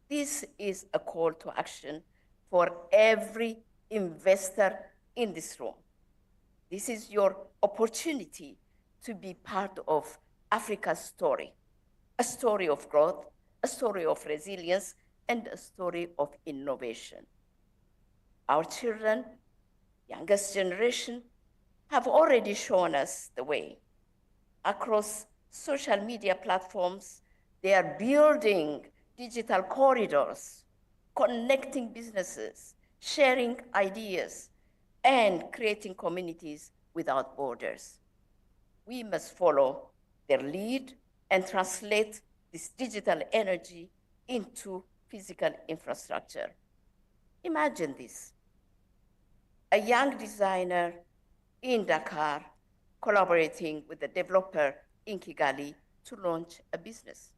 This is a call to action for every investor in this room. This is your opportunity to be part of Africa's story, a story of growth, a story of resilience, and a story of innovation. Our children, youngest generation, have already shown us the way. Across social media platforms, they are building digital corridors, connecting businesses, sharing ideas, and creating communities without borders. We must follow their lead and translate this digital energy into physical infrastructure. Imagine this: a young designer in Dakar collaborating with a developer in Kigali to launch a business.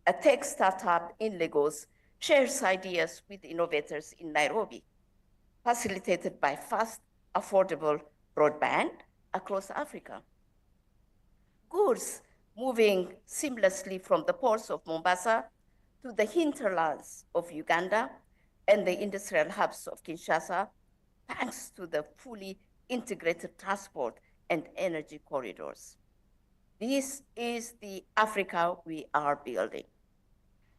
A tech startup in Lagos shares ideas with innovators in Nairobi, facilitated by fast, affordable broadband across Africa. Goods moving seamlessly from the ports of Mombasa to the hinterlands of Uganda and the industrial hubs of Kinshasa, thanks to the fully integrated transport and energy corridors. This is the Africa we are building.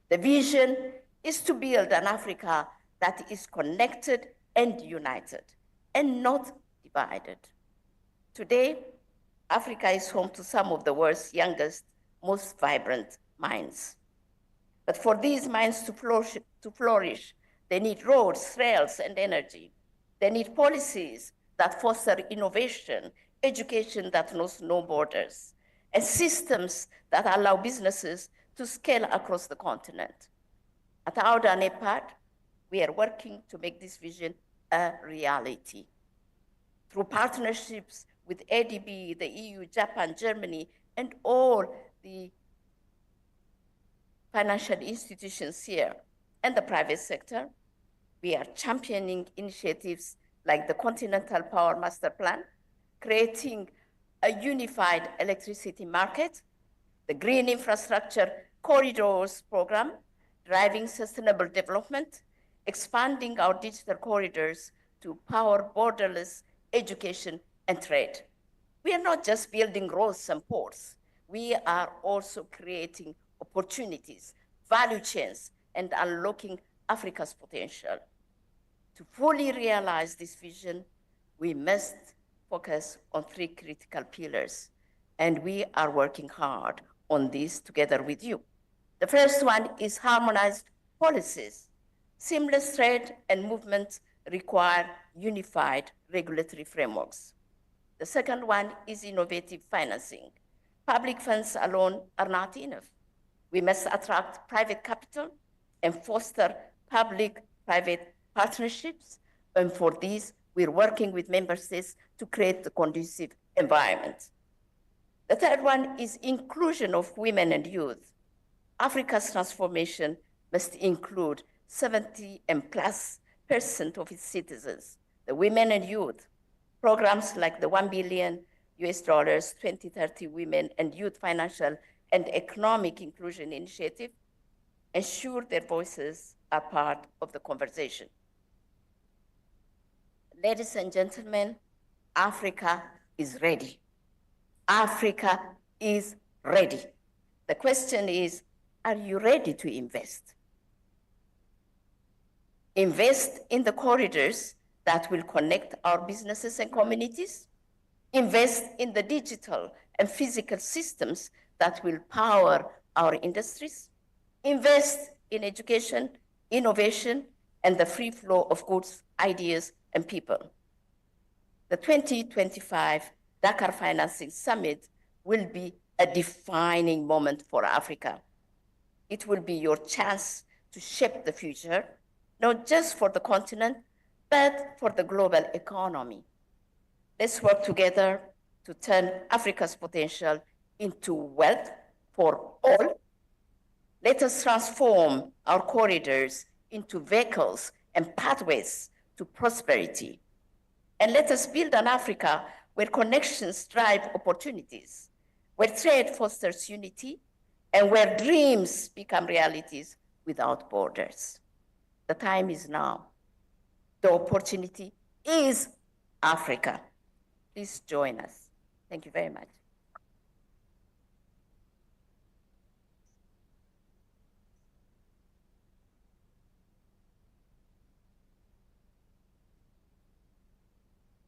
The vision is to build an Africa that is connected and united, and not divided. Today, Africa is home to some of the world's youngest, most vibrant minds. But for these minds to flourish, they need roads, rails, and energy. They need policies that foster innovation, education that knows no borders, and systems that allow businesses to scale across the continent. At our DANEPAD, we are working to make this vision a reality. Through partnerships with ADB, the EU, Japan, Germany, and all the financial institutions here and the private sector, we are championing initiatives like the Continental Power Master Plan, creating a unified electricity market, the Green Infrastructure Corridors Program, driving sustainable development, expanding our digital corridors to power borderless education and trade. We are not just building roads and ports. We are also creating opportunities, value chains, and unlocking Africa's potential. To fully realize this vision, we must focus on 3 critical pillars, and we are working hard on this together with you. The first one is harmonized policies. Seamless trade and movement require unified regulatory frameworks. The second one is innovative financing. Public funds alone are not enough. We must attract private capital and foster public-private partnerships. And for this, we're working with member states to create a conducive environment. The third one is inclusion of women and youth. Africa's transformation must include 70% and plus of its citizens, the women and youth. Programs like the $1 billion 2030 Women and Youth Financial and Economic Inclusion Initiative ensure their voices are part of the conversation. Ladies and gentlemen, Africa is ready. Africa is ready. The question is, are you ready to invest? Invest in the corridors that will connect our businesses and communities. Invest in the digital and physical systems that will power our industries. Invest in education, innovation, and the free flow of goods, ideas, and people. The 2025 Dakar Financing Summit will be a defining moment for Africa. It will be your chance to shape the future, not just for the continent, but for the global economy. Let's work together to turn Africa's potential into wealth for all. Let us transform our corridors into vehicles and pathways to prosperity. And let us build an Africa where connections drive opportunities, where trade fosters unity, and where dreams become realities without borders. The time is now. The opportunity is Africa. Please join us. Thank you very much.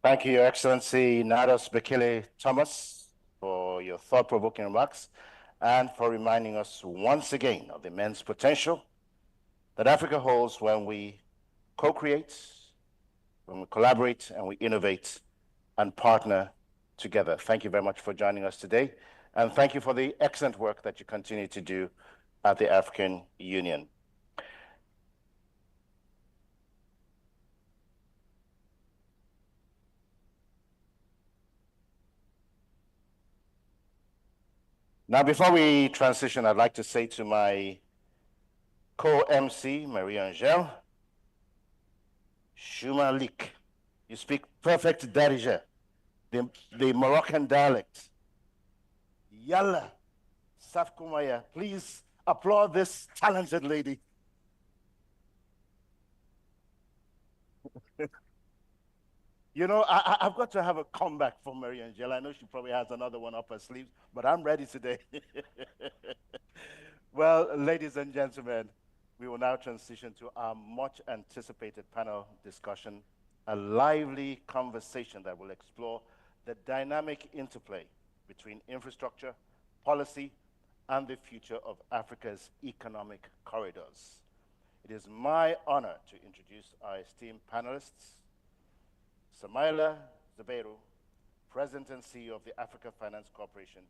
Thank you, Your Excellency Nados Bekele Thomas, for your thought-provoking remarks and for reminding us once again of the immense potential that Africa holds when we co-create, when we collaborate, and we innovate and partner together. Thank you very much for joining us today, and thank you for the excellent work that you continue to do at the African Union. Now, before we transition, I'd like to say to my co-MC, Marie-Angèle, Shuma Lik, you speak perfect Darija, the Moroccan dialect. Yalla, Safkumaya, please applaud this talented lady. You know, I've got to have a comeback for Marie-Angèle. I know she probably has another one up her sleeve, but I'm ready today. Well, ladies and gentlemen, we will now transition to our much anticipated panel discussion, a lively conversation that will explore the dynamic interplay between infrastructure, policy, and the future of Africa's economic corridors. It is my honor to introduce our esteemed panelists, Samaila Zubeiru, President and CEO of the Africa Finance Corporation,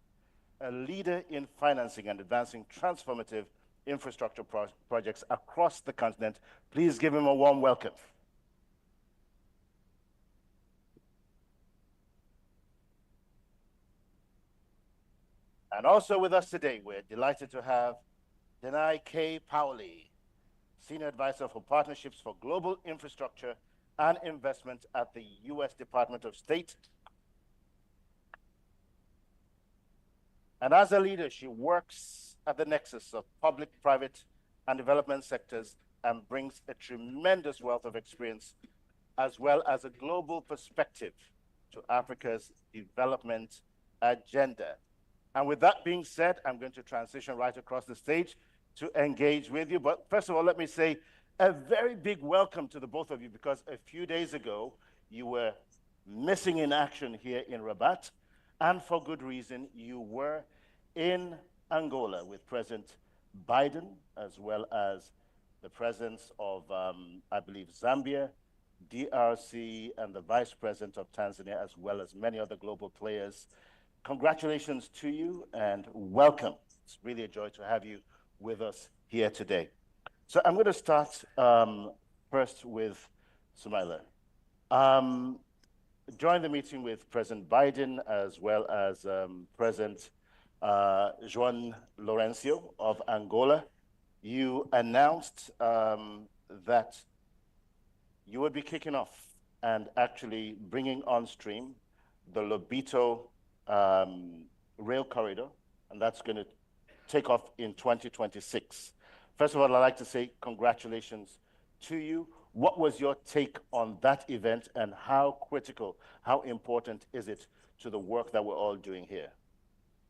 a leader in financing and advancing transformative infrastructure projects across the continent. Please give him a warm welcome. And also with us today, we're delighted to have Denai K. Paoli, Senior Advisor for Partnerships for Global Infrastructure and Investment at the U.S. Department of State. And as a leader, she works at the nexus of public, private, and development sectors and brings a tremendous wealth of experience as well as a global perspective to Africa's development agenda. And with that being said, I'm going to transition right across the stage to engage with you. But first of all, let me say a very big welcome to the both of you, because a few days ago, you were missing in action here in Rabat, and for good reason. You were in Angola with President Biden, as well as the presence of, I believe, Zambia DRC, and the Vice President of Tanzania, as well as many other global players. Congratulations to you and welcome. It's really a joy to have you with us here today. So I'm going to start first with Sumaila. Joined the meeting with President Biden as well as President João Lourenço of Angola. You announced that you would be kicking off and actually bringing on stream the Lobito rail corridor, and that's going to take off in 2026. First of all, I'd like to say congratulations to you. What was your take on that event, and how critical, how important is it to the work that we're all doing here?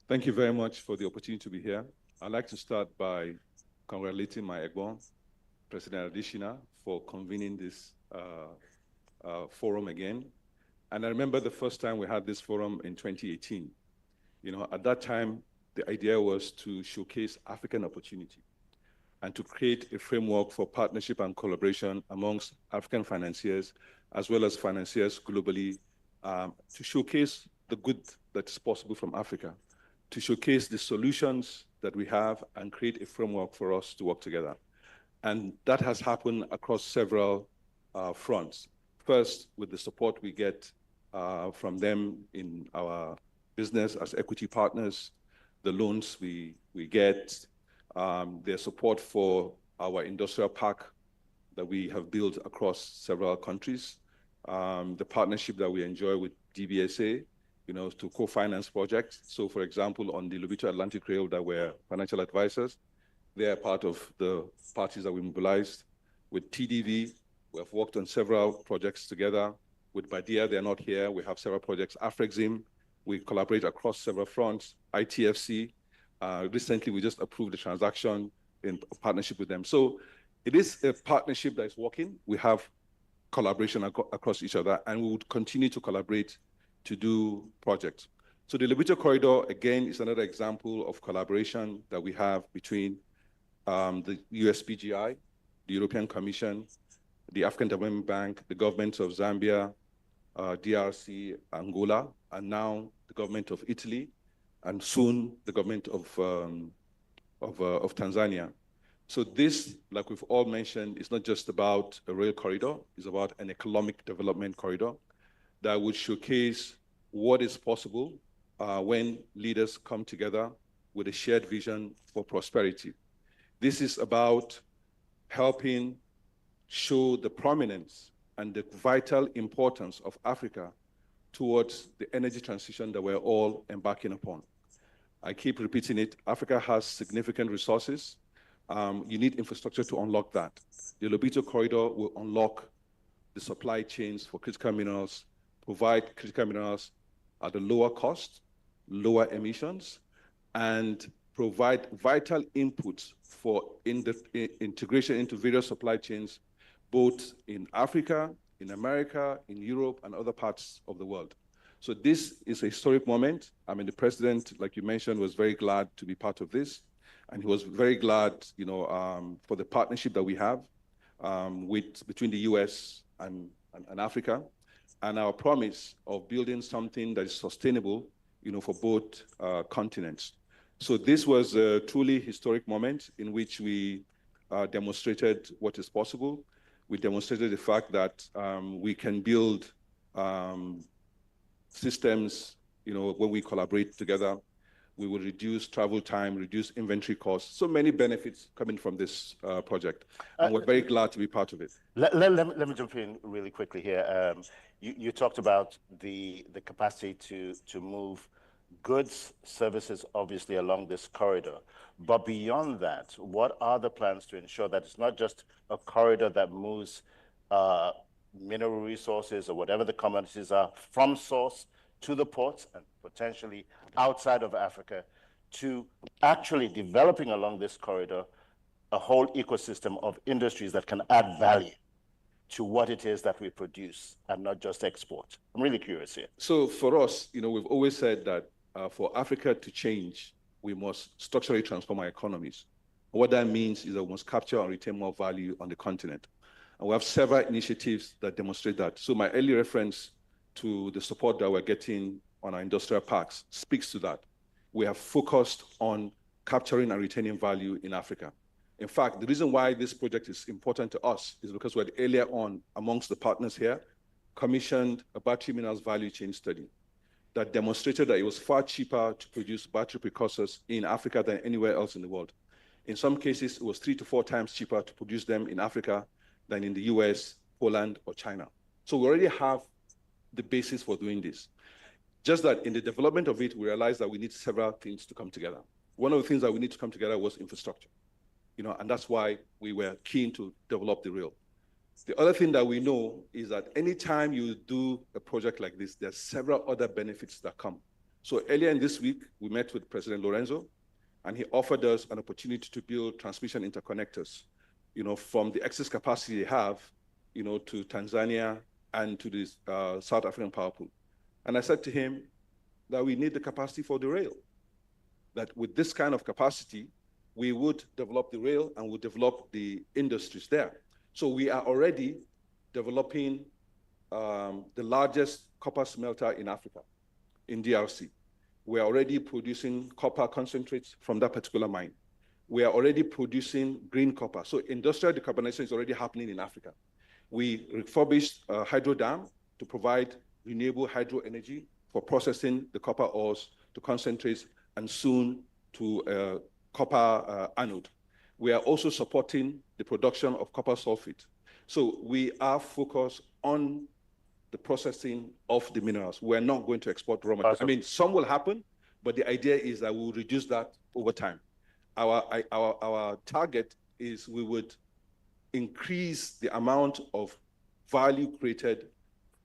Thank you very much for the opportunity to be here. I'd like to start by congratulating my Egbon, President Adesina, for convening this forum again. And I remember the first time we had this forum in 2018. You know, at that time, the idea was to showcase African opportunity and to create a framework for partnership and collaboration amongst African financiers, as well as financiers globally, to showcase the good that is possible from Africa, to showcase the solutions that we have and create a framework for us to work together. And that has happened across several fronts. First, with the support we get from them in our business as equity partners, the loans we get, their support for our industrial park that we have built across several countries, the partnership that we enjoy with DBSA, you know, to co-finance projects. So, for example, on the Lobito Atlantic Rail that we're financial advisors, they are part of the parties that we mobilized. With TDV, we have worked on several projects together. With Badia, they're not here. We have several projects. Afrexim, we collaborate across several fronts. ITFC, recently we just approved the transaction in partnership with them. So it is a partnership that is working. We have collaboration across each other, and we would continue to collaborate to do projects. So the Lobito Corridor, again, is another example of collaboration that we have between the USPGI, the European Commission, the African Development Bank, the governments of Zambia, DRC, Angola, and now the government of Italy, and soon the government of Tanzania. So this, like we've all mentioned, is not just about a rail corridor, it's about an economic development corridor that would showcase what is possible when leaders come together with a shared vision for prosperity. This is about helping show the prominence and the vital importance of Africa towards the energy transition that we're all embarking upon. I keep repeating it, Africa has significant resources. You need infrastructure to unlock that. The Lobito Corridor will unlock the supply chains for critical minerals, provide critical minerals at a lower cost, lower emissions, and provide vital inputs for integration into various supply chains, both in Africa, in America, in Europe, and other parts of the world. So this is a historic moment. I mean, the president, like you mentioned, was very glad to be part of this. And he was very glad, you know, for the partnership that we have between the US and Africa, and our promise of building something that is sustainable, you know, for both continents. So this was a truly historic moment in which we demonstrated what is possible. We demonstrated the fact that we can build systems, you know, when we collaborate together. We will reduce travel time, reduce inventory costs. So many benefits coming from this project. And we're very glad to be part of it. Let me jump in really quickly here. You talked about the capacity to move goods, services, obviously, along this corridor. But beyond that, what are the plans to ensure that it's not just a corridor that moves mineral resources or whatever the commodities are from source to the ports and potentially outside of Africa, to actually developing along this corridor a whole ecosystem of industries that can add value to what it is that we produce and not just export? I'm really curious here. So for us, you know, we've always said that for Africa to change, we must structurally transform our economies. What that means is that we must capture and retain more value on the continent. And we have several initiatives that demonstrate that. So my early reference to the support that we're getting on our industrial parks speaks to that. We have focused on capturing and retaining value in Africa. In fact, the reason why this project is important to us is because we had earlier on, amongst the partners here, commissioned a battery minerals value chain study that demonstrated that it was far cheaper to produce battery precursors in Africa than anywhere else in the world. In some cases, it was 3 to 4 times cheaper to produce them in Africa than in the US, Poland, or China. So we already have the basis for doing this. Just that in the development of it, we realized that we need several things to come together. One of the things that we need to come together was infrastructure, and that's why we were keen to develop the rail. The other thing that we know is that anytime you do a project like this, there's several other benefits that come. So earlier in this week, we met with President Lorenzo, and he offered us an opportunity to build transmission interconnectors, from the excess capacity they have, to Tanzania and to the South African power pool. And I said to him that we need the capacity for the rail, that with this kind of capacity, we would develop the rail and would develop the industries there. So we are already developing the largest copper smelter in Africa, in DRC. We are already producing copper concentrates from that particular mine. We are already producing green copper. So industrial decarbonization is already happening in Africa. We refurbished a hydro dam to provide renewable hydro energy for processing the copper ores to concentrates and soon to copper anode. We are also supporting the production of copper sulfate. So we are focused on the processing of the minerals. We're not going to export raw materials. I mean, some will happen, but the idea is that we'll reduce that over time. Our target is we would increase the amount of value created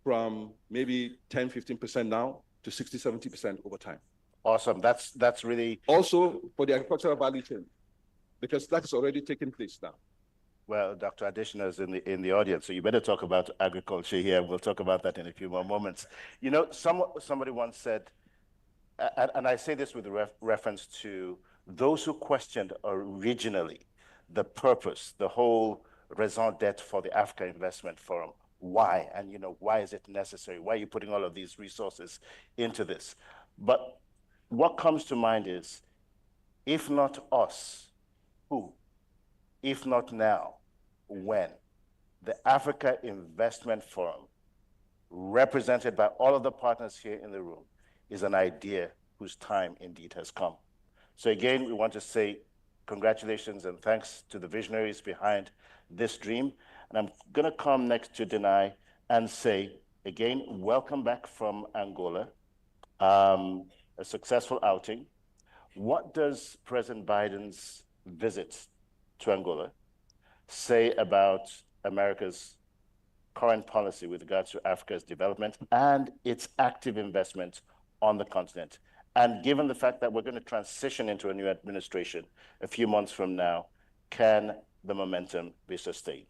from maybe 10, 15% now to 60, 70% over time. Awesome. That's really... Also for the agricultural value chain, because that's already taking place now. Well, Dr. Adeshina is in the audience, so you better talk about agriculture here. We'll talk about that in a few more moments. Somebody once said, and I say this with reference to those who questioned originally the purpose, the whole raison d'etre for the Africa Investment Forum. Why? And why is it necessary? Why are you putting all of these resources into this? But what comes to mind is, if not us, who? If not now, when? The Africa Investment Forum, represented by all of the partners here in the room, is an idea whose time indeed has come. So again, we want to say congratulations and thanks to the visionaries behind this dream. And I'm going to come next to Denai and say, again, welcome back from Angola, a successful outing. What does President Biden's visit to Angola say about America's current policy with regards to Africa's development and its active investment on the continent? And given the fact that we're going to transition into a new administration a few months from now, can the momentum be sustained?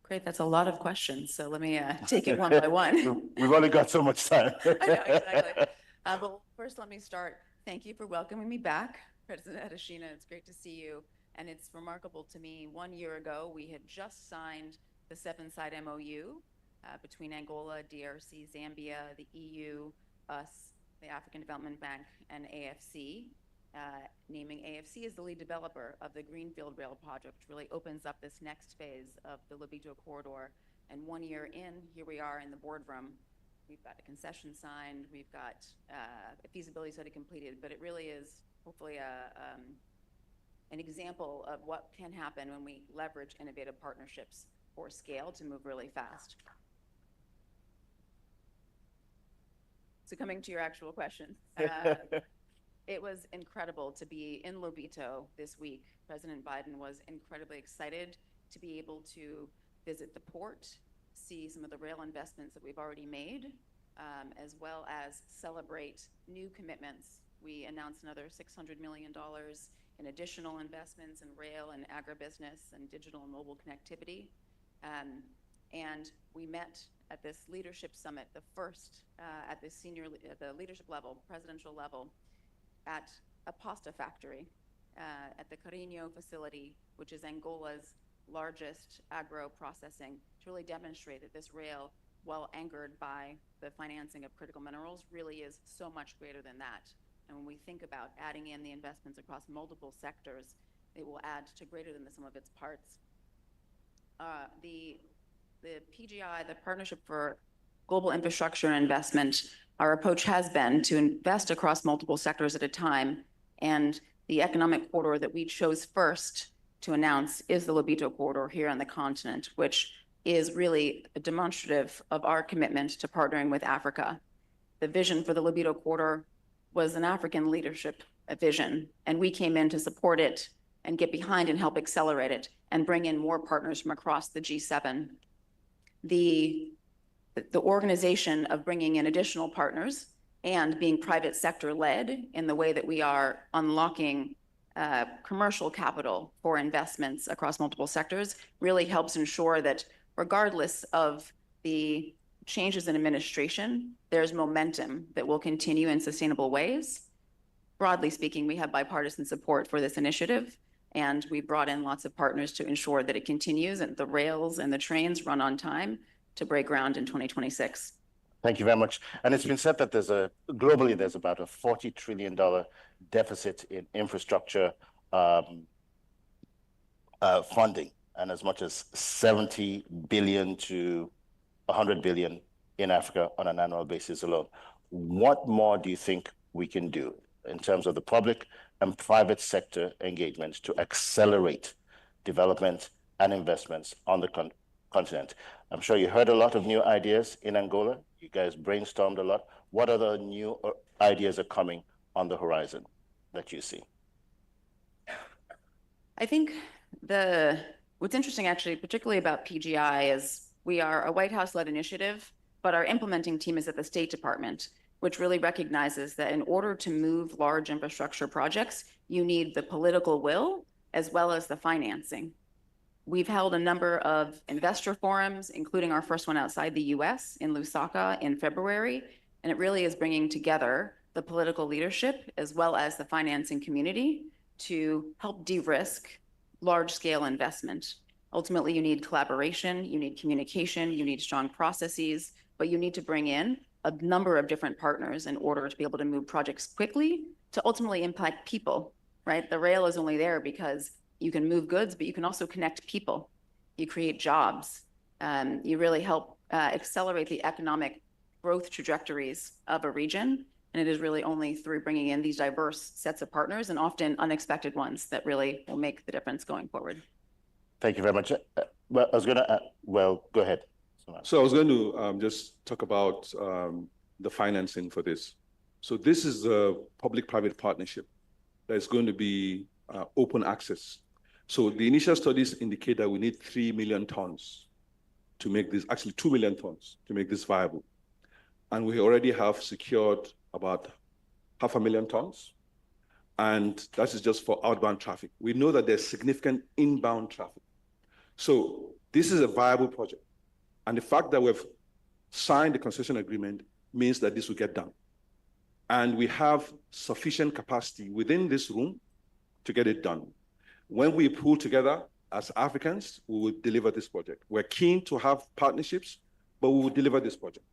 Great, that's a lot of questions. So let me take it one by one. We've only got so much time. I know, exactly. But first, let me start. Thank you for welcoming me back, President Adeshina. It's great to see you. And it's remarkable to me, 1 year ago, we had just signed the 7-side MOU between Angola, DRC, Zambia, the EU, us, the African Development Bank, and AFC, naming AFC as the lead developer of the Greenfield Rail project, which really opens up this next phase of the Lobito corridor. And 1 year in, here we are in the boardroom. We've got a concession signed, we've got a feasibility study completed, but it really is hopefully an example of what can happen when we leverage innovative partnerships for scale to move really fast. So coming to your actual question, it was incredible to be in Lobito this week. President Biden was incredibly excited to be able to visit the port, see some of the rail investments that we've already made, as well as celebrate new commitments. We announced another $600 million in additional investments in rail and agribusiness and digital and mobile connectivity. And we met at this leadership summit, the first at the leadership level, presidential level, at a pasta factory at the Carinho facility, which is Angola's largest agro processing, to really demonstrate that this rail, while anchored by the financing of critical minerals, really is so much greater than that. And when we think about adding in the investments across multiple sectors, it will add to greater than the sum of its parts. The PGI, the Partnership for Global Infrastructure and Investment, our approach has been to invest across multiple sectors at a time. And the economic corridor that we chose first to announce is the Lobito corridor here on the continent, which is really a demonstrative of our commitment to partnering with Africa. The vision for the Lobito corridor was an African leadership vision, and we came in to support it and get behind and help accelerate it and bring in more partners from across the G7. The organization of bringing in additional partners and being private sector led in the way that we are unlocking commercial capital for investments across multiple sectors really helps ensure that regardless of the changes in administration, there's momentum that will continue in sustainable ways. Broadly speaking, we have bipartisan support for this initiative, and we brought in lots of partners to ensure that it continues and the rails and the trains run on time to break ground in 2026. Thank you very much. And it's been said that globally, there's about a $40 trillion deficit in infrastructure funding, and as much as 70 billion to 100 billion in Africa on an annual basis alone. What more do you think we can do in terms of the public and private sector engagement to accelerate development and investments on the continent? I'm sure you heard a lot of new ideas in Angola. You guys brainstormed a lot. What other new ideas are coming on the horizon that you see? I think what's interesting actually, particularly about PGI, is we are a White House-led initiative, but our implementing team is at the State Department, which really recognizes that in order to move large infrastructure projects, you need the political will as well as the financing. We've held a number of investor forums, including our first one outside the US in Lusaka in February, and it really is bringing together the political leadership as well as the financing community to help de-risk large-scale investment. Ultimately, you need collaboration, you need communication, you need strong processes, but you need to bring in a number of different partners in order to be able to move projects quickly to ultimately impact people, right? The rail is only there because you can move goods, but you can also connect people. You create jobs. You really help accelerate the economic growth trajectories of a region. And it is really only through bringing in these diverse sets of partners and often unexpected ones that really will make the difference going forward. Thank you very much. Well, I was going to, go ahead. So I was going to just talk about the financing for this. So this is a public-private partnership that is going to be open access. So the initial studies indicate that we need 3 million tons to make this, actually 2 million tons to make this viable. And we already have secured about 500,000 tons. And that is just for outbound traffic. We know that there's significant inbound traffic. So this is a viable project. And the fact that we've signed the concession agreement means that this will get done. And we have sufficient capacity within this room to get it done. When we pull together as Africans, we will deliver this project. We're keen to have partnerships, but we will deliver this project.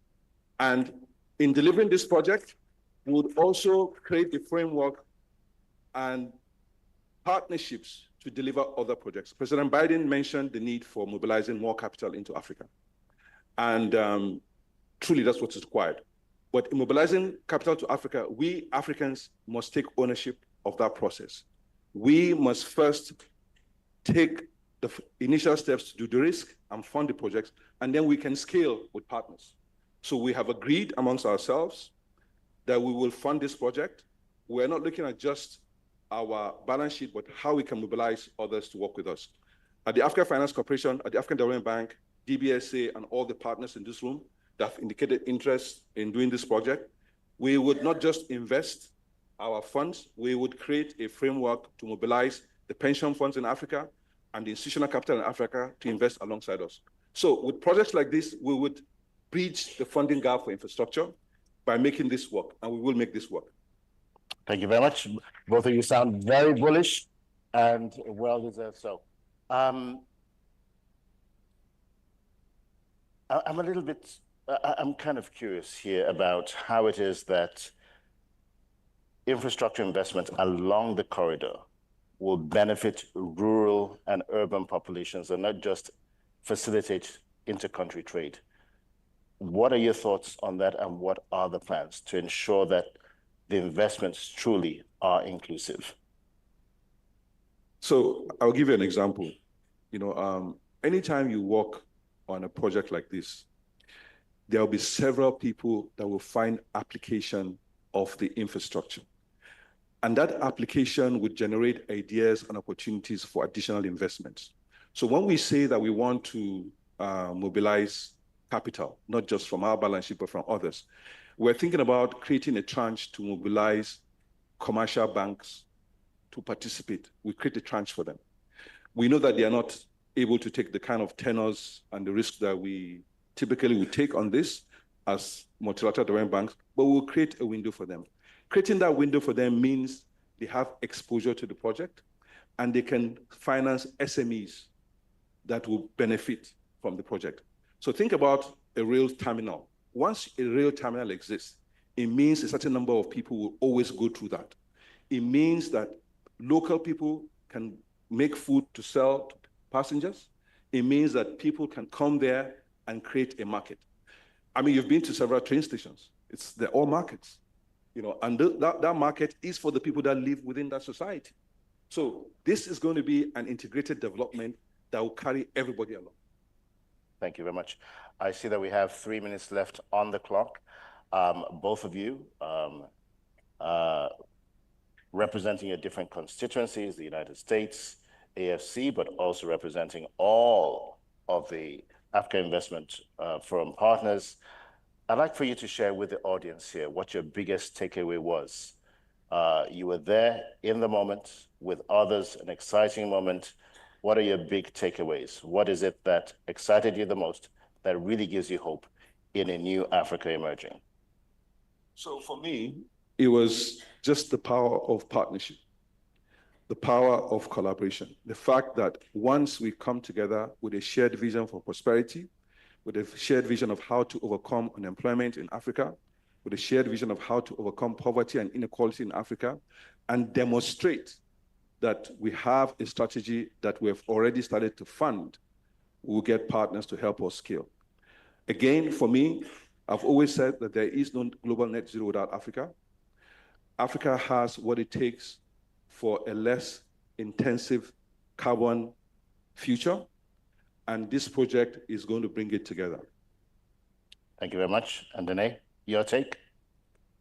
And in delivering this project, we would also create the framework and partnerships to deliver other projects. President Biden mentioned the need for mobilizing more capital into Africa. And truly, that's what is required. But in mobilizing capital to Africa, we Africans must take ownership of that process. We must first take the initial steps to do the risk and fund the projects, and then we can scale with partners. So we have agreed amongst ourselves that we will fund this project. We're not looking at just our balance sheet, but how we can mobilize others to work with us. At the African Finance Corporation, at the African Development Bank, DBSA, and all the partners in this room that have indicated interest in doing this project, we would not just invest our funds, we would create a framework to mobilize the pension funds in Africa and the institutional capital in Africa to invest alongside us. So with projects like this, we would bridge the funding gap for infrastructure by making this work, and we will make this work. Thank you very much. Both of you sound very bullish and well-deserved so. I'm a little bit, I'm kind of curious here about how it is that infrastructure investment along the corridor will benefit rural and urban populations and not just facilitate inter-country trade. What are your thoughts on that, and what are the plans to ensure that the investments truly are inclusive? So I'll give you an example. Anytime you work on a project like this, there will be several people that will find application of the infrastructure. And that application would generate ideas and opportunities for additional investments. So when we say that we want to mobilize capital, not just from our balance sheet, but from others, we're thinking about creating a tranche to mobilize commercial banks to participate. We create a tranche for them. We know that they are not able to take the kind of tenors and the risk that we typically would take on this as multilateral development banks, but we'll create a window for them. Creating that window for them means they have exposure to the project and they can finance SMEs that will benefit from the project. So think about a rail terminal. Once a rail terminal exists, it means a certain number of people will always go through that. It means that local people can make food to sell to passengers. It means that people can come there and create a market. I mean, you've been to several train stations. They're all markets, and that market is for the people that live within that society. So this is going to be an integrated development that will carry everybody along. Thank you very much. I see that we have 3 minutes left on the clock. Both of you representing your different constituencies, the United States, AFC, but also representing all of the Africa Investment Forum partners. I'd like for you to share with the audience here what your biggest takeaway was. You were there in the moment with others, an exciting moment. What are your big takeaways? What is it that excited you the most, that really gives you hope in a new Africa emerging? So for me, it was just the power of partnership, the power of collaboration, the fact that once we come together with a shared vision for prosperity, with a shared vision of how to overcome unemployment in Africa, with a shared vision of how to overcome poverty and inequality in Africa, and demonstrate that we have a strategy that we have already started to fund, we'll get partners to help us scale. Again, for me, I've always said that there is no global net zero without Africa. Africa has what it takes for a less intensive carbon future, and this project is going to bring it together. Thank you very much. And Danae, your take?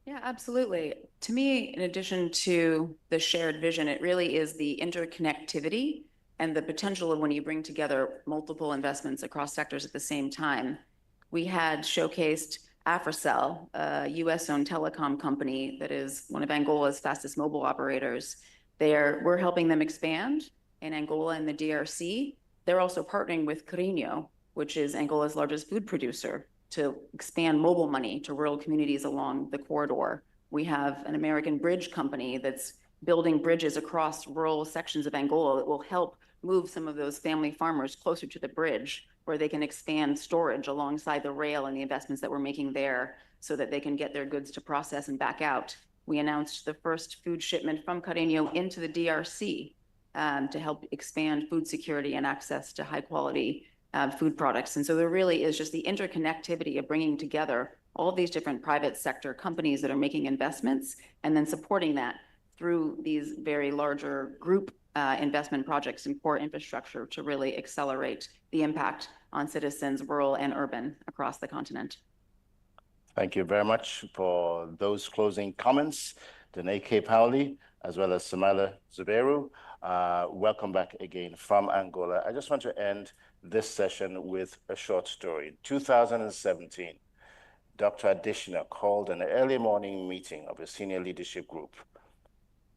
Yeah, absolutely. To me, in addition to the shared vision, it really is the interconnectivity and the potential of when you bring together multiple investments across sectors at the same time. We had showcased Salle, a US-owned telecom company that is one of Angola's fastest mobile operators. We're helping them expand in Angola and the DRC. They're also partnering with Carinho, which is Angola's largest food producer, to expand mobile money to rural communities along the corridor. We have an American bridge company that's building bridges across rural sections of Angola that will help move some of those family farmers closer to the bridge, where they can expand storage alongside the rail and the investments that we're making there so that they can get their goods to process and back out. We announced the first food shipment from Carinho into the DRC to help expand food security and access to high quality food products. And so there really is just the interconnectivity of bringing together all these different private sector companies that are making investments and then supporting that through these very larger group investment projects in core infrastructure to really accelerate the impact on citizens, rural and urban, across the continent. Thank you very much for those closing comments. Danae K. Paoli, as well as Salle Zubero. Welcome back again from Angola. I just want to end this session with a short story. In 2017, Dr. Adesina called an early morning meeting of a senior leadership group.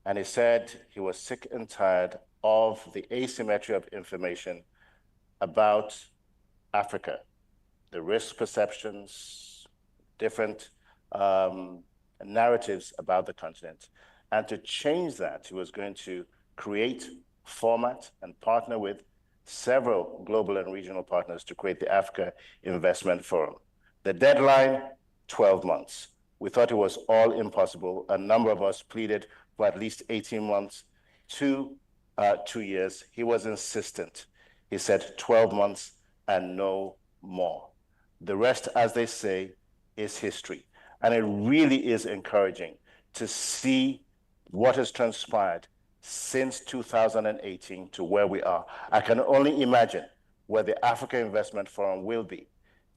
And he said he was sick and tired of the asymmetry of information about Africa, the risk perceptions, different narratives about the continent. And to change that, he was going to create, format, and partner with several global and regional partners to create the Africa Investment Forum. The deadline, 12 months. We thought it was all impossible. A number of us pleaded for at least 18 months to 2 years. He was insistent. He said 12 months and no more. The rest, as they say, is history. And it really is encouraging to see what has transpired since 2018 to where we are. I can only imagine where the Africa Investment Forum will be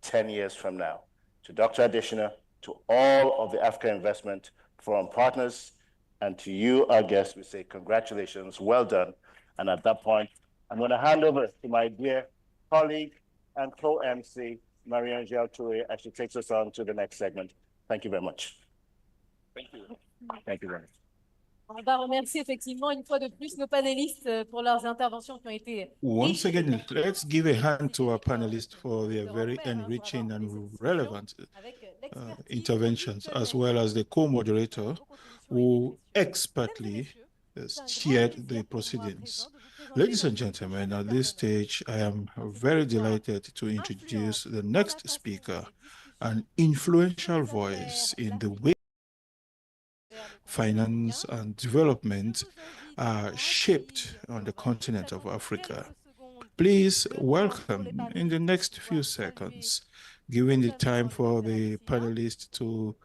10 years from now. To Dr. Adesina, to all of the Africa Investment Forum partners, and to you, our guests, we say congratulations, well done. And at that point, I'm going to hand over to my dear colleague and co-MC, Marie-Angèle Touré, as she takes us on to the next segment. Thank you very much. Thank you. Thank you very much. On va remercier effectivement une fois de plus nos panélistes pour leurs interventions qui ont été Once again, let's give a hand to our panelists for their very enriching and relevant interventions, as well as the co-moderator who expertly steered the proceedings. Ladies and gentlemen, at this stage, I am very delighted to introduce the next speaker, an influential voice in the way finance and development are shaped on the continent of Africa. Please welcome in the next few seconds, giving the time for the panelists to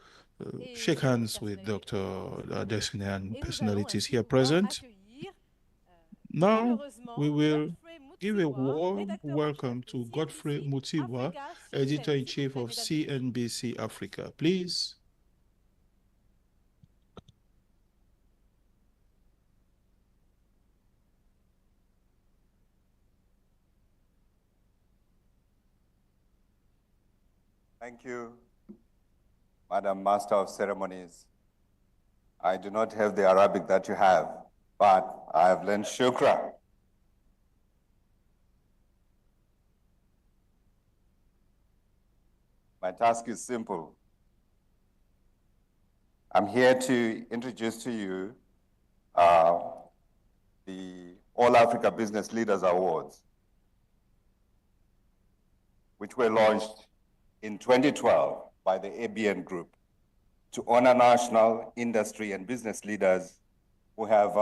shake hands with Dr. Adesina and personalities here present. Now we will give a warm welcome to Godfrey Mutibwa, Editor-in-Chief of CNBC Africa. Please. Thank you, Madam Master of Ceremonies. I do not have the Arabic that you have, but I have learned shukra. My task is simple. I'm here to introduce to you the All Africa Business Leaders Awards, which were launched in 2012 by the ABN Group to honor national, industry, and business leaders who have,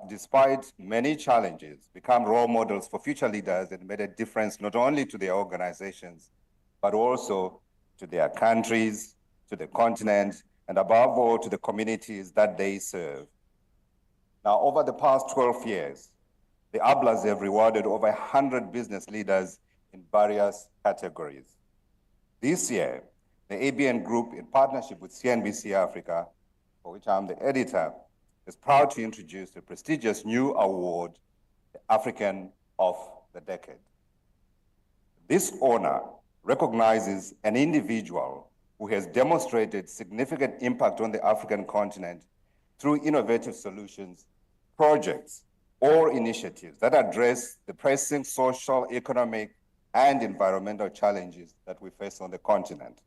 despite many challenges, become role models for future leaders and made a difference not only to their organizations, but also to their countries, to the continent, and above all, to the communities that they serve. Now, over the past 12 years, the ABLAs have rewarded over 100 business leaders in various categories. This year, the ABN Group, in partnership with CNBC Africa, for which I'm the editor, is proud to introduce the prestigious new award, the African of the Decade. This honor recognizes an individual who has demonstrated significant impact on the African continent through innovative solutions, projects, or initiatives that address the pressing social, economic, and environmental challenges that we face on the continent.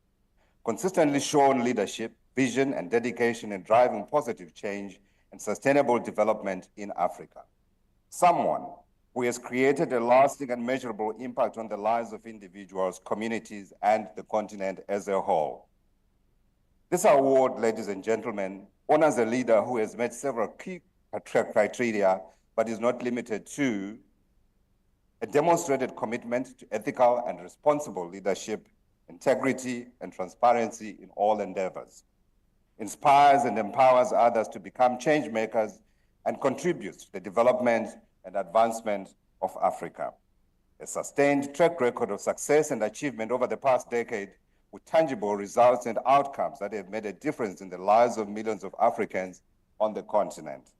Consistently shown leadership, vision, and dedication in driving positive change and sustainable development in Africa. Someone who has created a lasting and measurable impact on the lives of individuals, communities, and the continent as a whole. This award, ladies and gentlemen, honors a leader who has met several key criteria, but is not limited to a demonstrated commitment to ethical and responsible leadership, integrity, and transparency in all endeavors, inspires and empowers others to become change makers, and contributes to the development and advancement of Africa. A sustained track record of success and achievement over the past decade with tangible results and outcomes that have made a difference in the lives of millions of Africans on the continent.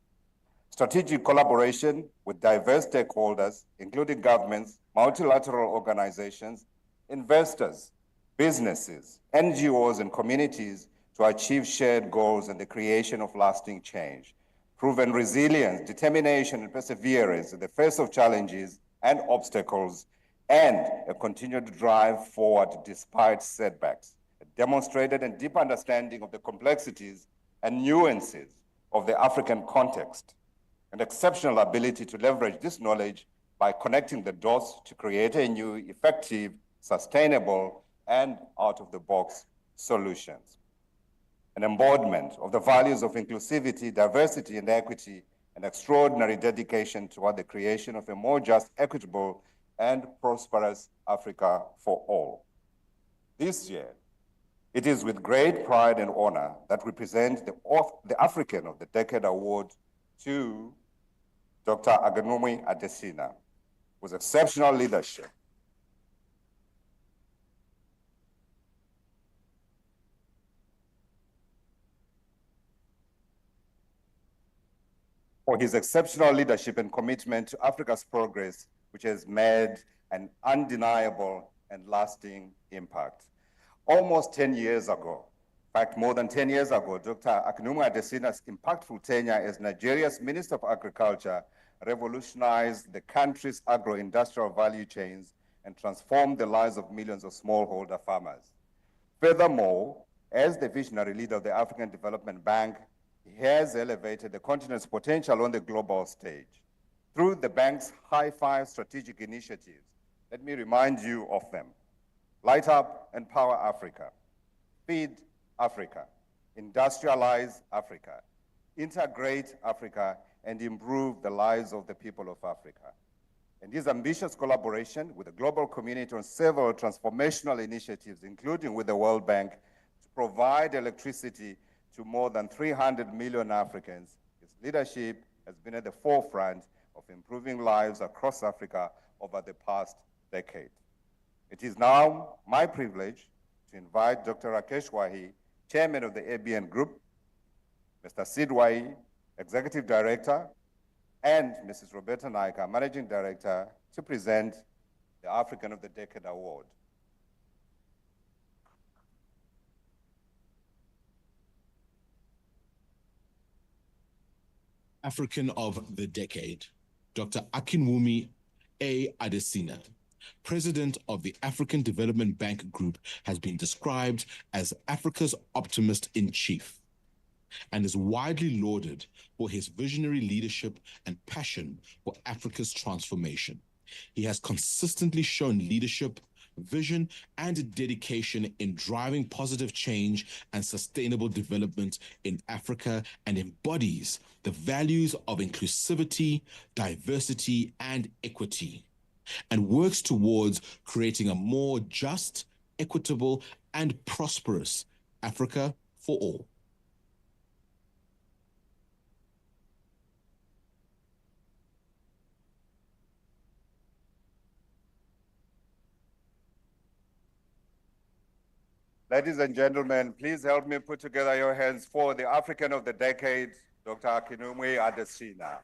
Strategic collaboration with diverse stakeholders, including governments, multilateral organizations, investors, businesses, NGOs, and communities to achieve shared goals and the creation of lasting change. Proven resilience, determination, and perseverance in the face of challenges and obstacles, and a continued drive forward despite setbacks. A demonstrated and deep understanding of the complexities and nuances of the African context, an exceptional ability to leverage this knowledge by connecting the dots to create a new, effective, sustainable, and out-of-the-box solutions. An embodiment of the values of inclusivity, diversity, and equity, and extraordinary dedication toward the creation of a more just, equitable, and prosperous Africa for all. This year, it is with great pride and honor that we present the African of the Decade Award to Dr. Akinwumi Adesina, whose exceptional leadership for his exceptional leadership and commitment to Africa's progress, which has made an undeniable and lasting impact. Almost 10 years ago, in fact, more than 10 years ago, Dr. Akinwumi Adesina's impactful tenure as Nigeria's Minister of Agriculture revolutionized the country's agro-industrial value chains and transformed the lives of millions of smallholder farmers. Furthermore, as the visionary leader of the African Development Bank, he has elevated the continent's potential on the global stage. Through the bank's high-five strategic initiatives, let me remind you of them. Light Up and Power Africa, Feed Africa, Industrialize Africa, Integrate Africa, and improve the lives of the people of Africa. And his ambitious collaboration with the global community on several transformational initiatives, including with the World Bank, to provide electricity to more than 300 million Africans, his leadership has been at the forefront of improving lives across Africa over the past decade. It is now my privilege to invite Dr. Rakesh Wahi, Chairman of the ABN Group, Mr. Sid Wahi, Executive Director, and Mrs. Roberta Naika, Managing Director, to present the African of the Decade Award. African of the Decade, Dr. Akinwumi A. Adesina, President of the African Development Bank Group, has been described as Africa's optimist in chief and is widely lauded for his visionary leadership and passion for Africa's transformation. He has consistently shown leadership, vision, and dedication in driving positive change and sustainable development in Africa, and embodies the values of inclusivity, diversity, and equity, and works towards creating a more just, equitable, and prosperous Africa for all. Ladies and gentlemen, please help me put together your hands for the African of the Decade, Dr. Akinwumi Adesina.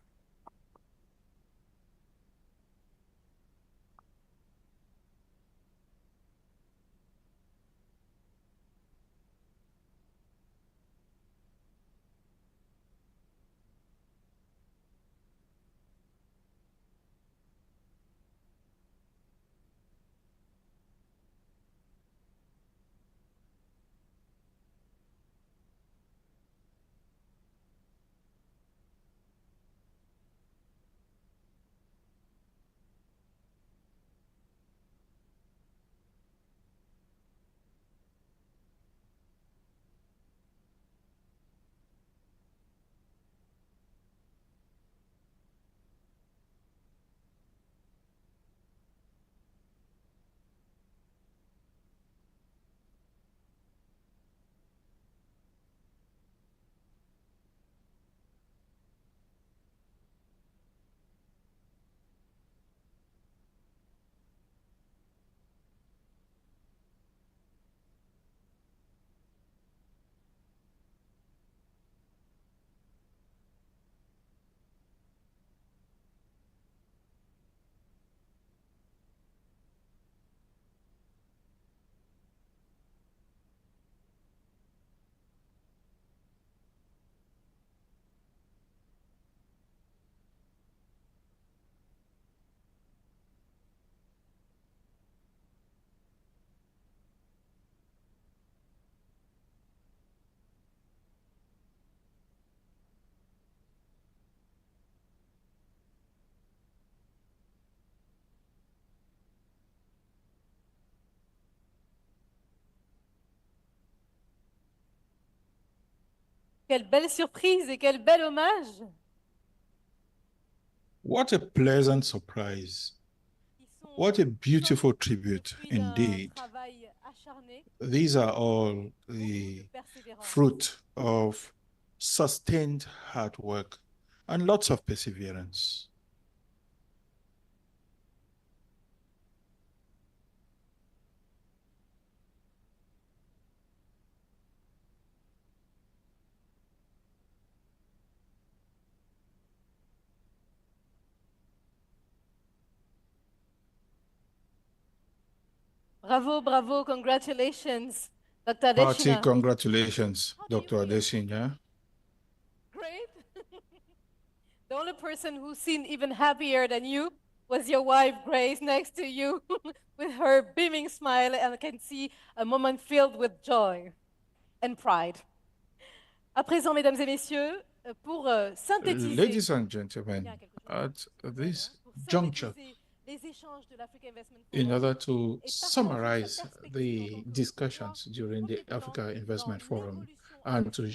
Quelle belle surprise et quel bel hommage. What a pleasant surprise. What a beautiful tribute indeed. These are all the fruit of sustained hard work and lots of perseverance. Bravo, bravo, congratulations, Dr. Party Adesina. congratulations, Dr. Adesina. Great. The only person who seemed even happier than you was your wife, Grace, next to you with her beaming smile, and I can see a moment filled with joy and pride. À présent, mesdames et messieurs, pour synthétiser. Ladies and gentlemen, at this juncture, in order to summarize the discussions during the Africa Investment Forum and to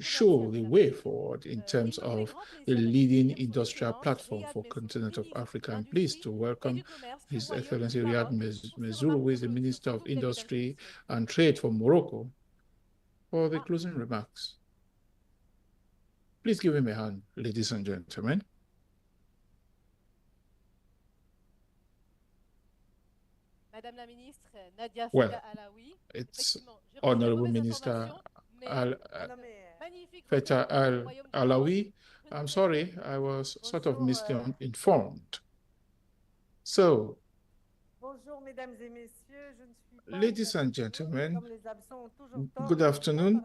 show the way forward in terms of the leading industrial platform for continent of Africa, I'm pleased to welcome His Excellency Riyad Mezuru, who is the Minister of Industry and Trade for Morocco, for the closing remarks. Please give him a hand, ladies and gentlemen. Well, it's Honorable Minister Feta Al-Alawi. I'm sorry, I was sort of misinformed. So, ladies and gentlemen, good afternoon.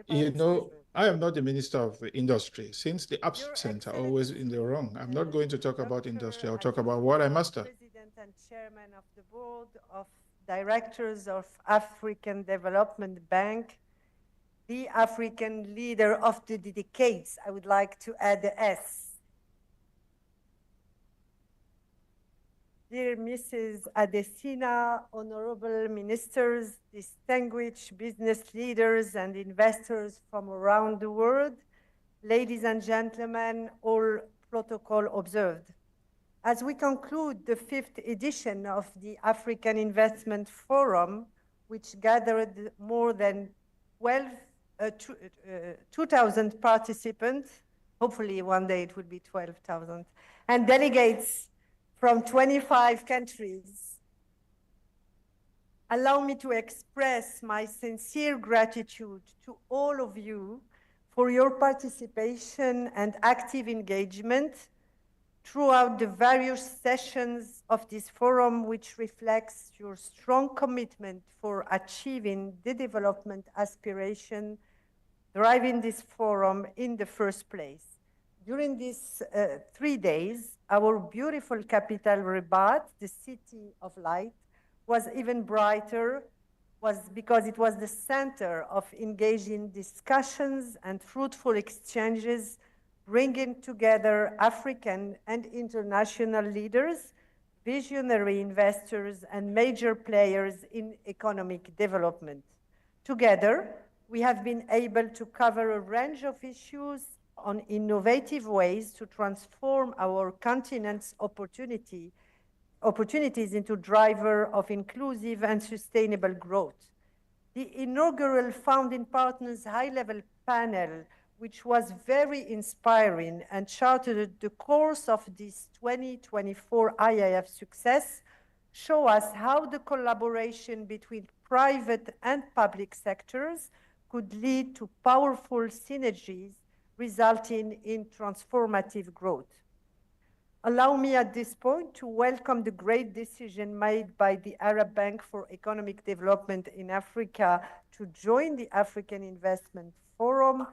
You know, I am not the Minister of the Industry. Since the absent are always in the wrong, I'm not going to talk about industry. I'll talk about what I master. President and Chairman of the Board of Directors of African Development Bank, the African leader of the decades. I would like to add the S. Dear Mrs. Adesina, honorable ministers, distinguished business leaders and investors from around the world, ladies and gentlemen, all protocol observed. As we conclude the 5th edition of the African Investment Forum, which gathered more than 2,000 participants, hopefully one day it will be 12,000, and delegates from 25 countries, allow me to express my sincere gratitude to all of you for your participation and active engagement throughout the various sessions of this forum, which reflects your strong commitment for achieving the development aspiration driving this forum in the first place. During these 3 days, our beautiful capital, Rabat, the city of light, was even brighter, because it was the center of engaging discussions and fruitful exchanges, bringing together African and international leaders, visionary investors, and major players in economic development. Together, we have been able to cover a range of issues on innovative ways to transform our continent's opportunities into driver of inclusive and sustainable growth. The inaugural Founding Partners high-level panel, which was very inspiring and charted the course of this 2024 AIF success, show us how the collaboration between private and public sectors could lead to powerful synergies resulting in transformative growth. Allow me at this point to welcome the great decision made by the Arab Bank for Economic Development in Africa to join the African Investment Forum.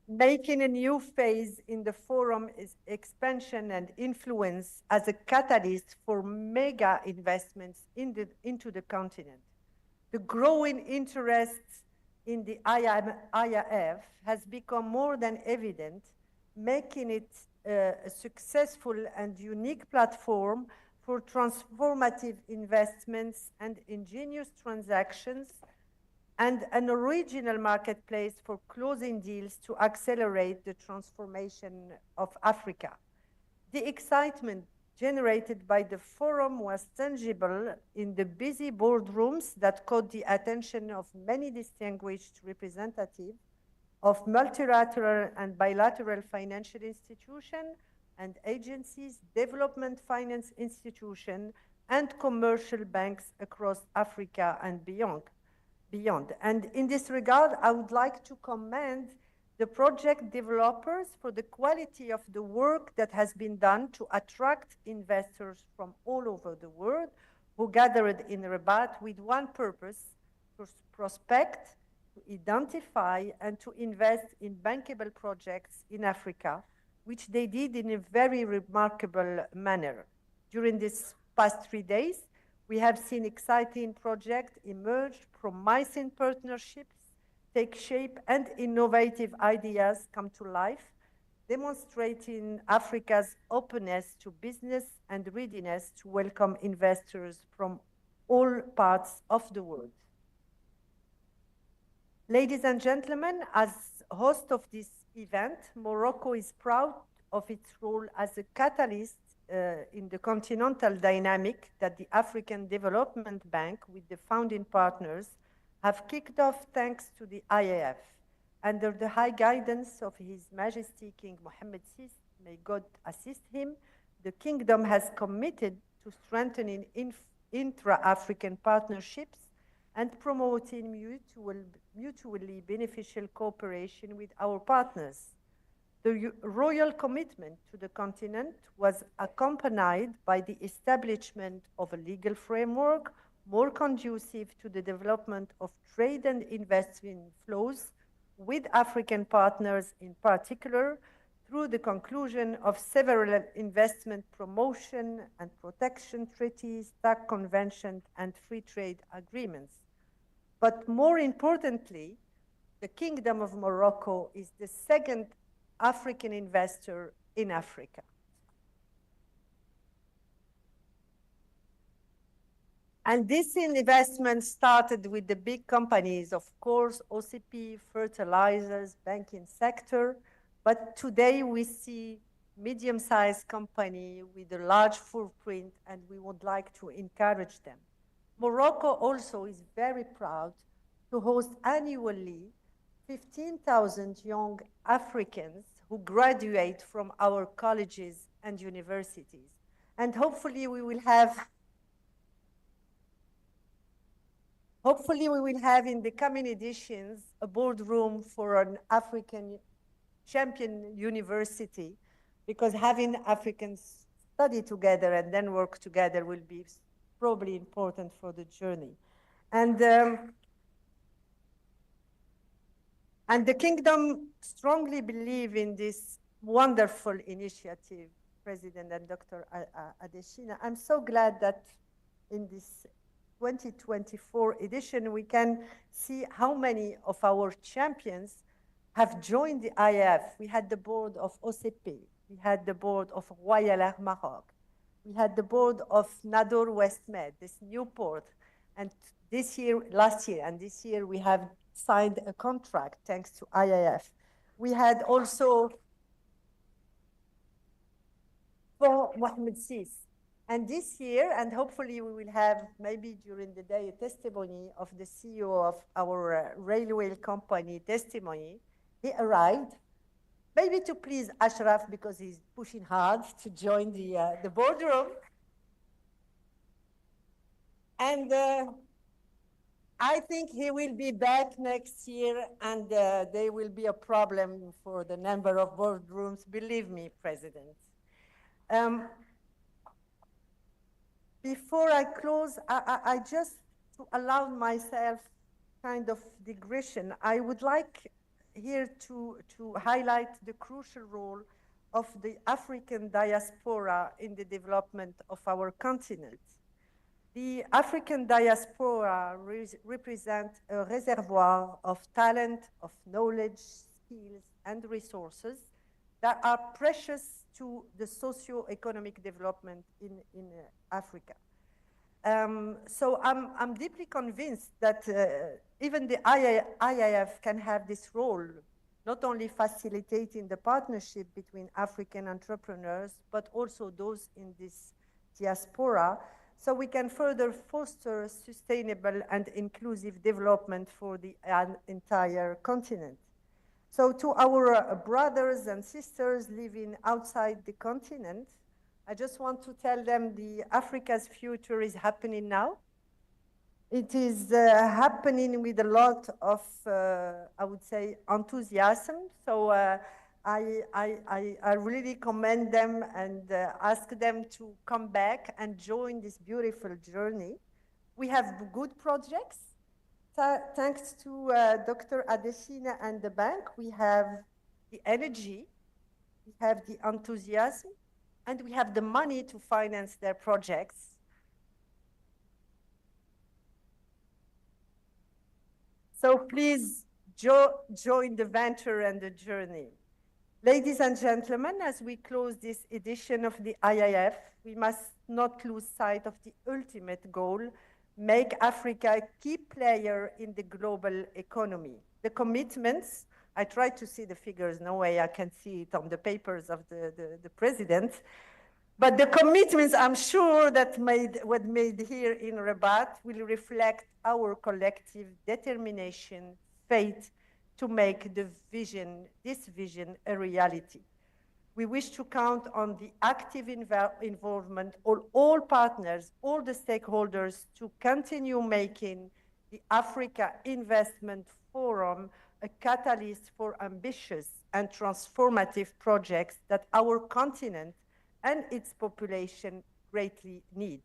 Making a new phase in the forum's expansion and influence as a catalyst for mega investments into the continent. The growing interest in the AIF has become more than evident, making it a successful and unique platform for transformative investments and ingenious transactions, and an original marketplace for closing deals to accelerate the transformation of Africa. The excitement generated by the forum was tangible in the busy boardrooms that caught the attention of many distinguished representatives of multilateral and bilateral financial institutions and agencies, development finance institutions, and commercial banks across Africa and beyond. And in this regard, I would like to commend the project developers for the quality of the work that has been done to attract investors from all over the world who gathered in Rabat with one purpose: to prospect, to identify, and to invest in bankable projects in Africa, which they did in a very remarkable manner. During these past 3 days, we have seen exciting projects emerge, promising partnerships take shape, and innovative ideas come to life, demonstrating Africa's openness to business and readiness to welcome investors from all parts of the world. Ladies and gentlemen, as host of this event, Morocco is proud of its role as a catalyst in the continental dynamic that the African Development Bank, with the founding partners, have kicked off thanks to the AIF. Under the high guidance of His Majesty King Mohammed VI, may God assist him, the Kingdom has committed to strengthening intra-African partnerships and promoting mutually beneficial cooperation with our partners. The royal commitment to the continent was accompanied by the establishment of a legal framework more conducive to the development of trade and investment flows with African partners, in particular, through the conclusion of several investment promotion and protection treaties, tax conventions, and free trade agreements. But more importantly, the Kingdom of Morocco is the second African investor in Africa. And this investment started with the big companies, of course, OCP, fertilizers, banking sector, but today we see medium-sized company with a large footprint, and we would like to encourage them. Morocco also is very proud to host annually 15,000 young Africans who graduate from our colleges and universities. And hopefully we will have in the coming editions a boardroom for an African champion university, because having Africans study together and then work together will be probably important for the journey. And the Kingdom strongly believe in this wonderful initiative, President and Dr. Adesina. I'm so glad that in this 2024 edition, we can see how many of our champions have joined the AIF. We had the board of OCP. We had the board of Royale Maroc. We had the board of Nador Westmed, this new port. And last year and this year, we have signed a contract thanks to AIF. We had also for Mohammed VI. And this year, and hopefully we will have maybe during the day a testimony of the CEO of our railway company testimony. He arrived, maybe to please Ashraf because he's pushing hard to join the boardroom. And I think he will be back next year, and there will be a problem for the number of boardrooms, believe me, President. Before I close, I just to allow myself kind of digression, I would like here to highlight the crucial role of the African diaspora in the development of our continent. The African diaspora represents a reservoir of talent, of knowledge, skills, and resources that are precious to the socio-economic development in Africa. So I'm deeply convinced that even the IIF can have this role, not only facilitating the partnership between African entrepreneurs, but also those in this diaspora, so we can further foster sustainable and inclusive development for the entire continent. So to our brothers and sisters living outside the continent, I just want to tell them Africa's future is happening now. It is happening with a lot of, I would say, enthusiasm. So I really commend them and ask them to come back and join this beautiful journey. We have good projects. Thanks to Dr. Adesina and the bank, we have the energy, we have the enthusiasm, and we have the money to finance their projects. So please join the venture and the journey. Ladies and gentlemen, as we close this edition of the IIF, we must not lose sight of the ultimate goal: make Africa a key player in the global economy. The commitments, I tried to see the figures, no way I can see it on the papers of the president, but the commitments, I'm sure, that were made here in Rabat will reflect our collective determination, faith, to make this vision a reality. We wish to count on the active involvement of all partners, all the stakeholders, to continue making the Africa Investment Forum a catalyst for ambitious and transformative projects that our continent and its population greatly need.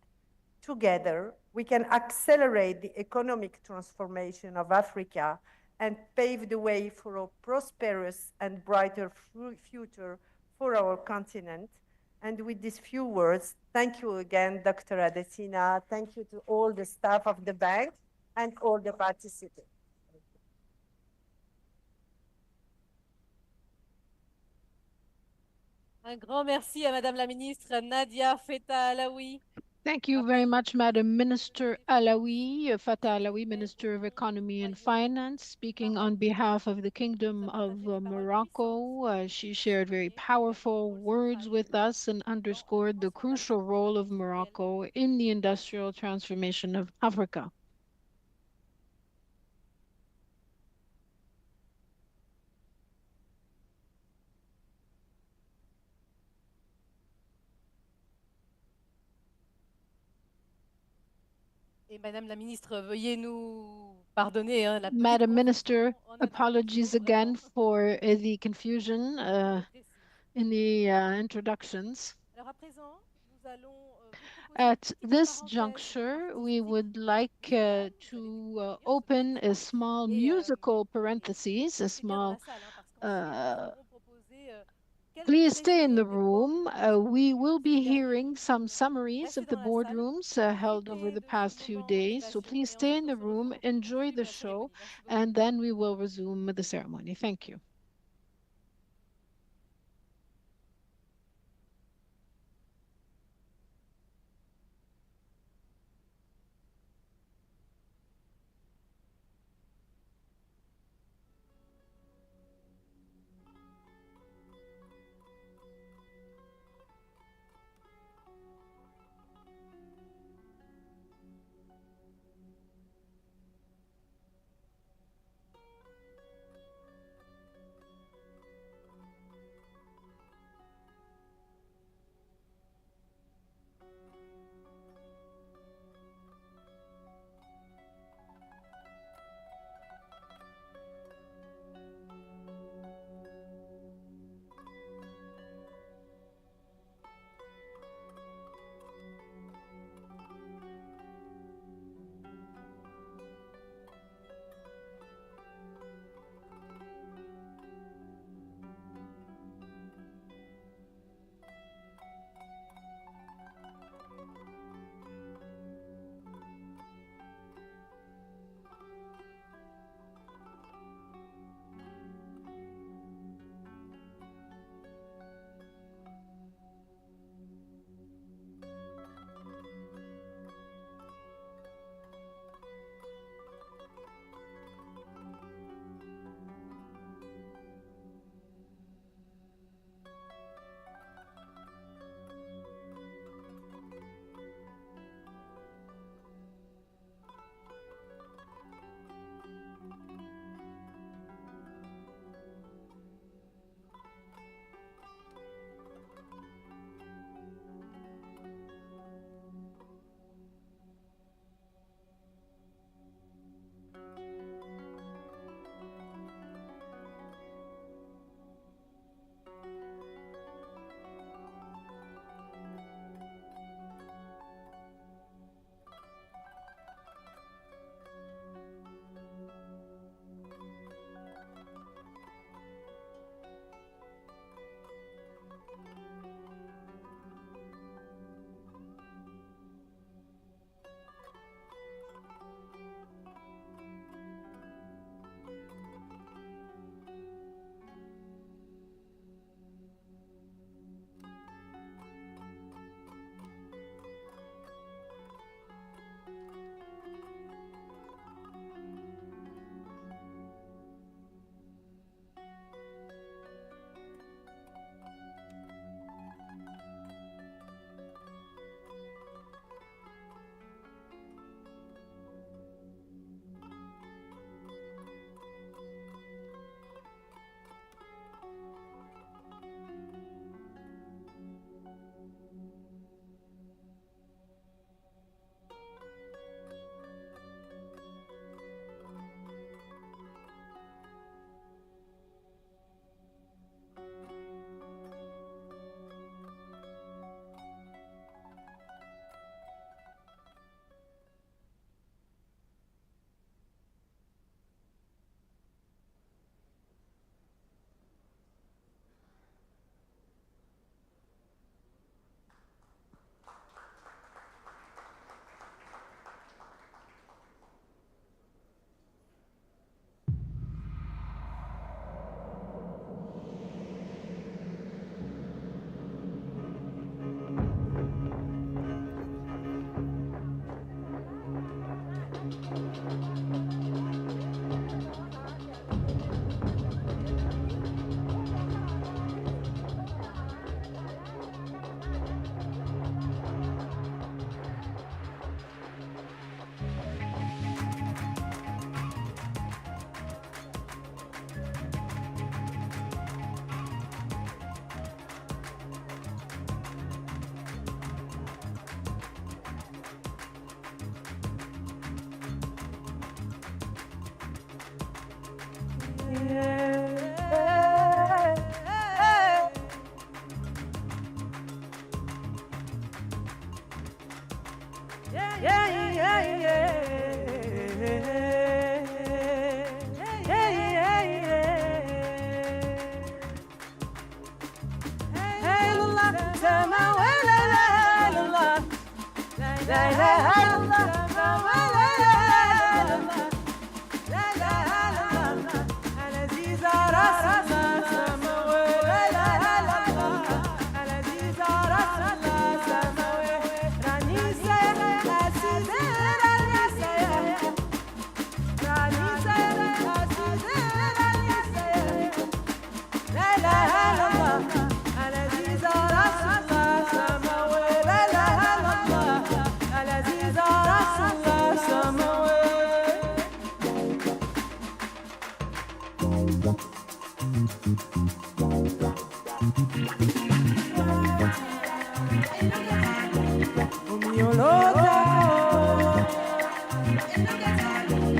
Together, we can accelerate the economic transformation of Africa and pave the way for a prosperous and brighter future for our continent. And with these few words, thank you again, Dr. Adesina. Thank you to all the staff of the bank and all the participants. Un grand merci à Madame la Ministre Nadia Feta Alaoui. Thank you very much, Madam Minister Alaoui, Fatah Alaoui, Minister of Economy and Finance, speaking on behalf of the Kingdom of Morocco. She shared very powerful words with us and underscored the crucial role of Morocco in the industrial transformation of Africa. Et Madame la Ministre, veuillez nous pardonner la petite Madam confusion Minister, en apologies again for the confusion in the introductions. Alors à présent, nous allons At this juncture, we would like to open a small musical parenthesis, a small please stay in the room. We will be hearing some summaries of the boardrooms held over the past few days. So please stay in the room, enjoy the show, and then we will resume the ceremony. Thank you.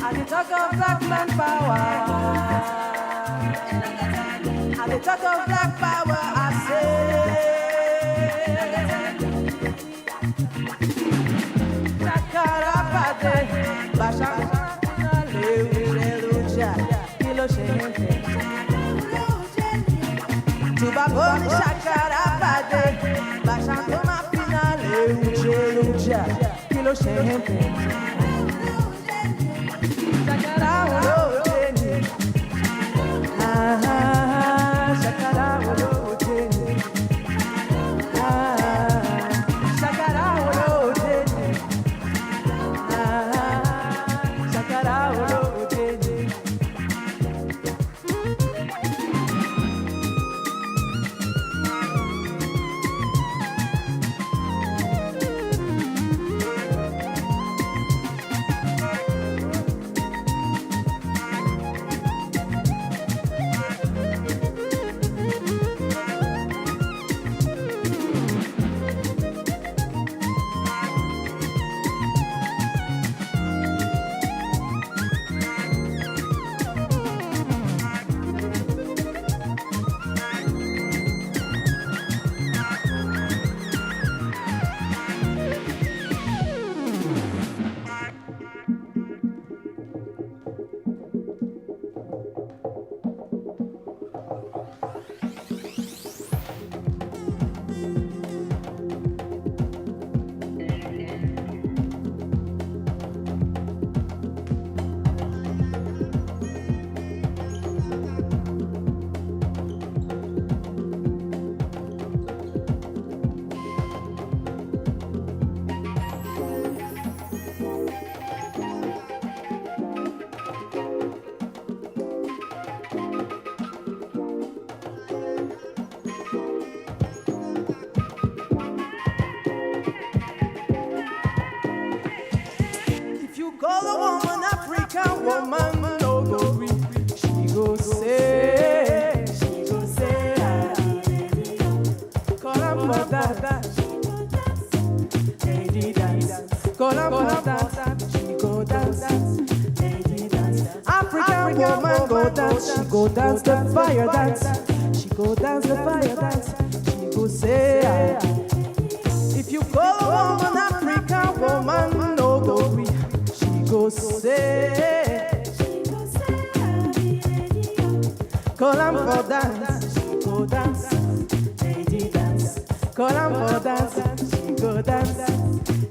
At the talk of black man power, at the talk of black power, I say, Chakarapade, Bashana, Leluja, Kilo Shente, Tubaboni Chakarapade, Bashana, Mapina, Leluja, Kilo Shente. Call a woman African woman, no go free. She go say, call her for that. Lady dance, call her for that. She go dance, lady dance. African woman go dance, she go dance the fire dance. She go dance the fire dance. She go say, if you call a woman African woman, no go free. Go say, call him for dance, she go dance, lady dance. Call him for dance, she go dance,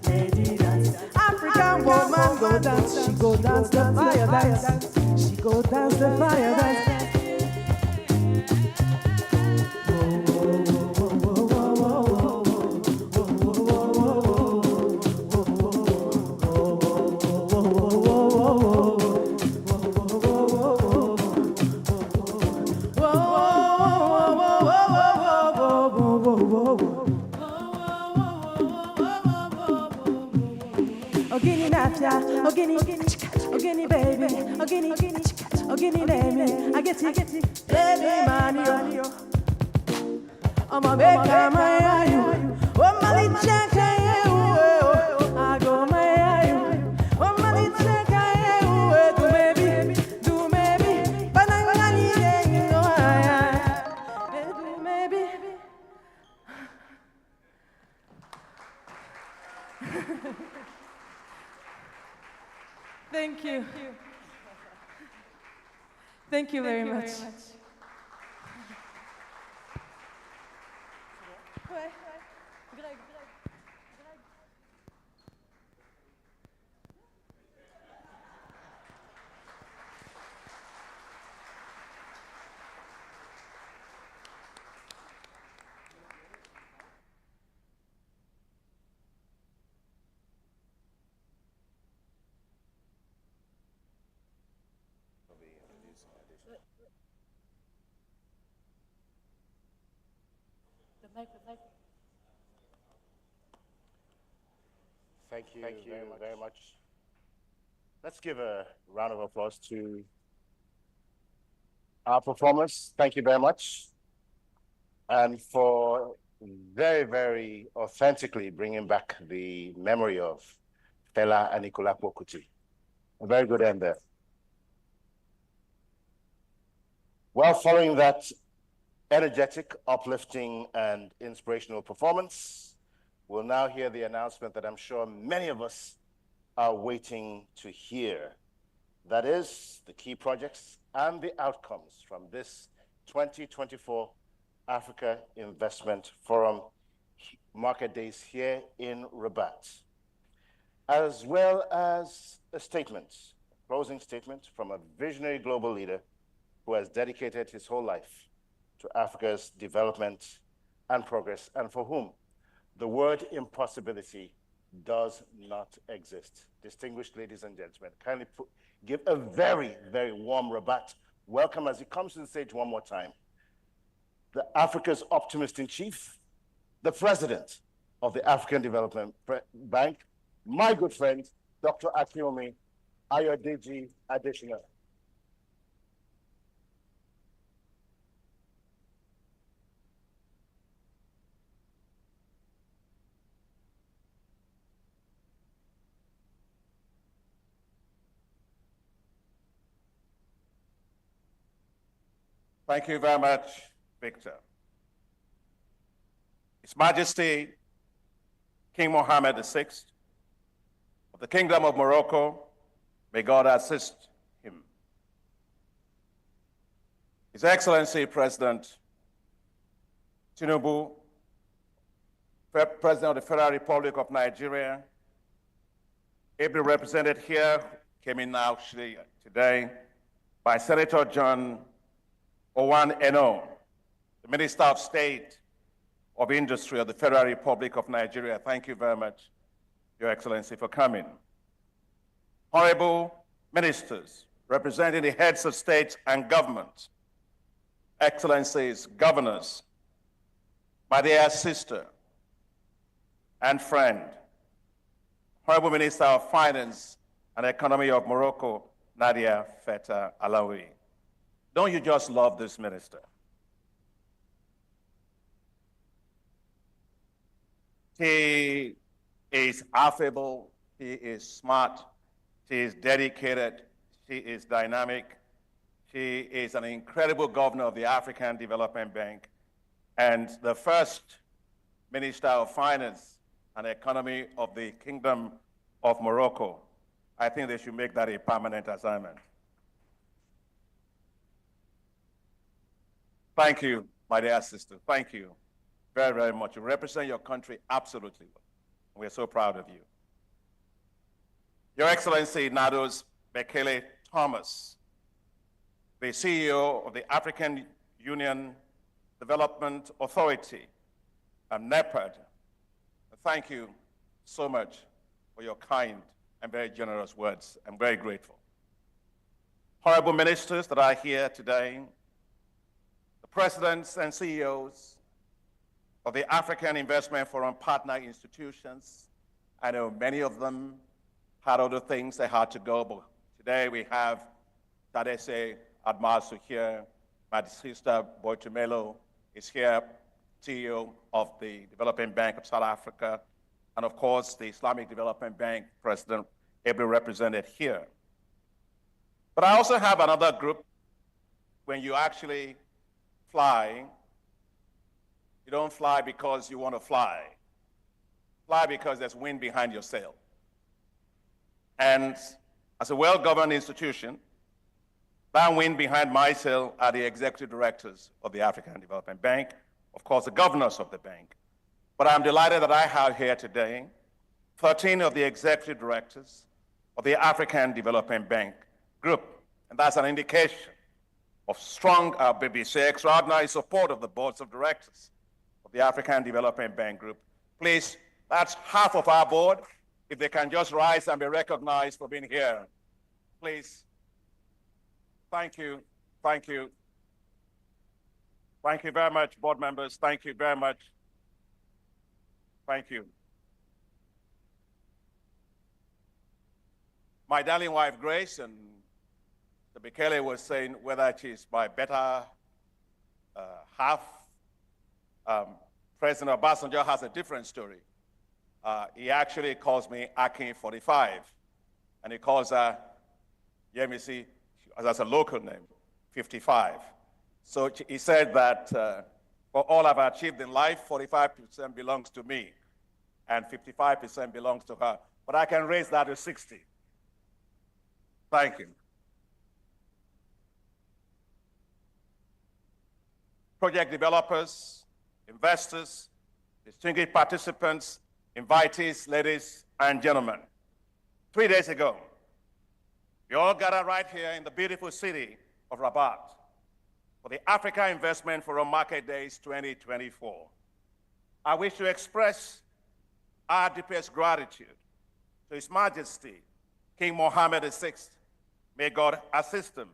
lady dance. African woman go dance, she go dance the fire dance. She go dance the fire dance. Ogini baby, ogini name, I get it, baby money, I'm a baker, my you, oh my little I go my oh my little do maybe, but I'm not you know do maybe. Thank you. Thank you very much. Thank you very much. Let's give a round of applause to our performers. Thank you very much. And for very, very authentically bringing back the memory of Fela Anikulapo Kuti. A very good end there. Well, following that energetic, uplifting, and inspirational performance, we'll now hear the announcement that I'm sure many of us are waiting to hear. That is, the key projects and the outcomes from this 2024 Africa Investment Forum market days here in Rabat, as well as a closing statement from a visionary global leader who has dedicated his whole life to Africa's development and progress, and for whom the word impossibility does not exist. Distinguished ladies and gentlemen, kindly give a very, very warm Rabat welcome as he comes to the stage one more time. The Africa's optimist in chief, the president of the African Development Bank, my good friend, Dr. Akinwumi Ayodeji Adesina. Thank you very much, Victor. His Majesty King Mohammed VI of the Kingdom of Morocco, may God assist him. His Excellency President Tinubu, President of the Federal Republic of Nigeria, ably represented here, came in now today by Senator John Owan Eno, the Minister of State of Industry of the Federal Republic of Nigeria. Thank you very much, Your Excellency, for coming. Honorable ministers representing the heads of state and government, excellencies, governors, my dear sister and friend, Honorable Minister of Finance and Economy of Morocco, Nadia Feta Alaoui. Don't you just love this minister? He is affable, he is smart, he is dedicated, he is dynamic, he is an incredible governor of the African Development Bank and the first Minister of Finance and Economy of the Kingdom of Morocco. I think they should make that a permanent assignment. Thank you, my dear sister. Thank you very, very much. You represent your country absolutely well. We're so proud of you. Your Excellency Nados Bekele Thomas, the CEO of the African Union Development Authority, NEPAD. Thank you so much for your kind and very generous words. I'm very grateful. Honorable ministers that are here today, the presidents and CEOs of the African Investment Forum partner institutions. I know many of them had other things they had to go, but today we have Tadesse Admasu here, my sister Boitumelo is here, CEO of the Development Bank of South Africa, and of course the Islamic Development Bank President ably represented here. But I also have another group. When you actually fly, you don't fly because you want to fly. Fly because there's wind behind your sail. And as a well-governed institution, that wind behind my sail are the executive directors of the African Development Bank, of course, the governors of the bank. But I'm delighted that I have here today 13 of the executive directors of the African Development Bank Group. And that's an indication of strong, BBC, extraordinary support of the boards of directors of the African Development Bank Group. Please, that's half of our board. If they can just rise and be recognized for being here. Please. Thank you. Thank you. Thank you very much, board members. Thank you very much, Thank you. My darling wife, Grace, and the Bekele was saying whether she's my better half. President Obasanjo has a different story. He actually calls me Akin 45, and he calls her, Yemisi, that's a local name, 55. So he said that for all I've achieved in life, 45% belongs to me, and 55% belongs to her. But I can raise that to 60. Thank you. Project developers, investors, distinguished participants, invitees, ladies and gentlemen. 3 days ago, we all gathered right here in the beautiful city of Rabat for the Africa Investment Forum Market Days 2024. I wish to express our deepest gratitude to His Majesty, King Mohammed VI. May God assist him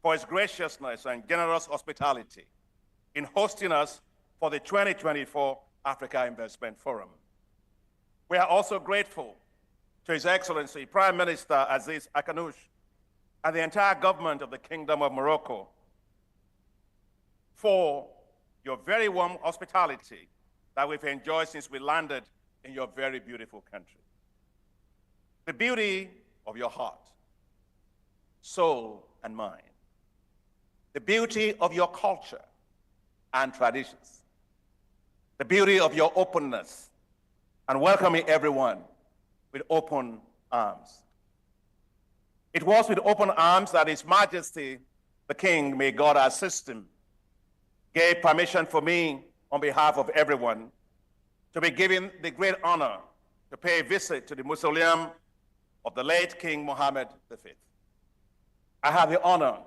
for his graciousness and generous hospitality in hosting us for the 2024 Africa Investment Forum. We are also grateful to His Excellency Prime Minister Aziz Akanouche and the entire government of the Kingdom of Morocco for your very warm hospitality that we've enjoyed since we landed in your very beautiful country. The beauty of your heart, soul, and mind. The beauty of your culture and traditions. The beauty of your openness and welcoming everyone with open arms. It was with open arms that His Majesty, the King, may God assist him, gave permission for me, on behalf of everyone, to be given the great honor to pay a visit to the mausoleum of the late King Mohammed V. I have the honor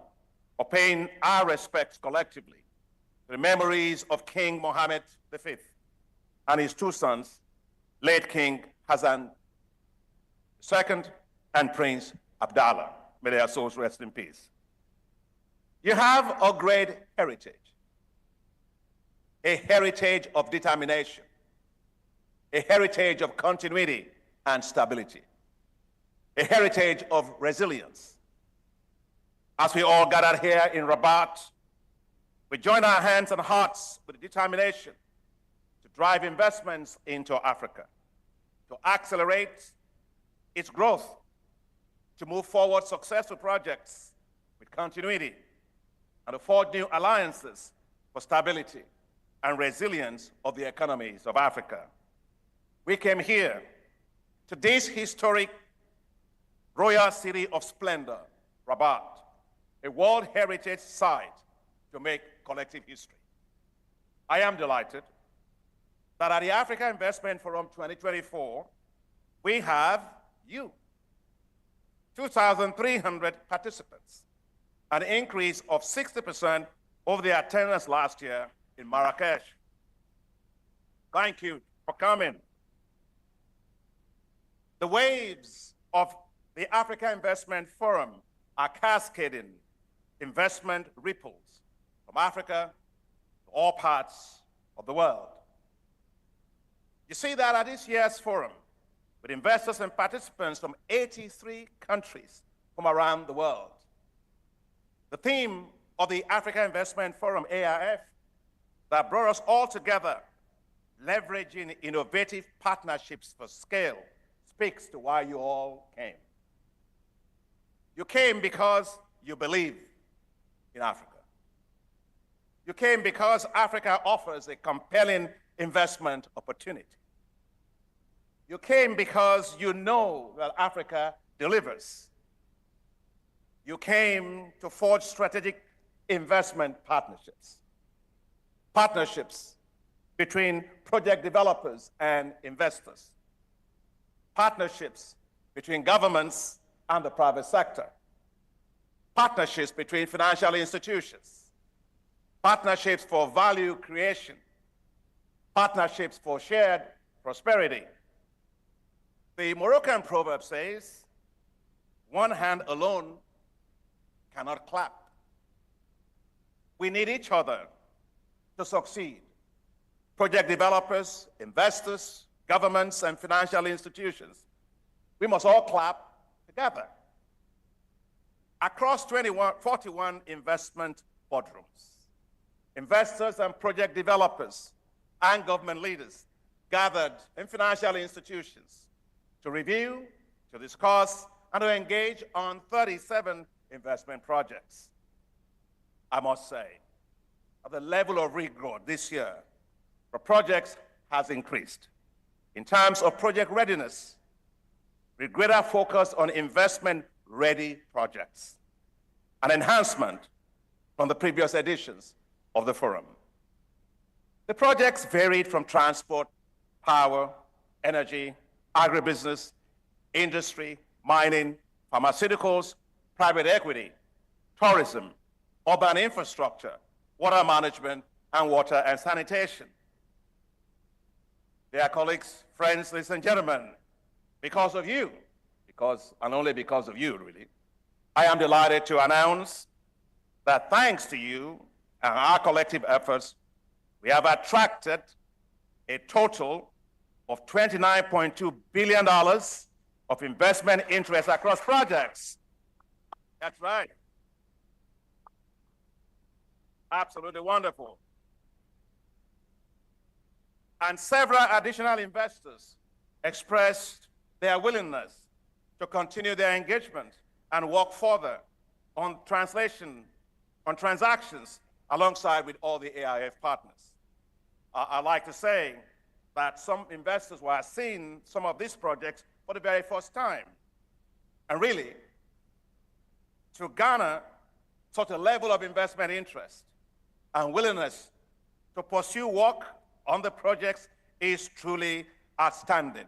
of paying our respects collectively to the memories of King Mohammed V and his two sons, late King Hassan II and Prince Abdallah. May their souls rest in peace. You have a great heritage, a heritage of determination, a heritage of continuity and stability, a heritage of resilience. As we all gathered here in Rabat, we join our hands and hearts with determination to drive investments into Africa, to accelerate its growth, to move forward successful projects with continuity, and to forge new alliances for stability and resilience of the economies of Africa. We came here to this historic royal city of splendor, Rabat, a World Heritage Site, to make collective history. I am delighted that at the Africa Investment Forum 2024, we have you, 2,300 participants, an increase of 60% over the attendance last year in Marrakesh. Thank you for coming. The waves of the Africa Investment Forum are cascading investment ripples from Africa to all parts of the world. You see that at this year's forum, with investors and participants from 83 countries from around the world. The theme of the Africa Investment Forum, AIF, that brought us all together, leveraging innovative partnerships for scale, speaks to why you all came. You came because you believe in Africa. You came because Africa offers a compelling investment opportunity. You came because you know that Africa delivers. You came to forge strategic investment partnerships. Partnerships between project developers and investors. Partnerships between governments and the private sector. Partnerships between financial institutions. Partnerships for value creation. Partnerships for shared prosperity. The Moroccan proverb says, one hand alone cannot clap. We need each other to succeed. Project developers, investors, governments, and financial institutions, we must all clap together. Across 41 investment boardrooms, investors and project developers and government leaders gathered in financial institutions to review, to discuss, and to engage on 37 investment projects. I must say, the level of rigor this year for projects has increased. In terms of project readiness, with greater focus on investment-ready projects, an enhancement from the previous editions of the forum. The projects varied from transport, power, energy, agribusiness, industry, mining, pharmaceuticals, private equity, tourism, urban infrastructure, water management, and water and sanitation. Dear colleagues, friends, ladies and gentlemen, because of you, and only because of you, really, I am delighted to announce that thanks to you and our collective efforts, we have attracted a total of $29.2 billion of investment interest across projects. That's right. Absolutely wonderful. And several additional investors expressed their willingness to continue their engagement and work further on transactions alongside with all the AIF partners. I'd like to say that some investors were seeing some of these projects for the very first time. And really, to garner such a level of investment interest and willingness to pursue work on the projects is truly outstanding.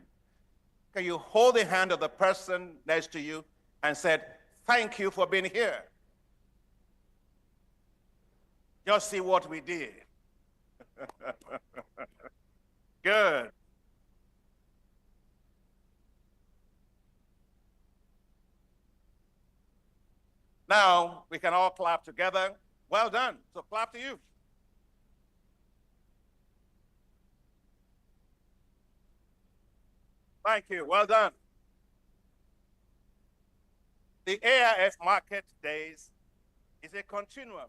Can you hold the hand of the person next to you and say, thank you for being here? Just see what we did. Good. Now we can all clap together. Well done. So clap to you. Thank you. Well done. The AIF Market Days is a continuum,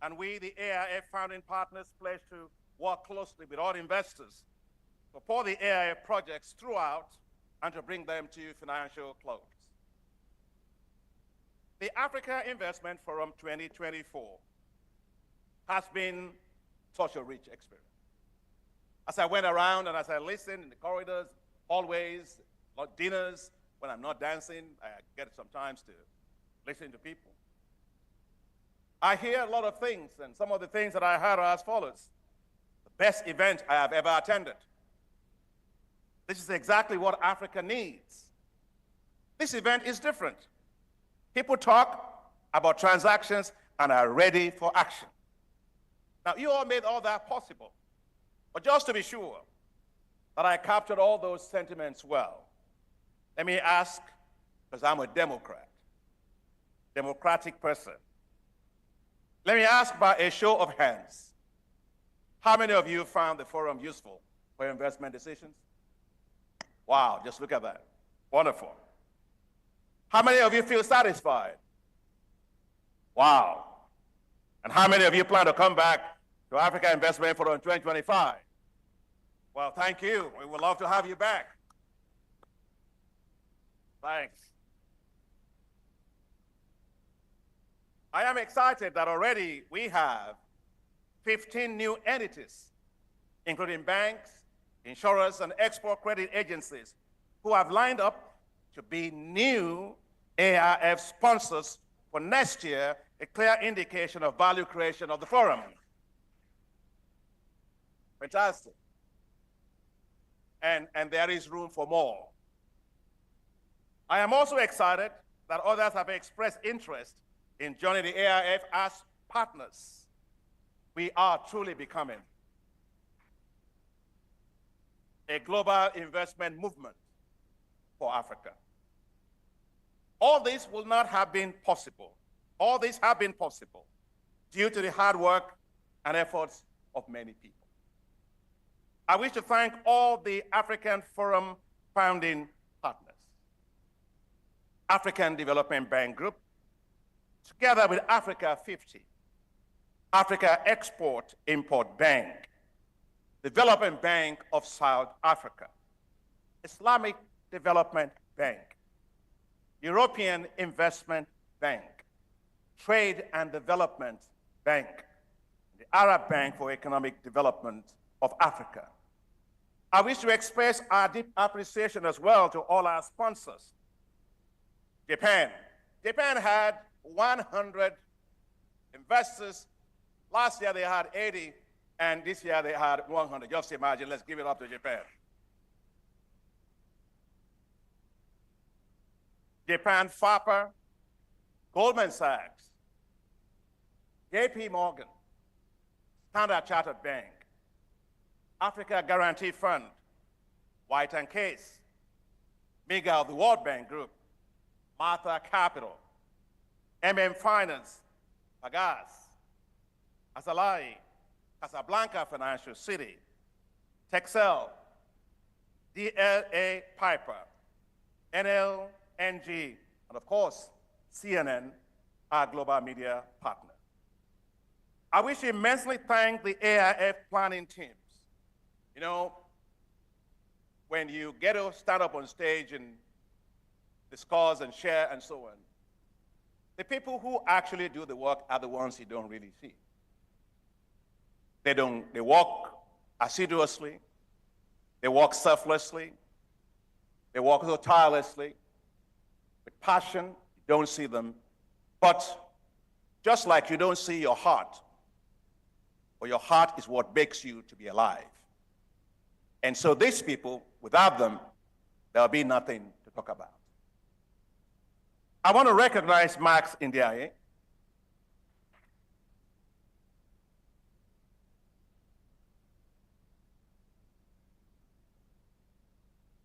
and we, the AIF founding partners, pledge to work closely with all investors to support the AIF projects throughout and to bring them to financial close. The Africa Investment Forum 2024 has been such a rich experience. As I went around and as I listened in the corridors, hallways, dinners, when I'm not dancing, I get sometimes to listen to people. I hear a lot of things, and some of the things that I heard are as follows. The best event I have ever attended. This is exactly what Africa needs. This event is different. People talk about transactions and are ready for action. Now, you all made all that possible. But just to be sure that I captured all those sentiments well, let me ask, because I'm a Democrat, democratic person. Let me ask by a show of hands, how many of you found the forum useful for investment decisions? Wow, just look at that. Wonderful. How many of you feel satisfied? Wow. And how many of you plan to come back to Africa Investment Forum 2025? Well, thank you. We would love to have you back. Thanks. I am excited that already we have 15 new entities, including banks, insurers, and export credit agencies who have lined up to be new AIF sponsors for next year, a clear indication of value creation of the forum. Fantastic. And there is room for more. I am also excited that others have expressed interest in joining the AIF as partners. We are truly becoming a global investment movement for Africa. All this will not have been possible. All this have been possible due to the hard work and efforts of many people. I wish to thank all the African Forum founding partners. African Development Bank Group, together with Africa 50, Africa Export-Import Bank, Development Bank of South Africa, Islamic Development Bank, European Investment Bank, Trade and Development Bank, the Arab Bank for Economic Development of Africa. I wish to express our deep appreciation as well to all our sponsors. Japan. Japan had 100 investors. Last year they had 80, and this year they had 100. Just imagine, let's give it up to Japan. Japan FAPA, Goldman Sachs, JP Morgan, Standard Chartered Bank, Africa Guarantee Fund, White and Case, MEGA of the World Bank Group, Martha Capital, Finance, Pagas, Azalai, Casablanca Financial City, Texel, DLA Piper, NLNG, and of course, CNN, our global media partner. I wish to immensely thank the AIF planning teams. You know, when you get to stand up on stage and discuss and share and so on, the people who actually do the work are the ones you don't really see. They work assiduously, they work selflessly, they work so tirelessly, with passion. You don't see them, but just like you don't see your heart, or your heart is what makes you to be alive. And so these people, without them, there'll be nothing to talk about. I want to recognize Max Ndiaye.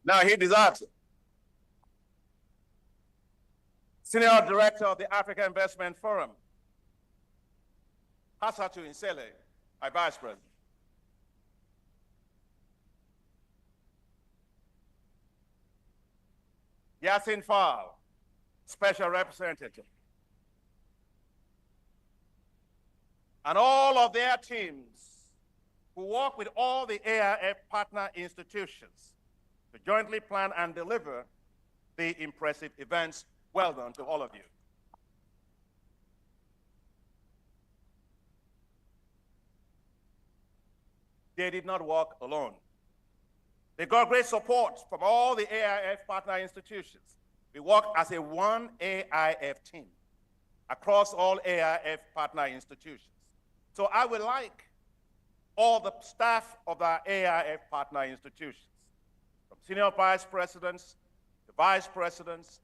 Now he deserves it. Senior Director of the Africa Investment Forum. Hassatu Nsele, my Vice President. Yasin Fall, Special Representative. And all of their teams who work with all the AIF partner institutions to jointly plan and deliver the impressive events. Well done to all of you. They did not work alone. They got great support from all the AIF partner institutions. We work as a one AIF team across all AIF partner institutions. So I would like all the staff of our AIF partner institutions, from senior vice presidents, to vice presidents,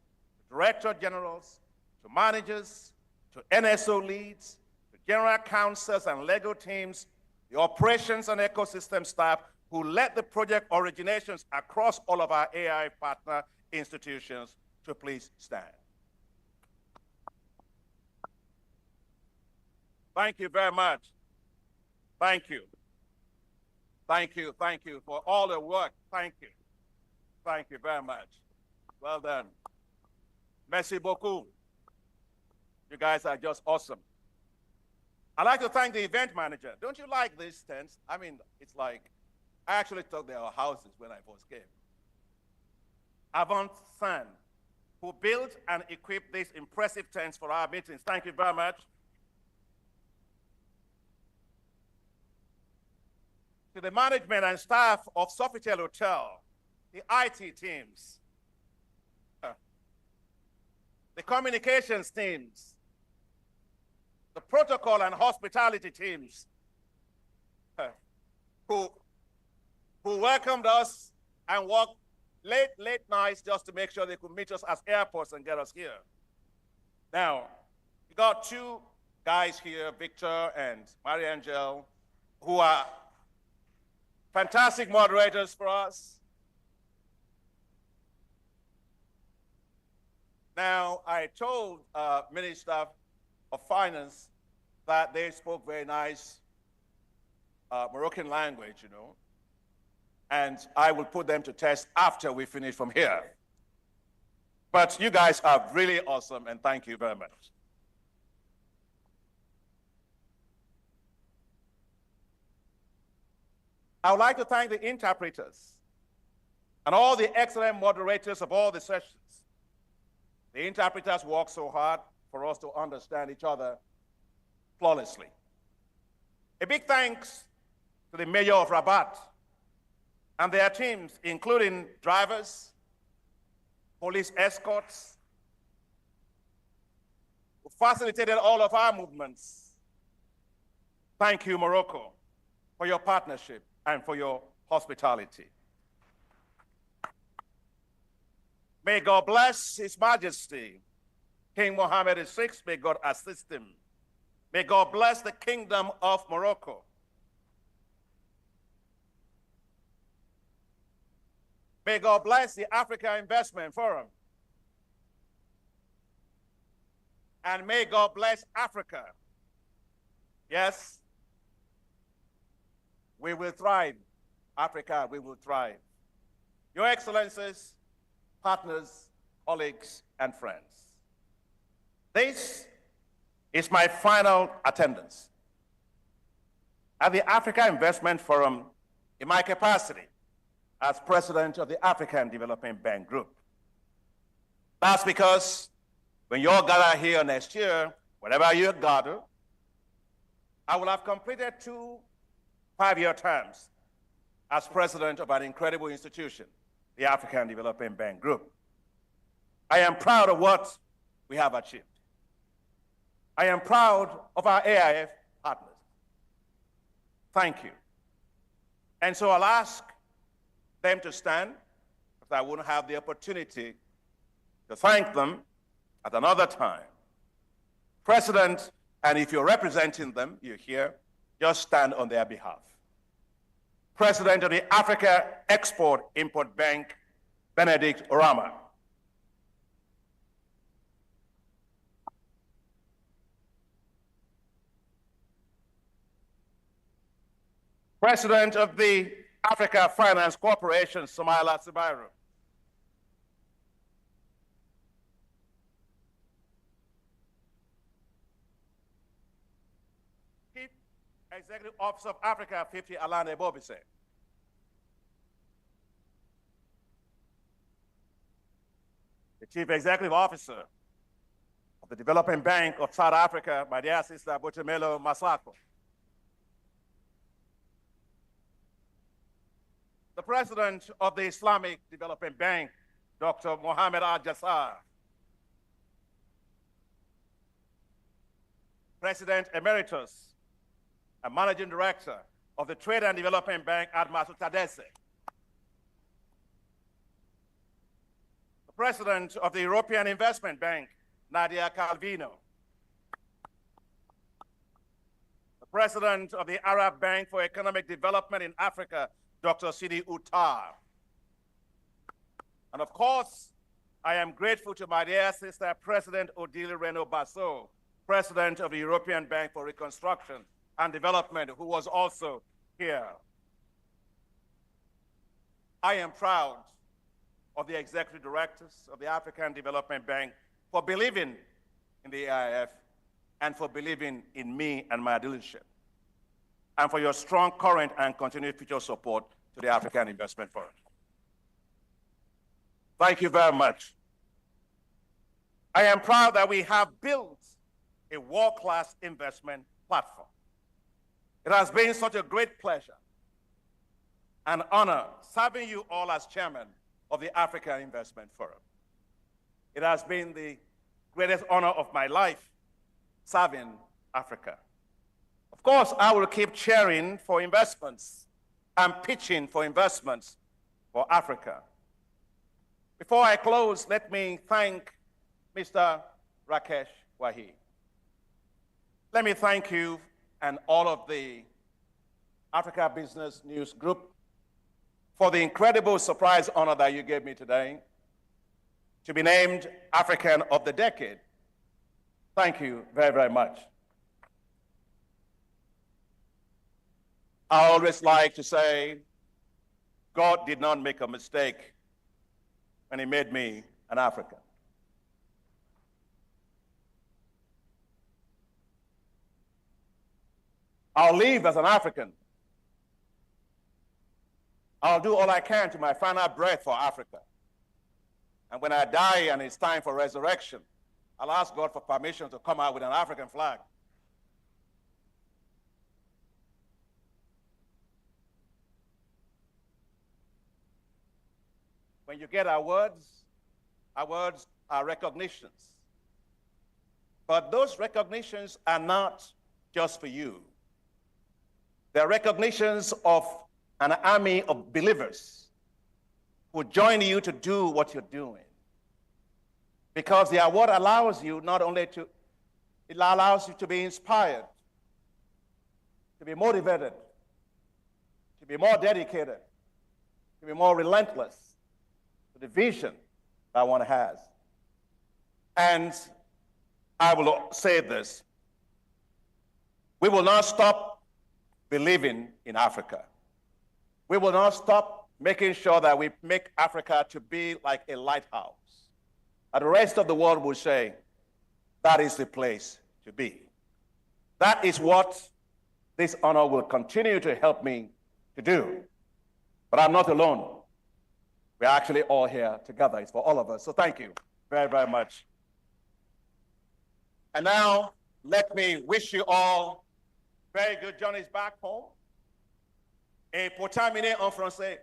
to director generals, to managers, to NSO leads, to general counsels and legal teams, the operations and ecosystem staff who led the project originations across all of our AI partner institutions, to please stand. Thank you very much. Thank you. Thank you, thank you for all the work. Thank you. Thank you very much. Well done. Merci beaucoup. You guys are just awesome. I'd like to thank the event manager. Don't you like these tents? I mean, it's like, I actually thought they were houses when I first came. Avant San, who built and equipped these impressive tents for our meetings. Thank you very much. To the management and staff of Sofitel Hotel, the IT teams, the communications teams, the protocol and hospitality teams, who welcomed us and worked late nights just to make sure they could meet us at airports and get us here. Now, we got two guys here, Victor and Marie-Angel, who are fantastic moderators for us. Now, I told Minister of Finance that they spoke very nice Moroccan language, you know. and I will put them to test after we finish from here. But you guys are really awesome, and thank you very much. I would like to thank the interpreters and all the excellent moderators of all the sessions. The interpreters work so hard for us to understand each other flawlessly. A big thanks to the Mayor of Rabat and their teams, including drivers, police escorts, who facilitated all of our movements. Thank you, Morocco, for your partnership and for your hospitality. May God bless His Majesty, King Mohammed VI. May God assist him. May God bless the Kingdom of Morocco. May God bless the Africa Investment Forum. And may God bless Africa. Yes, we will thrive. Africa, we will thrive. Your Excellencies, partners, colleagues, and friends, this is my final attendance at the Africa Investment Forum in my capacity as President of the African Development Bank Group. That's because when you all gather here next year, wherever you gather, I will have completed 2 5-year terms as president of an incredible institution, the African Development Bank Group. I am proud of what we have achieved. I am proud of our AIF partners. Thank you. And so I'll ask them to stand, because I wouldn't have the opportunity to thank them at another time. President, and if you're representing them, you're here, just stand on their behalf. President of the Africa Export-Import Bank, Benedict Orama. President of the Africa Finance Corporation, Sumaila Sibairu. Chief Executive Officer of Africa 50, Alane Bobise. The Chief Executive Officer of the Development Bank of South Africa, my dear sister Botemelo Masako. The President of the Islamic Development Bank, Dr. Mohammed Al-Jassar. President Emeritus and Managing Director of the Trade and Development Bank, Admasu Tadesse. The President of the European Investment Bank, Nadia Calvino. The President of the Arab Bank for Economic Development in Africa, Dr. Sidi Uttar. And of course, I am grateful to my dear sister, President Odile Reno Basso, President of the European Bank for Reconstruction and Development, who was also here. I am proud of the executive directors of the African Development Bank for believing in the AIF and for believing in me and my leadership, and for your strong current and continued future support to the African Investment Forum. Thank you very much. I am proud that we have built a world-class investment platform. It has been such a great pleasure and honor serving you all as chairman of the African Investment Forum. It has been the greatest honor of my life serving Africa. Of course, I will keep cheering for investments and pitching for investments for Africa. Before I close, let me thank Mr. Rakesh Wahi. Let me thank you and all of the Africa Business News Group for the incredible surprise honor that you gave me today to be named African of the Decade. Thank you very, very much. I always like to say God did not make a mistake when he made me an African. I'll live as an African. I'll do all I can to my final breath for Africa. And when I die and it's time for resurrection, I'll ask God for permission to come out with an African flag. When you get our words are recognitions. But those recognitions are not just for you. They're recognitions of an army of believers who join you to do what you're doing. Because the award allows you not only to, it allows you to be inspired, to be motivated, to be more dedicated, to be more relentless to the vision that one has. And I will say this, we will not stop believing in Africa. We will not stop making sure that we make Africa to be like a lighthouse. And the rest of the world will say, that is the place to be. That is what this honor will continue to help me to do. But I'm not alone. We're actually all here together. It's for all of us. So thank you very, very much. And now, let me wish you all very good journeys back home. Et pour terminer en français,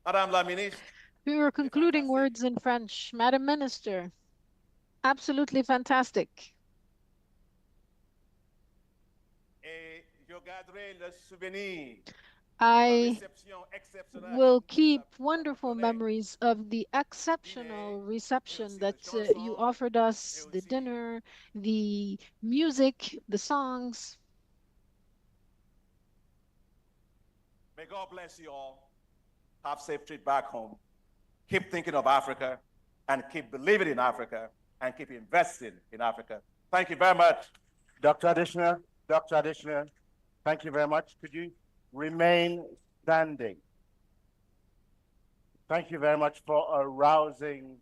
Madame la Ministre. Your concluding words in French, Madam Minister. Absolutely fantastic. Et je garderai le souvenir. I will keep wonderful memories of the exceptional reception that you offered us, the dinner, the music, the songs. May God bless you all. Have safe trip back home. Keep thinking of Africa and keep believing in Africa and keep investing in Africa. Thank you very much. Dr. Additioner, thank you very much. Could you remain standing? Thank you very much for a rousing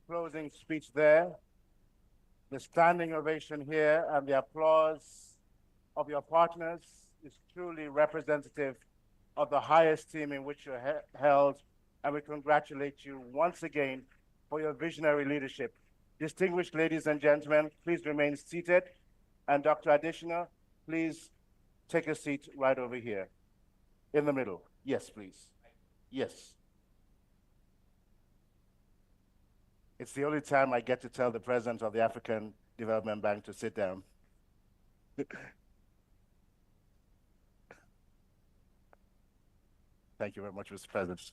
closing speech there. The standing ovation here and the applause of your partners is truly representative of the high esteem in which you're held, and we congratulate you once again for your visionary leadership. Distinguished ladies and gentlemen, please remain seated, and Dr. Additioner, please take a seat right over here, in the middle. Yes, please. Yes. It's the only time I get to tell the president of the African Development Bank to sit down. Thank you very much, Mr. President.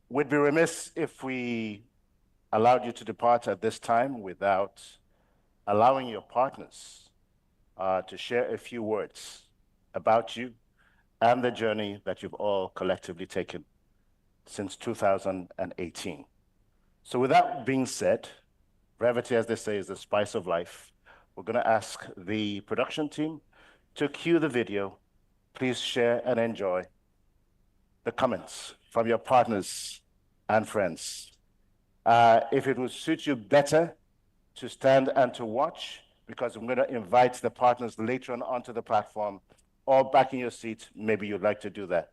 We'd be remiss if we allowed you to depart at this time without allowing your partners to share a few words about you and the journey that you've all collectively taken since 2018. So with that being said, brevity, as they say, is the spice of life. We're going to ask the production team to cue the video. Please share and enjoy the comments from your partners and friends. If it would suit you better to stand and to watch, because I'm going to invite the partners later on onto the platform, or back in your seat, maybe you'd like to do that.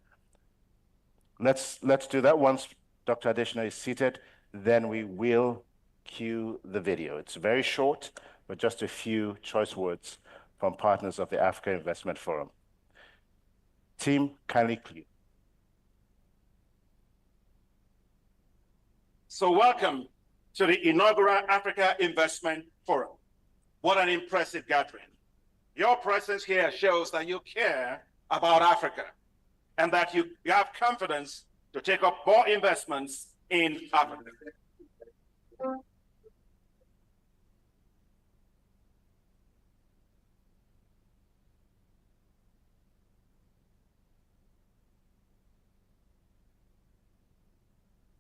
Let's do that once Dr. Additioner is seated, then we will cue the video. It's very short, but just a few choice words from partners of the Africa Investment Forum. Team, kindly cue. So welcome to the inaugural Africa Investment Forum. What an impressive gathering. Your presence here shows that you care about Africa and that you have confidence to take up more investments in Africa.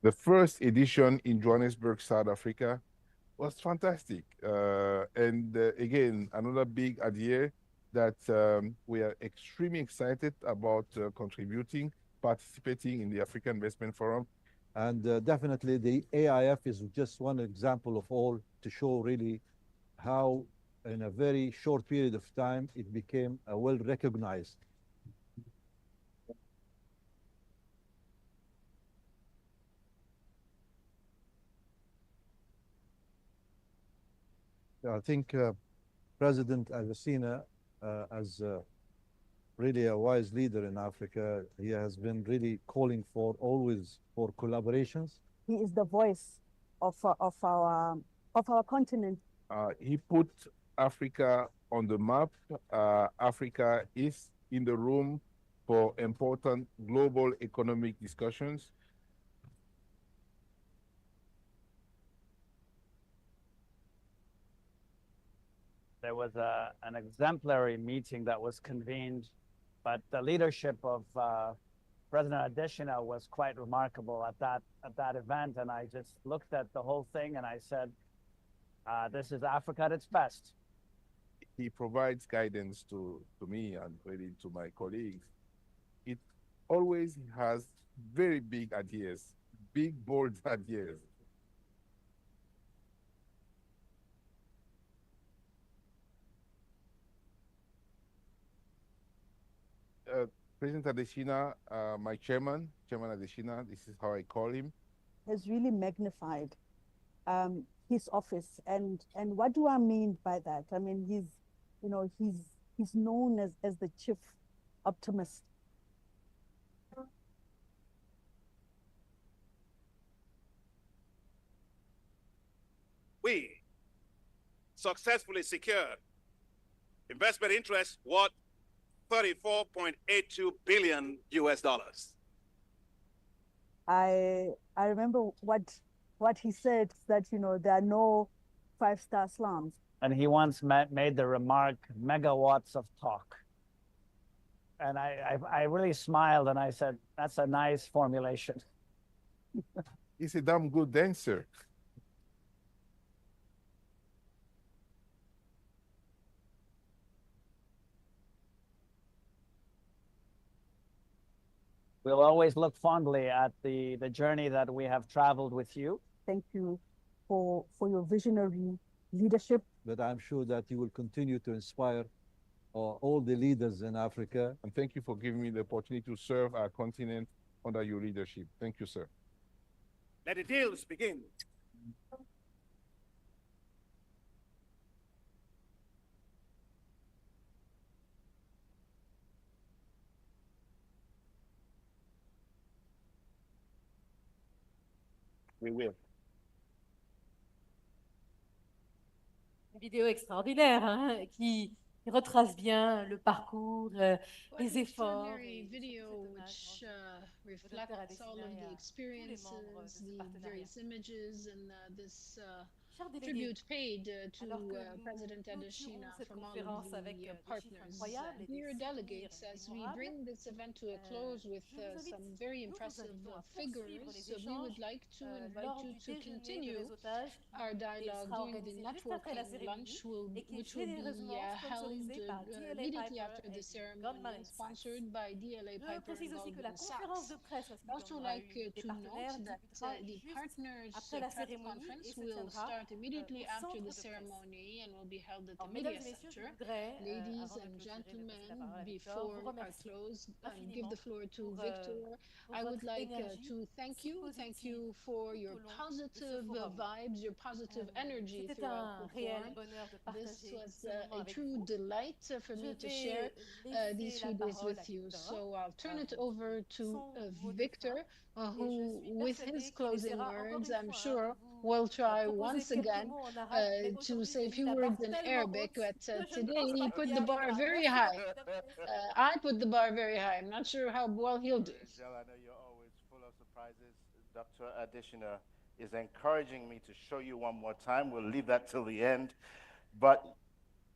The first edition in Johannesburg, South Africa was fantastic. And again, another big adieu that we are extremely excited about contributing, participating in the African Investment Forum. And definitely the AIF is just one example of all to show really how in a very short period of time it became well recognized. I think President Adesina, as really a wise leader in Africa, he has been really calling for always for collaborations. He is the voice of our continent. He put Africa on the map. Africa is in the room for important global economic discussions. There was an exemplary meeting that was convened, but the leadership of President Adesina was quite remarkable at that event. And I just looked at the whole thing and I said, this is Africa at its best. He provides guidance to me and really to my colleagues. It always has very big ideas, big, bold ideas. President Adesina, my chairman Adesina, this is how I call him, has really magnified his office. And what do I mean by that? I mean, he's known as the chief optimist. We successfully secured investment interest worth $34.82 billion US dollars. I remember what he said, that there are no five-star slums. And he once made the remark, megawatts of talk. And I really smiled and I said, that's a nice formulation. He's a damn good dancer. We'll always look fondly at the journey that we have traveled with you. Thank you for your visionary leadership. But I'm sure that you will continue to inspire all the leaders in Africa. And thank you for giving me the opportunity to serve our continent under your leadership. Thank you, sir. Let the deals begin. We will. Une vidéo extraordinaire hein, qui retrace bien le parcours, les efforts. Video which reflects all of the experiences, the various images, and this tribute paid to President Adesina from all of the partners. Dear delegates, as we bring this event to a close with some very impressive figures, we would like to invite you to continue our dialogue during the networking lunch, which will be held immediately after the ceremony, and sponsored by DLA Piper and Goldman Sachs. I'd also like to note that the partners press conference will start immediately after the ceremony and will be held at the Media Center. Ladies and gentlemen, before our close, give the floor to Victor. I would like to thank you for your positive vibes, your positive energy throughout the forum. This was a true delight for me to share these few days with you. So I'll turn it over to Victor, who, with his closing words, I'm sure will try once again to say a few words in Arabic, but today he put the bar very high. I put the bar very high. I'm not sure how well he'll do. I know you're always full of surprises. Dr. Adesina is encouraging me to show you one more time. We'll leave that till the end. But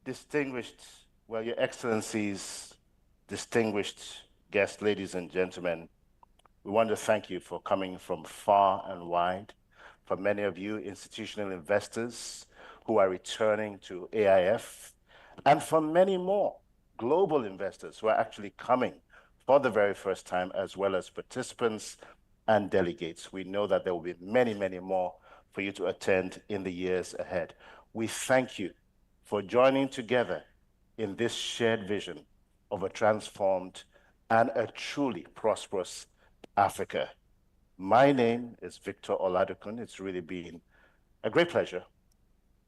distinguished, well, Your Excellencies, distinguished guests, ladies and gentlemen, we want to thank you for coming from far and wide. For many of you, institutional investors who are returning to AIF, and for many more global investors who are actually coming for the very first time, as well as participants and delegates. We know that there will be many, many more for you to attend in the years ahead. We thank you for joining together in this shared vision of a transformed and a truly prosperous Africa. My name is Victor Oladokun. It's really been a great pleasure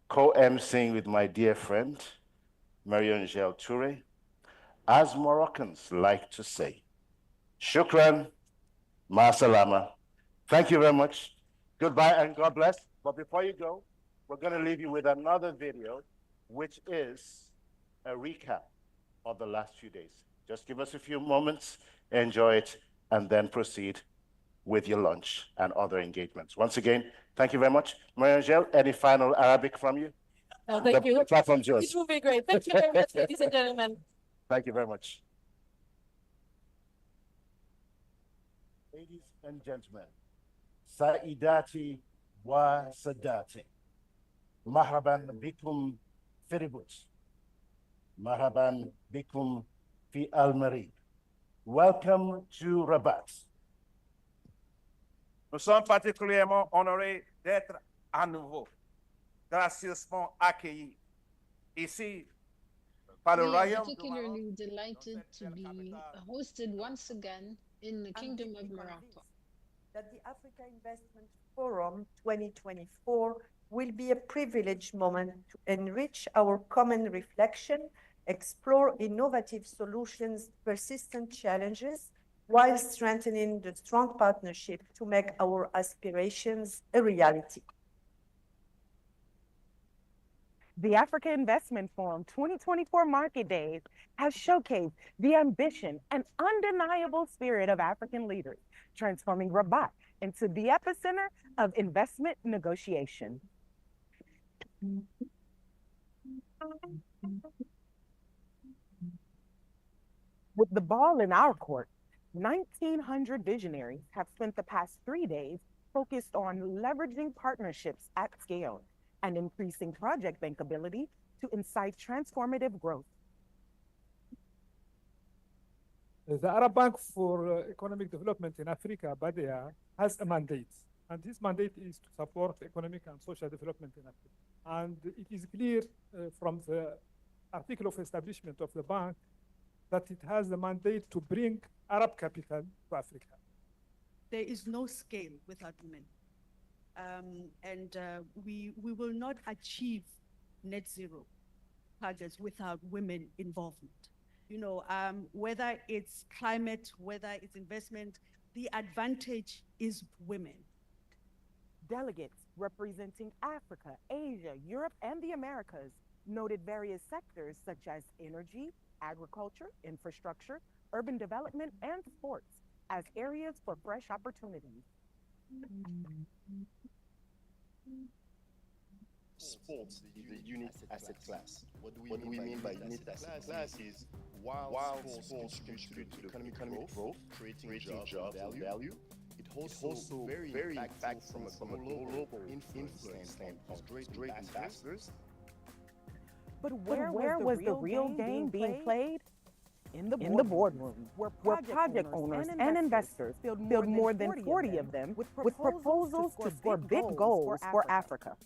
co-emceeing with my dear friend, Marie-Angèle Touré. As Moroccans like to say, shukran, ma salama. Thank you very much. Goodbye and God bless. But before you go, we're going to leave you with another video, which is a recap of the last few days. Just give us a few moments, enjoy it, and then proceed with your lunch and other engagements. Once again, thank you very much. Marie-Angèle, any final Arabic from you? No, thank you. The platform's yours. It will be great. Thank you very much, ladies and gentlemen. Thank you very much. Ladies and gentlemen, Saidati wa Sadati, Marhaban bikum Firibut, Marhaban bikum fi Al-Marib. Welcome to Rabat. Nous sommes particulièrement honorés d'être à nouveau gracieusement accueillis ici par le We are Royaume. particularly delighted to be hosted once again in the Kingdom of Morocco. That the Africa Investment Forum 2024 will be a privileged moment to enrich our common reflection, explore innovative solutions, persistent challenges, while strengthening the strong partnership to make our aspirations a reality. The Africa Investment Forum 2024 Market Days has showcased the ambition and undeniable spirit of African leaders, transforming Rabat into the epicenter of investment negotiation. With the ball in our court, 1,900 visionaries have spent the past 3 days focused on leveraging partnerships at scale and increasing project bankability to incite transformative growth. The Arab Bank for Economic Development in Africa, BADEA, has a mandate, and this mandate is to support economic and social development in Africa. And it is clear from the article of establishment of the bank that it has the mandate to bring Arab capital to Africa. There is no scale without women. We will not achieve net zero targets without women involvement. You know, whether it's climate, whether it's investment, the advantage is women. Delegates representing Africa, Asia, Europe, and the Americas noted various sectors such as energy, agriculture, infrastructure, urban development, and sports as areas for fresh opportunities. Sports is a unique asset class. What do we mean by unique asset class is while sports contribute to the economic growth, creating jobs and value, it also very impactful from a global influence standpoint. Great ambassadors. But where was the real game being played? In the boardroom, where project owners and investors filled more than 40 of them with proposals to score big goals for Africa.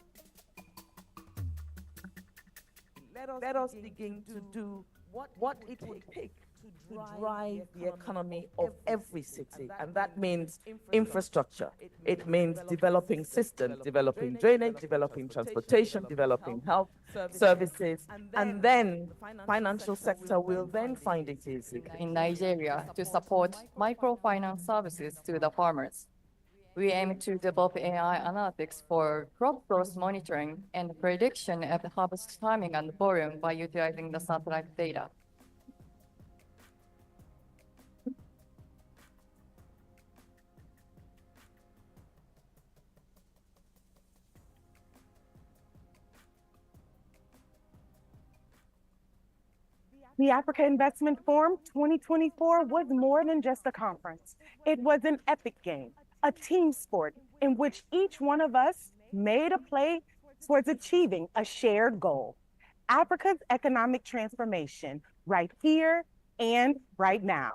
Let us begin to do what it would take to drive the economy of every city. And that means infrastructure. It means developing systems, developing drainage, developing transportation, developing health services. And then financial sector will then find it easy. In Nigeria to support microfinance services to the farmers. We aim to develop AI analytics for crop growth monitoring and prediction of the harvest timing and volume by utilizing the satellite data. The Africa Investment Forum 2024 was more than just a conference. It was an epic game, a team sport in which each one of us made a play towards achieving a shared goal. Africa's economic transformation right here and right now.